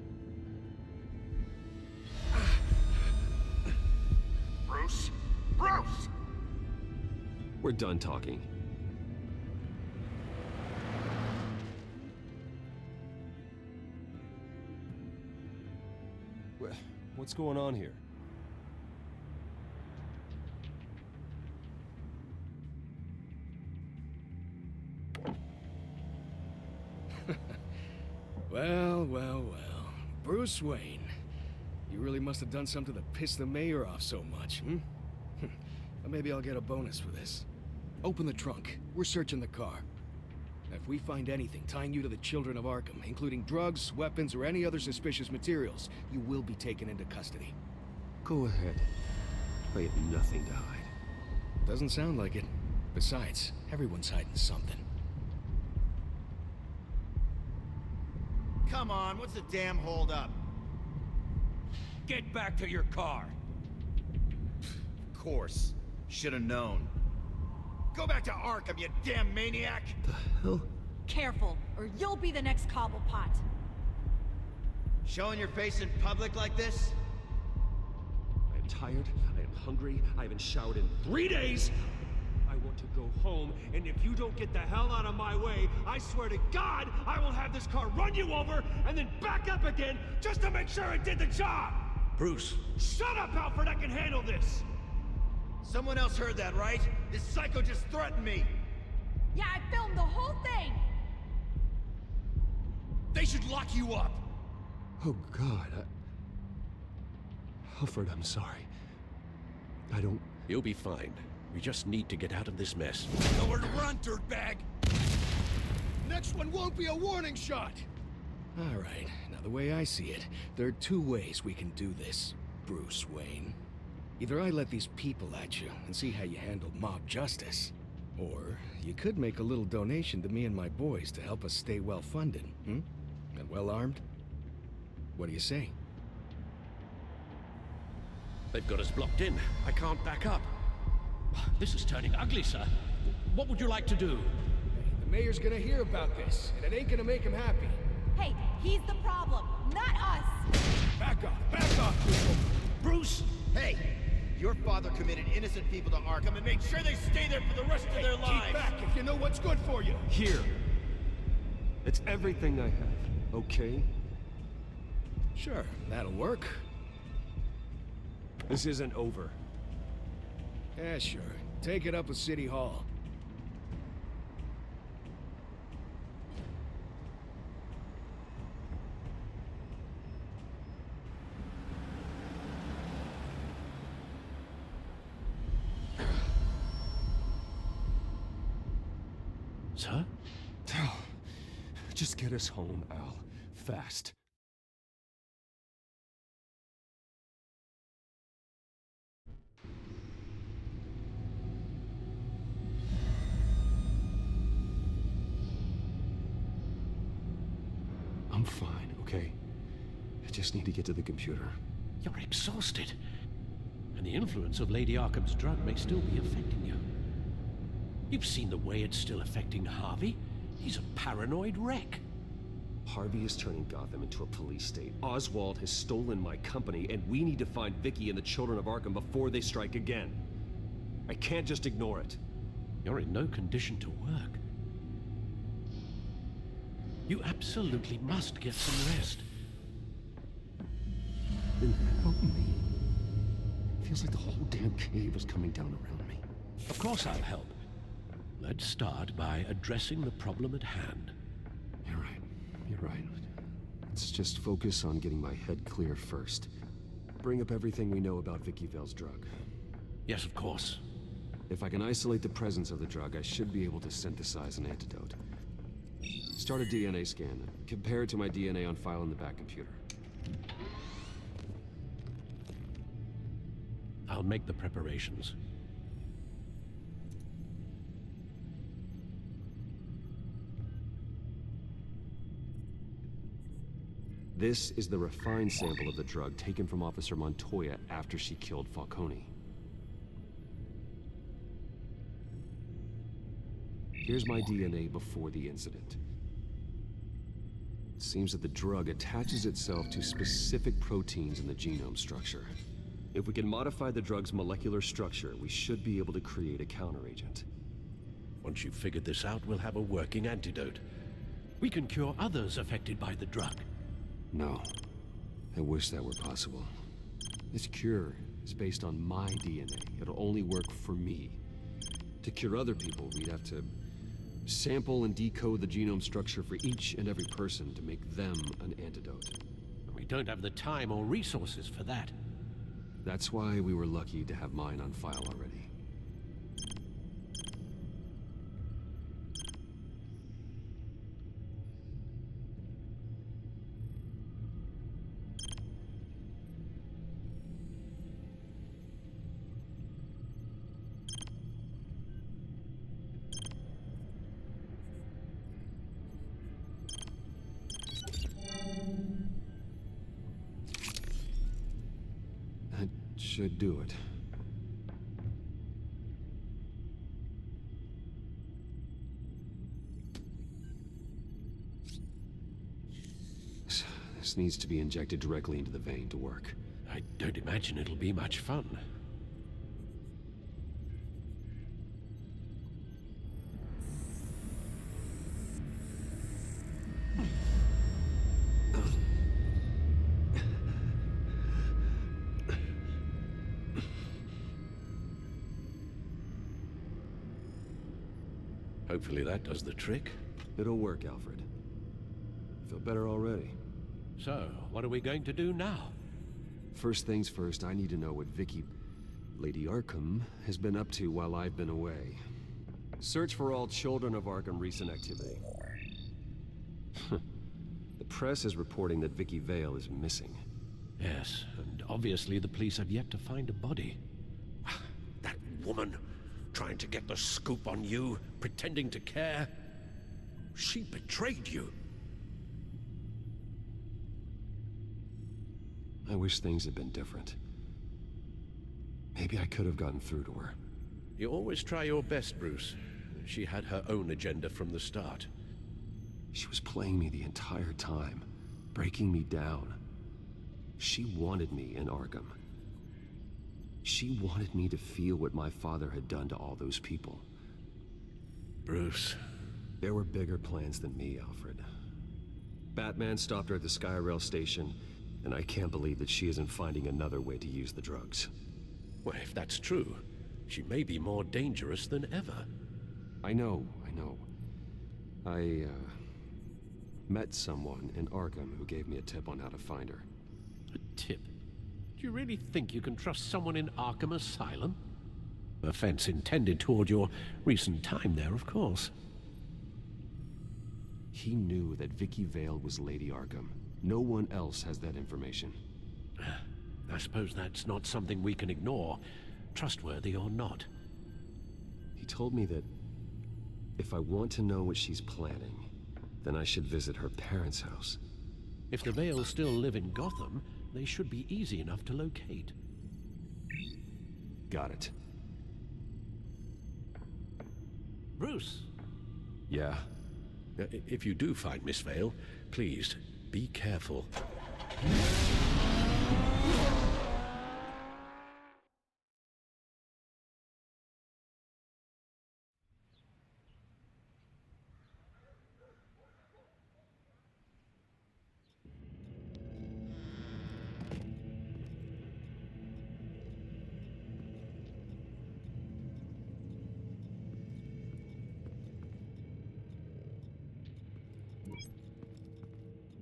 Bruce? Bruce! We're done talking. What's going on here? Well, well, well. Bruce Wayne. You really must have done something to piss the mayor off so much, hmm? Or maybe I'll get a bonus for this. Open the trunk. We're searching the car. If we find anything tying you to the children of Arkham, including drugs, weapons, or any other suspicious materials, you will be taken into custody. Go ahead. I have nothing to hide. Doesn't sound like it. Besides, everyone's hiding something. Come on, what's the damn holdup? Get back to your car. Of course. Should have known. Go back to Arkham, you damn maniac! The hell? Careful, or you'll be the next Cobblepot. Showing your face in public like this? I am tired, I am hungry, I haven't showered in 3 days! I want to go home, and if you don't get the hell out of my way, I swear to God, I will have this car run you over, and then back up again, just to make sure it did the job! Bruce! Shut up, Alfred, I can handle this! Someone else heard that, right? This psycho just threatened me! Yeah, I filmed the whole thing! They should lock you up! Oh, God, Alfred, I'm sorry. I don't... You'll be fine. We just need to get out of this mess. Nowhere to run, dirtbag! Next one won't be a warning shot! All right, now the way I see it, there are 2 ways we can do this, Bruce Wayne. Either I let these people at you and see how you handle mob justice, or you could make a little donation to me and my boys to help us stay well-funded, hmm? And well-armed? What do you say? They've got us blocked in. I can't back up. This is turning ugly, sir. What would you like to do? The mayor's gonna hear about this, and it ain't gonna make him happy. Hey, he's the problem, not us! Back off, people! Bruce! Hey! Your father committed innocent people to Arkham and made sure they stay there for the rest of their lives! Keep back if you know what's good for you! Here. It's everything I have, okay? Sure, that'll work. This isn't over. Yeah, sure. Take it up with City Hall. Sir? Just get us home, Al. Fast. I'm fine, okay? I just need to get to the computer. You're exhausted. And the influence of Lady Arkham's drug may still be affecting you. You've seen the way it's still affecting Harvey. He's a paranoid wreck. Harvey is turning Gotham into a police state. Oswald has stolen my company, and we need to find Vicky and the children of Arkham before they strike again. I can't just ignore it. You're in no condition to work. You absolutely must get some rest. Then help me. It feels like the whole damn cave is coming down around me. Of course I'll help. Let's start by addressing the problem at hand. You're right. You're right. Let's just focus on getting my head clear first. Bring up everything we know about Vicky Vale's drug. Yes, of course. If I can isolate the presence of the drug, I should be able to synthesize an antidote. Start a DNA scan. Compare it to my DNA on file in the back computer. I'll make the preparations. This is the refined sample of the drug taken from Officer Montoya after she killed Falcone. Here's my DNA before the incident. It seems that the drug attaches itself to specific proteins in the genome structure. If we can modify the drug's molecular structure, we should be able to create a counteragent. Once you've figured this out, we'll have a working antidote. We can cure others affected by the drug. No. I wish that were possible. This cure is based on my DNA. It'll only work for me. To cure other people, we'd have to sample and decode the genome structure for each and every person to make them an antidote. We don't have the time or resources for that. That's why we were lucky to have mine on file already. Should do it. This needs to be injected directly into the vein to work. I don't imagine it'll be much fun. Hopefully that does the trick. It'll work, Alfred. Feel better already. So, what are we going to do now? First things first, I need to know what Vicky, Lady Arkham, has been up to while I've been away. Search for all children of Arkham recent activity. The press is reporting that Vicky Vale is missing. Yes, and obviously the police have yet to find a body. That woman, trying to get the scoop on you, pretending to care. She betrayed you. I wish things had been different. Maybe I could have gotten through to her. You always try your best, Bruce. She had her own agenda from the start. She was playing me the entire time, breaking me down. She wanted me in Arkham. She wanted me to feel what my father had done to all those people. Bruce. There were bigger plans than me, Alfred. Batman stopped her at the Skyrail station, and I can't believe that she isn't finding another way to use the drugs. Well, if that's true, she may be more dangerous than ever. I know. I met someone in Arkham who gave me a tip on how to find her. A tip? Do you really think you can trust someone in Arkham Asylum? Offense intended toward your recent time there, of course. He knew that Vicky Vale was Lady Arkham. No one else has that information. I suppose that's not something we can ignore, trustworthy or not. He told me that if I want to know what she's planning, then I should visit her parents' house. If the Vales still live in Gotham, they should be easy enough to locate. Got it. Bruce? Yeah? If you do find Miss Vale, please, be careful.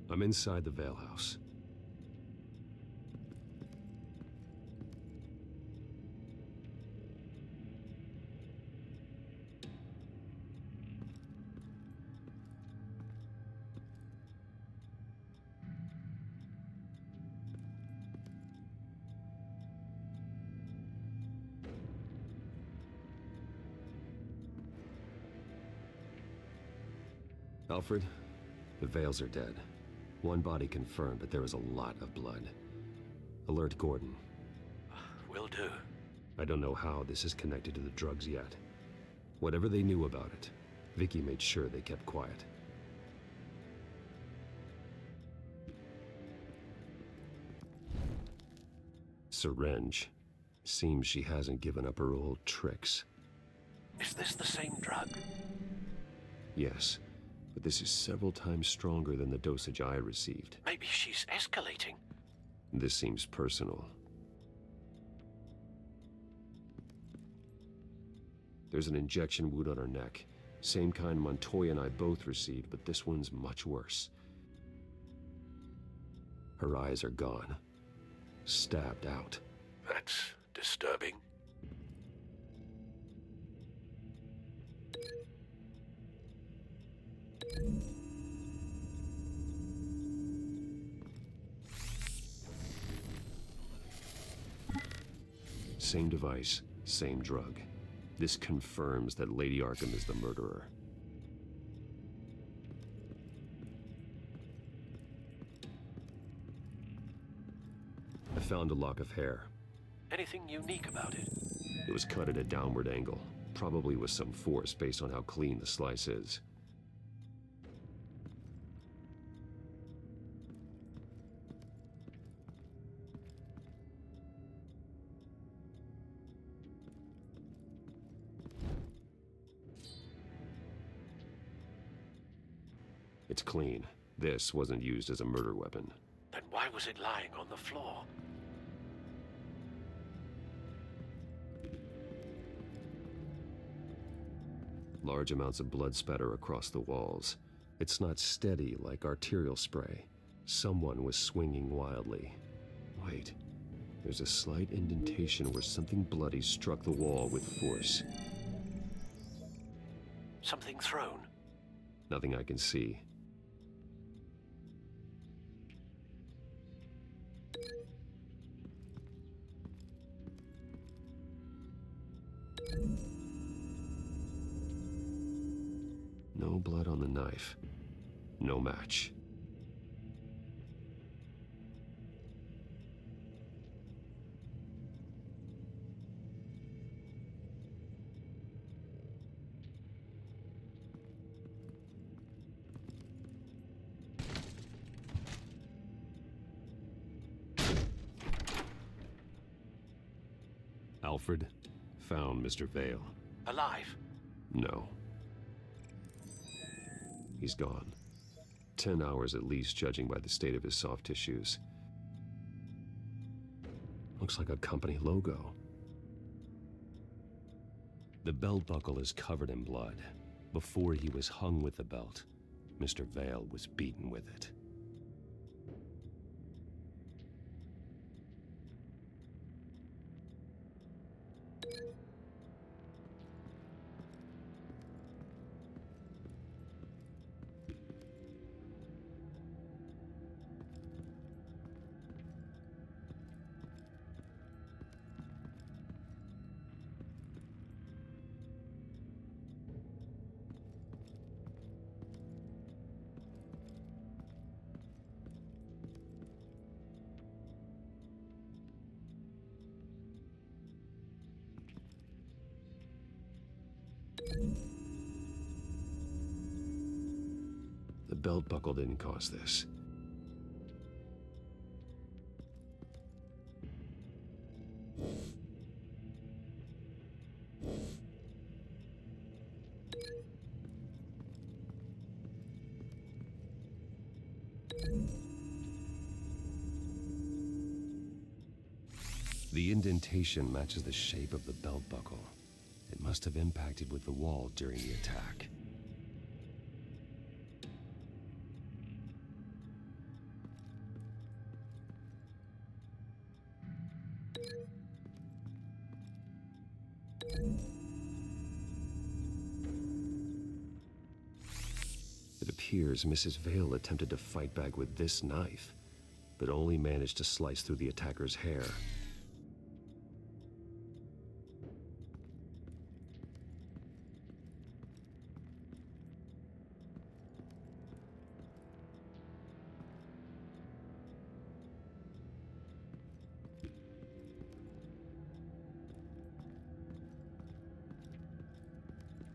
I'm inside the Vale house. Alfred, the Vales are dead. One body confirmed, but there is a lot of blood. Alert Gordon. Will do. I don't know how this is connected to the drugs yet. Whatever they knew about it, Vicky made sure they kept quiet. Syringe. Seems she hasn't given up her old tricks. Is this the same drug? Yes, but this is several times stronger than the dosage I received. Maybe she's escalating. This seems personal. There's an injection wound on her neck. Same kind Montoya and I both received, but this one's much worse. Her eyes are gone. Stabbed out. That's disturbing. Same device, same drug. This confirms that Lady Arkham is the murderer. I found a lock of hair. Anything unique about it? It was cut at a downward angle, probably with some force based on how clean the slice is. It's clean. This wasn't used as a murder weapon. Then why was it lying on the floor? Large amounts of blood spatter across the walls. It's not steady like arterial spray. Someone was swinging wildly. Wait, there's a slight indentation where something bloody struck the wall with force. Something thrown? Nothing I can see. No blood on the knife. No match. Alfred found Mr. Vale. Alive? No. He's gone. 10 hours at least, judging by the state of his soft tissues. Looks like a company logo. The belt buckle is covered in blood. Before he was hung with the belt, Mr. Vale was beaten with it. The belt buckle didn't cause this. The indentation matches the shape of the belt buckle. It must have impacted with the wall during the attack. It appears Mrs. Vale attempted to fight back with this knife, but only managed to slice through the attacker's hair.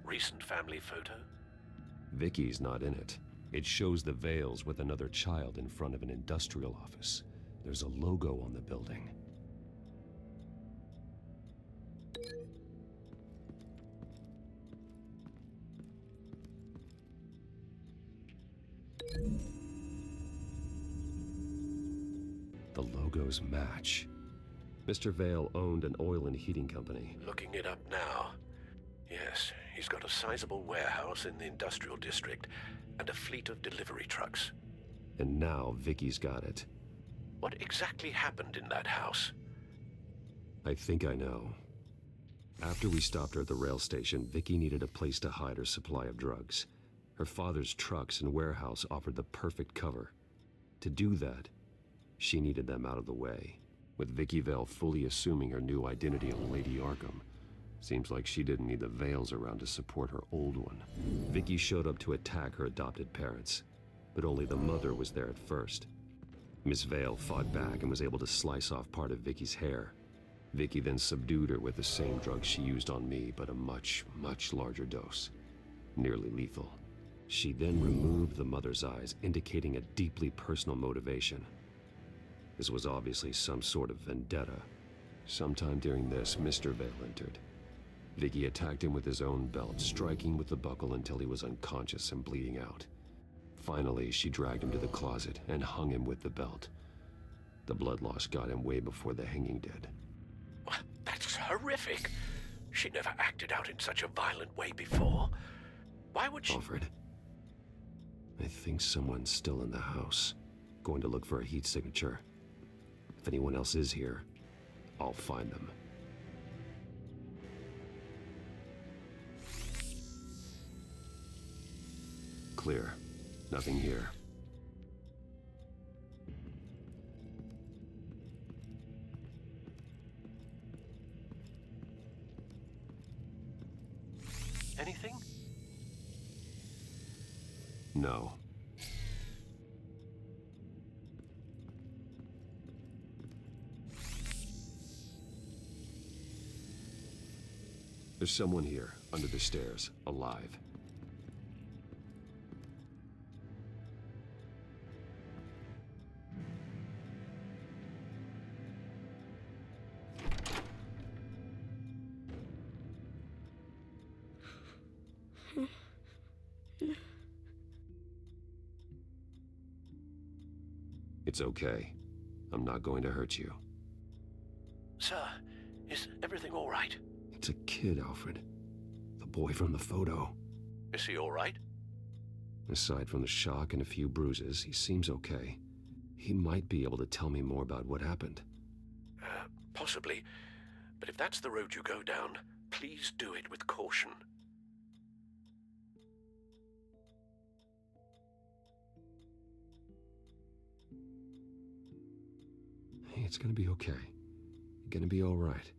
Recent family photo? Vicky's not in it. It shows the Vales with another child in front of an industrial office. There's a logo on the building. The logos match. Mr. Vale owned an oil and heating company. Looking it up now. Yes, he's got a sizable warehouse in the industrial district and a fleet of delivery trucks. And now Vicky's got it. What exactly happened in that house? I think I know. After we stopped her at the rail station, Vicky needed a place to hide her supply of drugs. Her father's trucks and warehouse offered the perfect cover. To do that, she needed them out of the way. With Vicky Vale fully assuming her new identity of Lady Arkham, seems like she didn't need the Vales around to support her old one. Vicky showed up to attack her adopted parents, but only the mother was there at first. Miss Vale fought back and was able to slice off part of Vicky's hair. Vicky then subdued her with the same drug she used on me, but a much, much larger dose. Nearly lethal. She then removed the mother's eyes, indicating a deeply personal motivation. This was obviously some sort of vendetta. Sometime during this, Mr. Vale entered. Vicky attacked him with his own belt, striking with the buckle until he was unconscious and bleeding out. Finally, she dragged him to the closet and hung him with the belt. The blood loss got him way before the hanging did. That's horrific. She never acted out in such a violent way before. Why would she— Alfred, I think someone's still in the house. Going to look for a heat signature. If anyone else is here, I'll find them. Clear. Nothing here. Anything? No. There's someone here, under the stairs, alive. It's okay. I'm not going to hurt you. Sir, is everything all right? It's a kid, Alfred. The boy from the photo. Is he all right? Aside from the shock and a few bruises, he seems okay. He might be able to tell me more about what happened. Possibly. But if that's the road you go down, please do it with caution. Hey, it's gonna be okay. You're gonna be all right.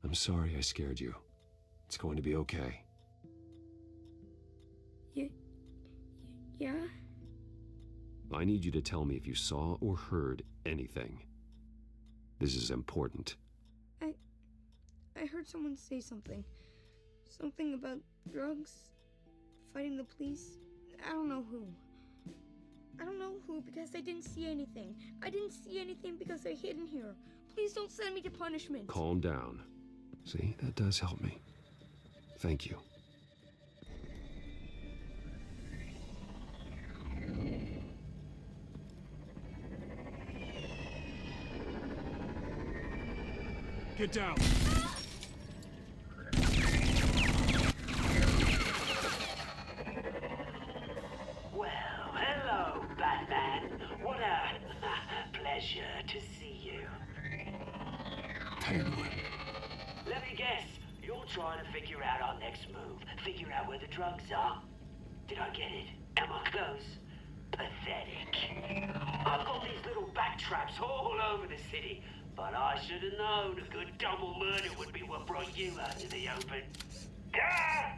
I'm sorry I scared you. It's going to be okay. Yeah? I need you to tell me if you saw or heard anything. This is important. I heard someone say something. Something about drugs, fighting the police. I don't know who. I don't know who because I didn't see anything. I didn't see anything because I hid in here. Please don't send me to punishment. Calm down. See, that does help me. Thank you. Get down! Well, hello, Batman. What a pleasure to see you. Penguin. Let me guess, you're trying to figure out our next move. Figure out where the drugs are. Did I get it? Am I close? Pathetic. I've got these little bat traps all over the city, but I should have known a good double murder would be what brought you out to the open. Ah!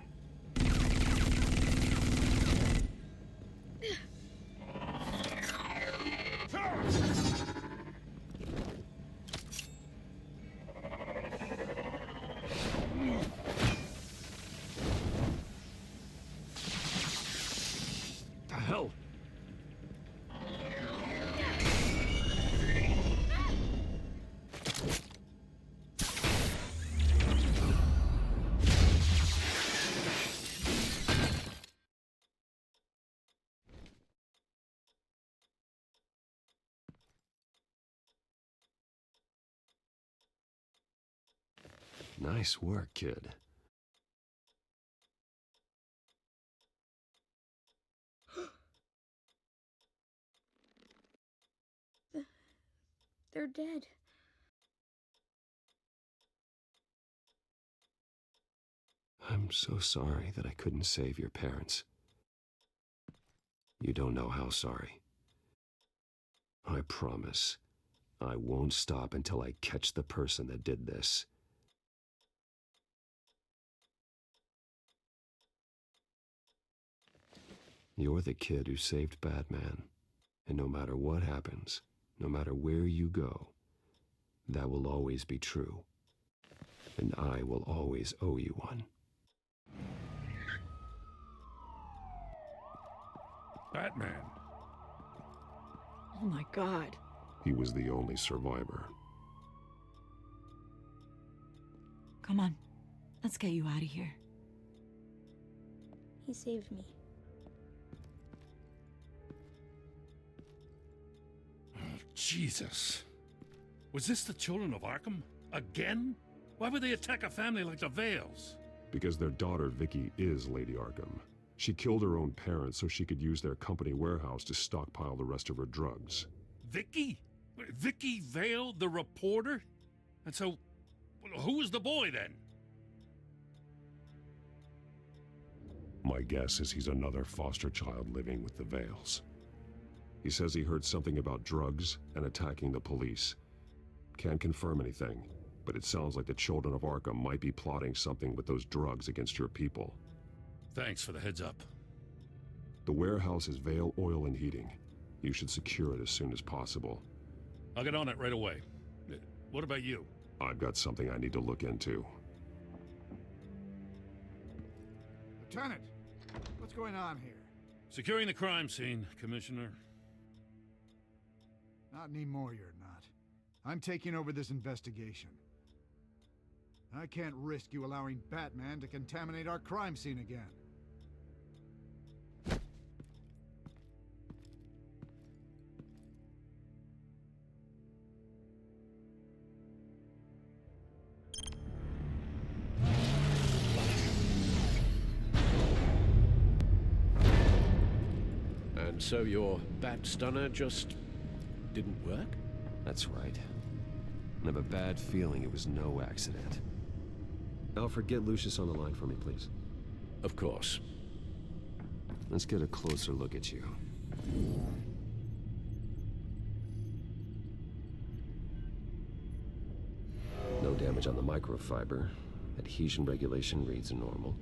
The hell? Nice work, kid. They're dead. I'm so sorry that I couldn't save your parents. You don't know how sorry. I promise, I won't stop until I catch the person that did this. You're the kid who saved Batman, and no matter what happens, no matter where you go, that will always be true, and I will always owe you one. Batman. Oh my God. He was the only survivor. Come on, let's get you out of here. He saved me. Jesus. Was this the children of Arkham? Again? Why would they attack a family like the Vales? Because their daughter, Vicky, is Lady Arkham. She killed her own parents so she could use their company warehouse to stockpile the rest of her drugs. Vicky? Vicky Vale, the reporter? And so, who was the boy then? My guess is he's another foster child living with the Vales. He says he heard something about drugs and attacking the police. Can't confirm anything, but it sounds like the children of Arkham might be plotting something with those drugs against your people. Thanks for the heads up. The warehouse is Vale Oil and Heating. You should secure it as soon as possible. I'll get on it right away. What about you? I've got something I need to look into. Lieutenant, what's going on here? Securing the crime scene, Commissioner. Not anymore, you're not. I'm taking over this investigation. I can't risk you allowing Batman to contaminate our crime scene again. And so your bat stunner just didn't work? That's right. I have a bad feeling it was no accident. Alfred, get Lucius on the line for me, please. Of course. Let's get a closer look at you. No damage on the microfiber. Adhesion regulation reads normal.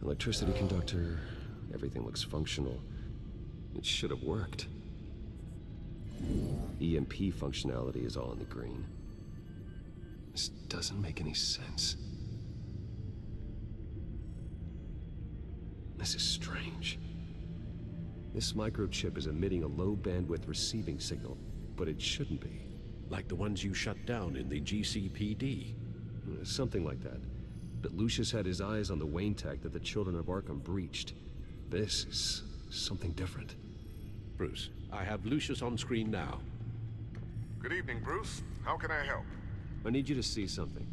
Electricity conductor, everything looks functional. It should have worked. EMP functionality is all in the green. This doesn't make any sense. This is strange. This microchip is emitting a low-bandwidth receiving signal, but it shouldn't be. Like the ones you shut down in the GCPD. Something like that. But Lucius had his eyes on the Wayne tech that the children of Arkham breached. This is something different. Bruce, I have Lucius on screen now. Good evening, Bruce. How can I help? I need you to see something.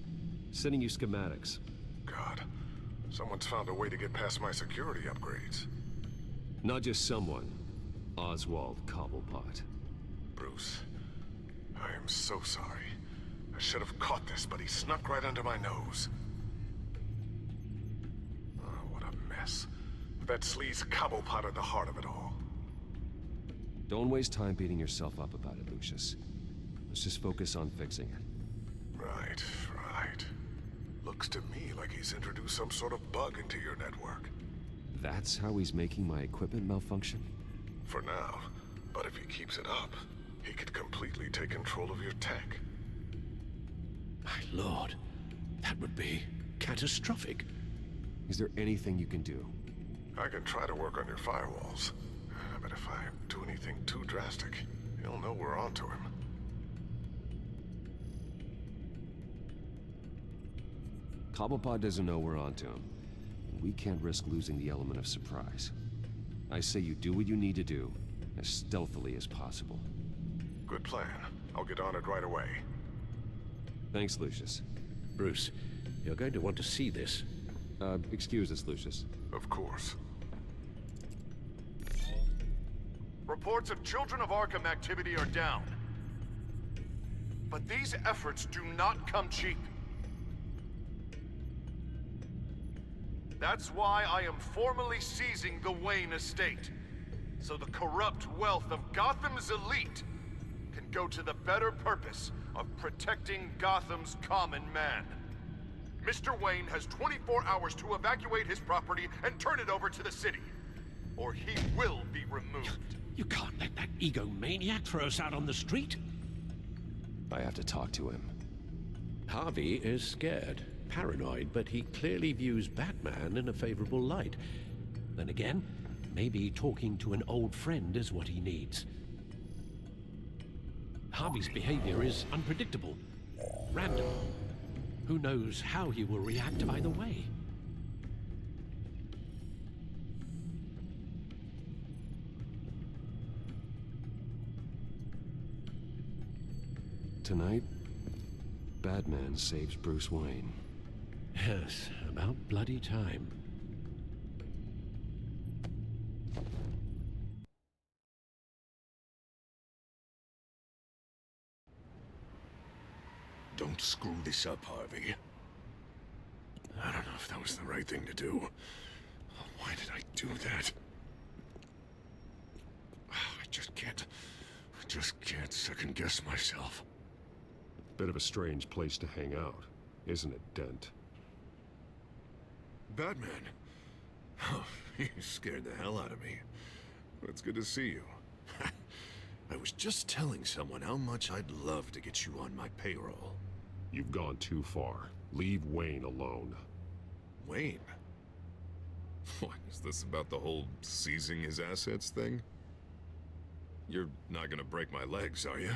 Sending you schematics. God, someone's found a way to get past my security upgrades. Not just someone. Oswald Cobblepot. Bruce, I am so sorry. I should have caught this, but he snuck right under my nose. Oh, what a mess. That sleaze Cobblepot at the heart of it all. Don't waste time beating yourself up about it, Lucius. Let's just focus on fixing it. Right. Looks to me like he's introduced some sort of bug into your network. That's how he's making my equipment malfunction? For now. But if he keeps it up, he could completely take control of your tech. My lord, that would be catastrophic. Is there anything you can do? I can try to work on your firewalls. But if I do anything too drastic, he'll know we're onto him. Cobblepot doesn't know we're onto him. We can't risk losing the element of surprise. I say you do what you need to do, as stealthily as possible. Good plan. I'll get on it right away. Thanks, Lucius. Bruce, you're going to want to see this. Excuse us, Lucius. Of course. Reports of Children of Arkham activity are down. But these efforts do not come cheap. That's why I am formally seizing the Wayne estate, so the corrupt wealth of Gotham's elite can go to the better purpose of protecting Gotham's common man. Mr. Wayne has 24 hours to evacuate his property and turn it over to the city, or he will be removed. You can't let that egomaniac throw us out on the street. I have to talk to him. Harvey is scared, paranoid, but he clearly views Batman in a favorable light. Then again, maybe talking to an old friend is what he needs. Harvey's behavior is unpredictable, random. Who knows how he will react either way? Tonight, Batman saves Bruce Wayne. Yes, about bloody time. Don't screw this up, Harvey. I don't know if that was the right thing to do. Why did I do that? I just can't second-guess myself. Bit of a strange place to hang out, isn't it, Dent? Batman? Oh, you scared the hell out of me. It's good to see you. I was just telling someone how much I'd love to get you on my payroll. You've gone too far. Leave Wayne alone. Wayne? What, is this about the whole seizing his assets thing? You're not gonna break my legs, are you?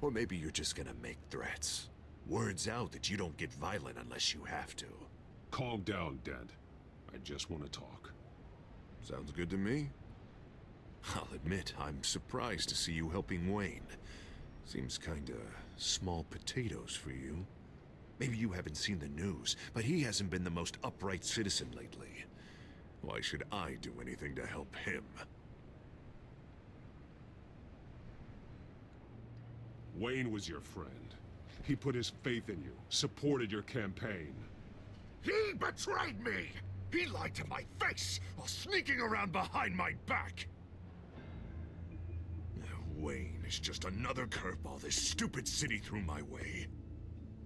Or maybe you're just gonna make threats. Words out that you don't get violent unless you have to. Calm down, Dent. I just want to talk. Sounds good to me. I'll admit, I'm surprised to see you helping Wayne. Seems kinda small potatoes for you. Maybe you haven't seen the news, but he hasn't been the most upright citizen lately. Why should I do anything to help him? Wayne was your friend. He put his faith in you, supported your campaign. He betrayed me! He lied to my face while sneaking around behind my back! Wayne is just another curveball this stupid city threw my way.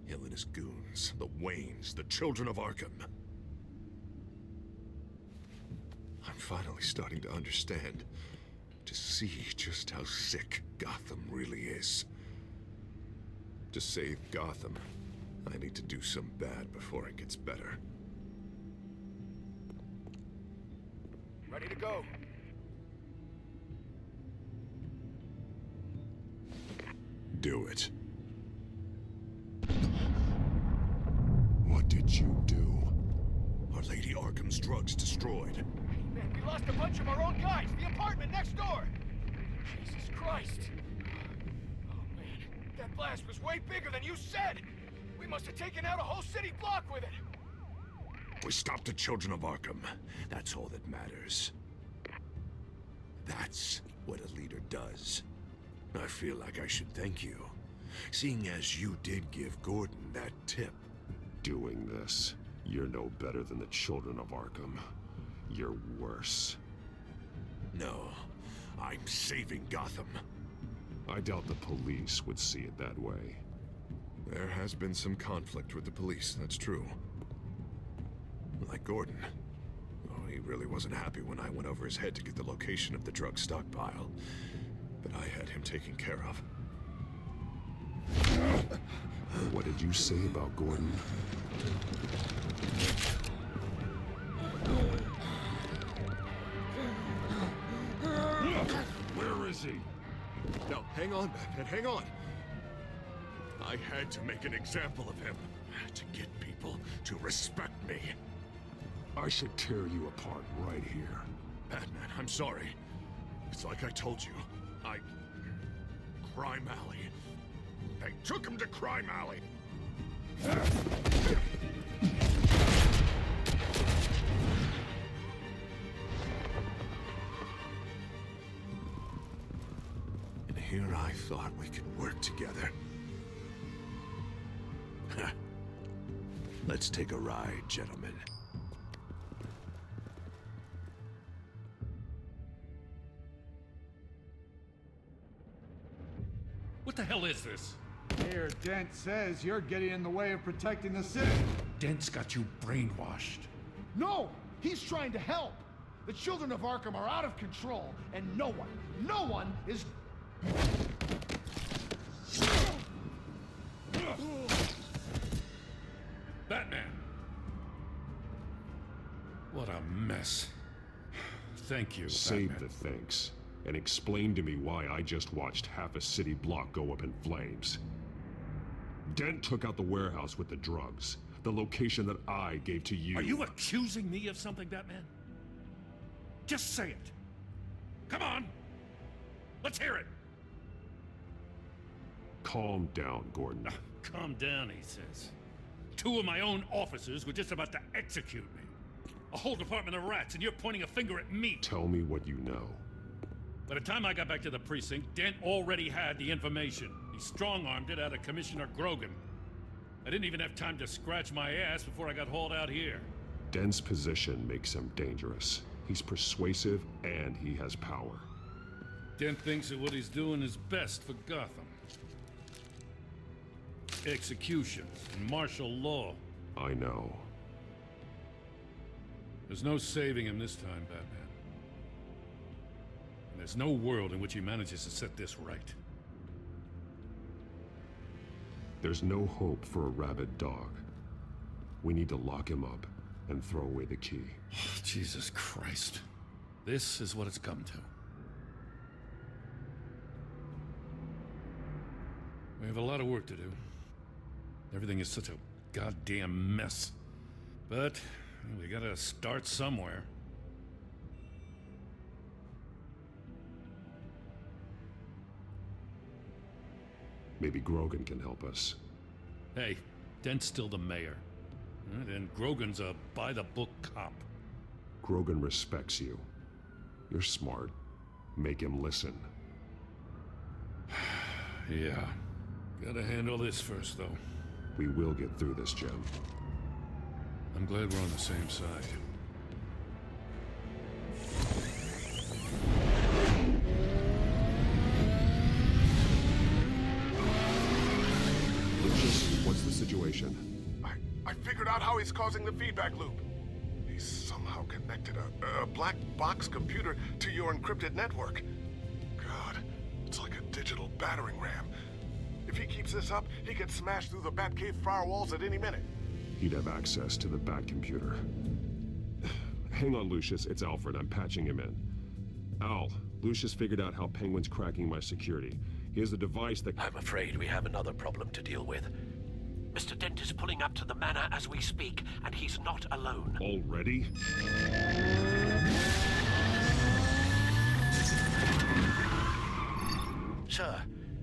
Hill and his goons, the Waynes, the children of Arkham. I'm finally starting to understand. to see just how sick Gotham really is. To save Gotham, I need to do some bad before it gets better. Ready to go. Do it. What did you do? Our Lady Arkham's drugs destroyed. Man, we lost a bunch of our own guys. The apartment next door. Jesus Christ. Oh, man. That blast was way bigger than you said. We must have taken out a whole city block with it. We stopped the children of Arkham. That's all that matters. That's what a leader does. I feel like I should thank you, seeing as you did give Gordon that tip. Doing this, you're no better than the children of Arkham. You're worse. No, I'm saving Gotham. I doubt the police would see it that way. There has been some conflict with the police, that's true. Like Gordon. Oh, he really wasn't happy when I went over his head to get the location of the drug stockpile. But I had him taken care of. What did you say about Gordon? Where is he? No, hang on, Batman, hang on. I had to make an example of him. To get people to respect me. I should tear you apart right here. Batman, I'm sorry. It's like I told you. Crime Alley. They took him to Crime Alley. And here I thought we could work together. Let's take a ride, gentlemen. What the hell is this? Mayor Dent says you're getting in the way of protecting the city. Dent's got you brainwashed. No! He's trying to help! The children of Arkham are out of control, and no one is... Batman! What a mess. Thank you, Save Batman. the thanks, and explain to me why I just watched half a city block go up in flames. Dent took out the warehouse with the drugs, the location that I gave to you. Are you accusing me of something, Batman? Just say it. Come on! Let's hear it! Calm down, Gordon. Calm down, he says. 2 of my own officers were just about to execute me. A whole department of rats, and you're pointing a finger at me. Tell me what you know. By the time I got back to the precinct, Dent already had the information. He strong-armed it out of Commissioner Grogan. I didn't even have time to scratch my ass before I got hauled out here. Dent's position makes him dangerous. He's persuasive, and he has power. Dent thinks that what he's doing is best for Gotham. Executions and martial law. I know. There's no saving him this time, Batman. And there's no world in which he manages to set this right. There's no hope for a rabid dog. We need to lock him up and throw away the key. Oh, Jesus Christ. This is what it's come to. We have a lot of work to do. Everything is such a goddamn mess. But we gotta start somewhere. Maybe Grogan can help us. Hey, Dent's still the mayor. And Grogan's a by-the-book cop. Grogan respects you. You're smart. Make him listen. Yeah. Gotta handle this first, though. We will get through this, Jim. I'm glad we're on the same side. Lucius, what's the situation? I figured out how he's causing the feedback loop. He's somehow connected a black box computer to your encrypted network. digital battering ram. If he keeps this up, he could smash through the Batcave firewalls at any minute. He'd have access to the Bat computer. Hang on, Lucius. It's Alfred. I'm patching him in. Al, Lucius figured out how Penguin's cracking my security. He has a device that... I'm afraid we have another problem to deal with. Mr. Dent is pulling up to the manor as we speak, and he's not alone. Already? Sir,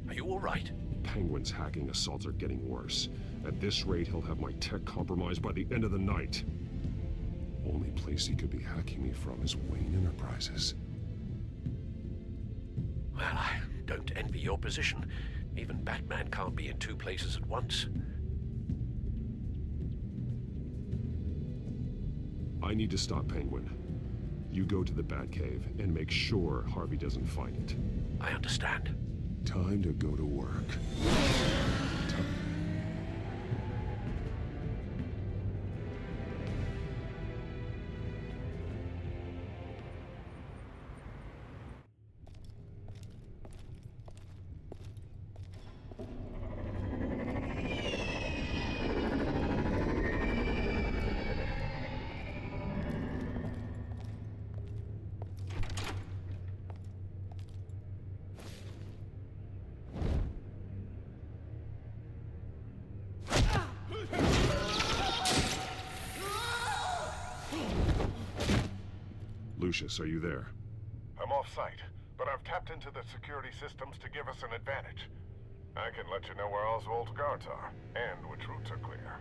are you all right? Penguin's hacking assaults are getting worse. At this rate, he'll have my tech compromised by the end of the night. Only place he could be hacking me from is Wayne Enterprises. Well, I don't envy your position. Even Batman can't be in two places at once. I need to stop Penguin. You go to the Batcave and make sure Harvey doesn't find it. I understand. Time to go to work. Lucius, are you there? I'm off-site, but I've tapped into the security systems to give us an advantage. I can let you know where Oswald's guards are, and which routes are clear.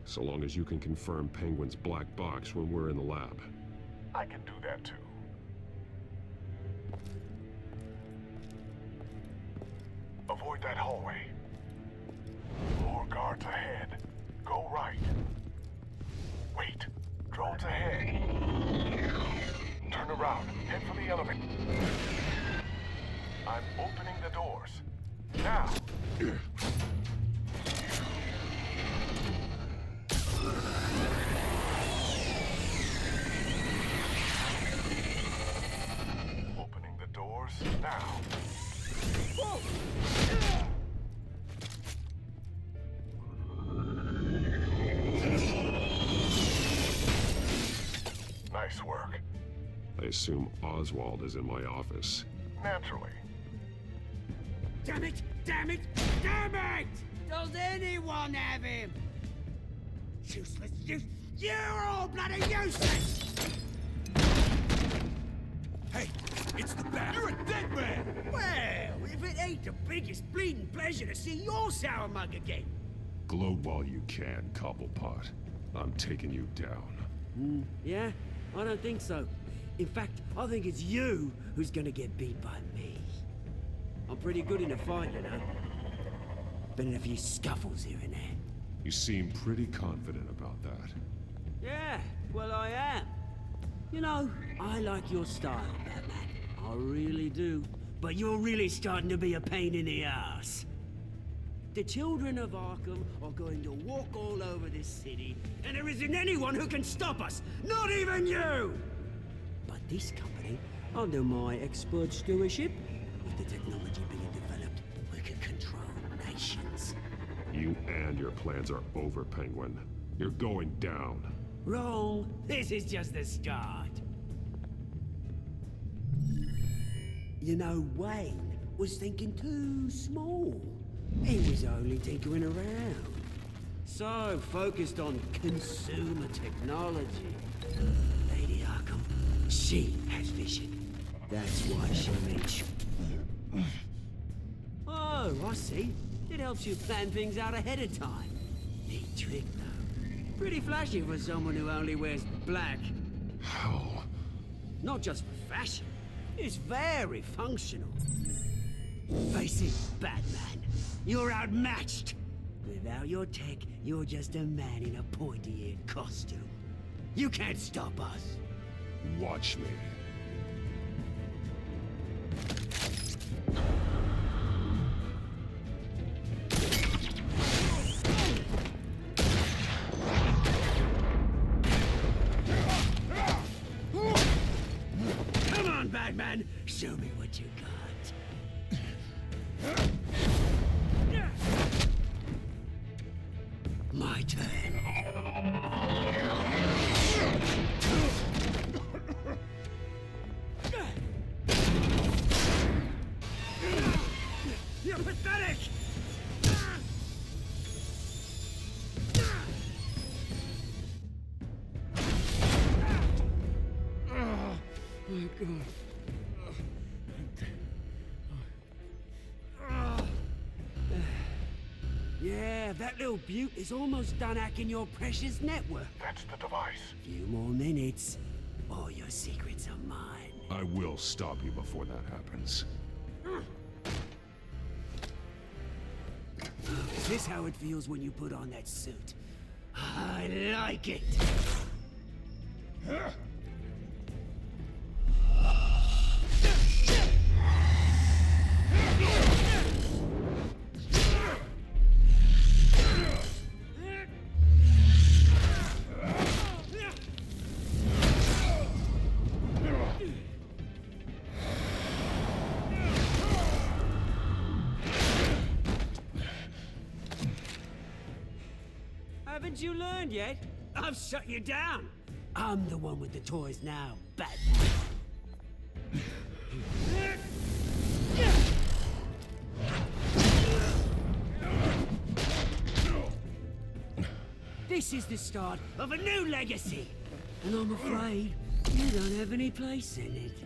So long as you can confirm Penguin's black box when we're in the lab. I can do that too. Avoid that hallway. More guards ahead. Go right. Wait. Drones ahead. Turn around. Head for the elevator. I'm opening the doors. Now. Opening the doors now. Whoa. Nice work. I assume Oswald is in my office. Naturally. Damn it! Damn it! Damn it! Does anyone have him? Useless, you're all bloody useless! Hey, it's the Bat. You're a dead man! Well, if it ain't the biggest bleeding pleasure to see your sour mug again. Gloat while you can, Cobblepot. I'm taking you down. Yeah? I don't think so. In fact, I think it's you who's gonna get beat by me. I'm pretty good in a fight, you know. Been in a few scuffles here and there. You seem pretty confident about that. Yeah, well I am. You know, I like your style, Batman. I really do. But you're really starting to be a pain in the ass. The children of Arkham are going to walk all over this city, and there isn't anyone who can stop us! Not even you! But this company, under my expert stewardship, with the technology being developed, we can control nations. You and your plans are over, Penguin. You're going down. Wrong. This is just the start. You know, Wayne was thinking too small. He was only tinkering around. So focused on consumer technology. Lady Arkham, she has vision. That's why she makes you. Oh, I see. It helps you plan things out ahead of time. Neat trick, though. Pretty flashy for someone who only wears black. How? Not just for fashion. It's very functional. Face it, Batman. You're outmatched. Without your tech, you're just a man in a pointy-eared costume. You can't stop us. Watch me. Come on, Batman. Show me what you got. My turn. You're pathetic! Oh my God. Yeah, that little beaut is almost done hacking your precious network. That's the device. Few more minutes. All your secrets are mine. I will stop you before that happens. Is this how it feels when you put on that suit? I like it. Haven't you learned yet? I've shut you down. I'm the one with the toys now, Batman. This is the start of a new legacy. And I'm afraid you don't have any place in it.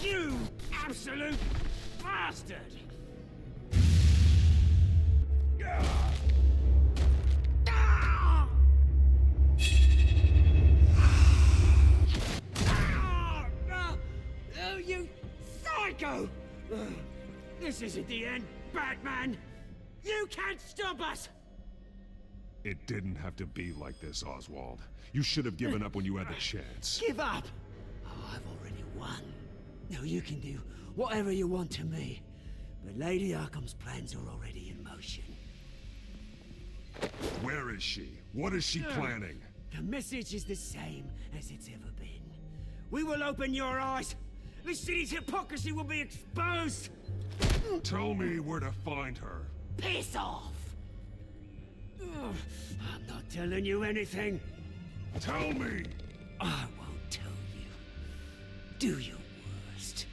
You absolute bastard! Oh, you psycho! This isn't the end, Batman! You can't stop us! It didn't have to be like this, Oswald. You should have given up when you had the chance. Give up! Oh, I've already won. Now you can do whatever you want to me. But Lady Arkham's plans are already in motion. Where is she? What is she planning? The message is the same as it's ever been. We will open your eyes! The city's hypocrisy will be exposed! Tell me where to find her. Piss off! Ugh, I'm not telling you anything. Tell me! I won't tell you. Do your worst.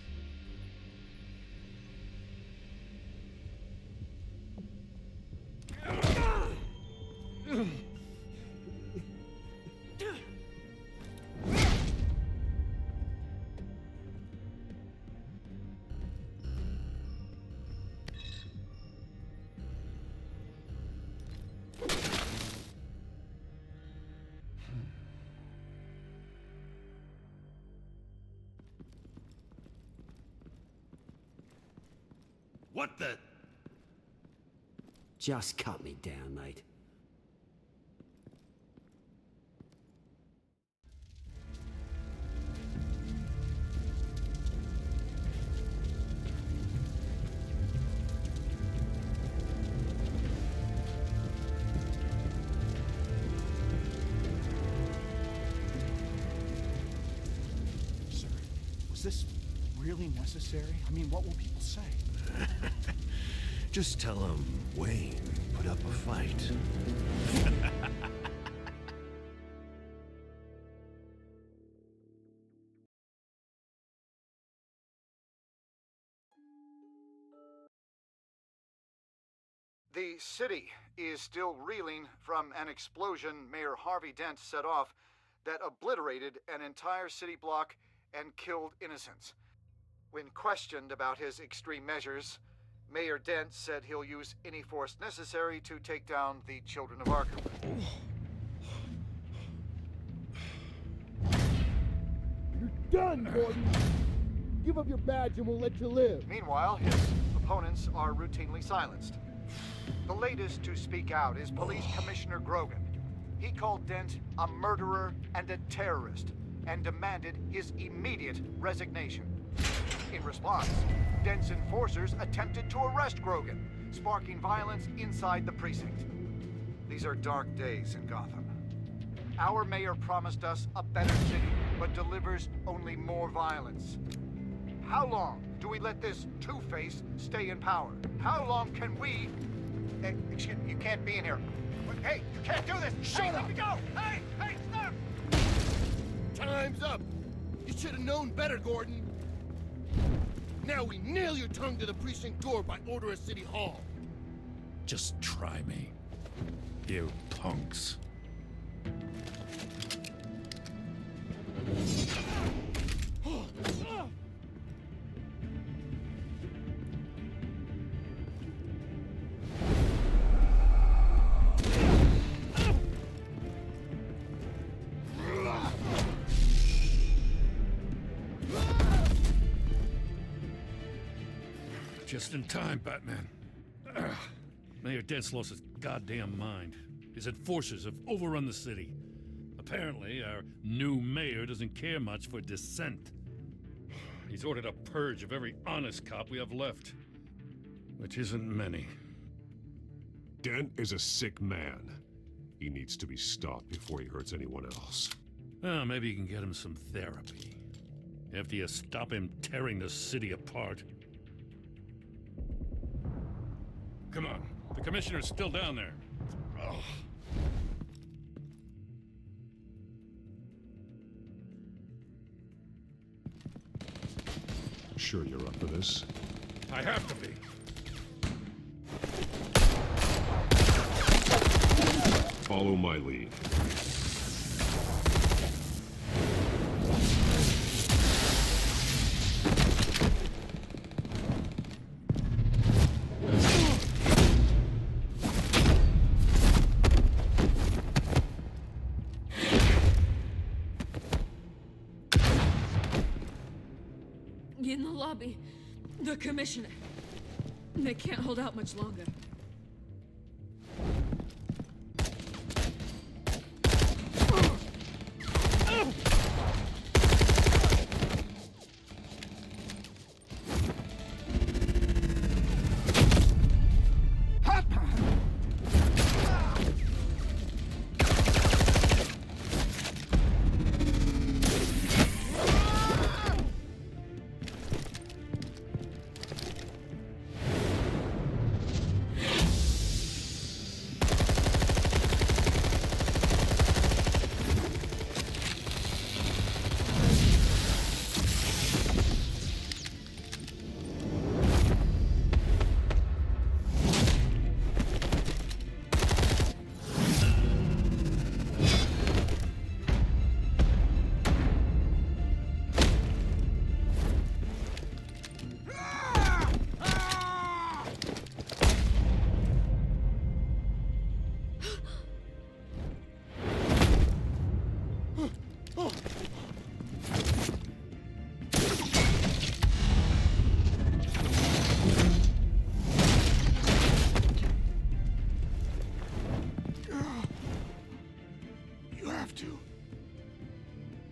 What the? Just cut me down, mate. Sir, was this really necessary? I mean, what will people say? Just tell him Wayne put up a fight. The city is still reeling from an explosion Mayor Harvey Dent set off that obliterated an entire city block and killed innocents. When questioned about his extreme measures, Mayor Dent said he'll use any force necessary to take down the children of Arkham. You're done, Gordon! Give up your badge and we'll let you live. Meanwhile, his opponents are routinely silenced. The latest to speak out is Police Commissioner Grogan. He called Dent a murderer and a terrorist and demanded his immediate resignation. In response, Dent's enforcers attempted to arrest Grogan, sparking violence inside the precinct. These are dark days in Gotham. Our mayor promised us a better city, but delivers only more violence. How long do we let this Two-Face stay in power? How long can we... excuse me, you can't be in here. Hey, you can't do this! Shut up! Let me go! Hey, stop! Time's up! You should have known better, Gordon! Now we nail your tongue to the precinct door by order of City Hall! Just try me, you punks. Just in time, Batman. Mayor Dent's lost his goddamn mind. His enforcers have overrun the city. Apparently, our new mayor doesn't care much for dissent. He's ordered a purge of every honest cop we have left, which isn't many. Dent is a sick man. He needs to be stopped before he hurts anyone else. Well, maybe you can get him some therapy. After you stop him tearing the city apart. Come on, the commissioner's still down there. Oh. Sure you're up for this? I have to be. Follow my lead. In the lobby, the commissioner. They can't hold out much longer.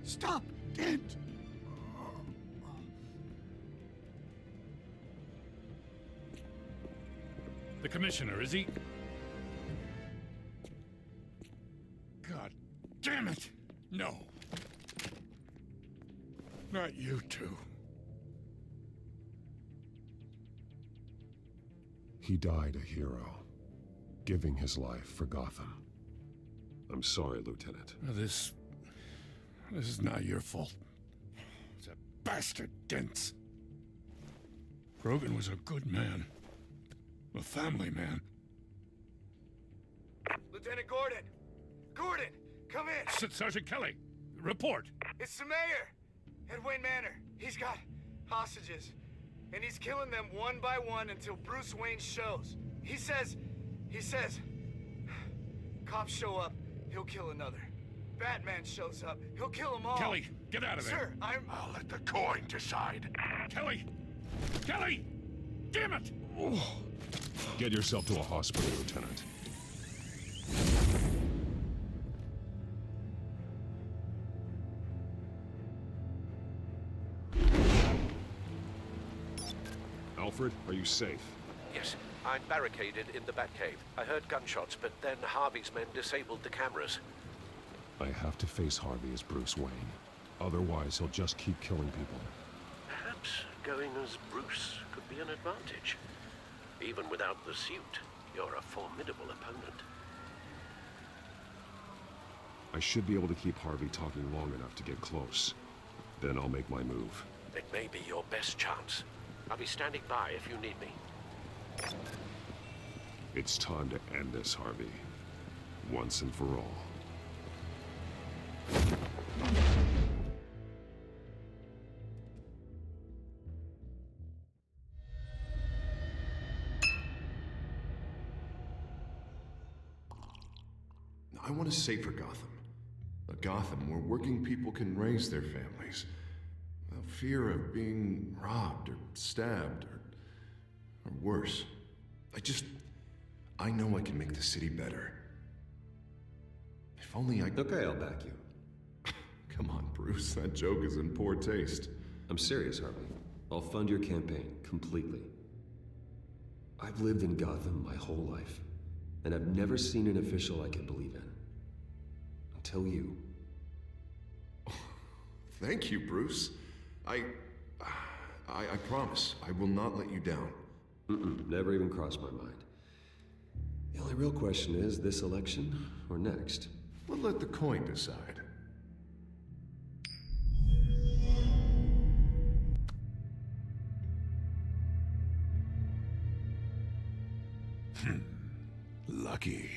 Stop, Dent! The commissioner, is he? God damn it! No. Not you two. He died a hero, giving his life for Gotham. I'm sorry, Lieutenant. This is not your fault. It's a bastard, Dent. Grogan was a good man. A family man. Lieutenant Gordon! Gordon, come in! Sergeant Kelly, report. It's the mayor! At Wayne Manor. He's got hostages. and he's killing them one by one until Bruce Wayne shows. He says, cops show up, he'll kill another. Batman shows up, he'll kill them all. Kelly, get out of there. Sir, I'll let the coin decide. Kelly! Kelly! Damn it! Get yourself to a hospital, Lieutenant. Alfred, are you safe? Yes, I'm barricaded in the Batcave. I heard gunshots, but then Harvey's men disabled the cameras. I have to face Harvey as Bruce Wayne. Otherwise, he'll just keep killing people. Perhaps going as Bruce could be an advantage. Even without the suit, you're a formidable opponent. I should be able to keep Harvey talking long enough to get close. Then I'll make my move. It may be your best chance. I'll be standing by if you need me. It's time to end this, Harvey. Once and for all. I want a safer Gotham. A Gotham where working people can raise their families without fear of being robbed or stabbed or worse. I know I can make the city better. If only I... Okay, I'll back you. Come on, Bruce, that joke is in poor taste. I'm serious, Harvey. I'll fund your campaign, completely. I've lived in Gotham my whole life, and I've never seen an official I can believe in. Until you. Thank you, Bruce. I promise, I will not let you down. Never even crossed my mind. The only real question is, this election or next? We'll let the coin decide. Lucky.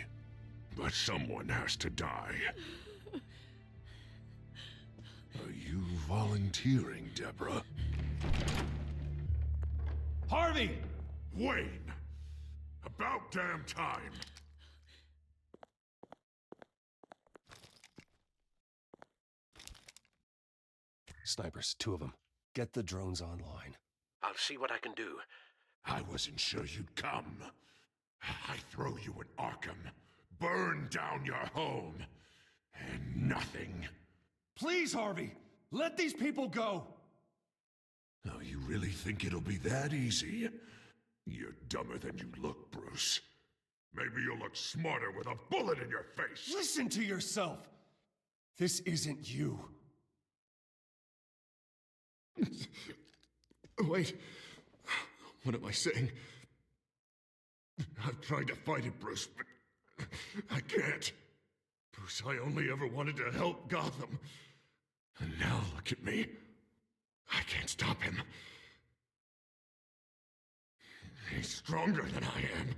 But someone has to die. Are you volunteering, Deborah? Harvey! Wayne! About damn time! Snipers, 2 of them. Get the drones online. I'll see what I can do. I wasn't sure you'd come. I throw you in Arkham, burn down your home, and nothing. Please, Harvey! Let these people go! Oh, you really think it'll be that easy? You're dumber than you look, Bruce. Maybe you'll look smarter with a bullet in your face. Listen to yourself! This isn't you. Wait. What am I saying? I've tried to fight it, Bruce, but I can't. Bruce, I only ever wanted to help Gotham. And now look at me. I can't stop him. He's stronger than I am.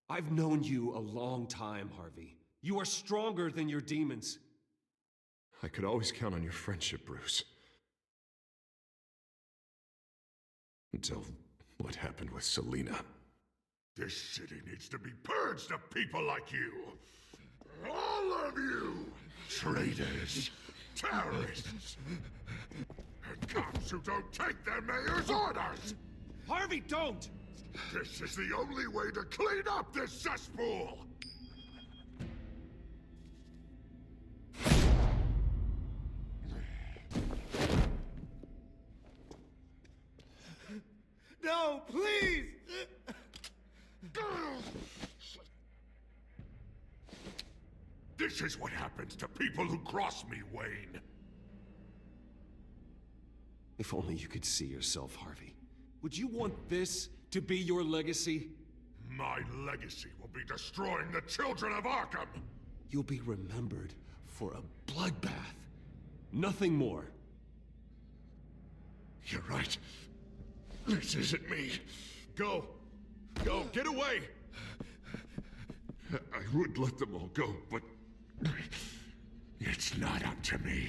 I've known you a long time, Harvey. You are stronger than your demons. I could always count on your friendship, Bruce. Until what happened with Selina. This city needs to be purged of people like you. All of you! Traitors, terrorists, and cops who don't take their mayor's orders! Harvey, don't! This is the only way to clean up this cesspool! No, please! This is what happens to people who cross me, Wayne. If only you could see yourself, Harvey. Would you want this to be your legacy? My legacy will be destroying the children of Arkham! You'll be remembered for a bloodbath. Nothing more. You're right. This isn't me. Go. Go. Get away. I would let them all go, but it's not up to me.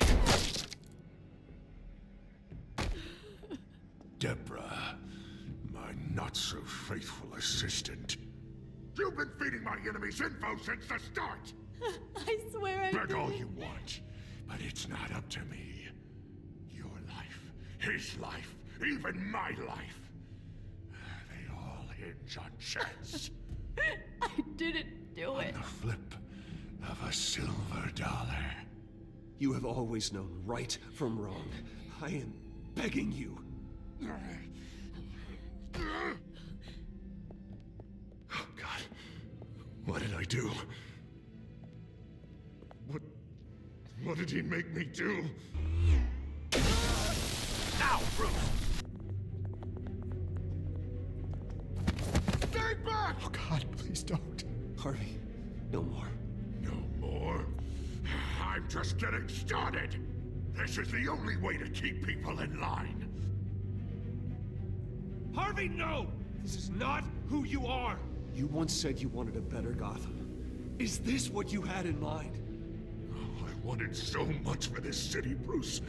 Deborah, not-so-faithful assistant. You've been feeding my enemies info since the start! I swear I Beg all didn't. you want, but it's not up to me. Your life, his life, even my life. They all hinge on chance. I didn't do it. On the flip of a silver dollar. You have always known right from wrong. I am begging you. Oh, God. What did I do? What did he make me do? Now, Bruce! Stay back! Oh, God, please don't. Harvey, no more. No more? I'm just getting started. This is the only way to keep people in line. Harvey, no! This is not who you are! You once said you wanted a better Gotham. Is this what you had in mind? Oh, I wanted so much for this city, Bruce,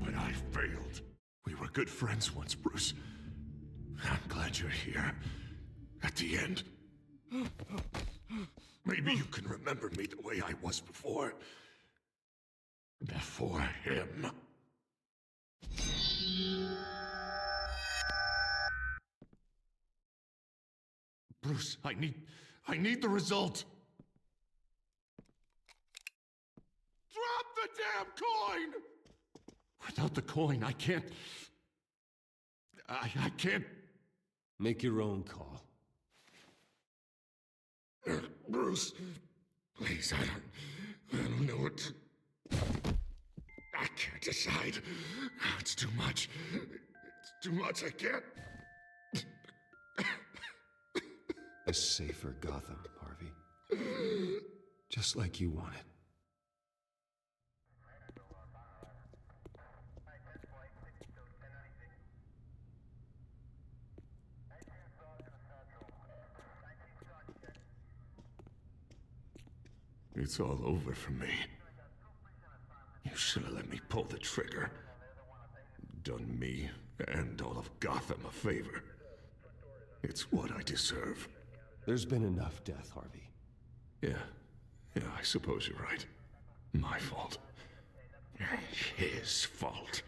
but I failed. We were good friends once, Bruce. I'm glad you're here. At the end. Maybe you can remember me the way I was before. Before him. Bruce, I need the result. Drop the damn coin! Without the coin, I can't... I can't... Make your own call. Bruce, please, I don't know what to... I can't decide. It's too much. It's too much, I can't... A safer Gotham, Harvey. Just like you wanted. It's all over for me. You should have let me pull the trigger. Done me and all of Gotham a favor. It's what I deserve. There's been enough death, Harvey. Yeah, I suppose you're right. My fault. His fault.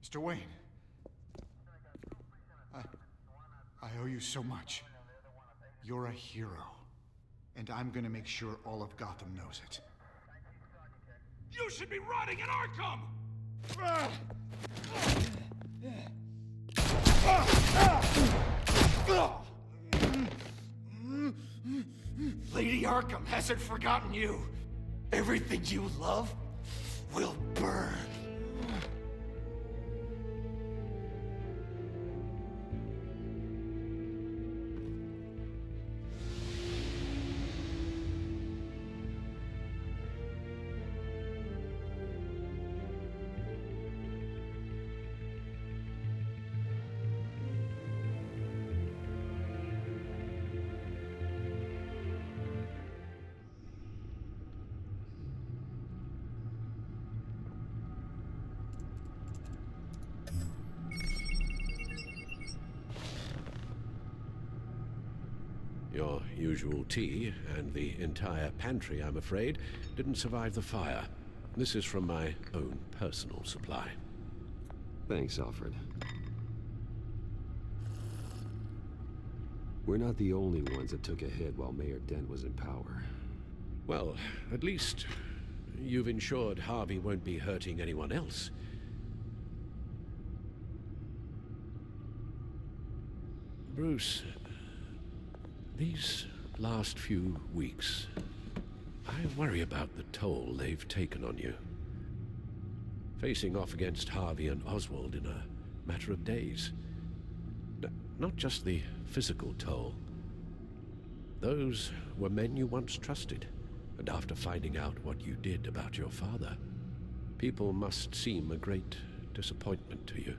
Mr. Wayne. I owe you so much. You're a hero. And I'm gonna make sure all of Gotham knows it. You should be rotting in Arkham! Lady Arkham hasn't forgotten you. Everything you love will burn. Your usual tea and the entire pantry, I'm afraid, didn't survive the fire. This is from my own personal supply. Thanks, Alfred. We're not the only ones that took a hit while Mayor Dent was in power. Well, at least you've ensured Harvey won't be hurting anyone else. Bruce, these last few weeks, I worry about the toll they've taken on you. Facing off against Harvey and Oswald in a matter of days. Not just the physical toll. Those were men you once trusted, and after finding out what you did about your father, people must seem a great disappointment to you.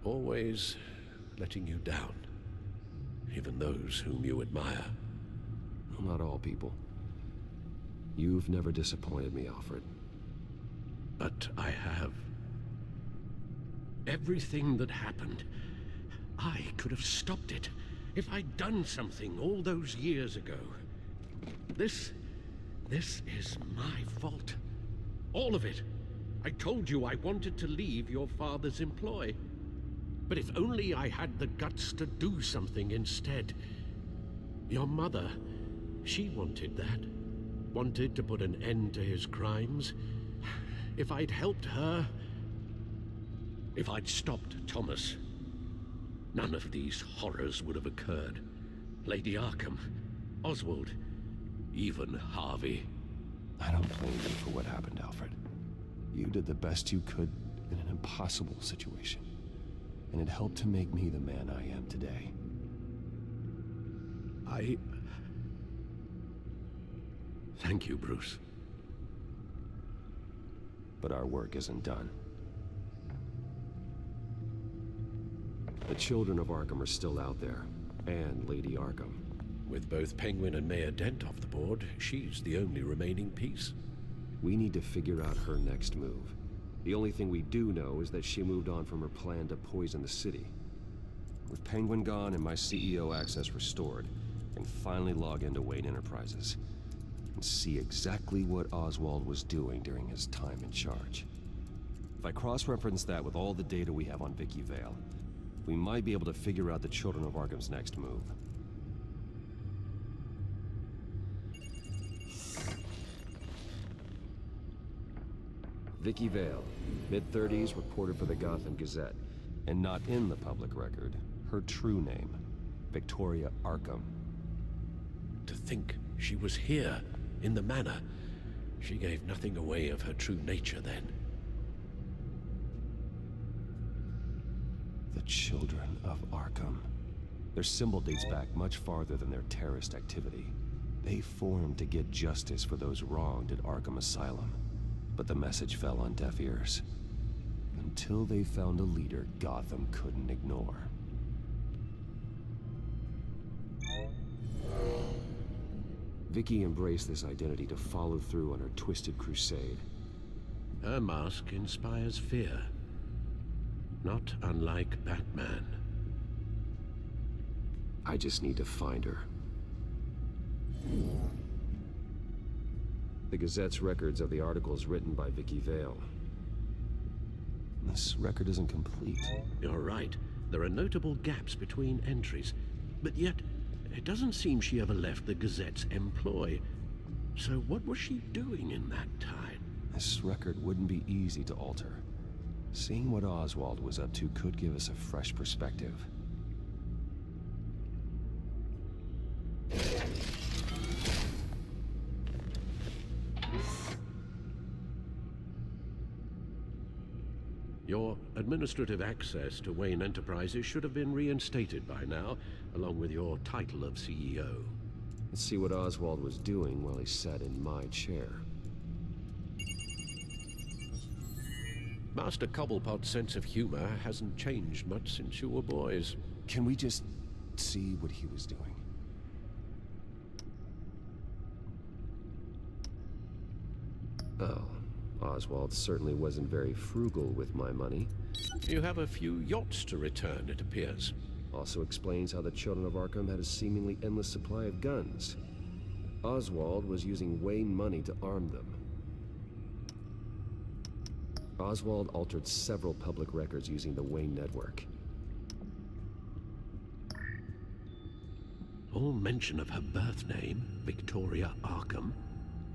Always letting you down. even those whom you admire. Well, not all people. You've never disappointed me, Alfred. But I have. Everything that happened, I could have stopped it if I'd done something all those years ago. This is my fault. All of it. I told you I wanted to leave your father's employ. But if only I had the guts to do something instead. Your mother, she wanted that. Wanted to put an end to his crimes. If I'd helped her, if I'd stopped Thomas, none of these horrors would have occurred. Lady Arkham, Oswald, even Harvey. I don't blame you for what happened, Alfred. You did the best you could in an impossible situation, and it helped to make me the man I am today. Thank you, Bruce. But our work isn't done. The children of Arkham are still out there, and Lady Arkham. With both Penguin and Mayor Dent off the board, she's the only remaining piece. We need to figure out her next move. The only thing we do know is that she moved on from her plan to poison the city. With Penguin gone and my CEO access restored, I can finally log into Wayne Enterprises and see exactly what Oswald was doing during his time in charge. If I cross-reference that with all the data we have on Vicky Vale, we might be able to figure out the Children of Arkham's next move. Vicky Vale, mid-30s, reported for the Gotham Gazette, and not in the public record, her true name, Victoria Arkham. To think she was here, in the manor. She gave nothing away of her true nature then. The Children of Arkham. Their symbol dates back much farther than their terrorist activity. They formed to get justice for those wronged at Arkham Asylum. But the message fell on deaf ears. Until they found a leader Gotham couldn't ignore. Vicky embraced this identity to follow through on her twisted crusade. Her mask inspires fear. Not unlike Batman. I just need to find her. The Gazette's records of the articles written by Vicky Vale. This record isn't complete. You're right. There are notable gaps between entries. But yet, it doesn't seem she ever left the Gazette's employ. So what was she doing in that time? This record wouldn't be easy to alter. Seeing what Oswald was up to could give us a fresh perspective. Your administrative access to Wayne Enterprises should have been reinstated by now, along with your title of CEO. Let's see what Oswald was doing while he sat in my chair. Master Cobblepot's sense of humor hasn't changed much since you were boys. Can we just see what he was doing? Oh, Oswald certainly wasn't very frugal with my money. You have a few yachts to return, it appears. Also explains how the Children of Arkham had a seemingly endless supply of guns. Oswald was using Wayne money to arm them. Oswald altered several public records using the Wayne network. All mention of her birth name, Victoria Arkham,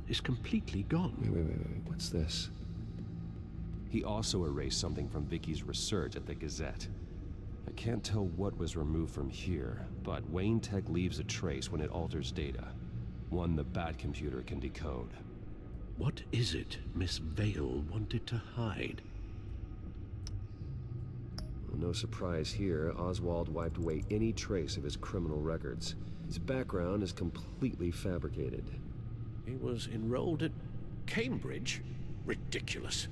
is completely gone. Wait. What's this? He also erased something from Vicky's research at the Gazette. I can't tell what was removed from here, but Wayne Tech leaves a trace when it alters data. One the Bat computer can decode. What is it Miss Vale wanted to hide? Well, no surprise here, Oswald wiped away any trace of his criminal records. His background is completely fabricated. He was enrolled at Cambridge? Ridiculous.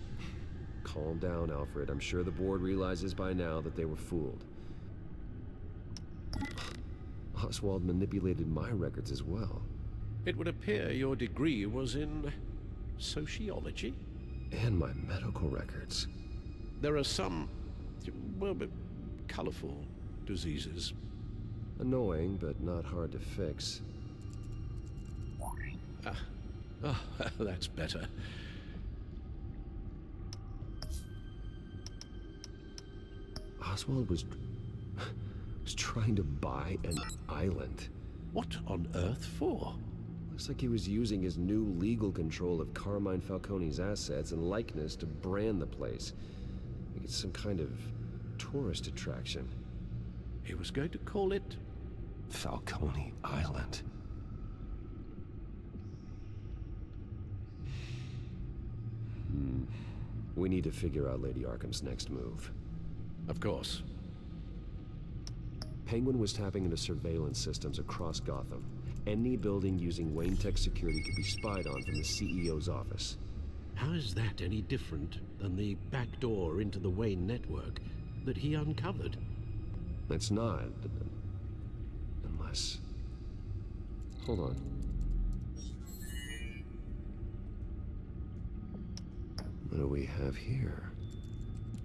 Calm down, Alfred. I'm sure the board realizes by now that they were fooled. Oswald manipulated my records as well. It would appear your degree was in sociology? And my medical records. There are some, well, colorful diseases. Annoying, but not hard to fix. That's better. Oswald was trying to buy an island. What on earth for? Looks like he was using his new legal control of Carmine Falcone's assets and likeness to brand the place. Like it's some kind of tourist attraction. He was going to call it Falcone Island. We need to figure out Lady Arkham's next move. Of course. Penguin was tapping into surveillance systems across Gotham. Any building using Wayne Tech security could be spied on from the CEO's office. How is that any different than the back door into the Wayne network that he uncovered? It's not. Unless... Hold on. What do we have here?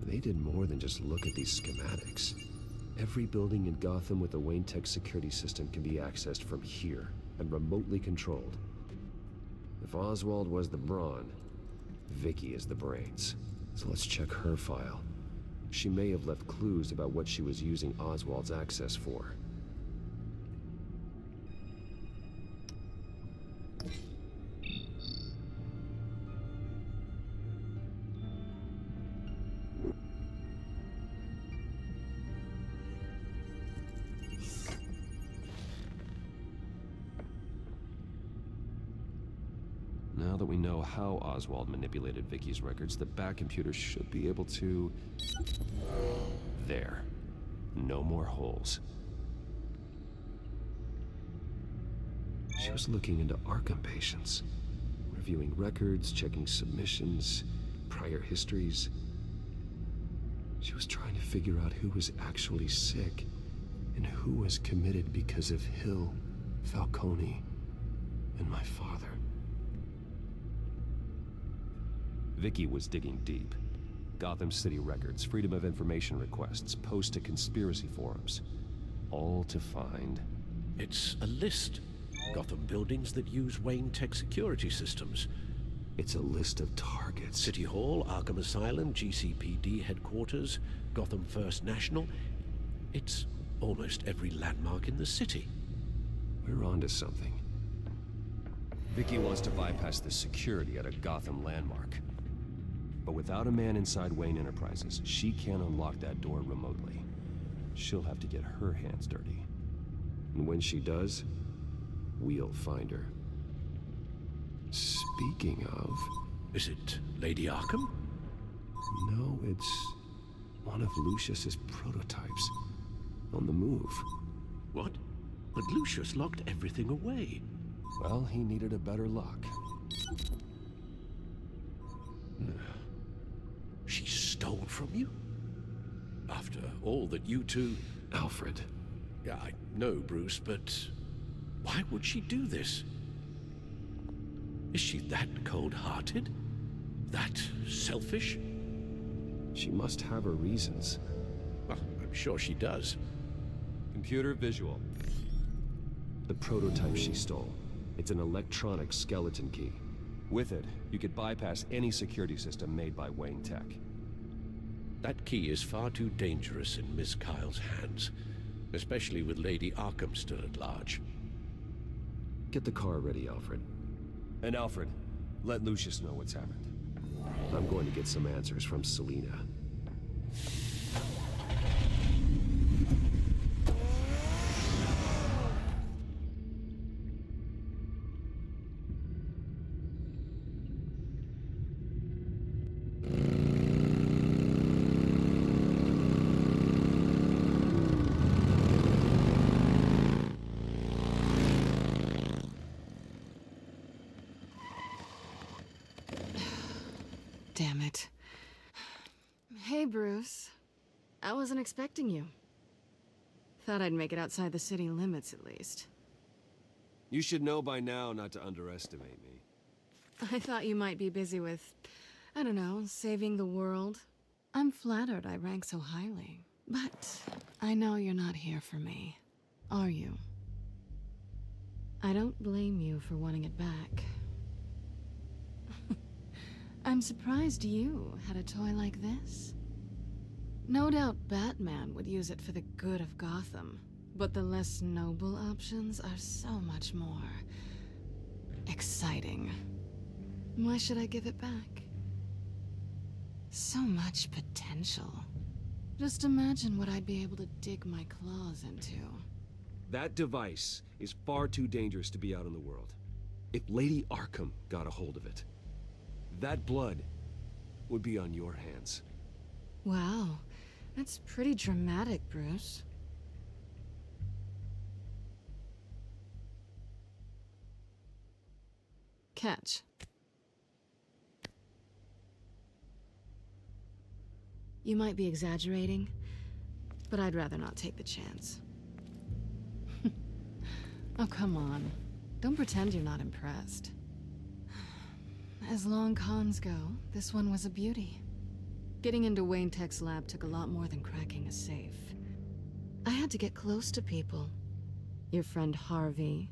They did more than just look at these schematics. Every building in Gotham with a Wayne Tech security system can be accessed from here and remotely controlled. If Oswald was the brawn, Vicky is the brains. So let's check her file. She may have left clues about what she was using Oswald's access for. Now that we know how Oswald manipulated Vicky's records, the back computer should be able to... There. No more holes. She was looking into Arkham patients, reviewing records, checking submissions, prior histories. She was trying to figure out who was actually sick and who was committed because of Hill, Falcone, and my father. Vicky was digging deep. Gotham City records, Freedom of Information requests, posts to conspiracy forums. All to find... It's a list. Gotham buildings that use Wayne Tech security systems. It's a list of targets. City Hall, Arkham Asylum, GCPD headquarters, Gotham First National. It's almost every landmark in the city. We're onto something. Vicky wants to bypass the security at a Gotham landmark. But without a man inside Wayne Enterprises, she can't unlock that door remotely. She'll have to get her hands dirty. And when she does, we'll find her. Speaking of... Is it Lady Arkham? No, it's one of Lucius's prototypes. On the move. What? But Lucius locked everything away. Well, he needed a better lock. She stole from you? After all that you two... Alfred. Yeah, I know, Bruce, but why would she do this? Is she that cold-hearted? That selfish? She must have her reasons. Well, I'm sure she does. Computer visual. The prototype she stole. It's an electronic skeleton key. With it, you could bypass any security system made by Wayne Tech. That key is far too dangerous in Miss Kyle's hands, especially with Lady Arkham still at large. Get the car ready, Alfred. And Alfred, let Lucius know what's happened. I'm going to get some answers from Selina. Damn it. Hey, Bruce. I wasn't expecting you. Thought I'd make it outside the city limits at least. You should know by now not to underestimate me. I thought you might be busy with, I don't know, saving the world. I'm flattered I rank so highly. But I know you're not here for me, are you? I don't blame you for wanting it back. I'm surprised you had a toy like this. No doubt Batman would use it for the good of Gotham, but the less noble options are so much more exciting. Why should I give it back? So much potential. Just imagine what I'd be able to dig my claws into. That device is far too dangerous to be out in the world. If Lady Arkham got a hold of it, that blood would be on your hands. Wow, that's pretty dramatic, Bruce. Catch. You might be exaggerating, but I'd rather not take the chance. Oh, come on. Don't pretend you're not impressed. As long cons go, this one was a beauty. Getting into Wayne Tech's lab took a lot more than cracking a safe. I had to get close to people. Your friend Harvey.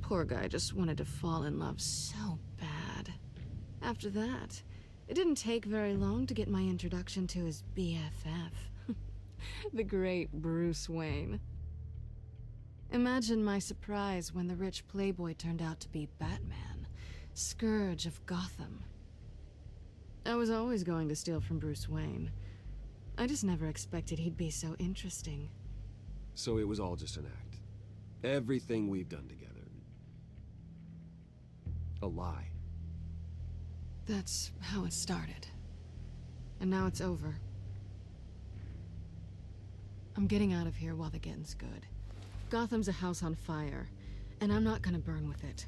Poor guy just wanted to fall in love so bad. After that, it didn't take very long to get my introduction to his BFF. The great Bruce Wayne. Imagine my surprise when the rich playboy turned out to be Batman, Scourge of Gotham. I was always going to steal from Bruce Wayne. I just never expected he'd be so interesting. So it was all just an act. Everything we've done together. A lie. That's how it started. And now it's over. I'm getting out of here while the getting's good. Gotham's a house on fire, and I'm not gonna burn with it.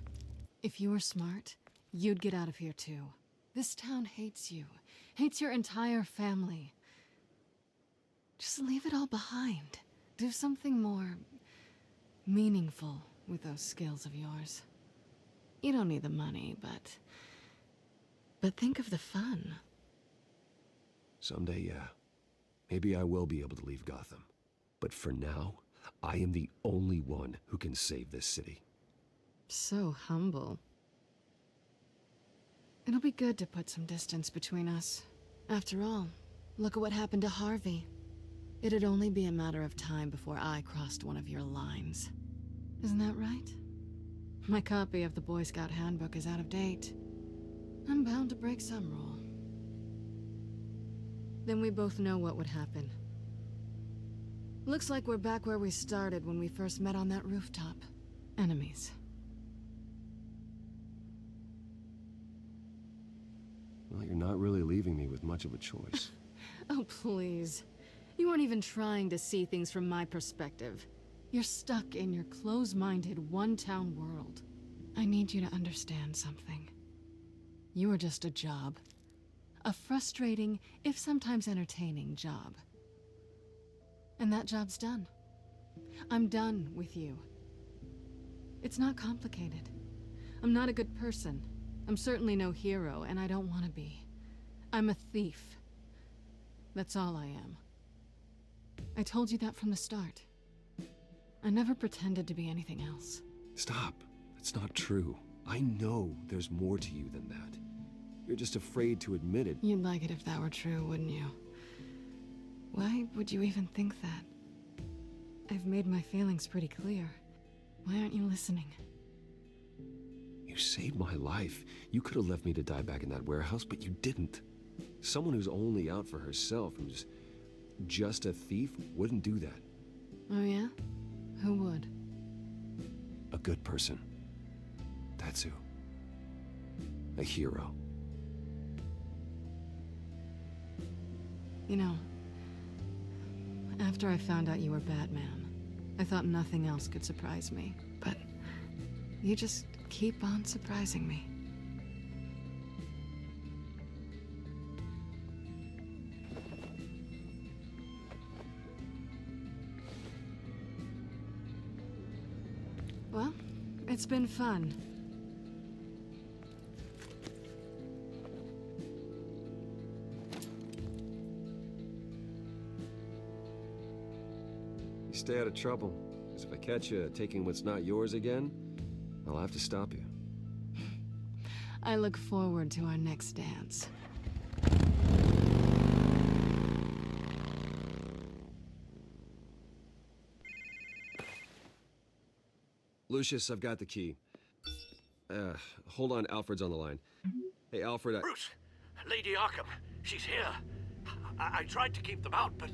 If you were smart, you'd get out of here too. This town hates you, hates your entire family. Just leave it all behind. Do something more meaningful with those skills of yours. You don't need the money, but think of the fun. Someday, yeah. Maybe I will be able to leave Gotham. But for now, I am the only one who can save this city. So humble. It'll be good to put some distance between us. After all, look at what happened to Harvey. It'd only be a matter of time before I crossed one of your lines. Isn't that right? My copy of the Boy Scout handbook is out of date. I'm bound to break some rule. Then we both know what would happen. Looks like we're back where we started when we first met on that rooftop. Enemies. Well, you're not really leaving me with much of a choice. Oh, please. You aren't even trying to see things from my perspective. You're stuck in your close-minded, one-town world. I need you to understand something. You are just a job. A frustrating, if sometimes entertaining, job. And that job's done. I'm done with you. It's not complicated. I'm not a good person. I'm certainly no hero, and I don't want to be. I'm a thief. That's all I am. I told you that from the start. I never pretended to be anything else. Stop. That's not true. I know there's more to you than that. You're just afraid to admit it. You'd like it if that were true, wouldn't you? Why would you even think that? I've made my feelings pretty clear. Why aren't you listening? You saved my life. You could have left me to die back in that warehouse, but you didn't. Someone who's only out for herself, who's just a thief, wouldn't do that. Oh yeah? Who would? A good person. That's who. A hero. You know, after I found out you were Batman, I thought nothing else could surprise me. But you just keep on surprising me. Well, it's been fun. You stay out of trouble, because if I catch you taking what's not yours again, I'll have to stop you. I look forward to our next dance. Lucius, I've got the key. Hold on, Alfred's on the line. Hey, Alfred, Bruce! Lady Arkham, she's here. I tried to keep them out, but...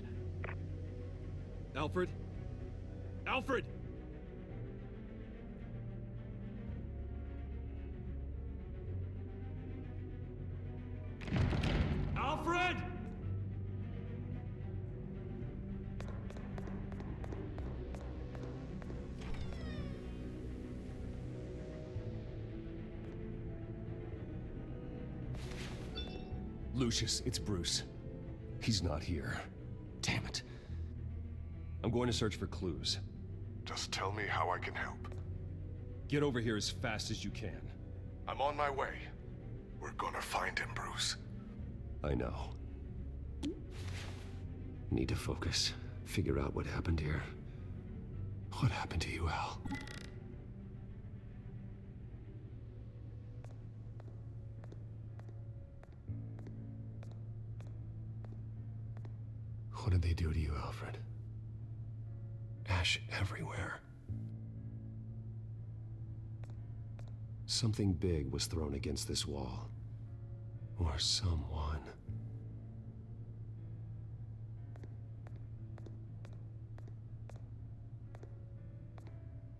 Alfred? Alfred! Alfred! Lucius, it's Bruce. He's not here. Damn it. I'm going to search for clues. Just tell me how I can help. Get over here as fast as you can. I'm on my way. We're gonna find him, Bruce. I know. Need to focus. Figure out what happened here. What happened to you, Al? What did they do to you, Alfred? Ash everywhere. Something big was thrown against this wall. Or someone.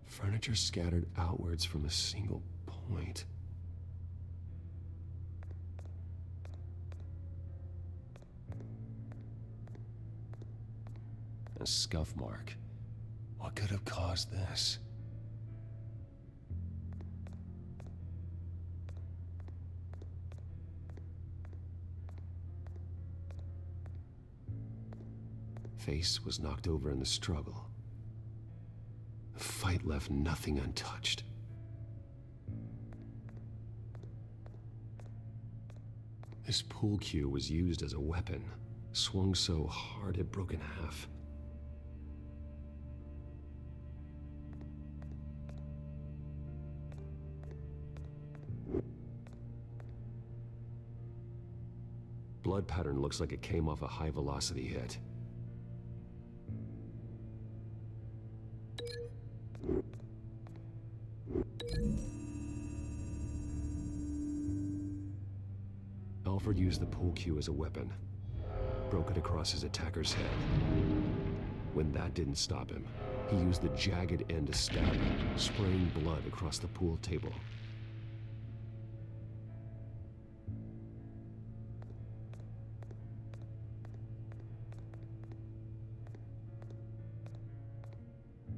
Furniture scattered outwards from a single point. A scuff mark. What could have caused this? Face was knocked over in the struggle. The fight left nothing untouched. This pool cue was used as a weapon, swung so hard it broke in half. Blood pattern looks like it came off a high-velocity hit. Alfred used the pool cue as a weapon. Broke it across his attacker's head. When that didn't stop him, he used the jagged end to stab him, spraying blood across the pool table.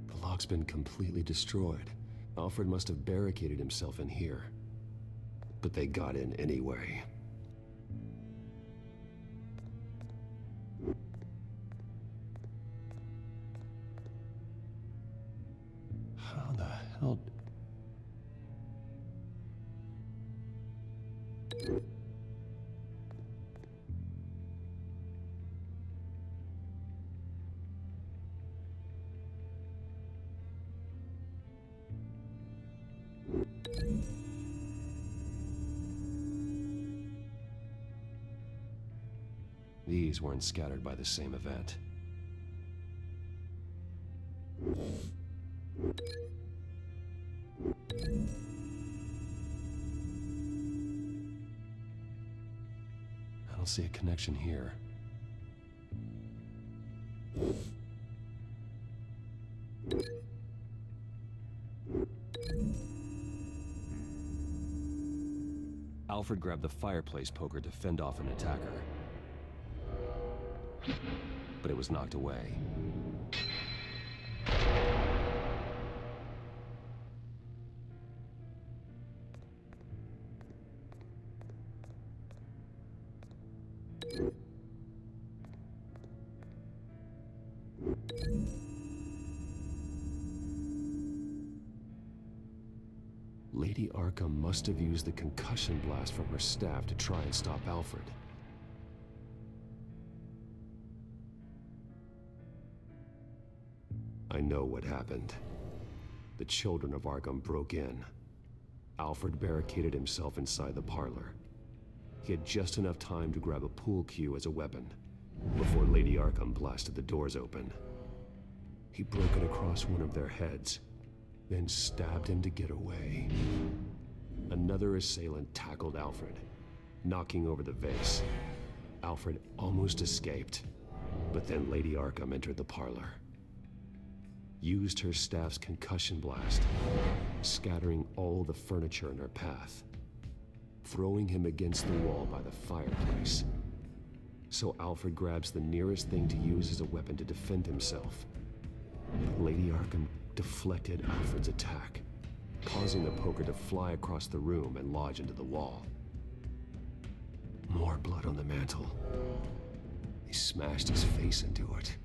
The lock's been completely destroyed. Alfred must have barricaded himself in here. But they got in anyway. How the hell... These weren't scattered by the same event. I don't see a connection here. Alfred grabbed the fireplace poker to fend off an attacker. But it was knocked away. Lady Arkham must have used the concussion blast from her staff to try and stop Alfred. I know what happened. The children of Arkham broke in. Alfred barricaded himself inside the parlor. He had just enough time to grab a pool cue as a weapon before Lady Arkham blasted the doors open. He broke it across one of their heads, then stabbed him to get away. Another assailant tackled Alfred, knocking over the vase. Alfred almost escaped, but then Lady Arkham entered the parlor, used her staff's concussion blast, scattering all the furniture in her path, throwing him against the wall by the fireplace. So Alfred grabs the nearest thing to use as a weapon to defend himself. Lady Arkham deflected Alfred's attack, causing the poker to fly across the room and lodge into the wall. More blood on the mantle. He smashed his face into it.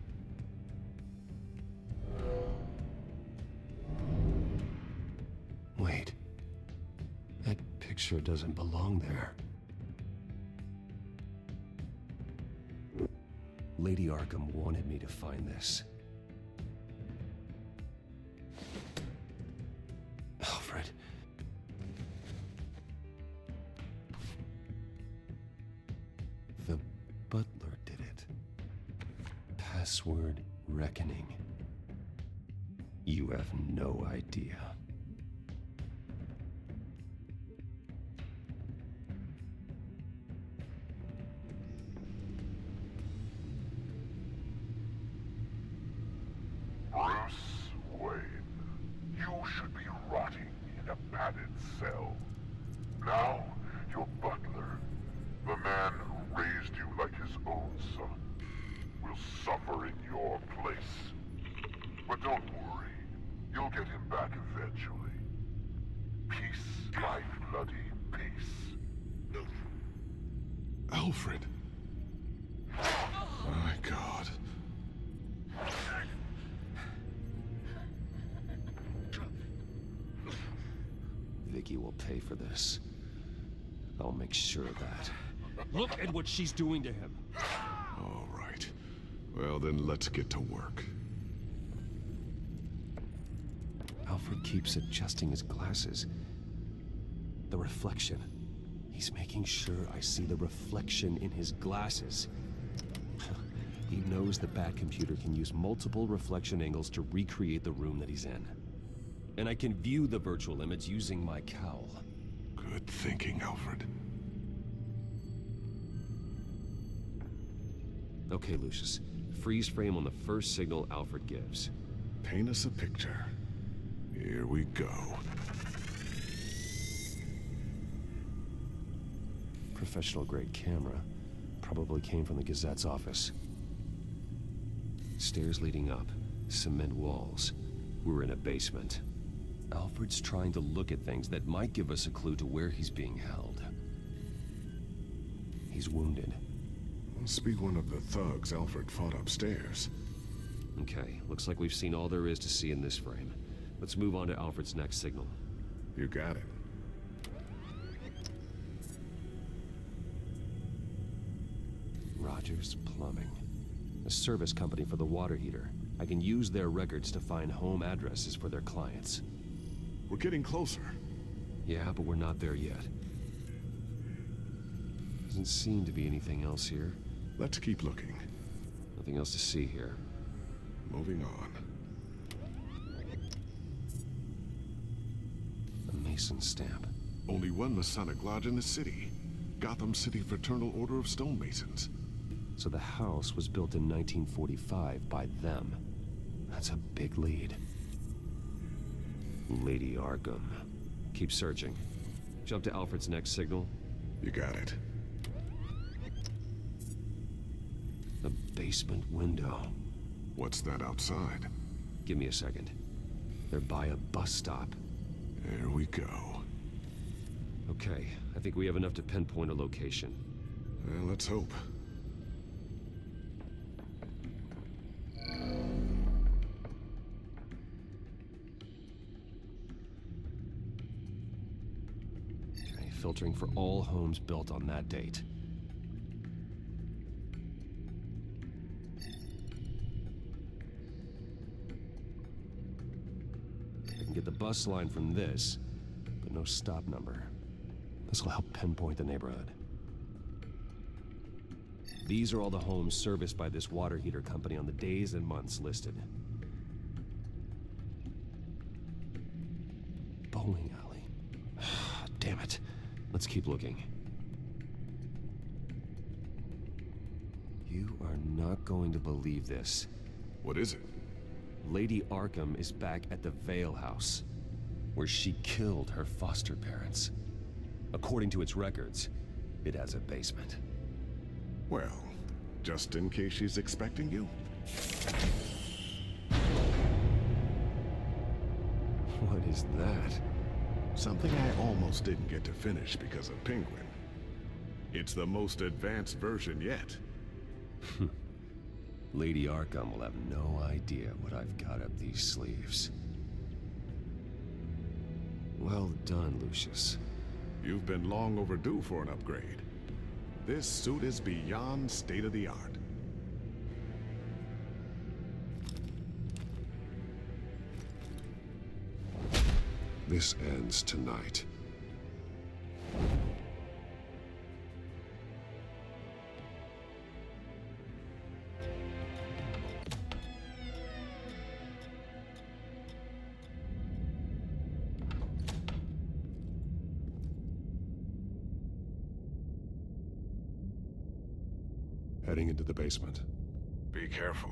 Wait. That picture doesn't belong there. Lady Arkham wanted me to find this. Alfred. The butler did it. Password reckoning. You have no idea. Alfred. My God. Vicky will pay for this. I'll make sure of that. Look at what she's doing to him. All right. Well, then let's get to work. Alfred keeps adjusting his glasses. The reflection. He's making sure I see the reflection in his glasses. He knows the Batcomputer can use multiple reflection angles to recreate the room that he's in. And I can view the virtual image using my cowl. Good thinking, Alfred. Okay, Lucius. Freeze frame on the first signal Alfred gives. Paint us a picture. Here we go. Professional-grade camera. Probably came from the Gazette's office. Stairs leading up. Cement walls. We're in a basement. Alfred's trying to look at things that might give us a clue to where he's being held. He's wounded. Must be one of the thugs Alfred fought upstairs. Okay, looks like we've seen all there is to see in this frame. Let's move on to Alfred's next signal. You got it. Rogers Plumbing. A service company for the water heater. I can use their records to find home addresses for their clients. We're getting closer. Yeah, but we're not there yet. Doesn't seem to be anything else here. Let's keep looking. Nothing else to see here. Moving on. A Mason stamp. Only one Masonic lodge in the city. Gotham City Fraternal Order of Stonemasons. So the house was built in 1945 by them. That's a big lead. Lady Arkham. Keep searching. Jump to Alfred's next signal. You got it. The basement window. What's that outside? Give me a second. They're by a bus stop. There we go. Okay, I think we have enough to pinpoint a location. Well, let's hope. filtering for all homes built on that date. I can get the bus line from this, but no stop number. This will help pinpoint the neighborhood. These are all the homes serviced by this water heater company on the days and months listed. Bowling alley. Damn it. Let's keep looking. You are not going to believe this. What is it? Lady Arkham is back at the Vale House, where she killed her foster parents. According to its records, it has a basement. Well, just in case she's expecting you. What is that? Something I almost didn't get to finish because of Penguin. It's the most advanced version yet. Lady Arkham will have no idea what I've got up these sleeves. Well done, Lucius. You've been long overdue for an upgrade. This suit is beyond state-of-the-art. This ends tonight. Heading into the basement. Be careful.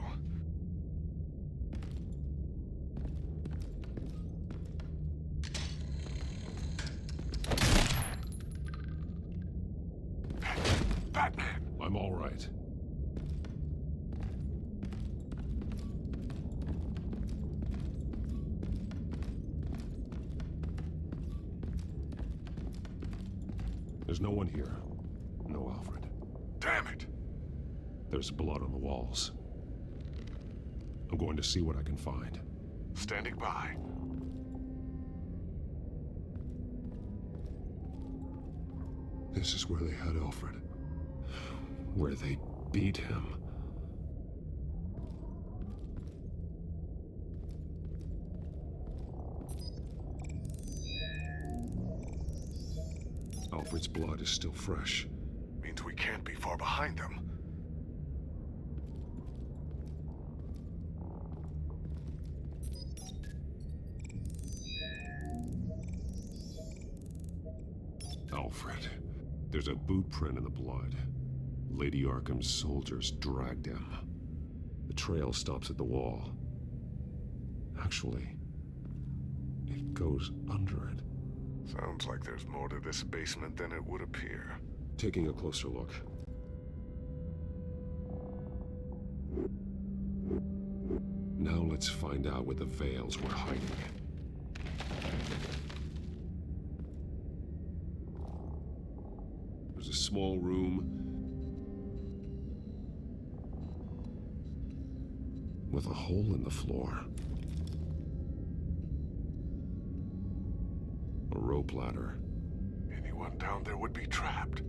Batman! I'm all right. There's no one here. No Alfred. Damn it! There's blood on the walls. I'm going to see what I can find. Standing by. This is where they had Alfred. Where they beat him. Alfred's blood is still fresh. Means we can't be far behind them. Alfred. There's a boot print in the blood. Lady Arkham's soldiers dragged him. The trail stops at the wall. Actually, it goes under it. Sounds like there's more to this basement than it would appear. Taking a closer look. Now let's find out what the Veils were hiding. There's a small room with a hole in the floor. A rope ladder. Anyone down there would be trapped.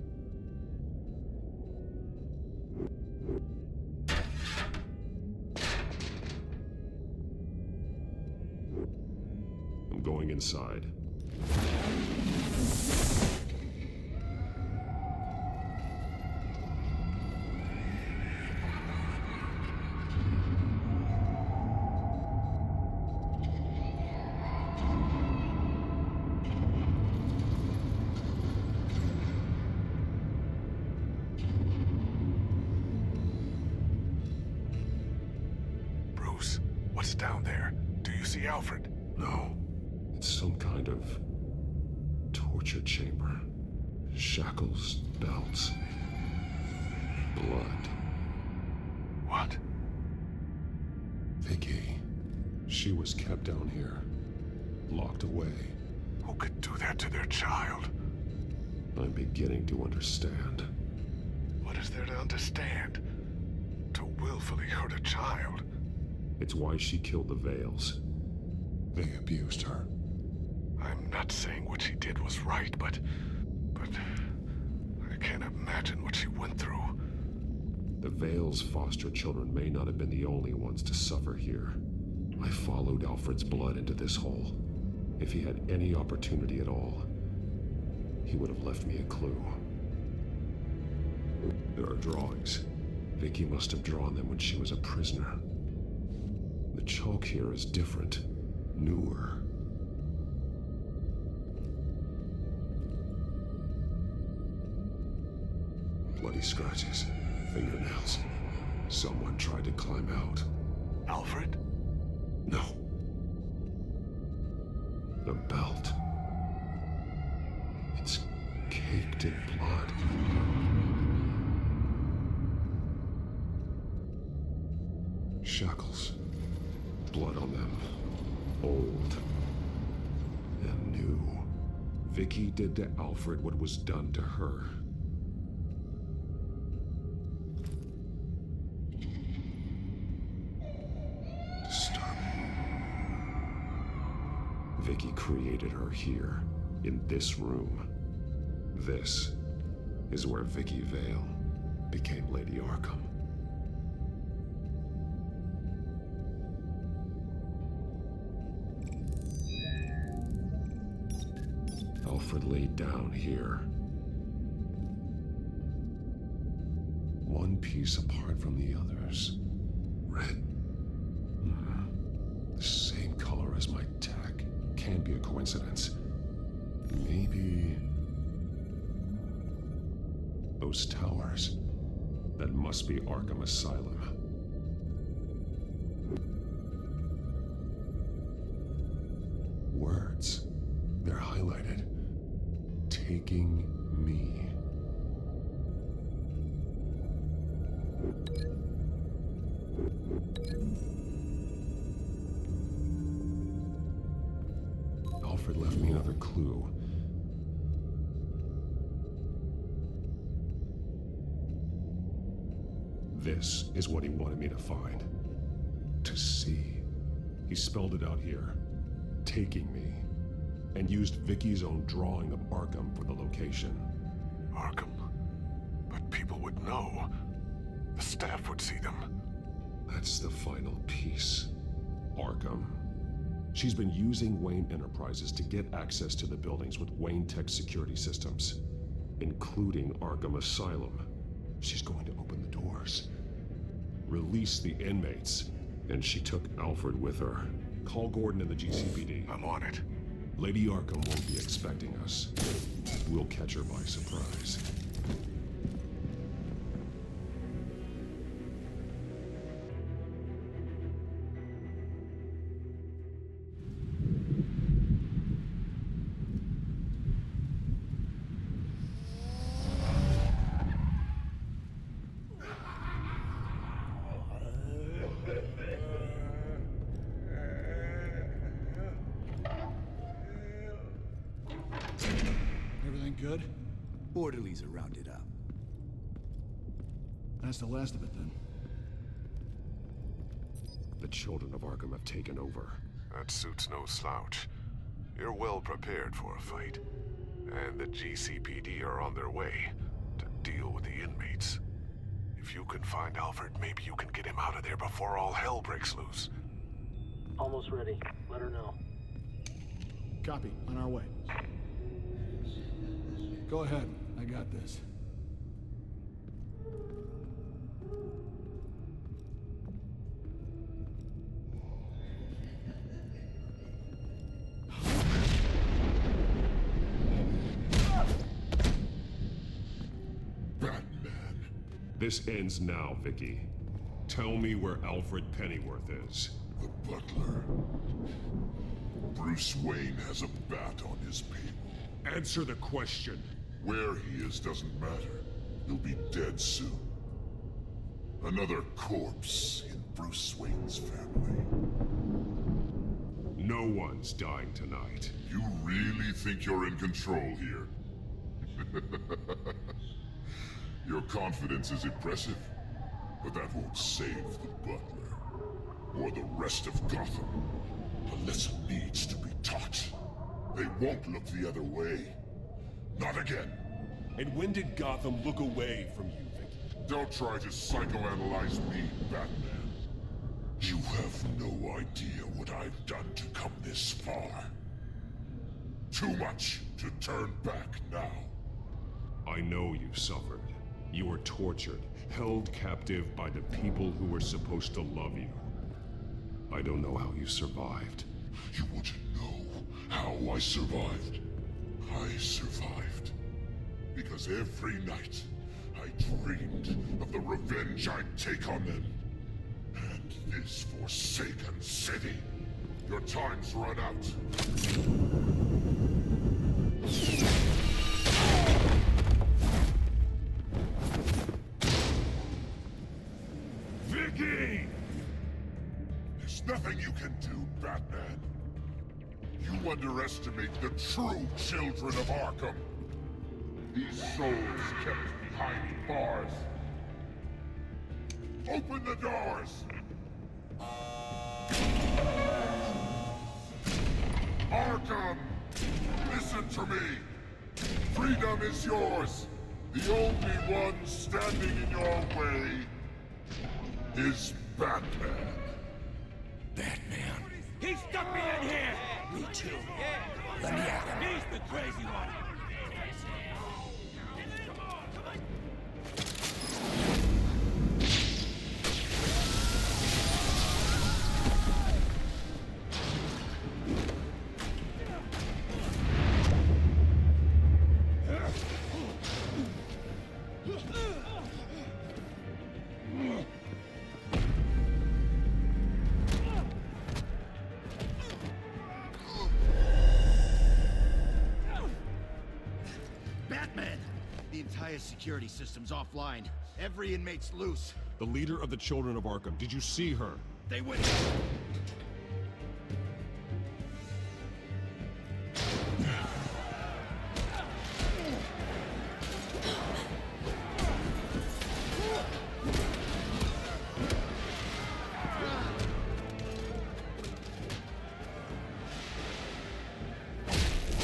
I'm going inside. What's down there? Do you see Alfred? No. It's some kind of torture chamber. Shackles, belts, blood. What? Vicky. She was kept down here, locked away. Who could do that to their child? I'm beginning to understand. What is there to understand? To willfully hurt a child? It's why she killed the Veils. They abused her. I'm not saying what she did was right, but but I can't imagine what she went through. The Vale's foster children may not have been the only ones to suffer here. I followed Alfred's blood into this hole. If he had any opportunity at all, he would have left me a clue. There are drawings. Vicky must have drawn them when she was a prisoner. The chalk here is different, newer. Bloody scratches, fingernails. Someone tried to climb out. Alfred? No. The belt. It's caked in blood. Shackles. Blood on them. Old. And new. Vicky did to Alfred what was done to her. Vicky created her here, in this room. This is where Vicky Vale became Lady Arkham. Alfred laid down here. One piece apart from the others. Red. The same color as my tag. Can't be a coincidence. Maybe... those towers. That must be Arkham Asylum. Words. They're highlighted. Taking me. Alfred left me another clue. This is what he wanted me to find. To see. He spelled it out here. Taking me. And used Vicky's own drawing of Arkham for the location. Arkham? But people would know. The staff would see them. That's the final piece. Arkham. She's been using Wayne Enterprises to get access to the buildings with Wayne Tech security systems, including Arkham Asylum. She's going to open the doors, release the inmates, and she took Alfred with her. Call Gordon and the GCPD. I'm on it. Lady Arkham won't be expecting us. We'll catch her by surprise. Good? Orderlies are rounded up. That's the last of it, then. The children of Arkham have taken over. That suit's no slouch. You're well prepared for a fight. And the GCPD are on their way to deal with the inmates. If you can find Alfred, maybe you can get him out of there before all hell breaks loose. Almost ready. Let her know. Copy. On our way. Go ahead. I got this. Batman. This ends now, Vicky. Tell me where Alfred Pennyworth is. The butler. Bruce Wayne has a bat on his people. Answer the question. Where he is doesn't matter. He'll be dead soon. Another corpse in Bruce Wayne's family. No one's dying tonight. You really think you're in control here? Your confidence is impressive, but that won't save the butler, or the rest of Gotham. A lesson needs to be taught. They won't look the other way. Not again. And when did Gotham look away from you, Vicky? Don't try to psychoanalyze me, Batman. You have no idea what I've done to come this far. Too much to turn back now. I know you suffered. You were tortured, held captive by the people who were supposed to love you. I don't know how you survived. You want to know how I survived? I survived because every night I dreamed of the revenge I'd take on them. And this forsaken city. Your time's run out. Vicky! There's nothing you can do, Batman. You underestimate the true children of Arkham. These souls kept behind bars. Open the doors! Arkham! Listen to me! Freedom is yours! The only one standing in your way is Batman. Batman. He stuck me in here! Me too. Let me at him. He's the crazy one. Security system's offline. Every inmate's loose. The leader of the Children of Arkham, did you see her? They went...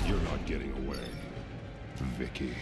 You're not getting away, Vicky.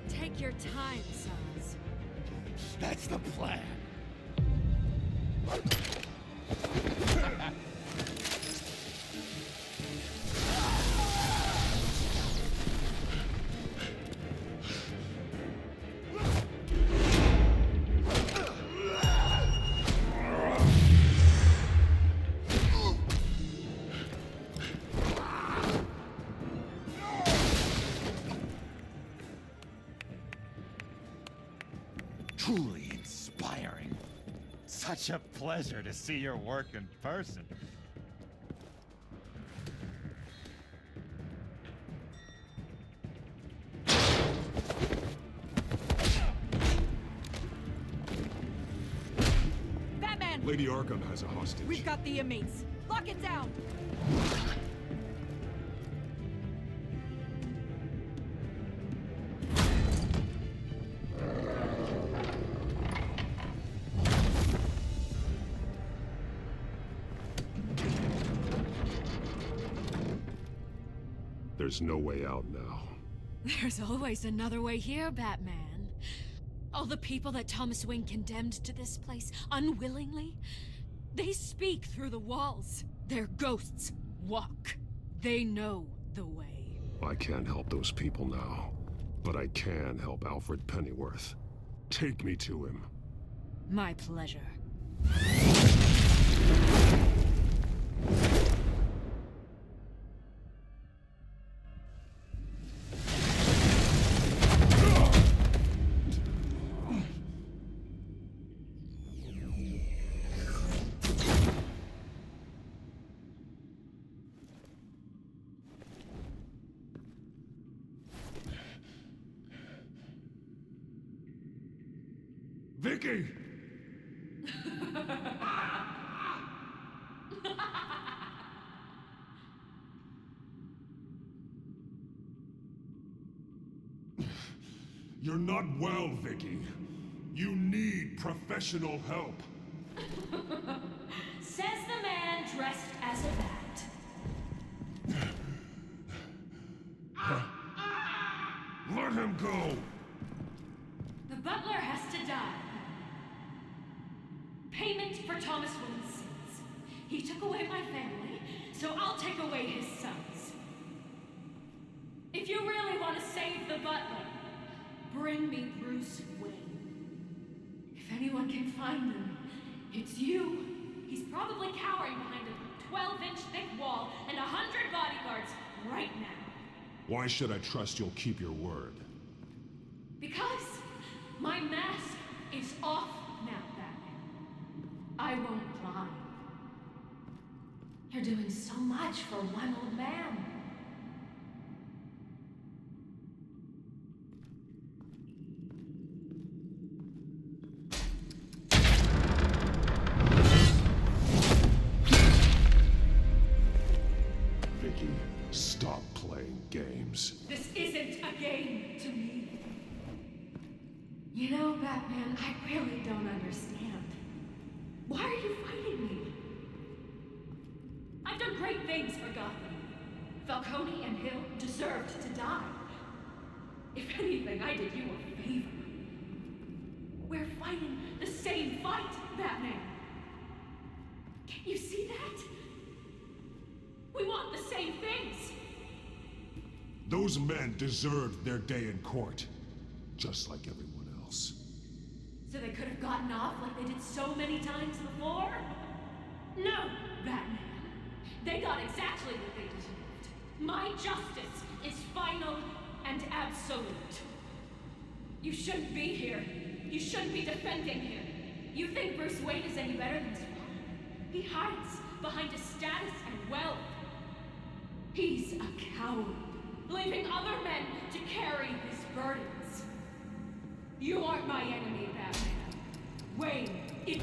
Take your time, sons. That's the plan. such a pleasure to see your work in person. Batman! Lady Arkham has a hostage. We've got the inmates. Lock it down! There's no way out now. There's always another way here, Batman. All the people that Thomas Wayne condemned to this place unwillingly, they speak through the walls. Their ghosts walk. They know the way. I can't help those people now, but I can help Alfred Pennyworth. Take me to him. My pleasure. Vicky! You're not well, Vicky. You need professional help. Says the man dressed as a bat. Let him go! The butler has to die. Payment for Thomas Wayne's sins. He took away my family, so I'll take away his sons. If you really want to save the butler, bring me Bruce Wayne. If anyone can find him, it's you. He's probably cowering behind a 12-inch thick wall and 100 bodyguards right now. Why should I trust you'll keep your word? Because my mask is off now, Batman. I won't lie. You're doing so much for one old man. Vicky, stop playing games. This isn't a game to me. You know, Batman, I really don't understand. Why are you fighting me? I've done great things for Gotham. Falcone and Hill deserved to die. If anything, I did you a favor. We're fighting the same fight, Batman. Can you see that? We want the same things. Those men deserved their day in court, just like everyone else. So they could have gotten off like they did so many times before? No, Batman. They got exactly what they deserved. My justice is final and absolute. You shouldn't be here. You shouldn't be defending him. You think Bruce Wayne is any better than his father? He hides behind his status and wealth. He's a coward, leaving other men to carry his burdens. You aren't my enemy, Batman. Wayne, it...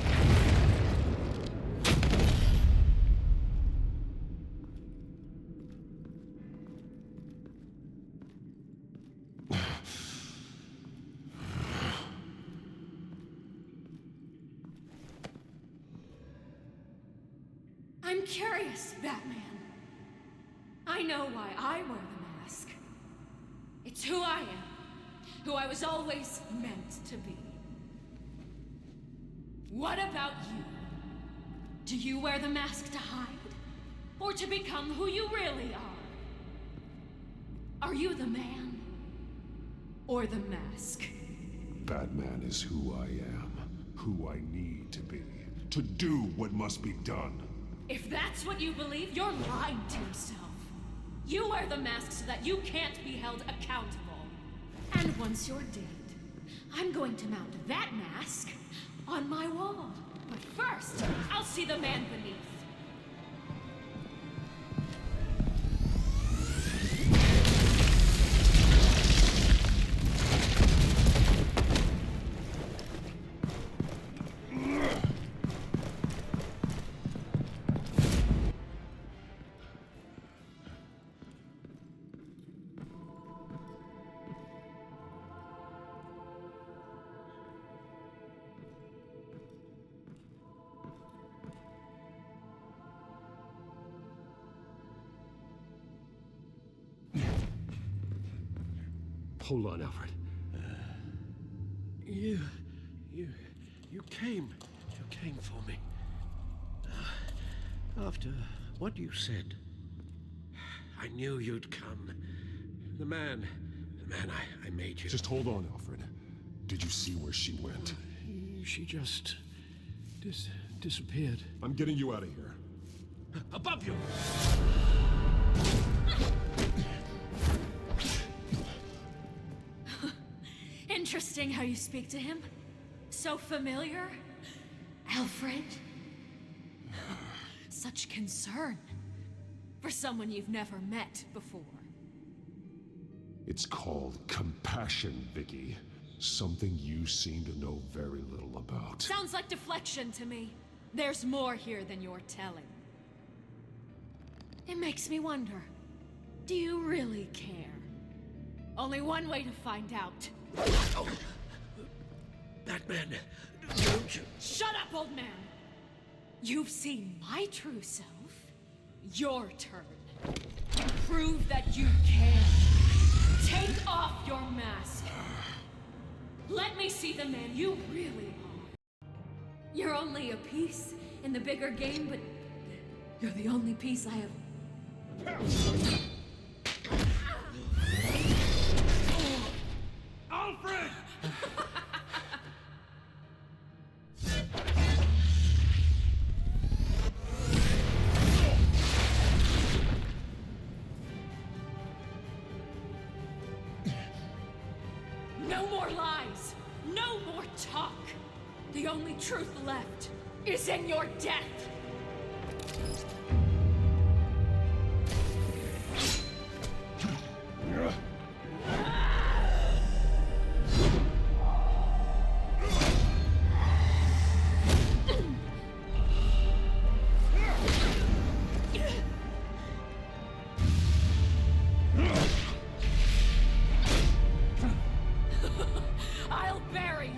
I'm curious, Batman. I know why I wear the mask. It's who I am. Who I was always meant to be. What about you? Do you wear the mask to hide? Or to become who you really are? Are you the man? Or the mask? Batman is who I am, who I need to be, to do what must be done. If that's what you believe, you're lying to yourself. You wear the mask so that you can't be held accountable. And once you're dead, I'm going to mount that mask on my wall. But first, I'll see the man beneath. Hold on, Alfred. You came for me. After what you said, I knew you'd come. The man I made you. Just hold on, Alfred. Did you see where she went? She just disappeared. I'm getting you out of here. Above you! Interesting how you speak to him. So familiar. Alfred. Such concern. For someone you've never met before. It's called compassion, Vicky. Something you seem to know very little about. Sounds like deflection to me. There's more here than you're telling. It makes me wonder. Do you really care? Only one way to find out. Oh. Batman, don't you... Shut up, old man! You've seen my true self. Your turn. Prove that you care. Take off your mask. Let me see the man you really are. You're only a piece in the bigger game, but you're the only piece I have... Alfred! No more lies! No more talk! The only truth left is in your death! I'll bury you!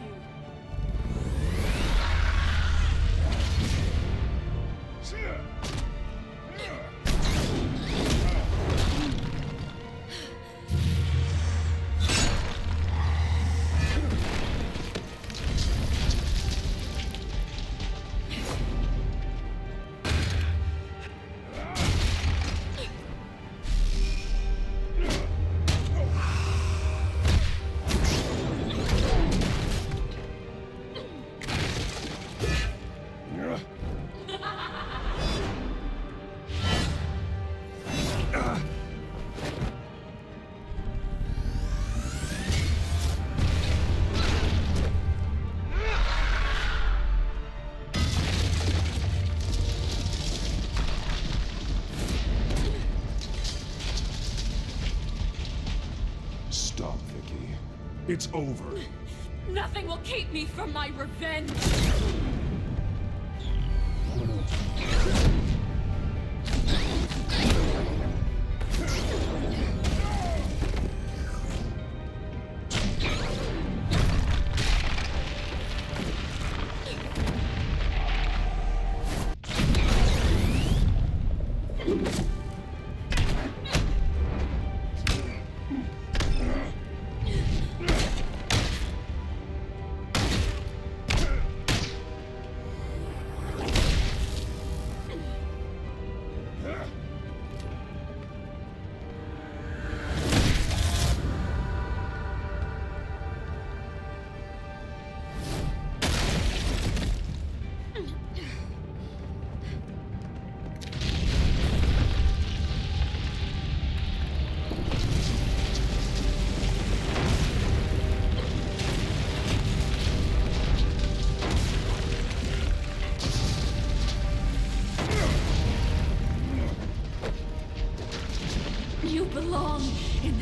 Stop, Vicky. It's over. Nothing will keep me from my revenge!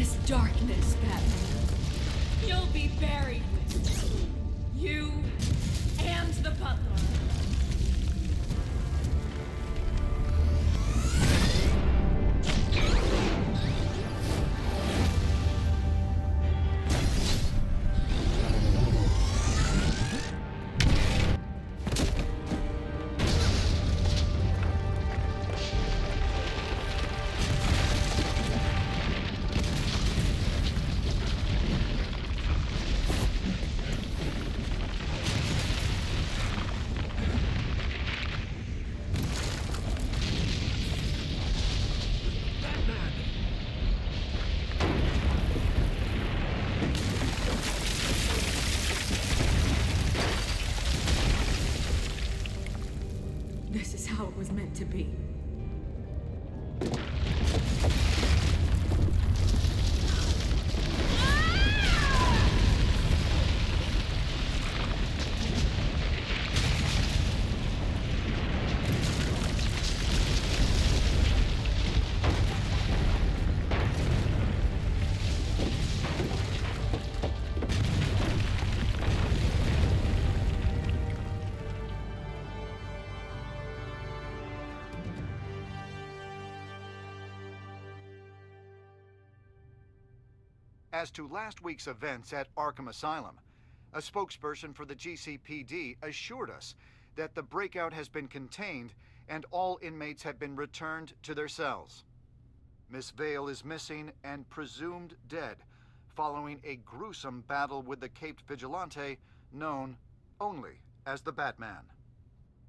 this darkness, Batman, you'll be buried with it. You and the butler. This is how it was meant to be. As to last week's events at Arkham Asylum, a spokesperson for the GCPD assured us that the breakout has been contained and all inmates have been returned to their cells. Miss Vale is missing and presumed dead following a gruesome battle with the caped vigilante known only as the Batman.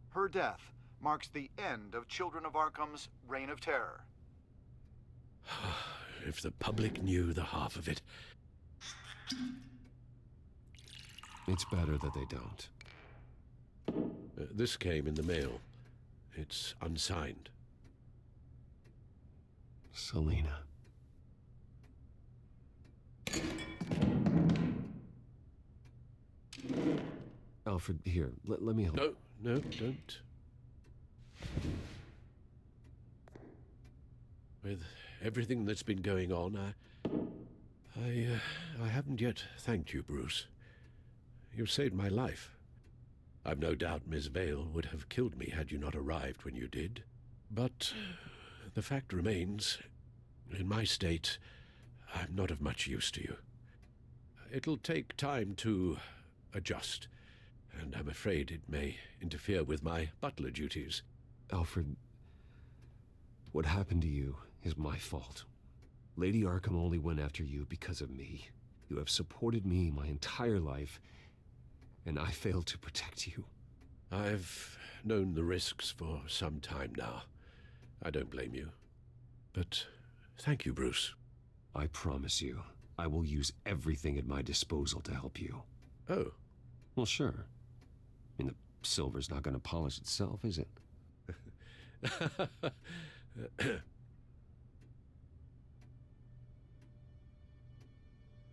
Her death marks the end of Children of Arkham's reign of terror. If the public knew the half of it. It's better that they don't. This came in the mail. It's unsigned. Selina. Alfred, here, let me help. No, don't. With everything that's been going on, I haven't yet thanked you, Bruce. You've saved my life. I've no doubt Miss Vale would have killed me had you not arrived when you did. But the fact remains, in my state, I'm not of much use to you. It'll take time to adjust, and I'm afraid it may interfere with my butler duties. Alfred, what happened to you is my fault. Lady Arkham only went after you because of me. You have supported me my entire life, and I failed to protect you. I've known the risks for some time now. I don't blame you. But thank you, Bruce. I promise you, I will use everything at my disposal to help you. Oh. Well, sure. I mean, the silver's not going to polish itself, is it?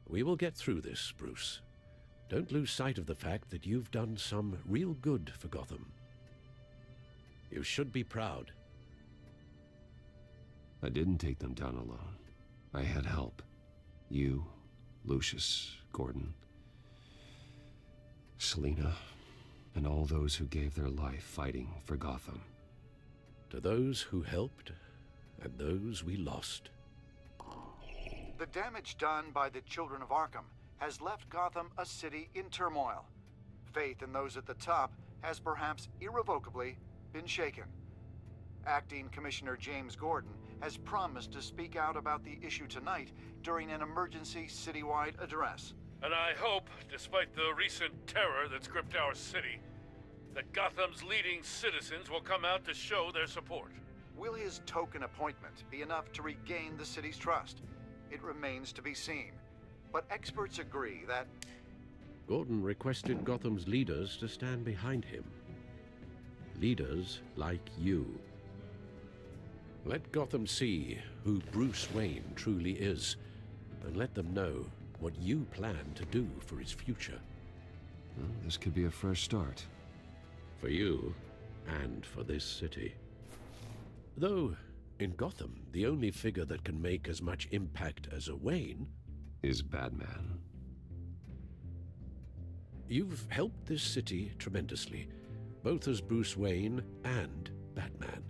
We will get through this, Bruce. Don't lose sight of the fact that you've done some real good for Gotham. You should be proud. I didn't take them down alone. I had help. You, Lucius, Gordon, Selina, and all those who gave their life fighting for Gotham. To those who helped, and those we lost. The damage done by the Children of Arkham has left Gotham a city in turmoil. Faith in those at the top has perhaps irrevocably been shaken. Acting Commissioner James Gordon has promised to speak out about the issue tonight during an emergency citywide address. And I hope, despite the recent terror that's gripped our city, that Gotham's leading citizens will come out to show their support. Will his token appointment be enough to regain the city's trust? It remains to be seen. But experts agree that Gordon requested Gotham's leaders to stand behind him. Leaders like you. Let Gotham see who Bruce Wayne truly is, and let them know what you plan to do for his future. Well, this could be a fresh start. For you, and for this city. Though, In Gotham, the only figure that can make as much impact as a Wayne is Batman. You've helped this city tremendously, both as Bruce Wayne and Batman.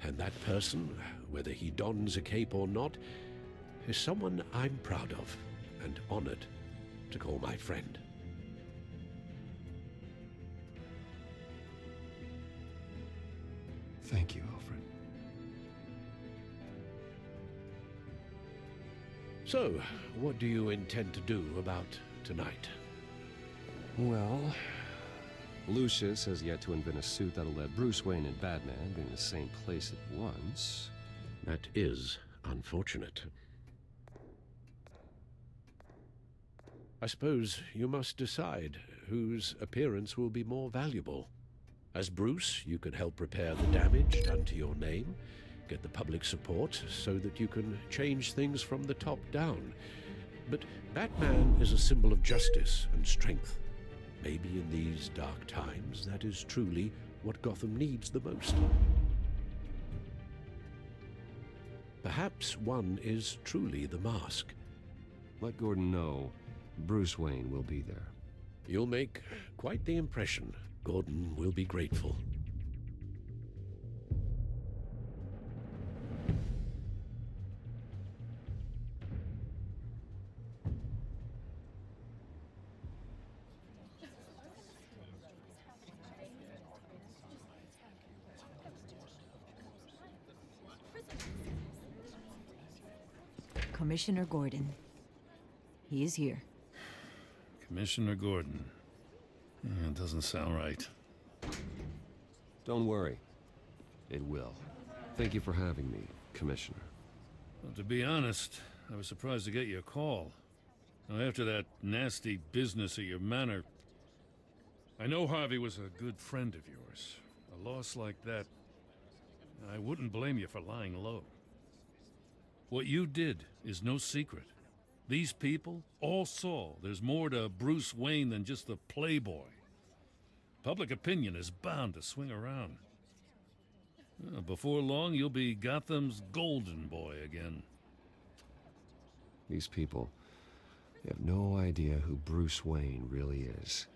And that person, whether he dons a cape or not, is someone I'm proud of and honored to call my friend. Thank you, Alfred. So, what do you intend to do about tonight? Well, Lucius has yet to invent a suit that'll let Bruce Wayne and Batman be in the same place at once. That is unfortunate. I suppose you must decide whose appearance will be more valuable. As Bruce, you can help repair the damage done to your name, get the public support so that you can change things from the top down. But Batman is a symbol of justice and strength. Maybe in these dark times, that is truly what Gotham needs the most. Perhaps one is truly the mask. Let Gordon know Bruce Wayne will be there. You'll make quite the impression. Gordon will be grateful. Commissioner Gordon. He is here. Commissioner Gordon. It doesn't sound right. Don't worry. It will. Thank you for having me, Commissioner. Well, to be honest, I was surprised to get your call. Now, after that nasty business at your manor, I know Harvey was a good friend of yours. A loss like that, I wouldn't blame you for lying low. What you did is no secret. These people all saw there's more to Bruce Wayne than just the playboy. Public opinion is bound to swing around. Before long, you'll be Gotham's golden boy again. These people, they have no idea who Bruce Wayne really is.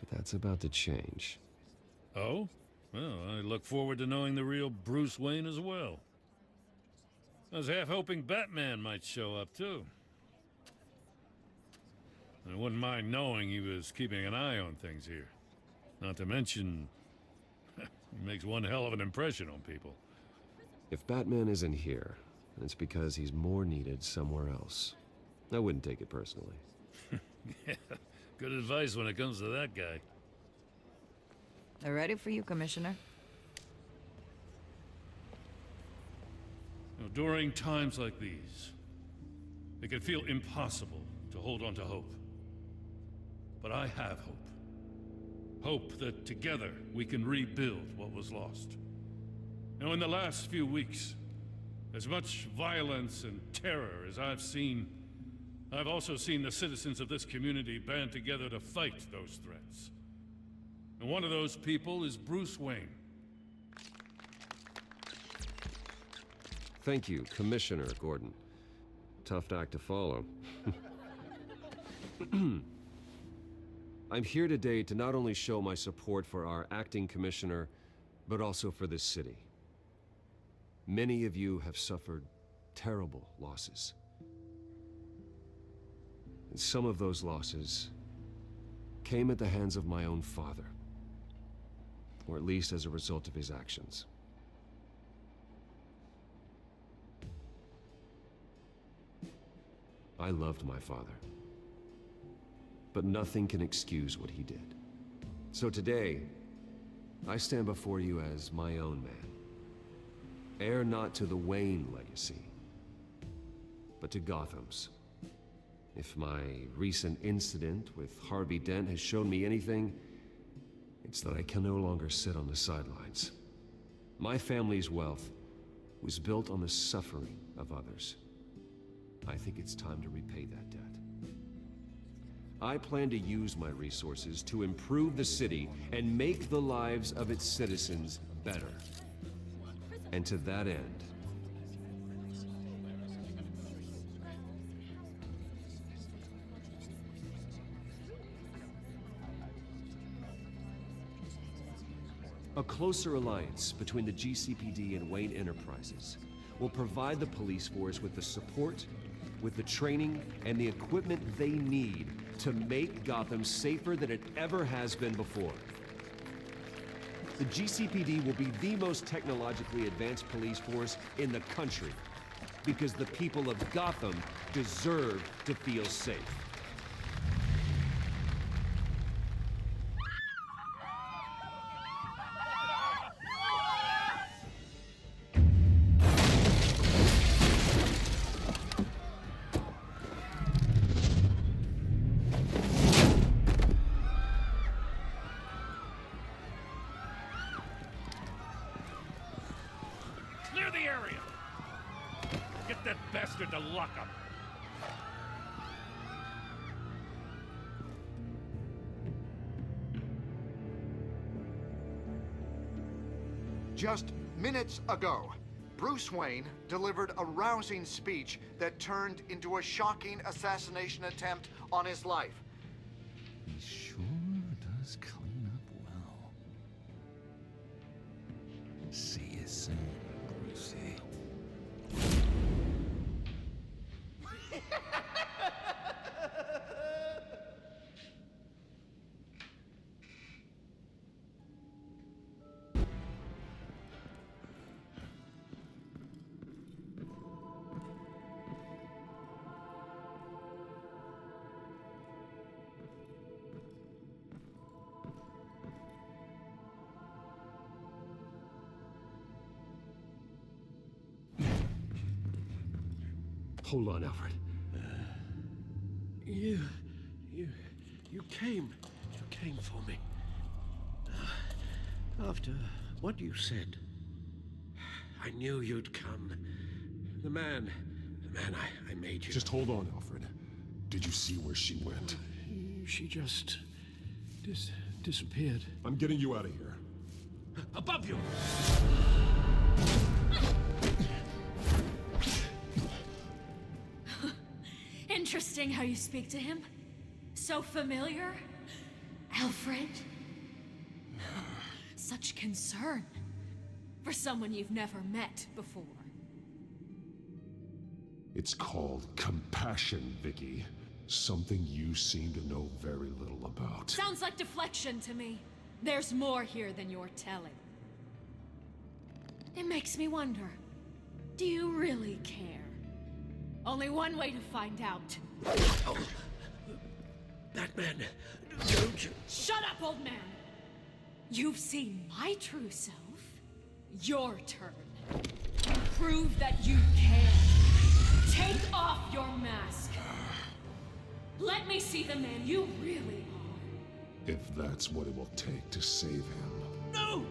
But that's about to change. Oh? Well, I look forward to knowing the real Bruce Wayne as well. I was half hoping Batman might show up, too. I wouldn't mind knowing he was keeping an eye on things here. Not to mention, he makes one hell of an impression on people. If Batman isn't here, it's because he's more needed somewhere else. I wouldn't take it personally. Yeah, good advice when it comes to that guy. They're ready for you, Commissioner. During times like these, it can feel impossible to hold on to hope. But I have hope. Hope that together we can rebuild what was lost. Now, in the last few weeks, as much violence and terror as I've seen, I've also seen the citizens of this community band together to fight those threats. And one of those people is Bruce Wayne. Thank you, Commissioner Gordon. Tough act to follow. I'm here today to not only show my support for our acting commissioner, but also for this city. Many of you have suffered terrible losses. And some of those losses came at the hands of my own father, or at least as a result of his actions. I loved my father, but nothing can excuse what he did. So today, I stand before you as my own man. Heir not to the Wayne legacy, but to Gotham's. If my recent incident with Harvey Dent has shown me anything, it's that I can no longer sit on the sidelines. My family's wealth was built on the suffering of others. I think it's time to repay that debt. I plan to use my resources to improve the city and make the lives of its citizens better. And to that end, a closer alliance between the GCPD and Wayne Enterprises will provide the police force with the support, with the training, and the equipment they need to make Gotham safer than it ever has been before. The GCPD will be the most technologically advanced police force in the country, because the people of Gotham deserve to feel safe. To lock up. Just minutes ago, Bruce Wayne delivered a rousing speech that turned into a shocking assassination attempt on his life. He sure does clean up well. See you soon, Brucey. Hold on, Alfred. You came for me. After what you said, I knew you'd come. The man I made you. Just hold on, Alfred. Did you see where she went? She just disappeared. I'm getting you out of here. Above you! Interesting how you speak to him. So familiar. Alfred. Such concern for someone you've never met before. It's called compassion, Vicky. Something you seem to know very little about. Sounds like deflection to me. There's more here than you're telling. It makes me wonder, do you really care? Only one way to find out. Oh, Batman, don't you... Shut up, old man! You've seen my true self. Your turn. Prove that you care. Take off your mask. Let me see the man you really are. If that's what it will take to save him. No!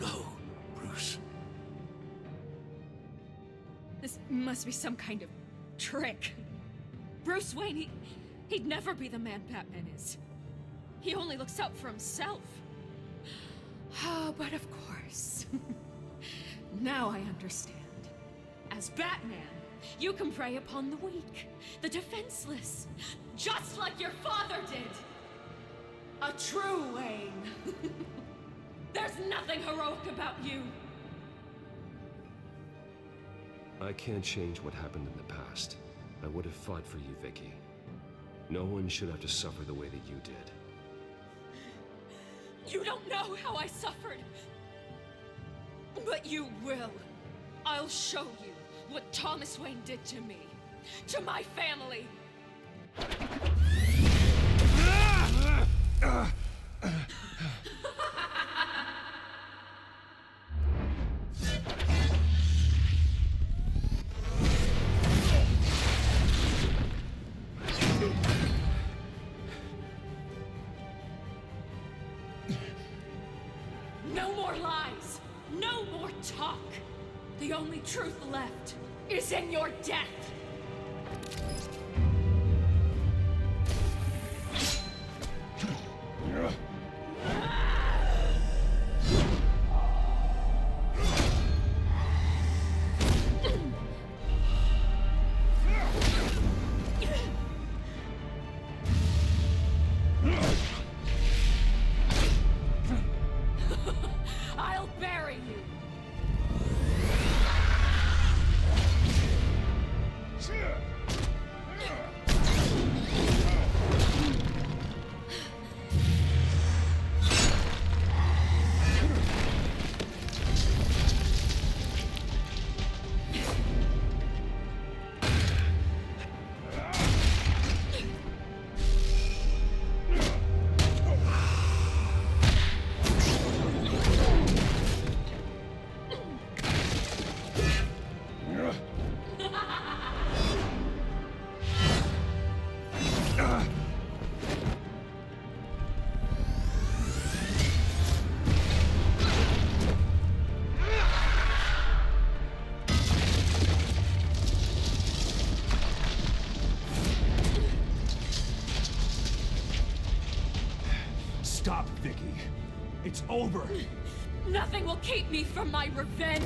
No, Bruce. This must be some kind of trick. Bruce Wayne, he'd never be the man Batman is. He only looks out for himself. Oh, but of course. Now I understand. As Batman, you can prey upon the weak, the defenseless, just like your father did. A true Wayne. There's nothing heroic about you. I can't change what happened in the past. I would have fought for you, Vicky. No one should have to suffer the way that you did. You don't know how I suffered. But you will. I'll show you what Thomas Wayne did to me. To my family. No more lies. No more talk. The only truth left is in your death. Stop, Vicky. It's over. Nothing will keep me from my revenge.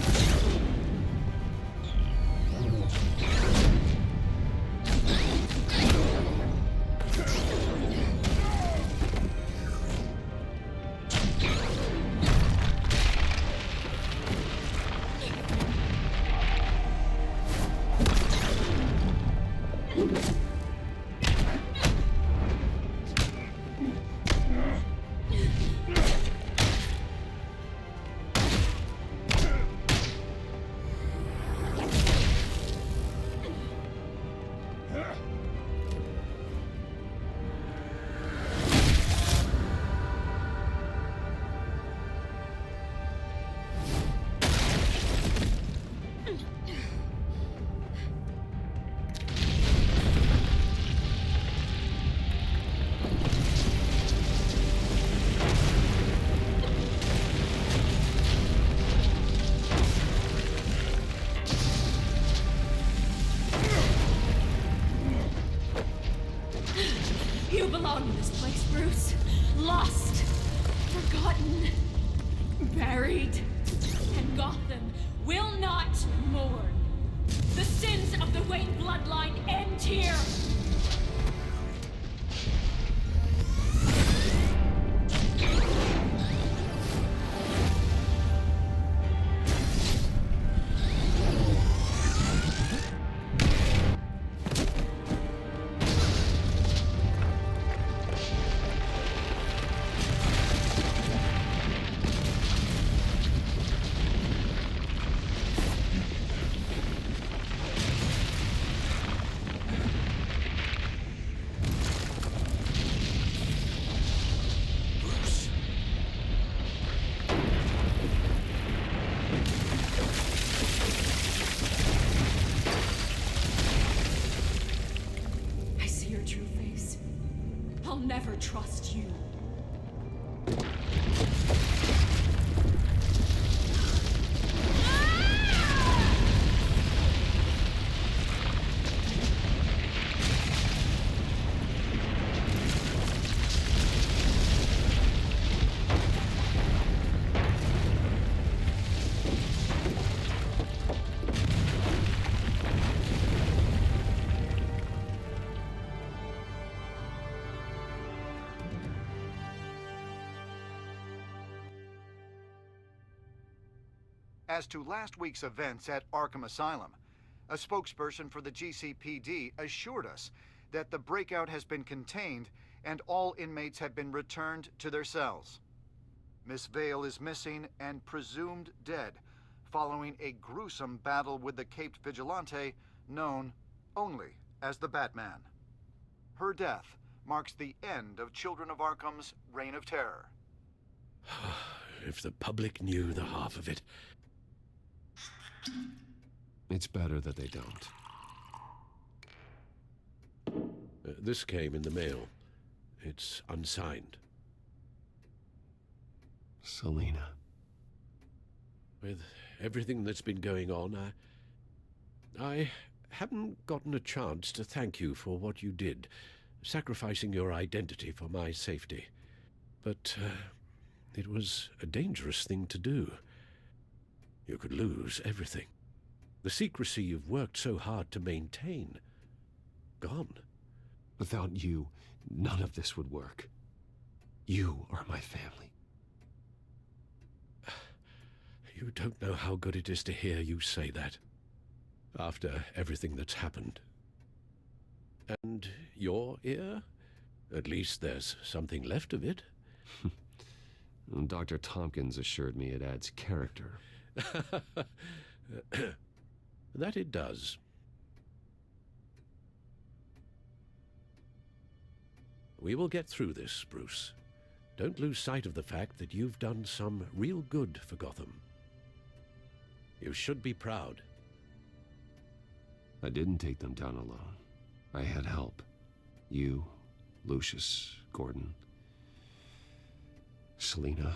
You belong in this place, Bruce. Lost, forgotten, buried. And Gotham will not mourn. The sins of the Wayne bloodline end here. Never trust you. As to last week's events at Arkham Asylum, a spokesperson for the GCPD assured us that the breakout has been contained and all inmates have been returned to their cells. Miss Vale is missing and presumed dead following a gruesome battle with the caped vigilante known only as the Batman. Her death marks the end of Children of Arkham's reign of terror. If the public knew the half of it. It's better that they don't. This came in the mail. It's unsigned. Selina. With everything that's been going on, I haven't gotten a chance to thank you for what you did, sacrificing your identity for my safety. But it was a dangerous thing to do. You could lose everything. The secrecy you've worked so hard to maintain. Gone. Without you, none of this would work. You are my family. You don't know how good it is to hear you say that. After everything that's happened. And your ear? At least there's something left of it. Dr. Tompkins assured me it adds character. That it does. We will get through this, Bruce. Don't lose sight of the fact that you've done some real good for Gotham. You should be proud. I didn't take them down alone. I had help. You Lucius, Gordon, Selina,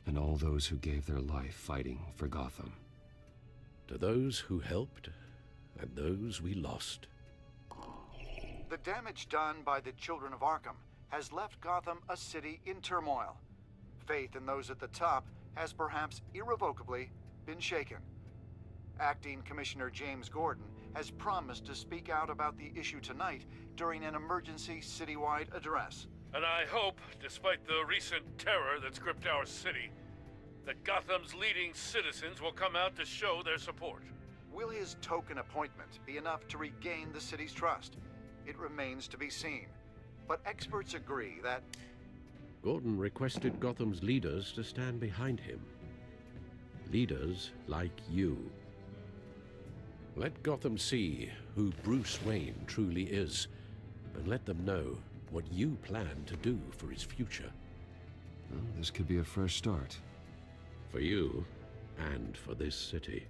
and all those who gave their life fighting for Gotham. To those who helped, and those we lost. The damage done by the children of Arkham has left Gotham a city in turmoil. Faith in those at the top has perhaps irrevocably been shaken. Acting Commissioner James Gordon has promised to speak out about the issue tonight during an emergency citywide address. And I hope, despite the recent terror that's gripped our city, that Gotham's leading citizens will come out to show their support. Will his token appointment be enough to regain the city's trust? It remains to be seen. But experts agree that Gordon requested Gotham's leaders to stand behind him. Leaders like you. Let Gotham see who Bruce Wayne truly is, and let them know what you plan to do for his future. Well, this could be a fresh start. For you, and for this city.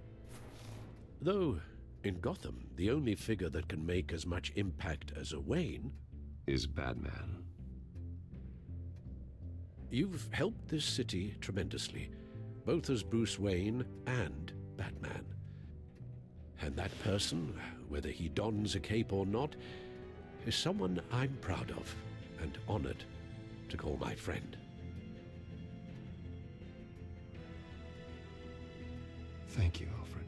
Though, in Gotham, the only figure that can make as much impact as a Wayne is Batman. You've helped this city tremendously, both as Bruce Wayne and Batman. And that person, whether he dons a cape or not, is someone I'm proud of and honored to call my friend. Thank you, Alfred.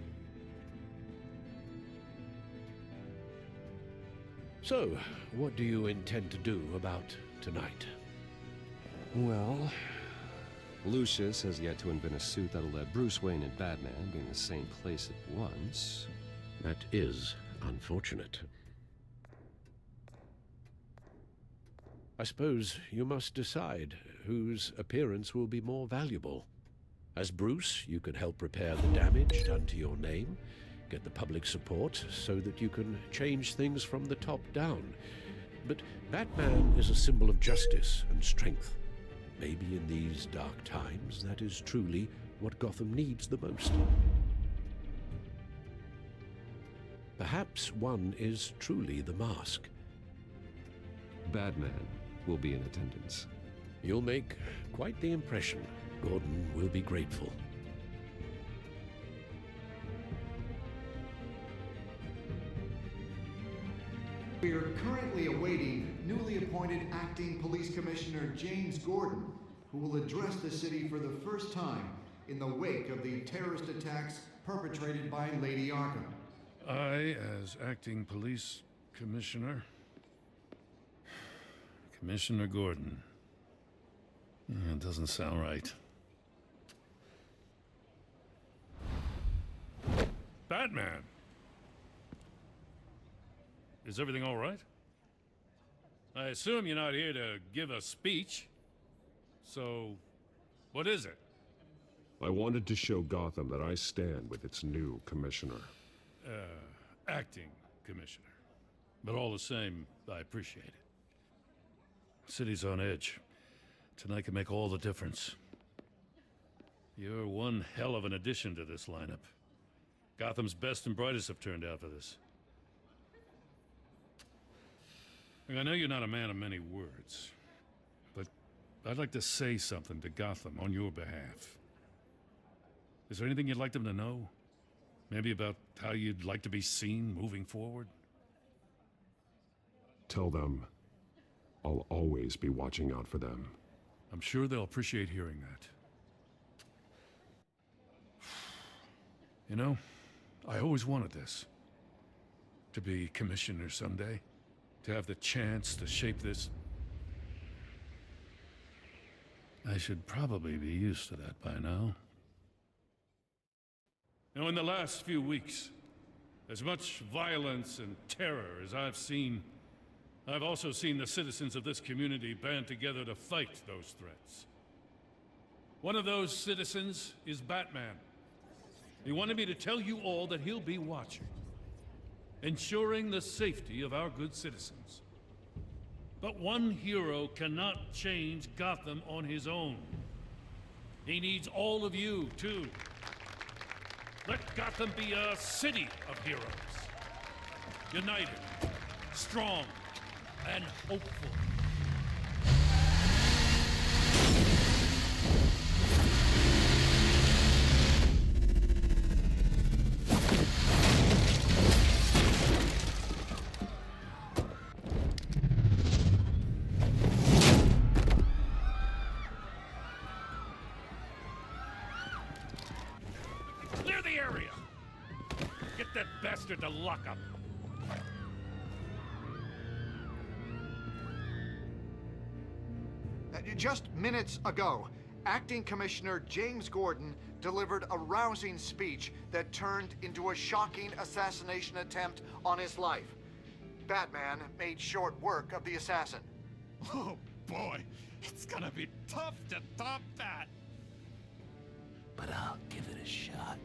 So, what do you intend to do about tonight? Well, Lucius has yet to invent a suit that'll let Bruce Wayne and Batman be in the same place at once. That is unfortunate. I suppose you must decide whose appearance will be more valuable. As Bruce, you can help repair the damage done to your name, get the public support so that you can change things from the top down. But Batman is a symbol of justice and strength. Maybe in these dark times, that is truly what Gotham needs the most. Perhaps one is truly the mask. Batman will be in attendance. You'll make quite the impression. Gordon will be grateful. we are currently awaiting newly appointed Acting Police Commissioner James Gordon, who will address the city for the first time in the wake of the terrorist attacks perpetrated by Lady Arkham. I, as Acting Police Commissioner... Commissioner Gordon. That doesn't sound right. Batman! Is everything all right? I assume you're not here to give a speech. So, what is it? I wanted to show Gotham that I stand with its new commissioner. Acting commissioner. But all the same, I appreciate it. City's on edge. Tonight can make all the difference. You're one hell of an addition to this lineup. Gotham's best and brightest have turned out for this. I know you're not a man of many words, but I'd like to say something to Gotham on your behalf. Is there anything you'd like them to know? Maybe about how you'd like to be seen moving forward? Tell them I'll always be watching out for them. I'm sure they'll appreciate hearing that. You know, I always wanted this. To be commissioner someday. To have the chance to shape this. I should probably be used to that by now. Now, in the last few weeks, as much violence and terror as I've seen, I've also seen the citizens of this community band together to fight those threats. One of those citizens is Batman. He wanted me to tell you all that he'll be watching, ensuring the safety of our good citizens. But one hero cannot change Gotham on his own. He needs all of you, too. Let Gotham be a city of heroes. United, strong, and hopeful. Take that bastard to lockup. Just minutes ago, Acting Commissioner James Gordon delivered a rousing speech that turned into a shocking assassination attempt on his life. Batman made short work of the assassin. Oh boy, it's gonna be tough to top that. But I'll give it a shot.